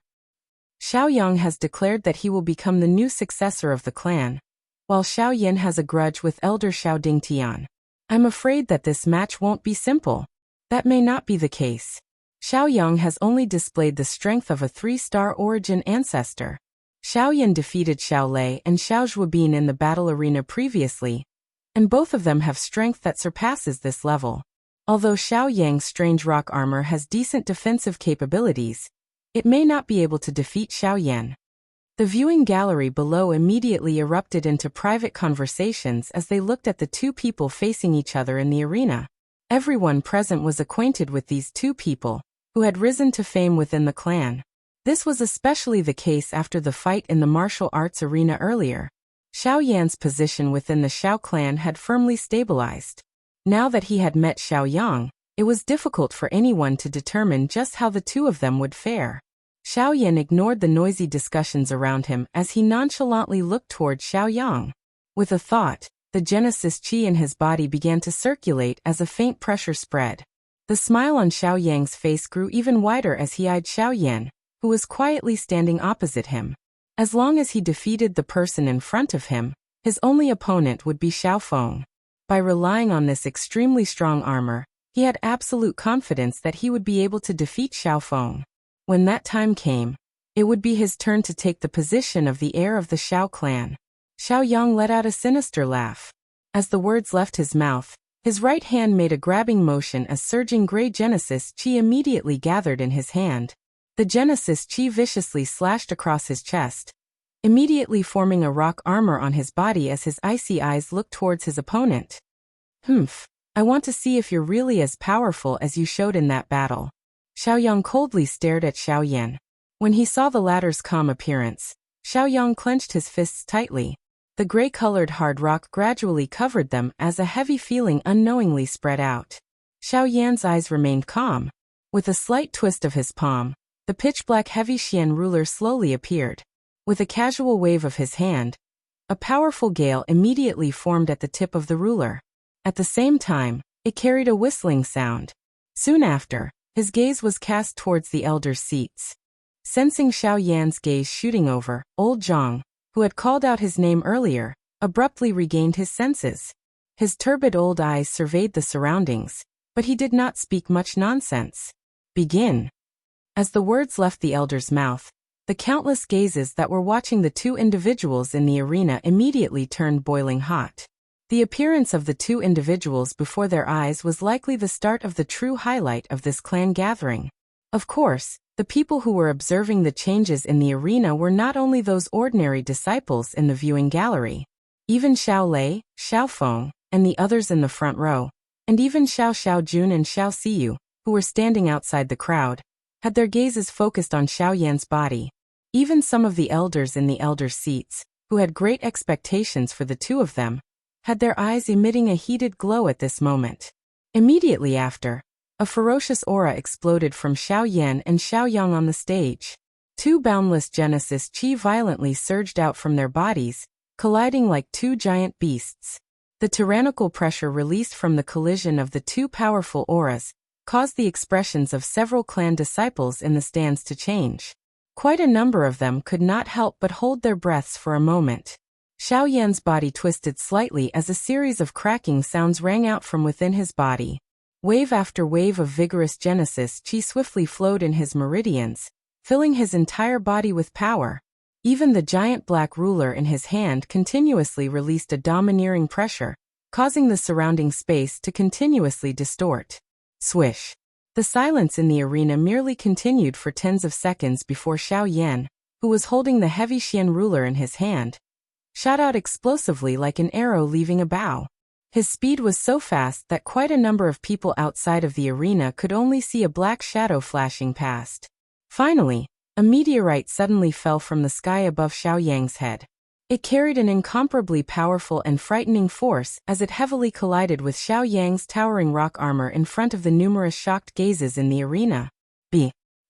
Xiaoyang has declared that he will become the new successor of the clan, while Xiaoyan has a grudge with Elder Xiao Dingtian. I'm afraid that this match won't be simple. That may not be the case. Xiaoyang has only displayed the strength of a 3-star origin ancestor. Xiaoyan defeated Xiao Lei and Xiao Zhuobin in the battle arena previously, and both of them have strength that surpasses this level. Although Xiaoyang's strange rock armor has decent defensive capabilities, it may not be able to defeat Xiaoyan. The viewing gallery below immediately erupted into private conversations as they looked at the two people facing each other in the arena. Everyone present was acquainted with these two people, who had risen to fame within the clan. This was especially the case after the fight in the martial arts arena earlier. Xiaoyan's position within the Xiao clan had firmly stabilized. Now that he had met Xiaoyang, it was difficult for anyone to determine just how the two of them would fare. Xiaoyan ignored the noisy discussions around him as he nonchalantly looked toward Xiaoyang. With a thought, the Genesis Qi in his body began to circulate as a faint pressure spread. The smile on Xiaoyang's face grew even wider as he eyed Xiaoyan, who was quietly standing opposite him. As long as he defeated the person in front of him, his only opponent would be Xiao Feng. By relying on this extremely strong armor, he had absolute confidence that he would be able to defeat Xiao Feng. When that time came, it would be his turn to take the position of the heir of the Xiao clan. Xiaoyang let out a sinister laugh. As the words left his mouth, his right hand made a grabbing motion as surging gray Genesis Qi immediately gathered in his hand. The Genesis Qi viciously slashed across his chest, immediately forming a rock armor on his body as his icy eyes looked towards his opponent. I want to see if you're really as powerful as you showed in that battle. Xiaoyang coldly stared at Xiaoyan. When he saw the latter's calm appearance, Xiaoyang clenched his fists tightly. The gray-colored hard rock gradually covered them as a heavy feeling unknowingly spread out. Xiaoyan's eyes remained calm. With a slight twist of his palm, the pitch-black heavy Xian ruler slowly appeared. With a casual wave of his hand, a powerful gale immediately formed at the tip of the ruler. At the same time, it carried a whistling sound. Soon after, his gaze was cast towards the elders' seats. Sensing Xiaoyan's gaze shooting over, old Zhang, who had called out his name earlier, abruptly regained his senses. His turbid old eyes surveyed the surroundings, but he did not speak much nonsense. Begin. As the words left the elder's mouth, the countless gazes that were watching the two individuals in the arena immediately turned boiling hot. The appearance of the two individuals before their eyes was likely the start of the true highlight of this clan gathering. Of course, the people who were observing the changes in the arena were not only those ordinary disciples in the viewing gallery. Even Xiao Lei, Xiao Feng, and the others in the front row, and even Xiao Xiaojun and Xiao Siyu, who were standing outside the crowd, had their gazes focused on Xiaoyan's body. Even some of the elders in the elders' seats, who had great expectations for the two of them, had their eyes emitting a heated glow at this moment. Immediately after, a ferocious aura exploded from Xiaoyan and Xiaoyang on the stage. Two boundless Genesis Qi violently surged out from their bodies, colliding like two giant beasts. The tyrannical pressure released from the collision of the two powerful auras caused the expressions of several clan disciples in the stands to change. Quite a number of them could not help but hold their breaths for a moment. Xiaoyan's body twisted slightly as a series of cracking sounds rang out from within his body. Wave after wave of vigorous Genesis Qi swiftly flowed in his meridians, filling his entire body with power. Even the giant black ruler in his hand continuously released a domineering pressure, causing the surrounding space to continuously distort. Swish. The silence in the arena merely continued for tens of seconds before Xiao Yan, who was holding the heavy Xian ruler in his hand, shot out explosively like an arrow leaving a bow. His speed was so fast that quite a number of people outside of the arena could only see a black shadow flashing past. Finally, a meteorite suddenly fell from the sky above Xiao Yang's head. It carried an incomparably powerful and frightening force as it heavily collided with Xiao Yang's towering rock armor in front of the numerous shocked gazes in the arena.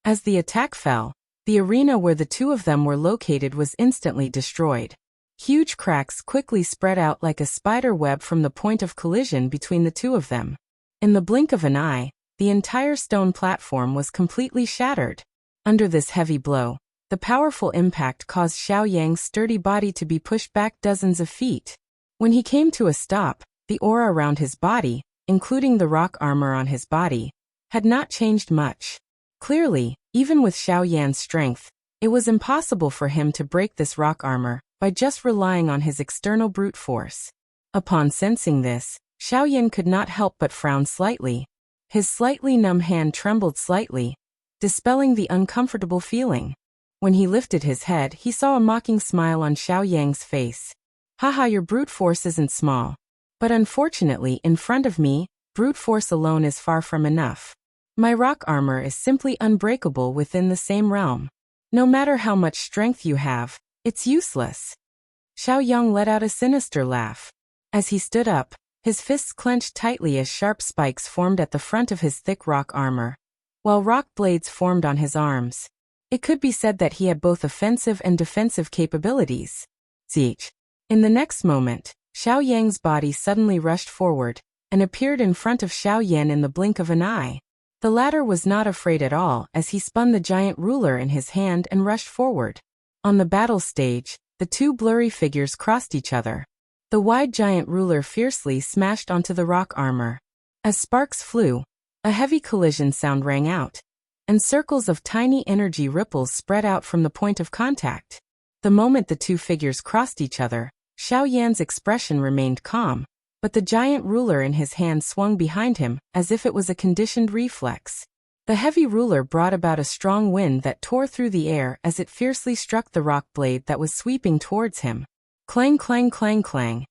As the attack fell, the arena where the two of them were located was instantly destroyed. Huge cracks quickly spread out like a spider web from the point of collision between the two of them. In the blink of an eye, the entire stone platform was completely shattered. Under this heavy blow, the powerful impact caused Xiao Yang's sturdy body to be pushed back dozens of feet. When he came to a stop, the aura around his body, including the rock armor on his body, had not changed much. Clearly, even with Xiao Yan's strength, it was impossible for him to break this rock armor by just relying on his external brute force. Upon sensing this, Xiao Yan could not help but frown slightly. His slightly numb hand trembled slightly, dispelling the uncomfortable feeling. When he lifted his head, he saw a mocking smile on Xiao Yang's face. Haha, your brute force isn't small. But unfortunately, in front of me, brute force alone is far from enough. My rock armor is simply unbreakable within the same realm. No matter how much strength you have, it's useless. Xiao Yang let out a sinister laugh. As he stood up, his fists clenched tightly as sharp spikes formed at the front of his thick rock armor, while rock blades formed on his arms. It could be said that he had both offensive and defensive capabilities. Zeech. In the next moment, Xiao Yang's body suddenly rushed forward and appeared in front of Xiao Yan in the blink of an eye. The latter was not afraid at all as he spun the giant ruler in his hand and rushed forward. On the battle stage, the two blurry figures crossed each other. The wide giant ruler fiercely smashed onto the rock armor. As sparks flew, a heavy collision sound rang out, and circles of tiny energy ripples spread out from the point of contact. The moment the two figures crossed each other, Xiao Yan's expression remained calm, but the giant ruler in his hand swung behind him as if it was a conditioned reflex. The heavy ruler brought about a strong wind that tore through the air as it fiercely struck the rock blade that was sweeping towards him. Clang, clang, clang, clang.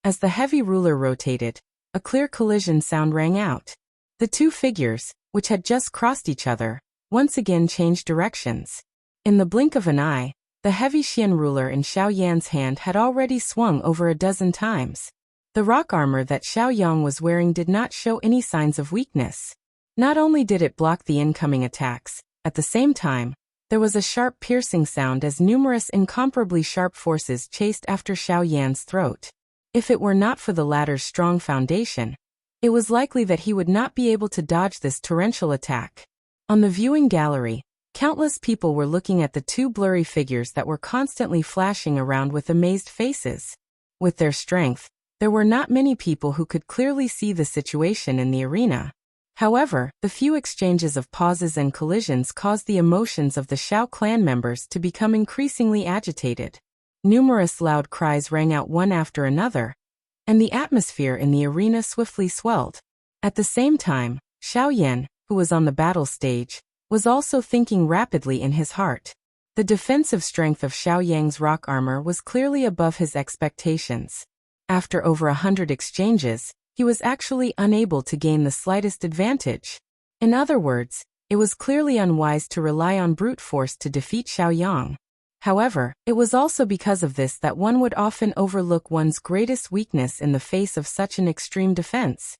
As the heavy ruler rotated, a clear collision sound rang out. The two figures, which had just crossed each other, once again changed directions. In the blink of an eye, the heavy Xian ruler in Xiao Yan's hand had already swung over a dozen times. The rock armor that Xiao Yang was wearing did not show any signs of weakness. Not only did it block the incoming attacks, at the same time, there was a sharp piercing sound as numerous incomparably sharp forces chased after Xiao Yan's throat. If it were not for the latter's strong foundation, it was likely that he would not be able to dodge this torrential attack. On the viewing gallery, countless people were looking at the two blurry figures that were constantly flashing around with amazed faces. With their strength, there were not many people who could clearly see the situation in the arena. However, the few exchanges of pauses and collisions caused the emotions of the Xiao clan members to become increasingly agitated. Numerous loud cries rang out one after another, and the atmosphere in the arena swiftly swelled. At the same time, Xiao Yan, who was on the battle stage, was also thinking rapidly in his heart. The defensive strength of Xiao Yang's rock armor was clearly above his expectations. After over 100 exchanges, he was actually unable to gain the slightest advantage. In other words, it was clearly unwise to rely on brute force to defeat Xiao Yang. However, it was also because of this that one would often overlook one's greatest weakness in the face of such an extreme defense.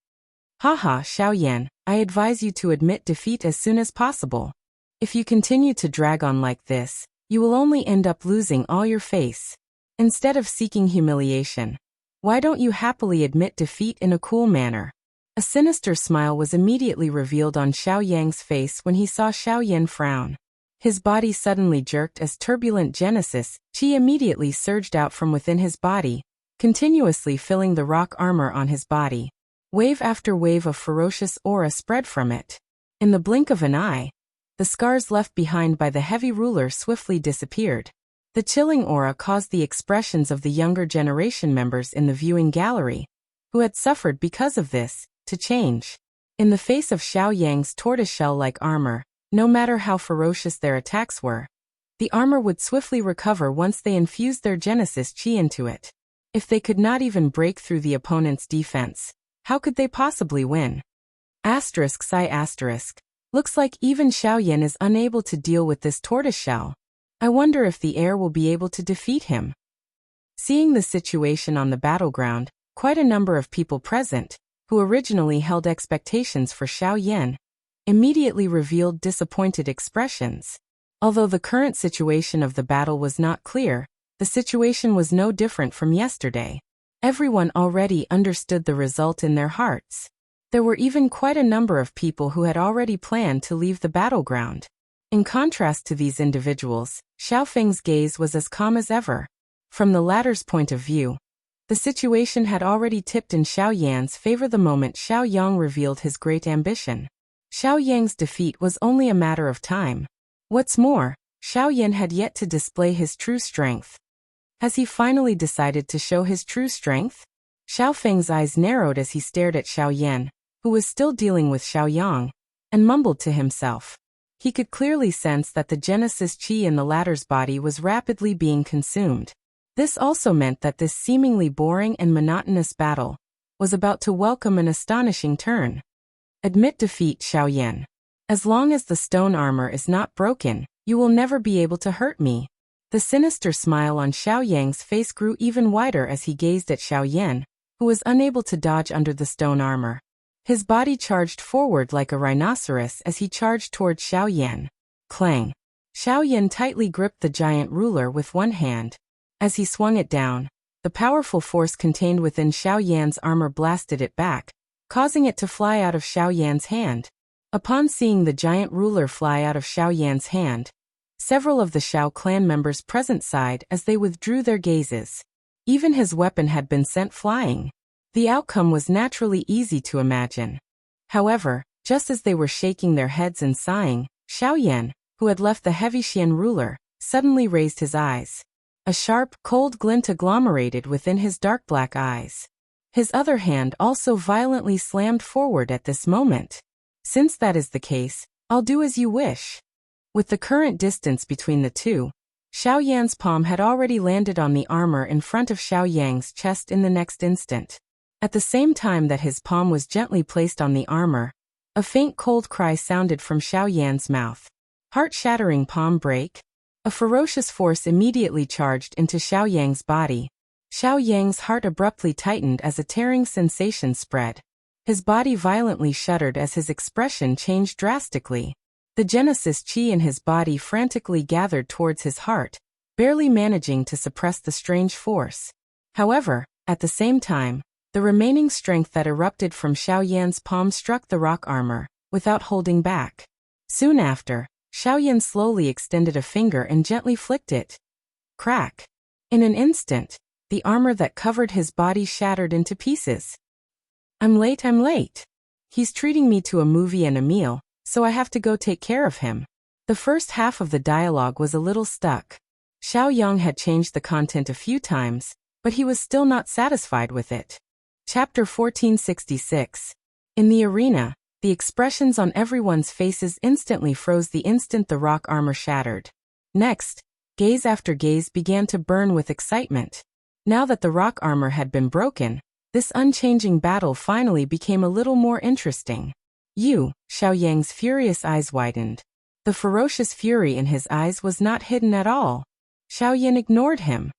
Haha, Xiao Yan, I advise you to admit defeat as soon as possible. If you continue to drag on like this, you will only end up losing all your face. Instead of seeking humiliation, why don't you happily admit defeat in a cool manner? A sinister smile was immediately revealed on Xiao Yang's face when he saw Xiao Yan frown. His body suddenly jerked as turbulent Genesis Chi immediately surged out from within his body, continuously filling the rock armor on his body. Wave after wave of ferocious aura spread from it. In the blink of an eye, the scars left behind by the heavy ruler swiftly disappeared. The chilling aura caused the expressions of the younger generation members in the viewing gallery, who had suffered because of this, to change. In the face of Xiao Yang's tortoiseshell-like armor, no matter how ferocious their attacks were, the armor would swiftly recover once they infused their Genesis Qi into it. If they could not even break through the opponent's defense, how could they possibly win? ****. Looks like even Xiaoyan is unable to deal with this tortoiseshell. I wonder if the heir will be able to defeat him. Seeing the situation on the battleground, quite a number of people present, who originally held expectations for Xiaoyan, immediately revealed disappointed expressions. Although the current situation of the battle was not clear, the situation was no different from yesterday. Everyone already understood the result in their hearts. There were even quite a number of people who had already planned to leave the battleground. In contrast to these individuals, Xiao Feng's gaze was as calm as ever. From the latter's point of view, the situation had already tipped in Xiao Yan's favor the moment Xiao Yang revealed his great ambition. Xiao Yang's defeat was only a matter of time. What's more, Xiao Yan had yet to display his true strength. Has he finally decided to show his true strength? Xiao Feng's eyes narrowed as he stared at Xiao Yan, who was still dealing with Xiao Yang, and mumbled to himself. He could clearly sense that the Genesis Qi in the latter's body was rapidly being consumed. This also meant that this seemingly boring and monotonous battle was about to welcome an astonishing turn. Admit defeat, Xiao Yan. As long as the stone armor is not broken, you will never be able to hurt me. The sinister smile on Xiao Yang's face grew even wider as he gazed at Xiao Yan, who was unable to dodge under the stone armor. His body charged forward like a rhinoceros as he charged toward Xiao Yan. Clang! Xiao Yan tightly gripped the giant ruler with one hand. As he swung it down, the powerful force contained within Xiao Yan's armor blasted it back, causing it to fly out of Xiao Yan's hand. Upon seeing the giant ruler fly out of Xiao Yan's hand, several of the Xiao clan members present sighed as they withdrew their gazes. Even his weapon had been sent flying. The outcome was naturally easy to imagine. However, just as they were shaking their heads and sighing, Xiao Yan, who had left the heavy Xian ruler, suddenly raised his eyes. A sharp, cold glint agglomerated within his dark black eyes. His other hand also violently slammed forward at this moment. Since that is the case, I'll do as you wish. With the current distance between the two, Xiao Yan's palm had already landed on the armor in front of Xiao Yang's chest in the next instant. At the same time that his palm was gently placed on the armor, a faint cold cry sounded from Xiao Yan's mouth. Heart-shattering palm break? A ferocious force immediately charged into Xiao Yang's body. Xiao Yang's heart abruptly tightened as a tearing sensation spread. His body violently shuddered as his expression changed drastically. The Genesis Qi in his body frantically gathered towards his heart, barely managing to suppress the strange force. However, at the same time, the remaining strength that erupted from Xiao Yan's palm struck the rock armor, without holding back. Soon after, Xiao Yan slowly extended a finger and gently flicked it. Crack! In an instant, the armor that covered his body shattered into pieces. I'm late. He's treating me to a movie and a meal, so I have to go take care of him. The first half of the dialogue was a little stuck. Xiao Yang had changed the content a few times, but he was still not satisfied with it. Chapter 1466. In the arena, the expressions on everyone's faces instantly froze the instant the rock armor shattered. Next, gaze after gaze began to burn with excitement. Now that the rock armor had been broken, this unchanging battle finally became a little more interesting. Xiao Yang's furious eyes widened. The ferocious fury in his eyes was not hidden at all. Xiao Yan ignored him.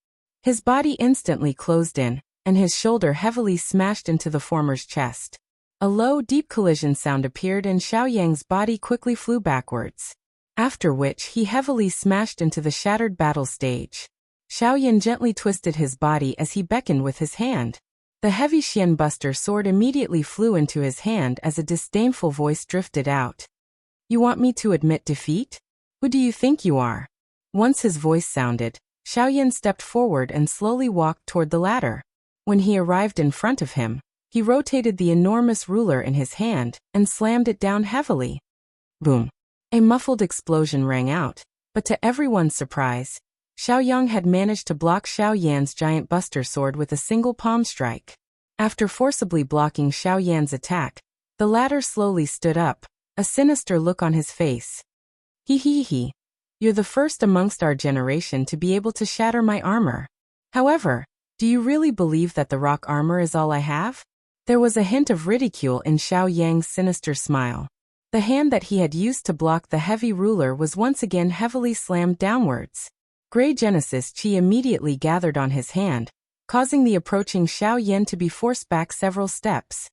His body instantly closed in, and his shoulder heavily smashed into the former's chest. A low, deep collision sound appeared and Xiao Yang's body quickly flew backwards. After which he heavily smashed into the shattered battle stage. Xiao Yan gently twisted his body as he beckoned with his hand. The heavy Xian Buster sword immediately flew into his hand as a disdainful voice drifted out. You want me to admit defeat? Who do you think you are? Once his voice sounded, Xiao Yan stepped forward and slowly walked toward the ladder. When he arrived in front of him, he rotated the enormous ruler in his hand and slammed it down heavily. Boom! A muffled explosion rang out, but to everyone's surprise, Xiao Yang had managed to block Xiao Yan's giant buster sword with a single palm strike. After forcibly blocking Xiao Yan's attack, The latter slowly stood up, a sinister look on his face. He. You're the first amongst our generation to be able to shatter my armor. However, do you really believe that the rock armor is all I have? There was a hint of ridicule in Xiao Yang's sinister smile. The hand that he had used to block the heavy ruler was once again heavily slammed downwards. Grey Genesis Chi immediately gathered on his hand, causing the approaching Xiao Yan to be forced back several steps.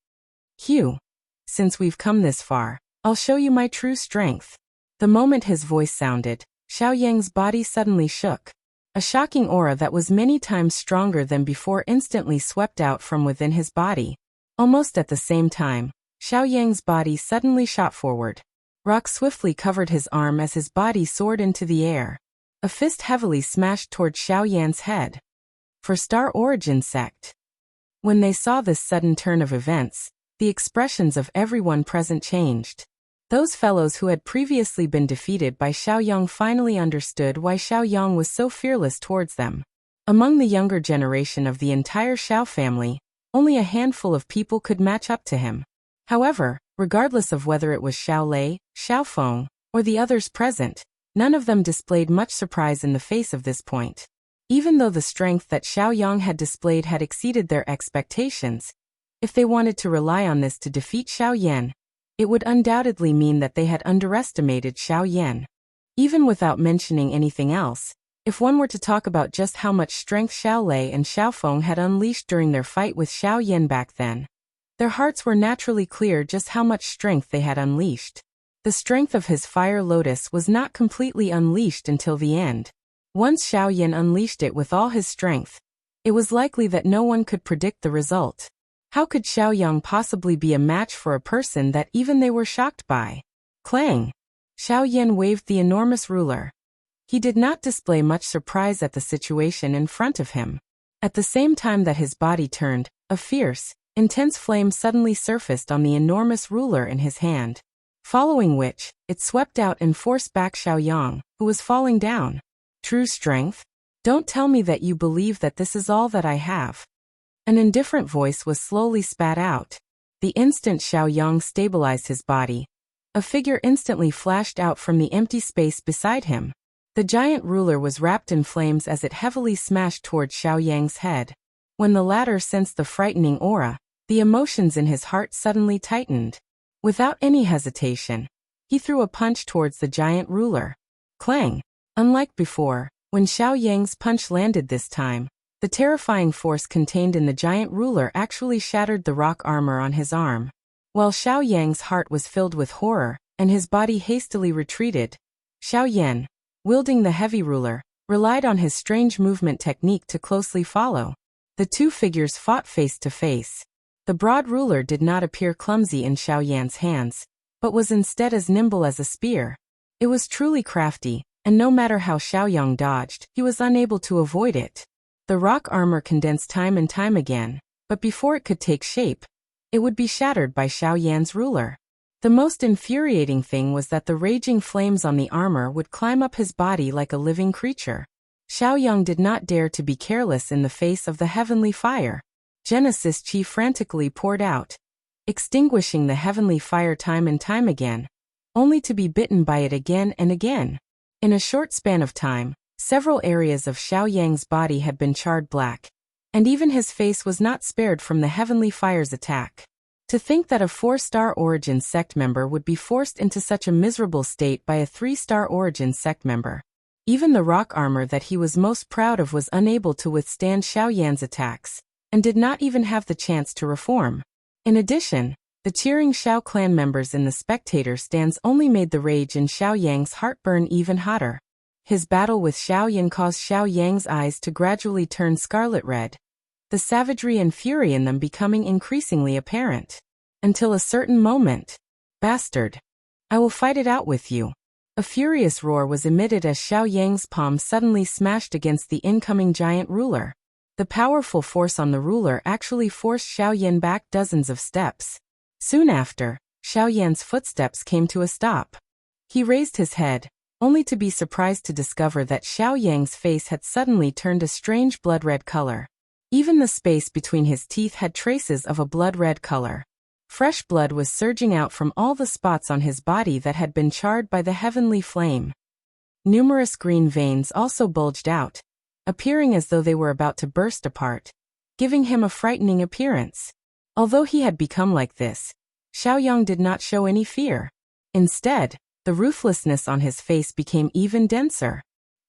Hugh, since we've come this far, I'll show you my true strength. The moment his voice sounded, Xiao Yang's body suddenly shook. A shocking aura that was many times stronger than before instantly swept out from within his body. Almost at the same time, Xiao Yang's body suddenly shot forward. Rock swiftly covered his arm as his body soared into the air. A fist heavily smashed toward Xiao Yan's head. For Star Origin Sect. When they saw this sudden turn of events, the expressions of everyone present changed. Those fellows who had previously been defeated by Xiao Yang finally understood why Xiao Yang was so fearless towards them. Among the younger generation of the entire Xiao family, only a handful of people could match up to him. However, regardless of whether it was Xiao Lei, Xiao Feng, or the others present, none of them displayed much surprise in the face of this point. Even though the strength that Xiao Yang had displayed had exceeded their expectations, if they wanted to rely on this to defeat Xiao Yan, it would undoubtedly mean that they had underestimated Xiao Yan. Even without mentioning anything else, if one were to talk about just how much strength Xiao Lei and Xiao Feng had unleashed during their fight with Xiao Yan back then, their hearts were naturally clear just how much strength they had unleashed. The strength of his fire lotus was not completely unleashed until the end. Once Xiao Yan unleashed it with all his strength, it was likely that no one could predict the result. How could Xiao Yang possibly be a match for a person that even they were shocked by? Clang! Xiao Yan waved the enormous ruler. He did not display much surprise at the situation in front of him. At the same time that his body turned, a fierce, intense flame suddenly surfaced on the enormous ruler in his hand. Following which, it swept out and forced back Xiao Yang, who was falling down. True strength? Don't tell me that you believe that this is all that I have. An indifferent voice was slowly spat out. The instant Xiao Yang stabilized his body, a figure instantly flashed out from the empty space beside him. The giant ruler was wrapped in flames as it heavily smashed toward Xiao Yang's head. When the latter sensed the frightening aura, the emotions in his heart suddenly tightened. Without any hesitation, he threw a punch towards the giant ruler. Clang! Unlike before, when Xiao Yang's punch landed this time, the terrifying force contained in the giant ruler actually shattered the rock armor on his arm. While Xiao Yang's heart was filled with horror, and his body hastily retreated, Xiao Yan, wielding the heavy ruler, relied on his strange movement technique to closely follow. The two figures fought face to face. The broad ruler did not appear clumsy in Xiao Yan's hands, but was instead as nimble as a spear. It was truly crafty, and no matter how Xiao Yang dodged, he was unable to avoid it. The rock armor condensed time and time again, but before it could take shape, it would be shattered by Xiao Yan's ruler. The most infuriating thing was that the raging flames on the armor would climb up his body like a living creature. Xiao Yang did not dare to be careless in the face of the heavenly fire. Genesis Chi frantically poured out, extinguishing the heavenly fire time and time again, only to be bitten by it again and again. In a short span of time, several areas of Xiao Yang's body had been charred black, and even his face was not spared from the heavenly fire's attack. To think that a 4-star Origin sect member would be forced into such a miserable state by a 3-star Origin sect member. Even the rock armor that he was most proud of was unable to withstand Xiao Yan's attacks, and did not even have the chance to reform. In addition, the cheering Xiao clan members in the spectator stands only made the rage in Xiao Yang's heart burn even hotter. His battle with Xiao Yan caused Xiao Yang's eyes to gradually turn scarlet red, the savagery and fury in them becoming increasingly apparent. Until a certain moment. Bastard! I will fight it out with you. A furious roar was emitted as Xiao Yang's palm suddenly smashed against the incoming giant ruler. The powerful force on the ruler actually forced Xiao Yan back dozens of steps. Soon after, Xiao Yan's footsteps came to a stop. He raised his head, only to be surprised to discover that Xiao Yang's face had suddenly turned a strange blood-red color. Even the space between his teeth had traces of a blood-red color. Fresh blood was surging out from all the spots on his body that had been charred by the heavenly flame. Numerous green veins also bulged out, appearing as though they were about to burst apart, giving him a frightening appearance. Although he had become like this, Xiaoyang did not show any fear. Instead, the ruthlessness on his face became even denser.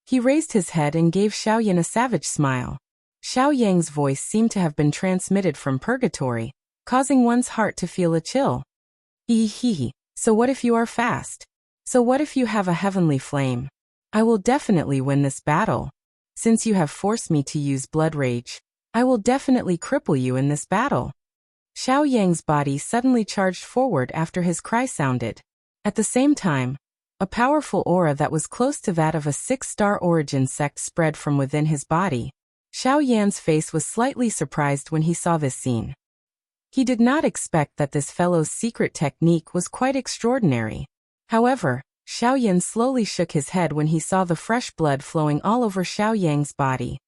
He raised his head and gave Xiaoyan a savage smile. Xiaoyang's voice seemed to have been transmitted from purgatory, causing one's heart to feel a chill. Hee hee, so what if you are fast? So what if you have a heavenly flame? I will definitely win this battle. Since you have forced me to use blood rage, I will definitely cripple you in this battle. Xiaoyang's body suddenly charged forward after his cry sounded. At the same time, a powerful aura that was close to that of a 6-star origin sect spread from within his body. Xiaoyan's face was slightly surprised when he saw this scene. He did not expect that this fellow's secret technique was quite extraordinary. However, Xiaoyan slowly shook his head when he saw the fresh blood flowing all over Xiaoyang's body.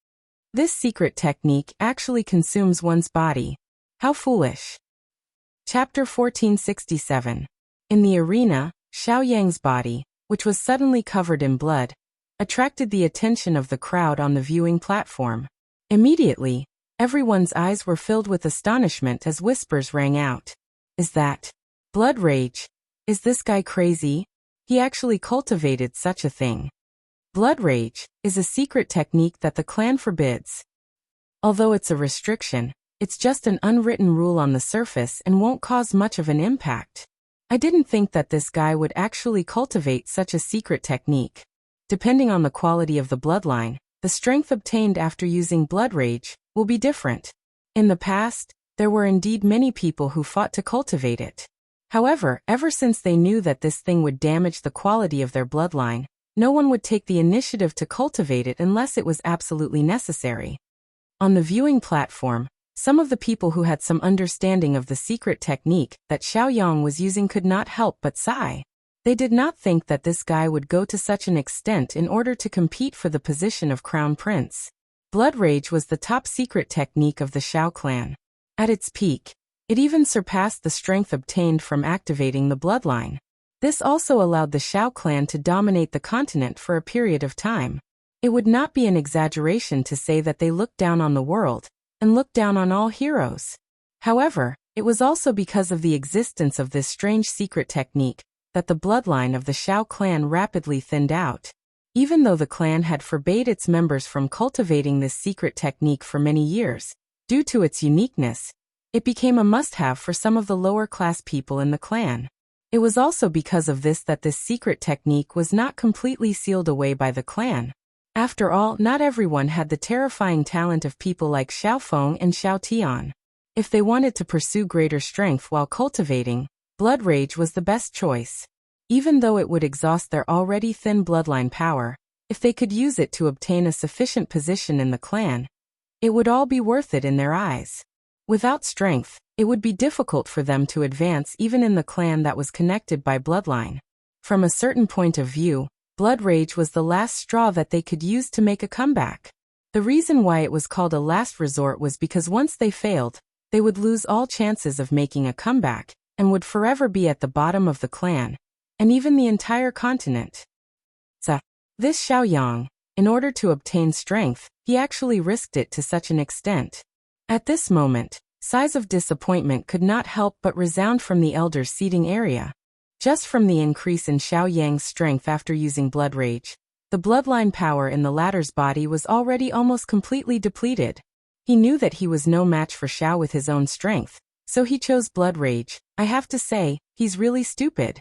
This secret technique actually consumes one's body. How foolish. Chapter 1467. In the arena, Xiaoyang's body, which was suddenly covered in blood, attracted the attention of the crowd on the viewing platform. Immediately, everyone's eyes were filled with astonishment as whispers rang out. Is that blood rage? Is this guy crazy? He actually cultivated such a thing. Blood rage is a secret technique that the clan forbids. Although it's a restriction, it's just an unwritten rule on the surface and won't cause much of an impact. I didn't think that this guy would actually cultivate such a secret technique. Depending on the quality of the bloodline, the strength obtained after using blood rage will be different. In the past, there were indeed many people who fought to cultivate it. However, ever since they knew that this thing would damage the quality of their bloodline, no one would take the initiative to cultivate it unless it was absolutely necessary. On the viewing platform, some of the people who had some understanding of the secret technique that Xiaoyang was using could not help but sigh. They did not think that this guy would go to such an extent in order to compete for the position of crown prince. Blood rage was the top secret technique of the Xiao clan. At its peak, it even surpassed the strength obtained from activating the bloodline. This also allowed the Xiao clan to dominate the continent for a period of time. It would not be an exaggeration to say that they looked down on the world and looked down on all heroes. However, it was also because of the existence of this strange secret technique that the bloodline of the Xiao clan rapidly thinned out. Even though the clan had forbade its members from cultivating this secret technique for many years, due to its uniqueness, it became a must-have for some of the lower-class people in the clan. It was also because of this that this secret technique was not completely sealed away by the clan. After all, not everyone had the terrifying talent of people like Xiao Feng and Xiao Tian. If they wanted to pursue greater strength while cultivating, blood rage was the best choice. Even though it would exhaust their already thin bloodline power, if they could use it to obtain a sufficient position in the clan, it would all be worth it in their eyes. Without strength, it would be difficult for them to advance even in the clan that was connected by bloodline. From a certain point of view, blood rage was the last straw that they could use to make a comeback. The reason why it was called a last resort was because once they failed, they would lose all chances of making a comeback, and would forever be at the bottom of the clan, and even the entire continent. This Xiaoyang, in order to obtain strength, he actually risked it to such an extent. At this moment, sighs of disappointment could not help but resound from the elders' seating area. Just from the increase in Xiaoyang's strength after using blood rage, the bloodline power in the latter's body was already almost completely depleted. He knew that he was no match for Xiao with his own strength, so he chose blood rage. I have to say, he's really stupid.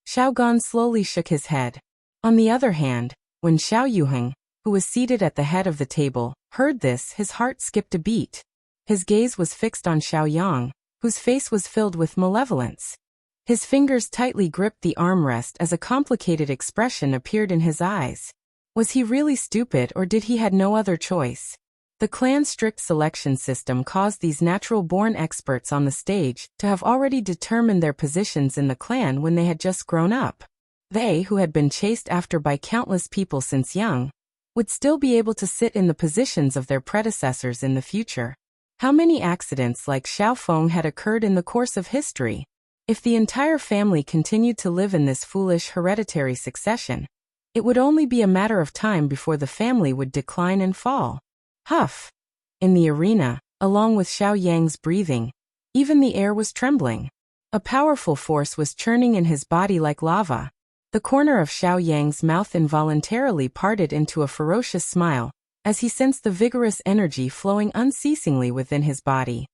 Xiao Gan slowly shook his head. On the other hand, when Xiao Yuheng, who was seated at the head of the table, heard this, his heart skipped a beat. His gaze was fixed on Xiaoyang, whose face was filled with malevolence. His fingers tightly gripped the armrest as a complicated expression appeared in his eyes. Was he really stupid, or did he had no other choice? The clan's strict selection system caused these natural-born experts on the stage to have already determined their positions in the clan when they had just grown up. They, who had been chased after by countless people since young, would still be able to sit in the positions of their predecessors in the future. How many accidents like Xiao Feng had occurred in the course of history? If the entire family continued to live in this foolish hereditary succession, it would only be a matter of time before the family would decline and fall. Huff! In the arena, along with Xiao Yang's breathing, even the air was trembling. A powerful force was churning in his body like lava. The corner of Xiao Yang's mouth involuntarily parted into a ferocious smile, as he sensed the vigorous energy flowing unceasingly within his body.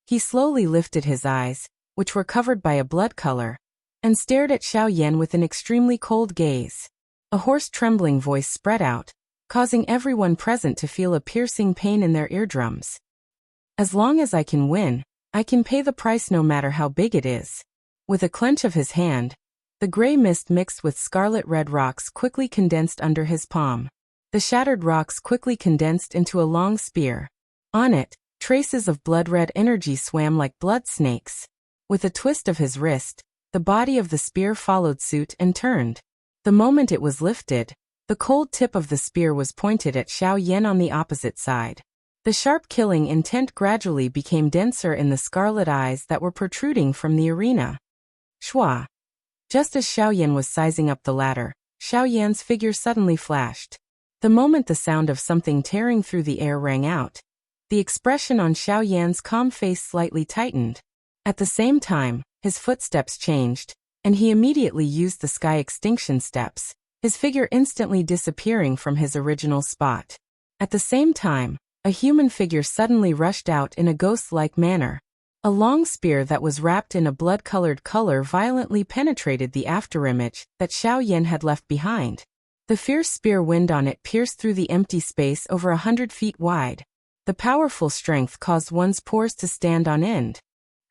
He slowly lifted his eyes, which were covered by a blood color, and stared at Xiao Yan with an extremely cold gaze. A hoarse trembling voice spread out, causing everyone present to feel a piercing pain in their eardrums. As long as I can win, I can pay the price no matter how big it is. With a clench of his hand, the gray mist mixed with scarlet red rocks quickly condensed under his palm. The shattered rocks quickly condensed into a long spear. On it, traces of blood-red energy swam like blood snakes. With a twist of his wrist, the body of the spear followed suit and turned. The moment it was lifted, the cold tip of the spear was pointed at Xiao Yan on the opposite side. The sharp killing intent gradually became denser in the scarlet eyes that were protruding from the arena. Shua! Just as Xiao Yan was sizing up the ladder, Xiao Yan's figure suddenly flashed. The moment the sound of something tearing through the air rang out, the expression on Xiao Yan's calm face slightly tightened. At the same time, his footsteps changed, and he immediately used the sky extinction steps, his figure instantly disappearing from his original spot. At the same time, a human figure suddenly rushed out in a ghost-like manner. A long spear that was wrapped in a blood-colored color violently penetrated the afterimage that Xiao Yan had left behind. The fierce spear wind on it pierced through the empty space over 100 feet wide. The powerful strength caused one's pores to stand on end.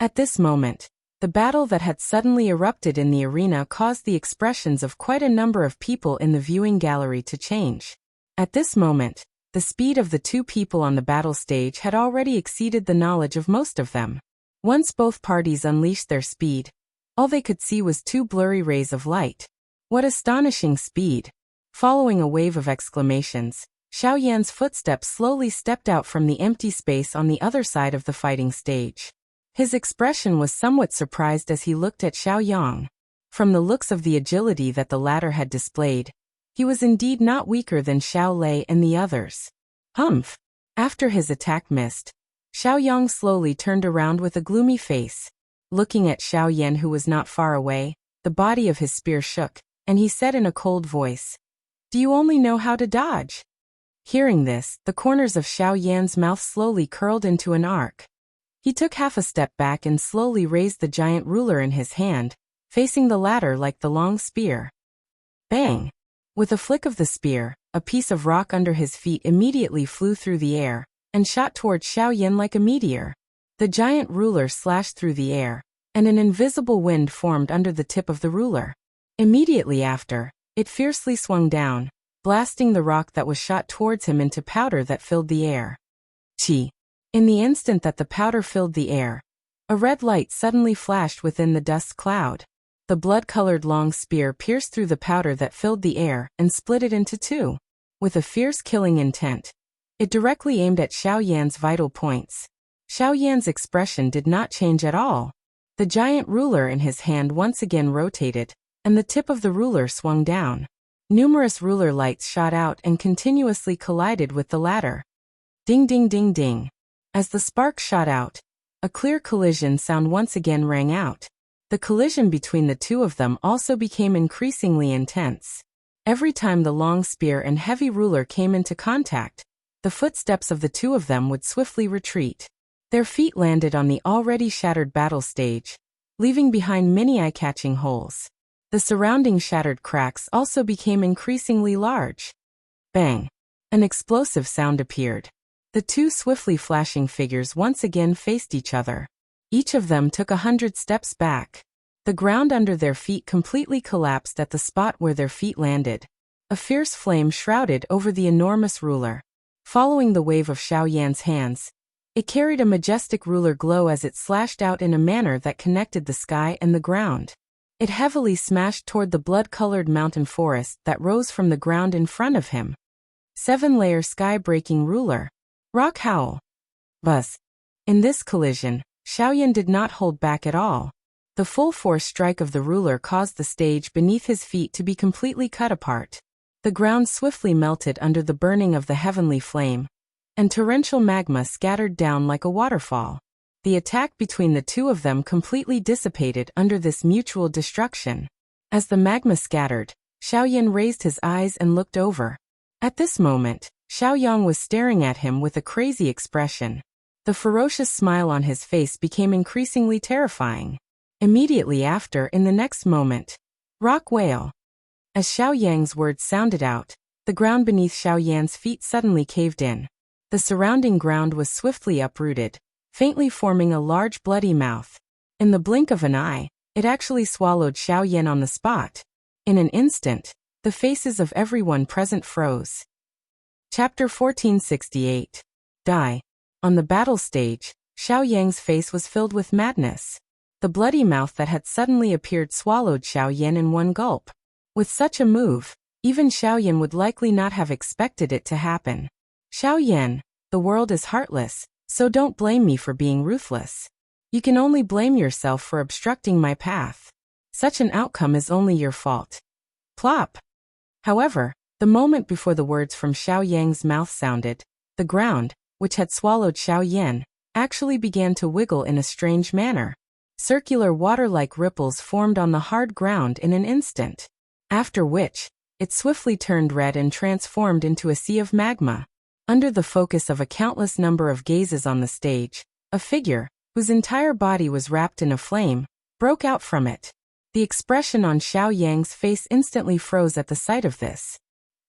At this moment, the battle that had suddenly erupted in the arena caused the expressions of quite a number of people in the viewing gallery to change. At this moment, the speed of the two people on the battle stage had already exceeded the knowledge of most of them. Once both parties unleashed their speed, all they could see was two blurry rays of light. What astonishing speed! Following a wave of exclamations, Xiao Yan's footsteps slowly stepped out from the empty space on the other side of the fighting stage. His expression was somewhat surprised as he looked at Xiao Yang. From the looks of the agility that the latter had displayed, he was indeed not weaker than Xiao Lei and the others. Humph! After his attack missed, Xiao Yang slowly turned around with a gloomy face. Looking at Xiao Yan, who was not far away, the body of his spear shook, and he said in a cold voice, "Do you only know how to dodge?" Hearing this, the corners of Xiao Yan's mouth slowly curled into an arc. He took half a step back and slowly raised the giant ruler in his hand, facing the latter like the long spear. Bang! With a flick of the spear, a piece of rock under his feet immediately flew through the air and shot towards Xiao Yan like a meteor. The giant ruler slashed through the air, and an invisible wind formed under the tip of the ruler. Immediately after, it fiercely swung down, blasting the rock that was shot towards him into powder that filled the air. Chi! In the instant that the powder filled the air, a red light suddenly flashed within the dust cloud. The blood-colored long spear pierced through the powder that filled the air and split it into two. With a fierce killing intent, it directly aimed at Xiao Yan's vital points. Xiao Yan's expression did not change at all. The giant ruler in his hand once again rotated, and the tip of the ruler swung down. Numerous ruler lights shot out and continuously collided with the latter. Ding ding ding ding. As the sparks shot out, a clear collision sound once again rang out. The collision between the two of them also became increasingly intense. Every time the long spear and heavy ruler came into contact, the footsteps of the two of them would swiftly retreat. Their feet landed on the already shattered battle stage, leaving behind many eye-catching holes. The surrounding shattered cracks also became increasingly large. Bang! An explosive sound appeared. The two swiftly flashing figures once again faced each other. Each of them took 100 steps back. The ground under their feet completely collapsed at the spot where their feet landed. A fierce flame shrouded over the enormous ruler. Following the wave of Xiao Yan's hands, it carried a majestic ruler glow as it slashed out in a manner that connected the sky and the ground. It heavily smashed toward the blood-colored mountain forest that rose from the ground in front of him. 7-layer sky-breaking ruler. Rock howl. Buzz. In this collision, Xiaoyan did not hold back at all. The full force strike of the ruler caused the stage beneath his feet to be completely cut apart. The ground swiftly melted under the burning of the heavenly flame, and torrential magma scattered down like a waterfall. The attack between the two of them completely dissipated under this mutual destruction. As the magma scattered, Xiaoyan raised his eyes and looked over. At this moment, Xiaoyang was staring at him with a crazy expression. The ferocious smile on his face became increasingly terrifying. Immediately after, in the next moment, rock whale. As Xiaoyang's words sounded out, the ground beneath Xiaoyan's feet suddenly caved in. The surrounding ground was swiftly uprooted, faintly forming a large bloody mouth. In the blink of an eye, it actually swallowed Xiaoyan on the spot. In an instant, the faces of everyone present froze. Chapter 1468. Die. On the battle stage, Xiaoyang's face was filled with madness. The bloody mouth that had suddenly appeared swallowed Xiaoyan in one gulp. With such a move, even Xiaoyan would likely not have expected it to happen. Xiaoyan, the world is heartless, so don't blame me for being ruthless. You can only blame yourself for obstructing my path. Such an outcome is only your fault. Plop. However, the moment before the words from Xiaoyang's mouth sounded, the ground, which had swallowed Xiaoyan, actually began to wiggle in a strange manner. Circular water-like ripples formed on the hard ground in an instant. After which, it swiftly turned red and transformed into a sea of magma. Under the focus of a countless number of gazes on the stage, a figure, whose entire body was wrapped in a flame, broke out from it. The expression on Xiaoyang's face instantly froze at the sight of this.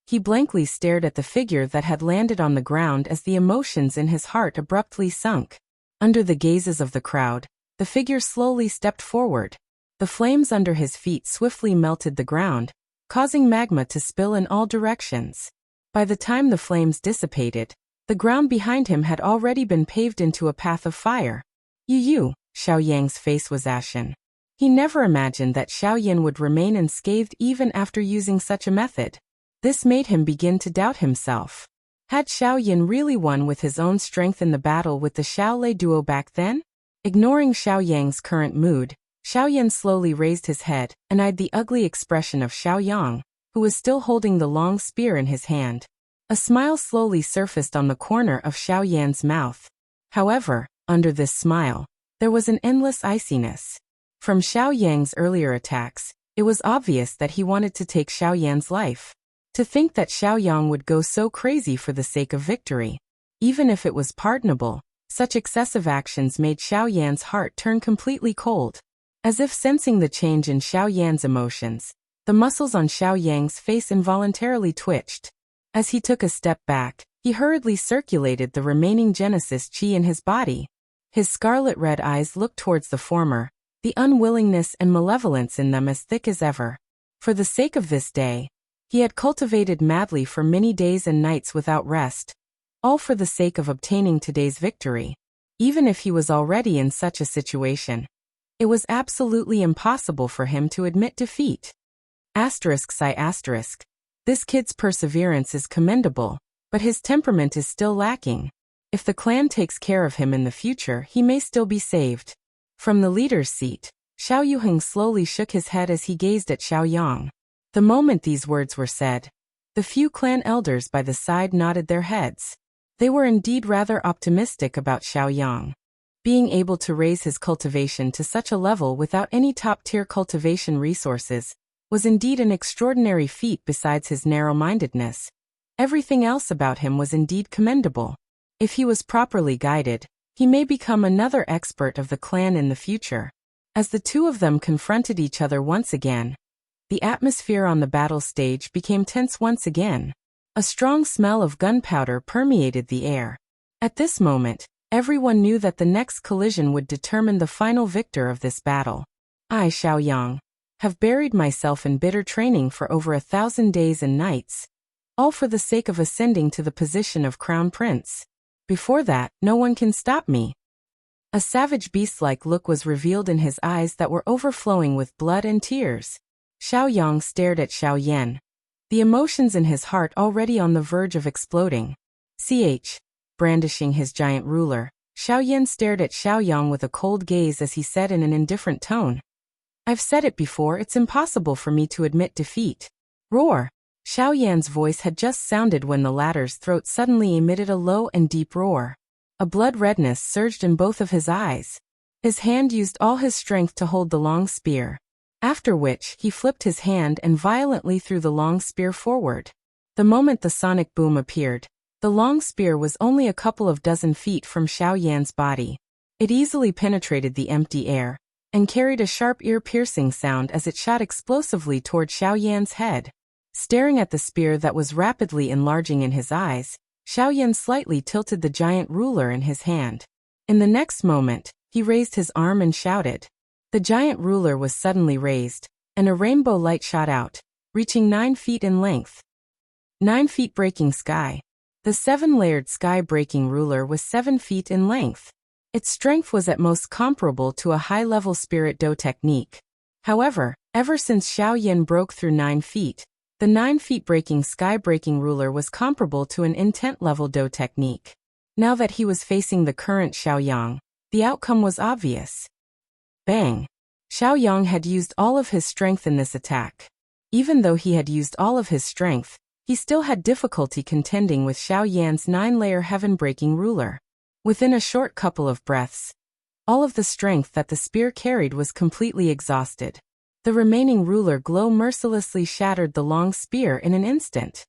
He blankly stared at the figure that had landed on the ground as the emotions in his heart abruptly sunk. Under the gazes of the crowd, the figure slowly stepped forward. The flames under his feet swiftly melted the ground, causing magma to spill in all directions. By the time the flames dissipated, the ground behind him had already been paved into a path of fire. Xiaoyang's face was ashen. He never imagined that Xiaoyan would remain unscathed even after using such a method. This made him begin to doubt himself. Had Xiaoyan really won with his own strength in the battle with the Shaolei duo back then? Ignoring Xiaoyang's current mood, Xiaoyan slowly raised his head and eyed the ugly expression of Xiaoyang, who was still holding the long spear in his hand. A smile slowly surfaced on the corner of Xiaoyan's mouth. However, under this smile, there was an endless iciness. From Xiaoyang's earlier attacks, it was obvious that he wanted to take Xiaoyan's life. To think that Xiaoyang would go so crazy for the sake of victory. Even if it was pardonable, such excessive actions made Xiaoyan's heart turn completely cold. As if sensing the change in Xiaoyan's emotions, the muscles on Xiaoyang's face involuntarily twitched. As he took a step back, he hurriedly circulated the remaining Genesis Qi in his body. His scarlet red eyes looked towards the former, the unwillingness and malevolence in them as thick as ever. For the sake of this day, he had cultivated madly for many days and nights without rest, all for the sake of obtaining today's victory. Even if he was already in such a situation, it was absolutely impossible for him to admit defeat. This kid's perseverance is commendable, but his temperament is still lacking. If the clan takes care of him in the future, he may still be saved. From the leader's seat, Xiao Yuheng slowly shook his head as he gazed at Xiaoyang. The moment these words were said, the few clan elders by the side nodded their heads. They were indeed rather optimistic about Xiaoyang. Being able to raise his cultivation to such a level without any top-tier cultivation resources was indeed an extraordinary feat. Besides his narrow-mindedness, everything else about him was indeed commendable. If he was properly guided, he may become another expert of the clan in the future. As the two of them confronted each other once again, the atmosphere on the battle stage became tense once again. A strong smell of gunpowder permeated the air. At this moment, everyone knew that the next collision would determine the final victor of this battle. I, Xiaoyang, have buried myself in bitter training for over 1,000 days and nights, all for the sake of ascending to the position of Crown Prince. Before that, no one can stop me. A savage beast-like look was revealed in his eyes that were overflowing with blood and tears. Xiaoyang stared at Xiaoyan, the emotions in his heart already on the verge of exploding. Brandishing his giant ruler, Xiaoyan stared at Xiaoyang with a cold gaze as he said in an indifferent tone. I've said it before, it's impossible for me to admit defeat. Roar! Xiaoyan's voice had just sounded when the latter's throat suddenly emitted a low and deep roar. A blood redness surged in both of his eyes. His hand used all his strength to hold the long spear. After which, he flipped his hand and violently threw the long spear forward. The moment the sonic boom appeared, the long spear was only a couple of dozen feet from Xiaoyan's body. It easily penetrated the empty air, and carried a sharp ear-piercing sound as it shot explosively toward Xiaoyan's head. Staring at the spear that was rapidly enlarging in his eyes, Xiaoyan slightly tilted the giant ruler in his hand. In the next moment, he raised his arm and shouted. The giant ruler was suddenly raised, and a rainbow light shot out, reaching 9 feet in length. 9 feet breaking sky. The 7-layered sky-breaking ruler was 7 feet in length. Its strength was at most comparable to a high-level spirit do technique. However, ever since Xiaoyan broke through 9 feet, the 9 feet breaking sky-breaking ruler was comparable to an intent-level do technique. Now that he was facing the current Xiaoyang, the outcome was obvious. Bang! Xiaoyang had used all of his strength in this attack. Even though he had used all of his strength, he still had difficulty contending with Xiaoyan's 9-layer heaven-breaking ruler. Within a short couple of breaths, all of the strength that the spear carried was completely exhausted. The remaining ruler glow mercilessly shattered the long spear in an instant.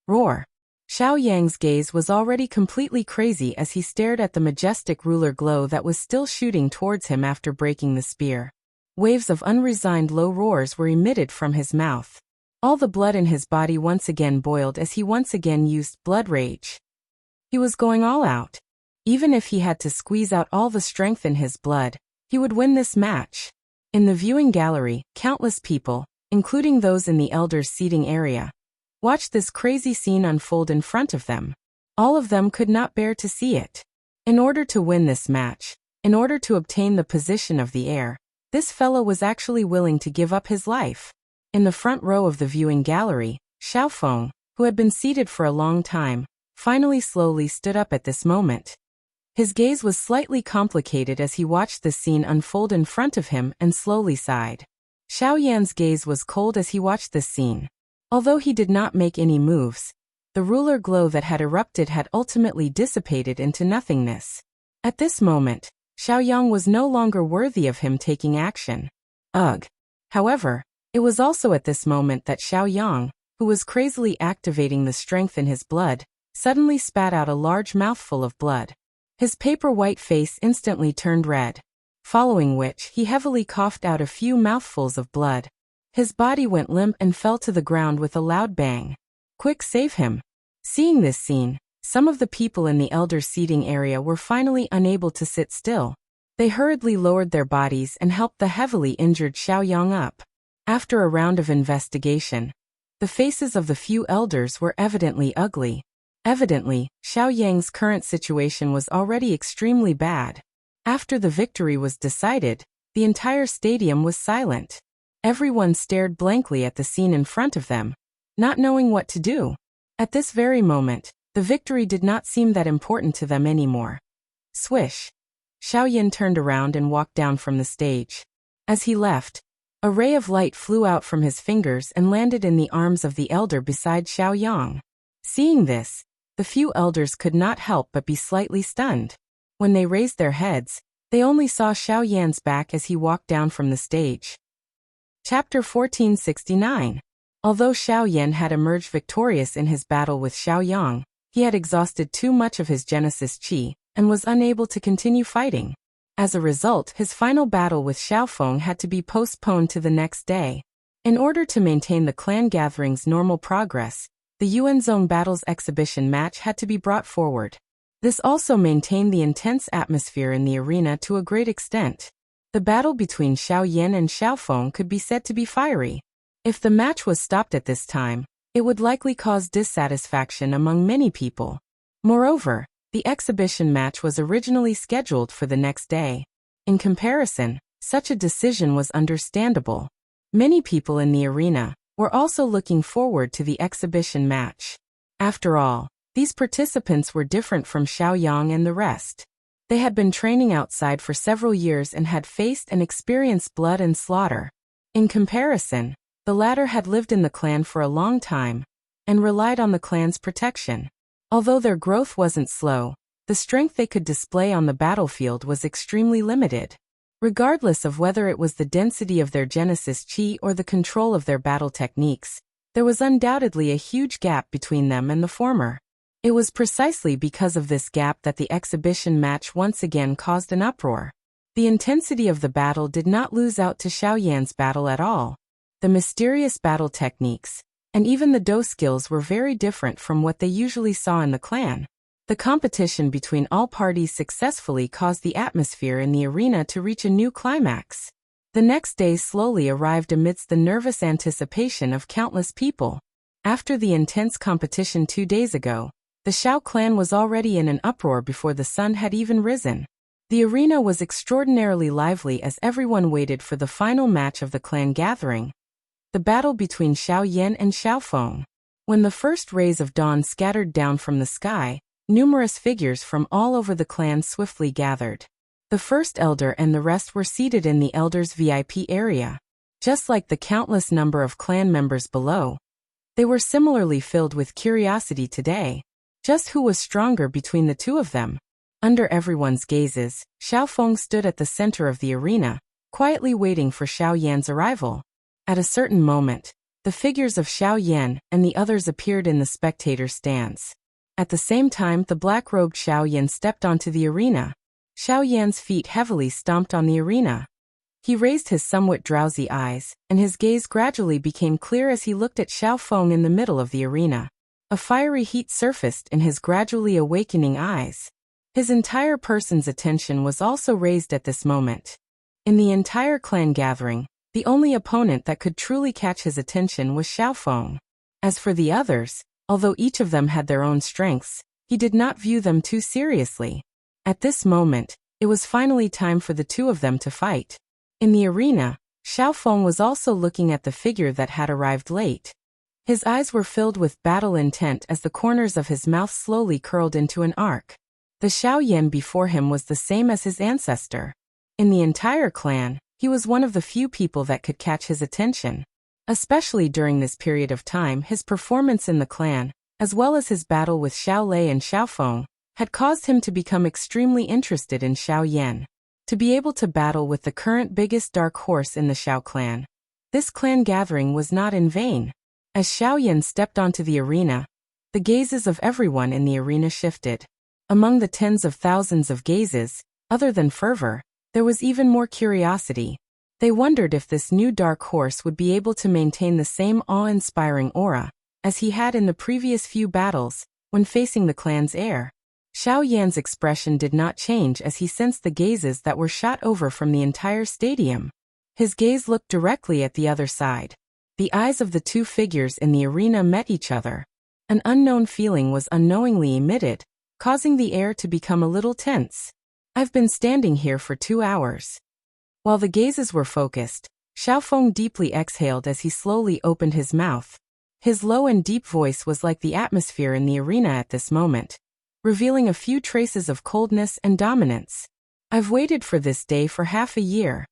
Roar! Xiaoyang's gaze was already completely crazy as he stared at the majestic ruler glow that was still shooting towards him after breaking the spear. Waves of unresigned low roars were emitted from his mouth. All the blood in his body once again boiled as he once again used blood rage. He was going all out. Even if he had to squeeze out all the strength in his blood, he would win this match. In the viewing gallery, countless people, including those in the elders' seating area, watched this crazy scene unfold in front of them. All of them could not bear to see it. In order to win this match, in order to obtain the position of the heir, this fellow was actually willing to give up his life. In the front row of the viewing gallery, Xiaofeng, who had been seated for a long time, finally slowly stood up at this moment. His gaze was slightly complicated as he watched the scene unfold in front of him and slowly sighed. Xiaoyan's gaze was cold as he watched this scene. Although he did not make any moves, the ruler glow that had erupted had ultimately dissipated into nothingness. At this moment, Xiaoyang was no longer worthy of him taking action. Ugh! However, it was also at this moment that Xiaoyang, who was crazily activating the strength in his blood, suddenly spat out a large mouthful of blood. His paper-white face instantly turned red, following which he heavily coughed out a few mouthfuls of blood. His body went limp and fell to the ground with a loud bang. Quick, save him! Seeing this scene, some of the people in the elders' seating area were finally unable to sit still. They hurriedly lowered their bodies and helped the heavily injured Xiaoyang up. After a round of investigation, the faces of the few elders were evidently ugly. Evidently, Xiaoyang's current situation was already extremely bad. After the victory was decided, the entire stadium was silent. Everyone stared blankly at the scene in front of them, not knowing what to do. At this very moment, the victory did not seem that important to them anymore. Swish! Xiaoyan turned around and walked down from the stage. As he left, a ray of light flew out from his fingers and landed in the arms of the elder beside Xiaoyang. Seeing this, the few elders could not help but be slightly stunned. When they raised their heads, they only saw Xiaoyan's back as he walked down from the stage. Chapter 1469. Although Xiaoyan had emerged victorious in his battle with Xiaoyang, he had exhausted too much of his Genesis Qi and was unable to continue fighting. As a result, his final battle with Xiaofeng had to be postponed to the next day. In order to maintain the clan gathering's normal progress, the Yuan Zone Battles exhibition match had to be brought forward. This also maintained the intense atmosphere in the arena to a great extent. The battle between Xiaoyan and Xiaofeng could be said to be fiery. If the match was stopped at this time, it would likely cause dissatisfaction among many people. Moreover, the exhibition match was originally scheduled for the next day. In comparison, such a decision was understandable. Many people in the arena were also looking forward to the exhibition match. After all, these participants were different from Xiaoyang and the rest. They had been training outside for several years and had faced and experienced blood and slaughter. In comparison, the latter had lived in the clan for a long time and relied on the clan's protection. Although their growth wasn't slow, the strength they could display on the battlefield was extremely limited. Regardless of whether it was the density of their Genesis chi or the control of their battle techniques, there was undoubtedly a huge gap between them and the former. It was precisely because of this gap that the exhibition match once again caused an uproar. The intensity of the battle did not lose out to Xiaoyan's battle at all. The mysterious battle techniques, and even the do skills were very different from what they usually saw in the clan. The competition between all parties successfully caused the atmosphere in the arena to reach a new climax. The next day slowly arrived amidst the nervous anticipation of countless people. After the intense competition 2 days ago, the Xiao clan was already in an uproar before the sun had even risen. The arena was extraordinarily lively as everyone waited for the final match of the clan gathering, the battle between Xiao Yan and Xiao Feng. When the first rays of dawn scattered down from the sky, numerous figures from all over the clan swiftly gathered. The first elder and the rest were seated in the elders' VIP area. Just like the countless number of clan members below, they were similarly filled with curiosity today. Just who was stronger between the two of them? Under everyone's gazes, Xiao Feng stood at the center of the arena, quietly waiting for Xiao Yan's arrival. At a certain moment, the figures of Xiao Yan and the others appeared in the spectator stands. At the same time, the black-robed Xiao Yan stepped onto the arena. Xiao Yan's feet heavily stomped on the arena. He raised his somewhat drowsy eyes, and his gaze gradually became clear as he looked at Xiao Feng in the middle of the arena. A fiery heat surfaced in his gradually awakening eyes. His entire person's attention was also raised at this moment. In the entire clan gathering, the only opponent that could truly catch his attention was Xiao Feng. As for the others, although each of them had their own strengths, he did not view them too seriously. At this moment, it was finally time for the two of them to fight. In the arena, Xiao Feng was also looking at the figure that had arrived late. His eyes were filled with battle intent as the corners of his mouth slowly curled into an arc. The Xiao Yan before him was the same as his ancestor. In the entire clan, he was one of the few people that could catch his attention. Especially during this period of time, his performance in the clan, as well as his battle with Xiao Lei and Xiao Feng, had caused him to become extremely interested in Xiao Yan. To be able to battle with the current biggest dark horse in the Xiao clan, this clan gathering was not in vain. As Xiao Yan stepped onto the arena, the gazes of everyone in the arena shifted. Among the tens of thousands of gazes, other than fervor, there was even more curiosity. They wondered if this new dark horse would be able to maintain the same awe-inspiring aura as he had in the previous few battles when facing the clan's heir. Xiao Yan's expression did not change as he sensed the gazes that were shot over from the entire stadium. His gaze looked directly at the other side. The eyes of the two figures in the arena met each other. An unknown feeling was unknowingly emitted, causing the air to become a little tense. "I've been standing here for 2 hours." While the gazes were focused, Xiao Feng deeply exhaled as he slowly opened his mouth. His low and deep voice was like the atmosphere in the arena at this moment, revealing a few traces of coldness and dominance. "I've waited for this day for half a year."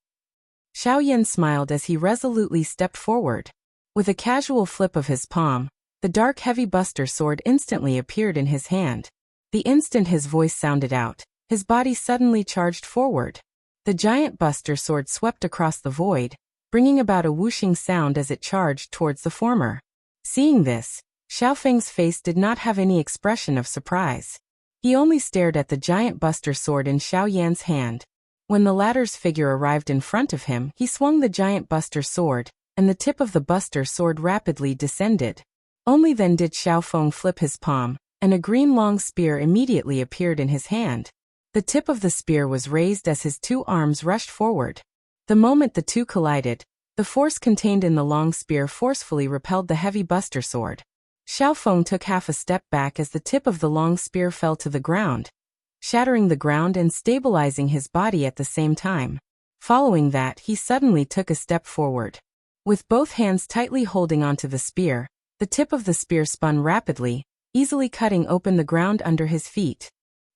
Xiao Yan smiled as he resolutely stepped forward. With a casual flip of his palm, the dark heavy buster sword instantly appeared in his hand. The instant his voice sounded out, his body suddenly charged forward. The giant buster sword swept across the void, bringing about a whooshing sound as it charged towards the former. Seeing this, Xiao Feng's face did not have any expression of surprise. He only stared at the giant buster sword in Xiao Yan's hand. When the latter's figure arrived in front of him, he swung the giant buster sword, and the tip of the buster sword rapidly descended. Only then did Xiao Feng flip his palm, and a green long spear immediately appeared in his hand. The tip of the spear was raised as his two arms rushed forward. The moment the two collided, the force contained in the long spear forcefully repelled the heavy buster sword. Xiao Feng took half a step back as the tip of the long spear fell to the ground, shattering the ground and stabilizing his body at the same time. Following that, he suddenly took a step forward. With both hands tightly holding onto the spear, the tip of the spear spun rapidly, easily cutting open the ground under his feet.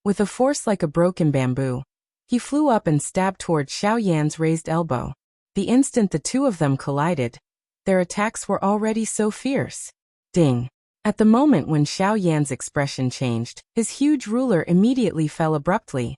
With a force like a broken bamboo, he flew up and stabbed towards Xiao Yan's raised elbow. The instant the two of them collided, their attacks were already so fierce. Ding! At the moment when Xiao Yan's expression changed, his huge ruler immediately fell abruptly.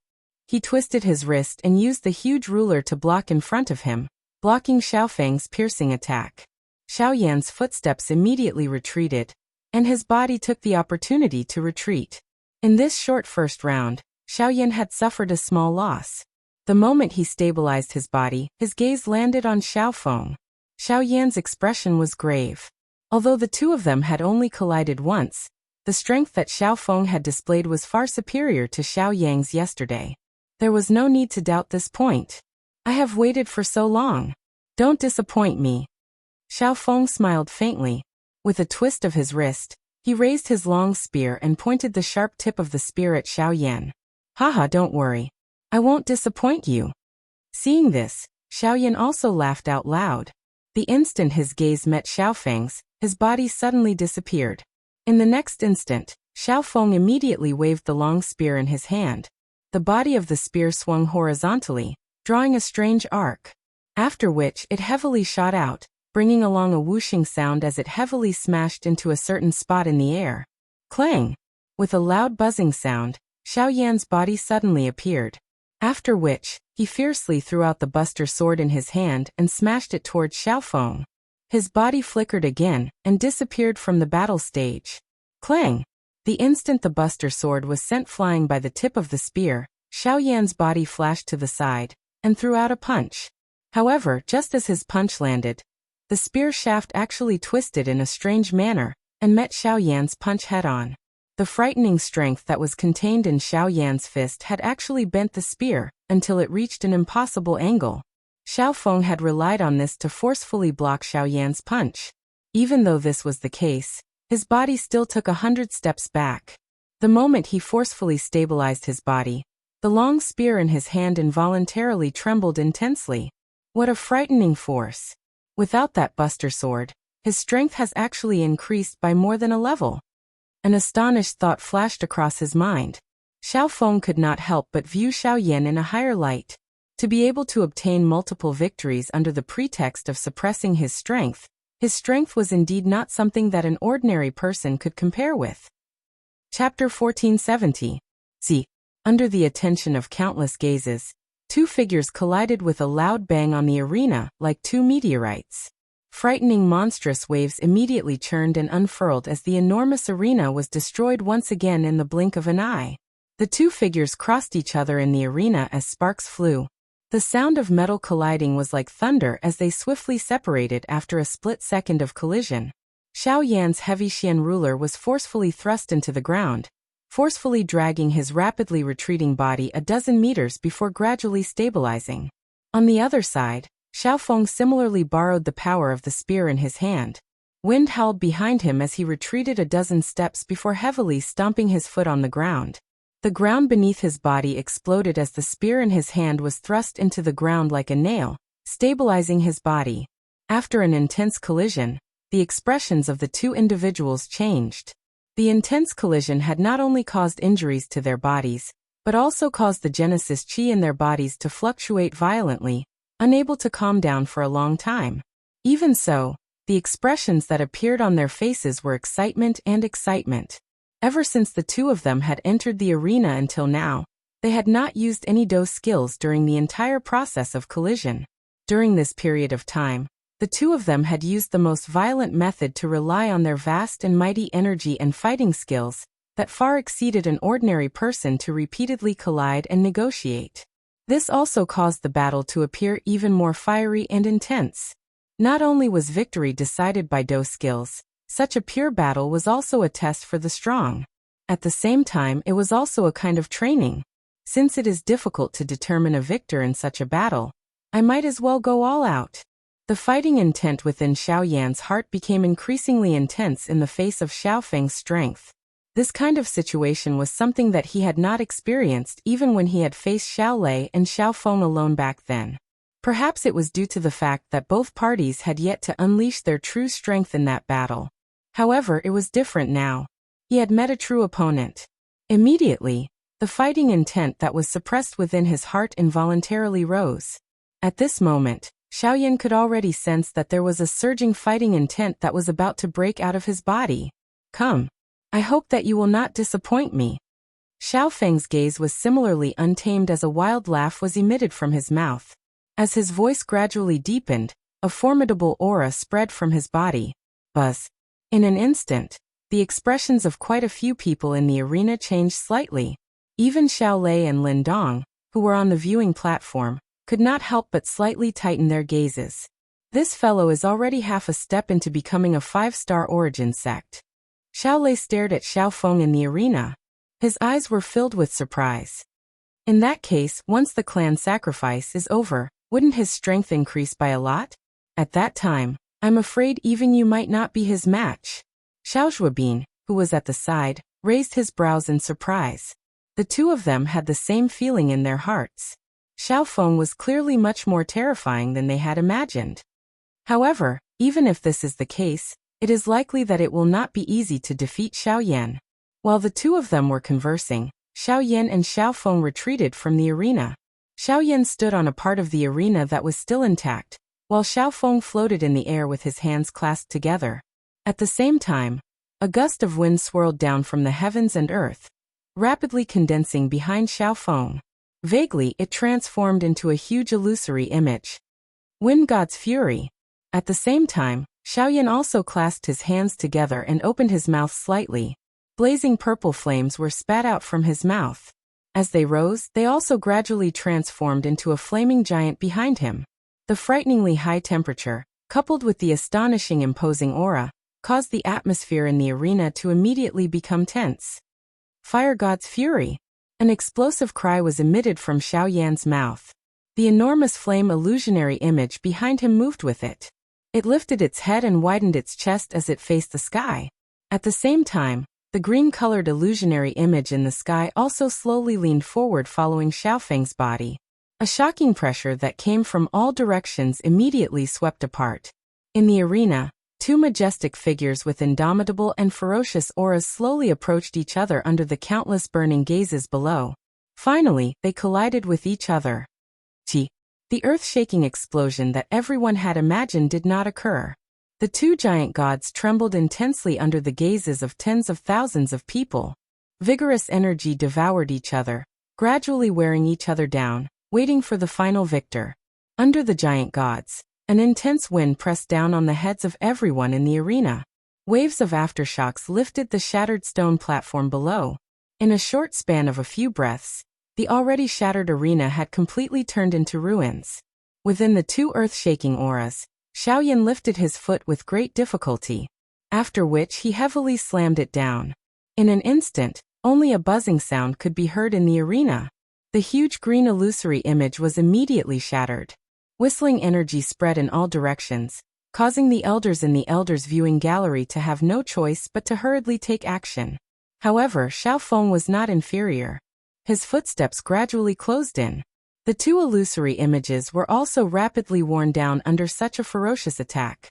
He twisted his wrist and used the huge ruler to block in front of him, blocking Xiao Feng's piercing attack. Xiao Yan's footsteps immediately retreated, and his body took the opportunity to retreat. In this short first round, Xiao Yan had suffered a small loss. The moment he stabilized his body, his gaze landed on Xiao Feng. Xiao Yan's expression was grave. Although the two of them had only collided once, the strength that Xiao Feng had displayed was far superior to Xiao Yang's yesterday. There was no need to doubt this point. I have waited for so long. Don't disappoint me. Xiao Feng smiled faintly. With a twist of his wrist, he raised his long spear and pointed the sharp tip of the spear at Xiao Yan. Haha, don't worry. I won't disappoint you. Seeing this, Xiao Yan also laughed out loud. The instant his gaze met Xiao Feng's, his body suddenly disappeared. In the next instant, Xiao Feng immediately waved the long spear in his hand. The body of the spear swung horizontally, drawing a strange arc. After which it heavily shot out, bringing along a whooshing sound as it heavily smashed into a certain spot in the air. Clang! With a loud buzzing sound, Xiao Yan's body suddenly appeared. After which, he fiercely threw out the buster sword in his hand and smashed it towards Xiao Feng. His body flickered again and disappeared from the battle stage. Clang! The instant the buster sword was sent flying by the tip of the spear, Xiao Yan's body flashed to the side and threw out a punch. However, just as his punch landed, the spear shaft actually twisted in a strange manner and met Xiao Yan's punch head-on. The frightening strength that was contained in Xiao Yan's fist had actually bent the spear until it reached an impossible angle. Xiao Feng had relied on this to forcefully block Xiao Yan's punch. Even though this was the case, his body still took 100 steps back. The moment he forcefully stabilized his body, the long spear in his hand involuntarily trembled intensely. What a frightening force! Without that buster sword, his strength has actually increased by more than a level. An astonished thought flashed across his mind. Xiao Feng could not help but view Xiao Yan in a higher light. To be able to obtain multiple victories under the pretext of suppressing his strength was indeed not something that an ordinary person could compare with. Chapter 1470. See. Under the attention of countless gazes, two figures collided with a loud bang on the arena like two meteorites. Frightening monstrous waves immediately churned and unfurled as the enormous arena was destroyed once again in the blink of an eye. The two figures crossed each other in the arena as sparks flew. The sound of metal colliding was like thunder as they swiftly separated after a split second of collision. Xiao Yan's heavy Xian ruler was forcefully thrust into the ground, forcefully dragging his rapidly retreating body a dozen meters before gradually stabilizing. On the other side, Xiao Feng similarly borrowed the power of the spear in his hand. Wind howled behind him as he retreated a dozen steps before heavily stomping his foot on the ground. The ground beneath his body exploded as the spear in his hand was thrust into the ground like a nail, stabilizing his body. After an intense collision, the expressions of the two individuals changed. The intense collision had not only caused injuries to their bodies, but also caused the Genesis Chi in their bodies to fluctuate violently, unable to calm down for a long time. Even so, the expressions that appeared on their faces were excitement and excitement. Ever since the two of them had entered the arena until now, they had not used any dose skills during the entire process of collision. During this period of time, the two of them had used the most violent method to rely on their vast and mighty energy and fighting skills that far exceeded an ordinary person to repeatedly collide and negotiate. This also caused the battle to appear even more fiery and intense. Not only was victory decided by dose skills, such a pure battle was also a test for the strong. At the same time, it was also a kind of training. Since it is difficult to determine a victor in such a battle, I might as well go all out. The fighting intent within Xiao Yan's heart became increasingly intense in the face of Xiao Feng's strength. This kind of situation was something that he had not experienced even when he had faced Xiao Lei and Xiao Feng alone back then. Perhaps it was due to the fact that both parties had yet to unleash their true strength in that battle. However, it was different now. He had met a true opponent. Immediately, The fighting intent that was suppressed within his heart involuntarily rose. At this moment, Xiaoyan could already sense that there was a surging fighting intent that was about to break out of his body. Come. I hope that you will not disappoint me. Xiao Feng's gaze was similarly untamed as a wild laugh was emitted from his mouth. As his voice gradually deepened, a formidable aura spread from his body. Buzz. In an instant, the expressions of quite a few people in the arena changed slightly. Even Xiao Lei and Lin Dong, who were on the viewing platform, could not help but slightly tighten their gazes. This fellow is already half a step into becoming a 5-star origin sect. Xiao Lei stared at Xiao Feng in the arena. His eyes were filled with surprise. In that case, once the clan sacrifice is over, wouldn't his strength increase by a lot? At that time, I'm afraid even you might not be his match. Xiao Zhuobin, who was at the side, raised his brows in surprise. The two of them had the same feeling in their hearts. Xiao Feng was clearly much more terrifying than they had imagined. However, even if this is the case, it is likely that it will not be easy to defeat Xiaoyan. While the two of them were conversing, Xiaoyan and Xiao Feng retreated from the arena. Xiaoyan stood on a part of the arena that was still intact, while Xiao Feng floated in the air with his hands clasped together. At the same time, a gust of wind swirled down from the heavens and earth, rapidly condensing behind Xiao Feng. Vaguely, it transformed into a huge illusory image. Wind God's Fury. At the same time, Xiaoyan also clasped his hands together and opened his mouth slightly. Blazing purple flames were spat out from his mouth. As they rose, they also gradually transformed into a flaming giant behind him. The frighteningly high temperature, coupled with the astonishing imposing aura, caused the atmosphere in the arena to immediately become tense. Fire God's Fury. An explosive cry was emitted from Xiaoyan's mouth. The enormous flame illusionary image behind him moved with it. It lifted its head and widened its chest as it faced the sky. At the same time, the green-colored illusionary image in the sky also slowly leaned forward following Xiao Feng's body. A shocking pressure that came from all directions immediately swept apart. In the arena, two majestic figures with indomitable and ferocious auras slowly approached each other under the countless burning gazes below. Finally, they collided with each other. The earth-shaking explosion that everyone had imagined did not occur. The two giant gods trembled intensely under the gazes of tens of thousands of people. Vigorous energy devoured each other, gradually wearing each other down, waiting for the final victor. Under the giant gods, an intense wind pressed down on the heads of everyone in the arena. Waves of aftershocks lifted the shattered stone platform below. In a short span of a few breaths, the already shattered arena had completely turned into ruins. Within the two earth-shaking auras, Xiaoyan lifted his foot with great difficulty, after which he heavily slammed it down. In an instant, only a buzzing sound could be heard in the arena. The huge green illusory image was immediately shattered. Whistling energy spread in all directions, causing the elders in the elders' viewing gallery to have no choice but to hurriedly take action. However, Xiao Feng was not inferior. His footsteps gradually closed in. The two illusory images were also rapidly worn down under such a ferocious attack.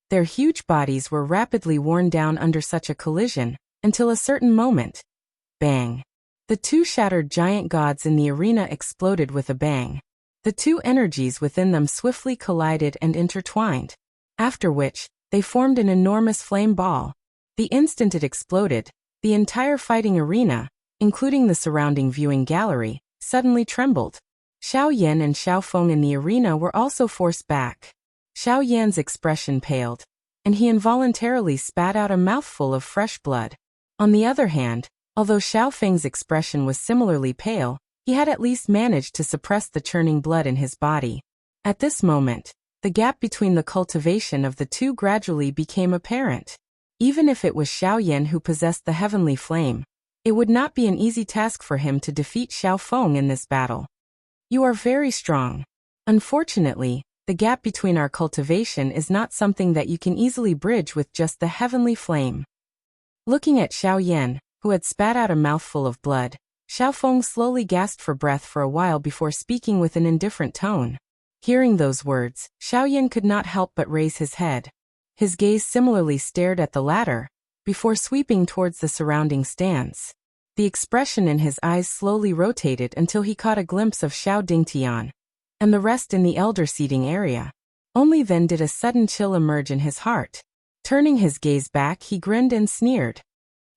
Their huge bodies were rapidly worn down under such a collision, until a certain moment. Bang! The two shattered giant gods in the arena exploded with a bang. The two energies within them swiftly collided and intertwined, after which, they formed an enormous flame ball. The instant it exploded, the entire fighting arena, including the surrounding viewing gallery, suddenly trembled. Xiao Yan and Xiao Feng in the arena were also forced back. Xiao Yan's expression paled, and he involuntarily spat out a mouthful of fresh blood. On the other hand, although Xiao Feng's expression was similarly pale, he had at least managed to suppress the churning blood in his body. At this moment, the gap between the cultivation of the two gradually became apparent. Even if it was Xiao Yan who possessed the heavenly flame, it would not be an easy task for him to defeat Xiao Feng in this battle. You are very strong. Unfortunately, the gap between our cultivation is not something that you can easily bridge with just the heavenly flame. Looking at Xiao Yan, who had spat out a mouthful of blood, Xiao Feng slowly gasped for breath for a while before speaking with an indifferent tone. Hearing those words, Xiao Yan could not help but raise his head. His gaze similarly stared at the latter, before sweeping towards the surrounding stands. The expression in his eyes slowly rotated until he caught a glimpse of Xiao Dingtian and the rest in the elder seating area. Only then did a sudden chill emerge in his heart. Turning his gaze back, he grinned and sneered.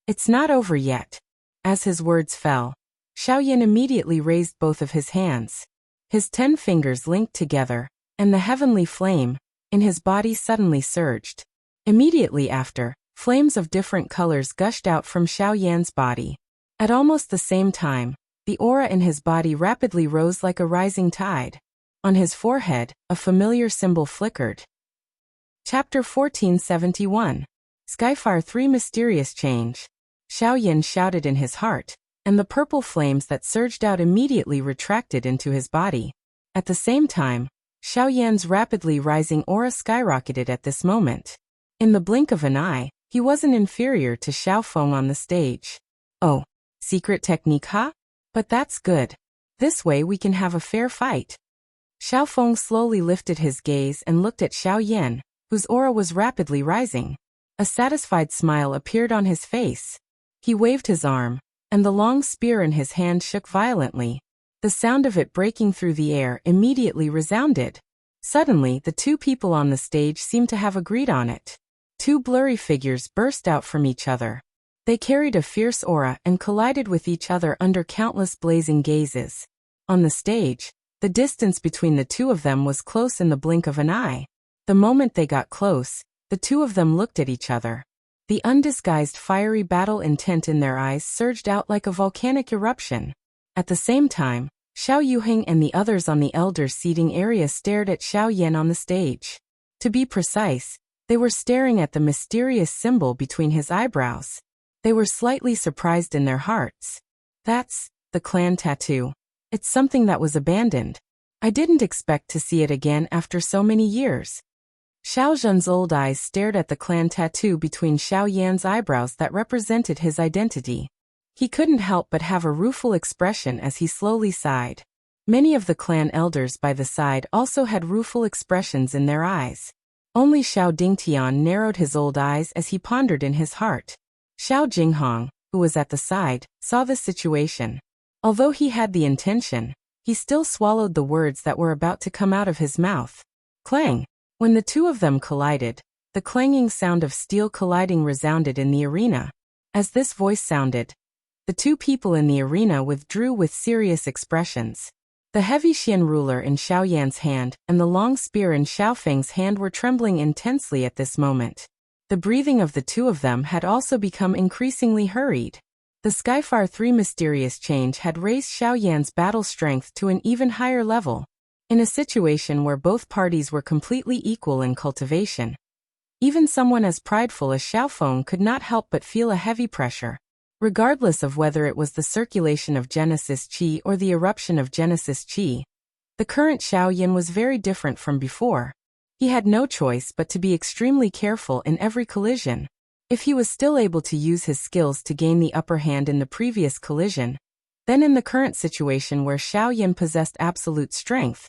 "It's not over yet." As his words fell, Xiaoyan immediately raised both of his hands. His 10 fingers linked together, and the heavenly flame in his body suddenly surged. Immediately after, flames of different colors gushed out from Xiaoyan's body. At almost the same time, the aura in his body rapidly rose like a rising tide. On his forehead, a familiar symbol flickered. Chapter 1471. Skyfire 3 Mysterious Change. Xiaoyan shouted in his heart, and the purple flames that surged out immediately retracted into his body. At the same time, Xiaoyan's rapidly rising aura skyrocketed at this moment. In the blink of an eye, he wasn't inferior to Xiao Feng on the stage. "Oh, secret technique, huh? But that's good. This way we can have a fair fight." Xiao Feng slowly lifted his gaze and looked at Xiaoyan, whose aura was rapidly rising. A satisfied smile appeared on his face. He waved his arm, and the long spear in his hand shook violently. The sound of it breaking through the air immediately resounded. Suddenly, the two people on the stage seemed to have agreed on it. Two blurry figures burst out from each other. They carried a fierce aura and collided with each other under countless blazing gazes. On the stage, the distance between the two of them was close in the blink of an eye. The moment they got close, the two of them looked at each other. The undisguised fiery battle intent in their eyes surged out like a volcanic eruption. At the same time, Xiao Yuheng and the others on the elders' seating area stared at Xiaoyan on the stage. To be precise, they were staring at the mysterious symbol between his eyebrows. They were slightly surprised in their hearts. "That's the clan tattoo. It's something that was abandoned. I didn't expect to see it again after so many years." Xiao Zhen's old eyes stared at the clan tattoo between Xiaoyan's eyebrows that represented his identity. He couldn't help but have a rueful expression as he slowly sighed. Many of the clan elders by the side also had rueful expressions in their eyes. Only Xiao Dingtian narrowed his old eyes as he pondered in his heart. Xiao Jinghong, who was at the side, saw the situation. Although he had the intention, he still swallowed the words that were about to come out of his mouth. Clang! When the two of them collided, the clanging sound of steel colliding resounded in the arena. As this voice sounded, the two people in the arena withdrew with serious expressions. The heavy Xian ruler in Xiaoyan's hand and the long spear in Xiaofeng's hand were trembling intensely at this moment. The breathing of the two of them had also become increasingly hurried. The Skyfire 3 mysterious change had raised Xiaoyan's battle strength to an even higher level. In a situation where both parties were completely equal in cultivation, even someone as prideful as Xiaofeng could not help but feel a heavy pressure. Regardless of whether it was the circulation of Genesis Qi or the eruption of Genesis Qi, the current Xiaoyan was very different from before. He had no choice but to be extremely careful in every collision. If he was still able to use his skills to gain the upper hand in the previous collision, then in the current situation where Xiaoyan possessed absolute strength,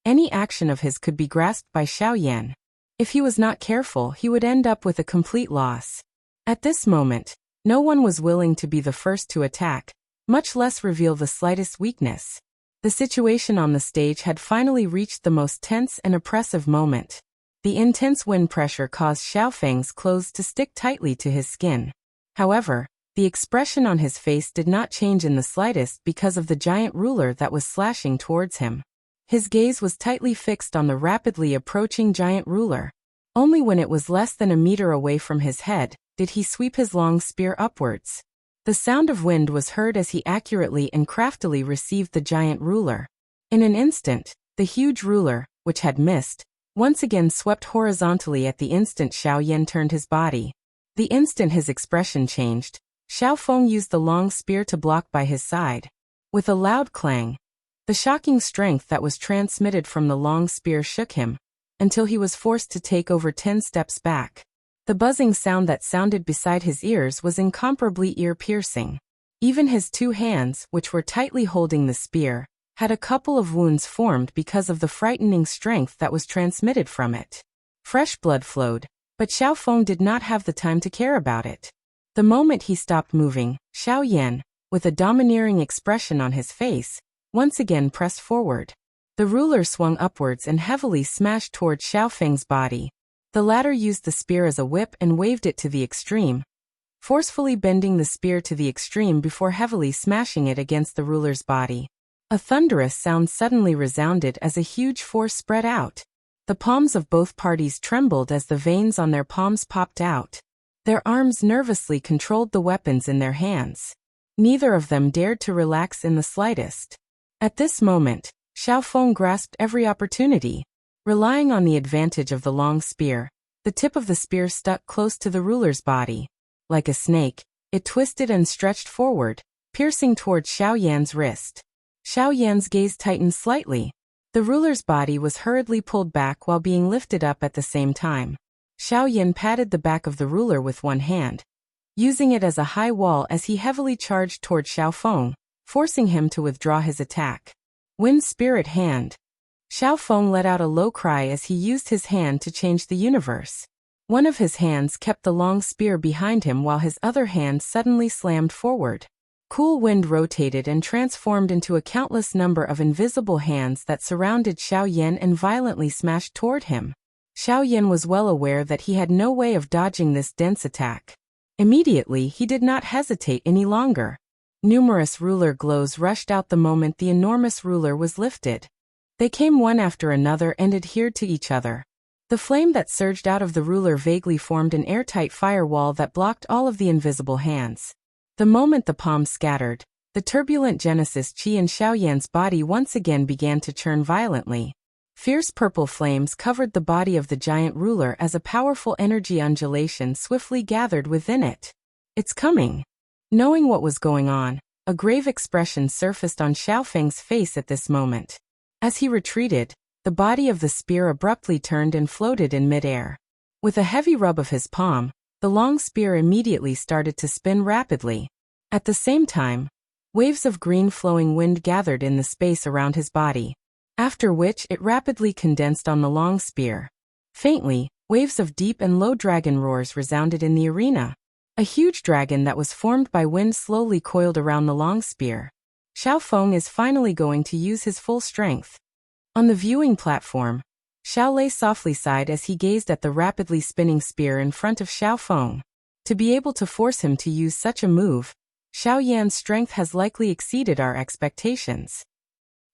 any action of his could be grasped by Xiaoyan. If he was not careful, he would end up with a complete loss. At this moment, no one was willing to be the first to attack, much less reveal the slightest weakness. The situation on the stage had finally reached the most tense and oppressive moment. The intense wind pressure caused Xiaofeng's clothes to stick tightly to his skin. However, the expression on his face did not change in the slightest because of the giant ruler that was slashing towards him. His gaze was tightly fixed on the rapidly approaching giant ruler. Only when it was less than a meter away from his head did he sweep his long spear upwards. The sound of wind was heard as he accurately and craftily received the giant ruler. In an instant, the huge ruler, which had missed, once again swept horizontally at the instant Xiaoyan turned his body. The instant his expression changed, Xiaofeng used the long spear to block by his side. With a loud clang, the shocking strength that was transmitted from the long spear shook him, until he was forced to take over 10 steps back. The buzzing sound that sounded beside his ears was incomparably ear-piercing. Even his two hands, which were tightly holding the spear, had a couple of wounds formed because of the frightening strength that was transmitted from it. Fresh blood flowed, but Xiaofeng did not have the time to care about it. The moment he stopped moving, Xiaoyan, with a domineering expression on his face, once again pressed forward. The ruler swung upwards and heavily smashed toward Xiao Feng's body. The latter used the spear as a whip and waved it to the extreme, forcefully bending the spear to the extreme before heavily smashing it against the ruler's body. A thunderous sound suddenly resounded as a huge force spread out. The palms of both parties trembled as the veins on their palms popped out. Their arms nervously controlled the weapons in their hands. Neither of them dared to relax in the slightest. At this moment, Xiao Feng grasped every opportunity. Relying on the advantage of the long spear, the tip of the spear stuck close to the ruler's body. Like a snake, it twisted and stretched forward, piercing toward Xiao Yan's wrist. Xiao Yan's gaze tightened slightly. The ruler's body was hurriedly pulled back while being lifted up at the same time. Xiao Yan patted the back of the ruler with one hand, using it as a high wall as he heavily charged toward Xiao Feng, forcing him to withdraw his attack. Wind Spirit Hand. Xiao Feng let out a low cry as he used his hand to change the universe. One of his hands kept the long spear behind him while his other hand suddenly slammed forward. Cool wind rotated and transformed into a countless number of invisible hands that surrounded Xiao Yan and violently smashed toward him. Xiao Yan was well aware that he had no way of dodging this dense attack. Immediately, he did not hesitate any longer. Numerous ruler glows rushed out the moment the enormous ruler was lifted. They came one after another and adhered to each other. The flame that surged out of the ruler vaguely formed an airtight firewall that blocked all of the invisible hands. The moment the palms scattered, the turbulent Genesis Qi in Xiao Yan's body once again began to churn violently. Fierce purple flames covered the body of the giant ruler as a powerful energy undulation swiftly gathered within it. It's coming. Knowing what was going on, a grave expression surfaced on Xiao Feng's face at this moment. As he retreated, the body of the spear abruptly turned and floated in midair. With a heavy rub of his palm, the long spear immediately started to spin rapidly. At the same time, waves of green flowing wind gathered in the space around his body, after which it rapidly condensed on the long spear. Faintly, waves of deep and low dragon roars resounded in the arena. A huge dragon that was formed by wind slowly coiled around the long spear. Xiao Feng is finally going to use his full strength. On the viewing platform, Xiao Lei softly sighed as he gazed at the rapidly spinning spear in front of Xiao Feng. To be able to force him to use such a move, Xiao Yan's strength has likely exceeded our expectations.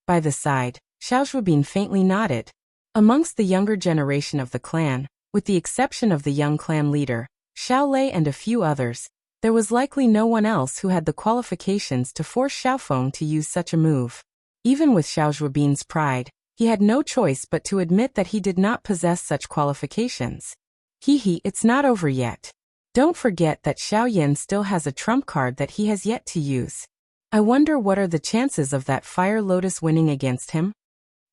By the side, Xiao Zhuobin faintly nodded. Amongst the younger generation of the clan, with the exception of the young clan leader, Xiao Lei and a few others, there was likely no one else who had the qualifications to force Xiao Feng to use such a move. Even with Xiao Zhuobin's pride, he had no choice but to admit that he did not possess such qualifications. It's not over yet. Don't forget that Xiao Yan still has a trump card that he has yet to use. I wonder what are the chances of that Fire Lotus winning against him?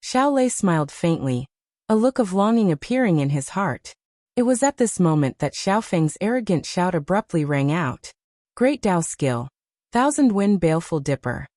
Xiao Lei smiled faintly, a look of longing appearing in his heart. It was at this moment that Xiao Feng's arrogant shout abruptly rang out. Great Dao skill. Thousand Wind Baleful Dipper.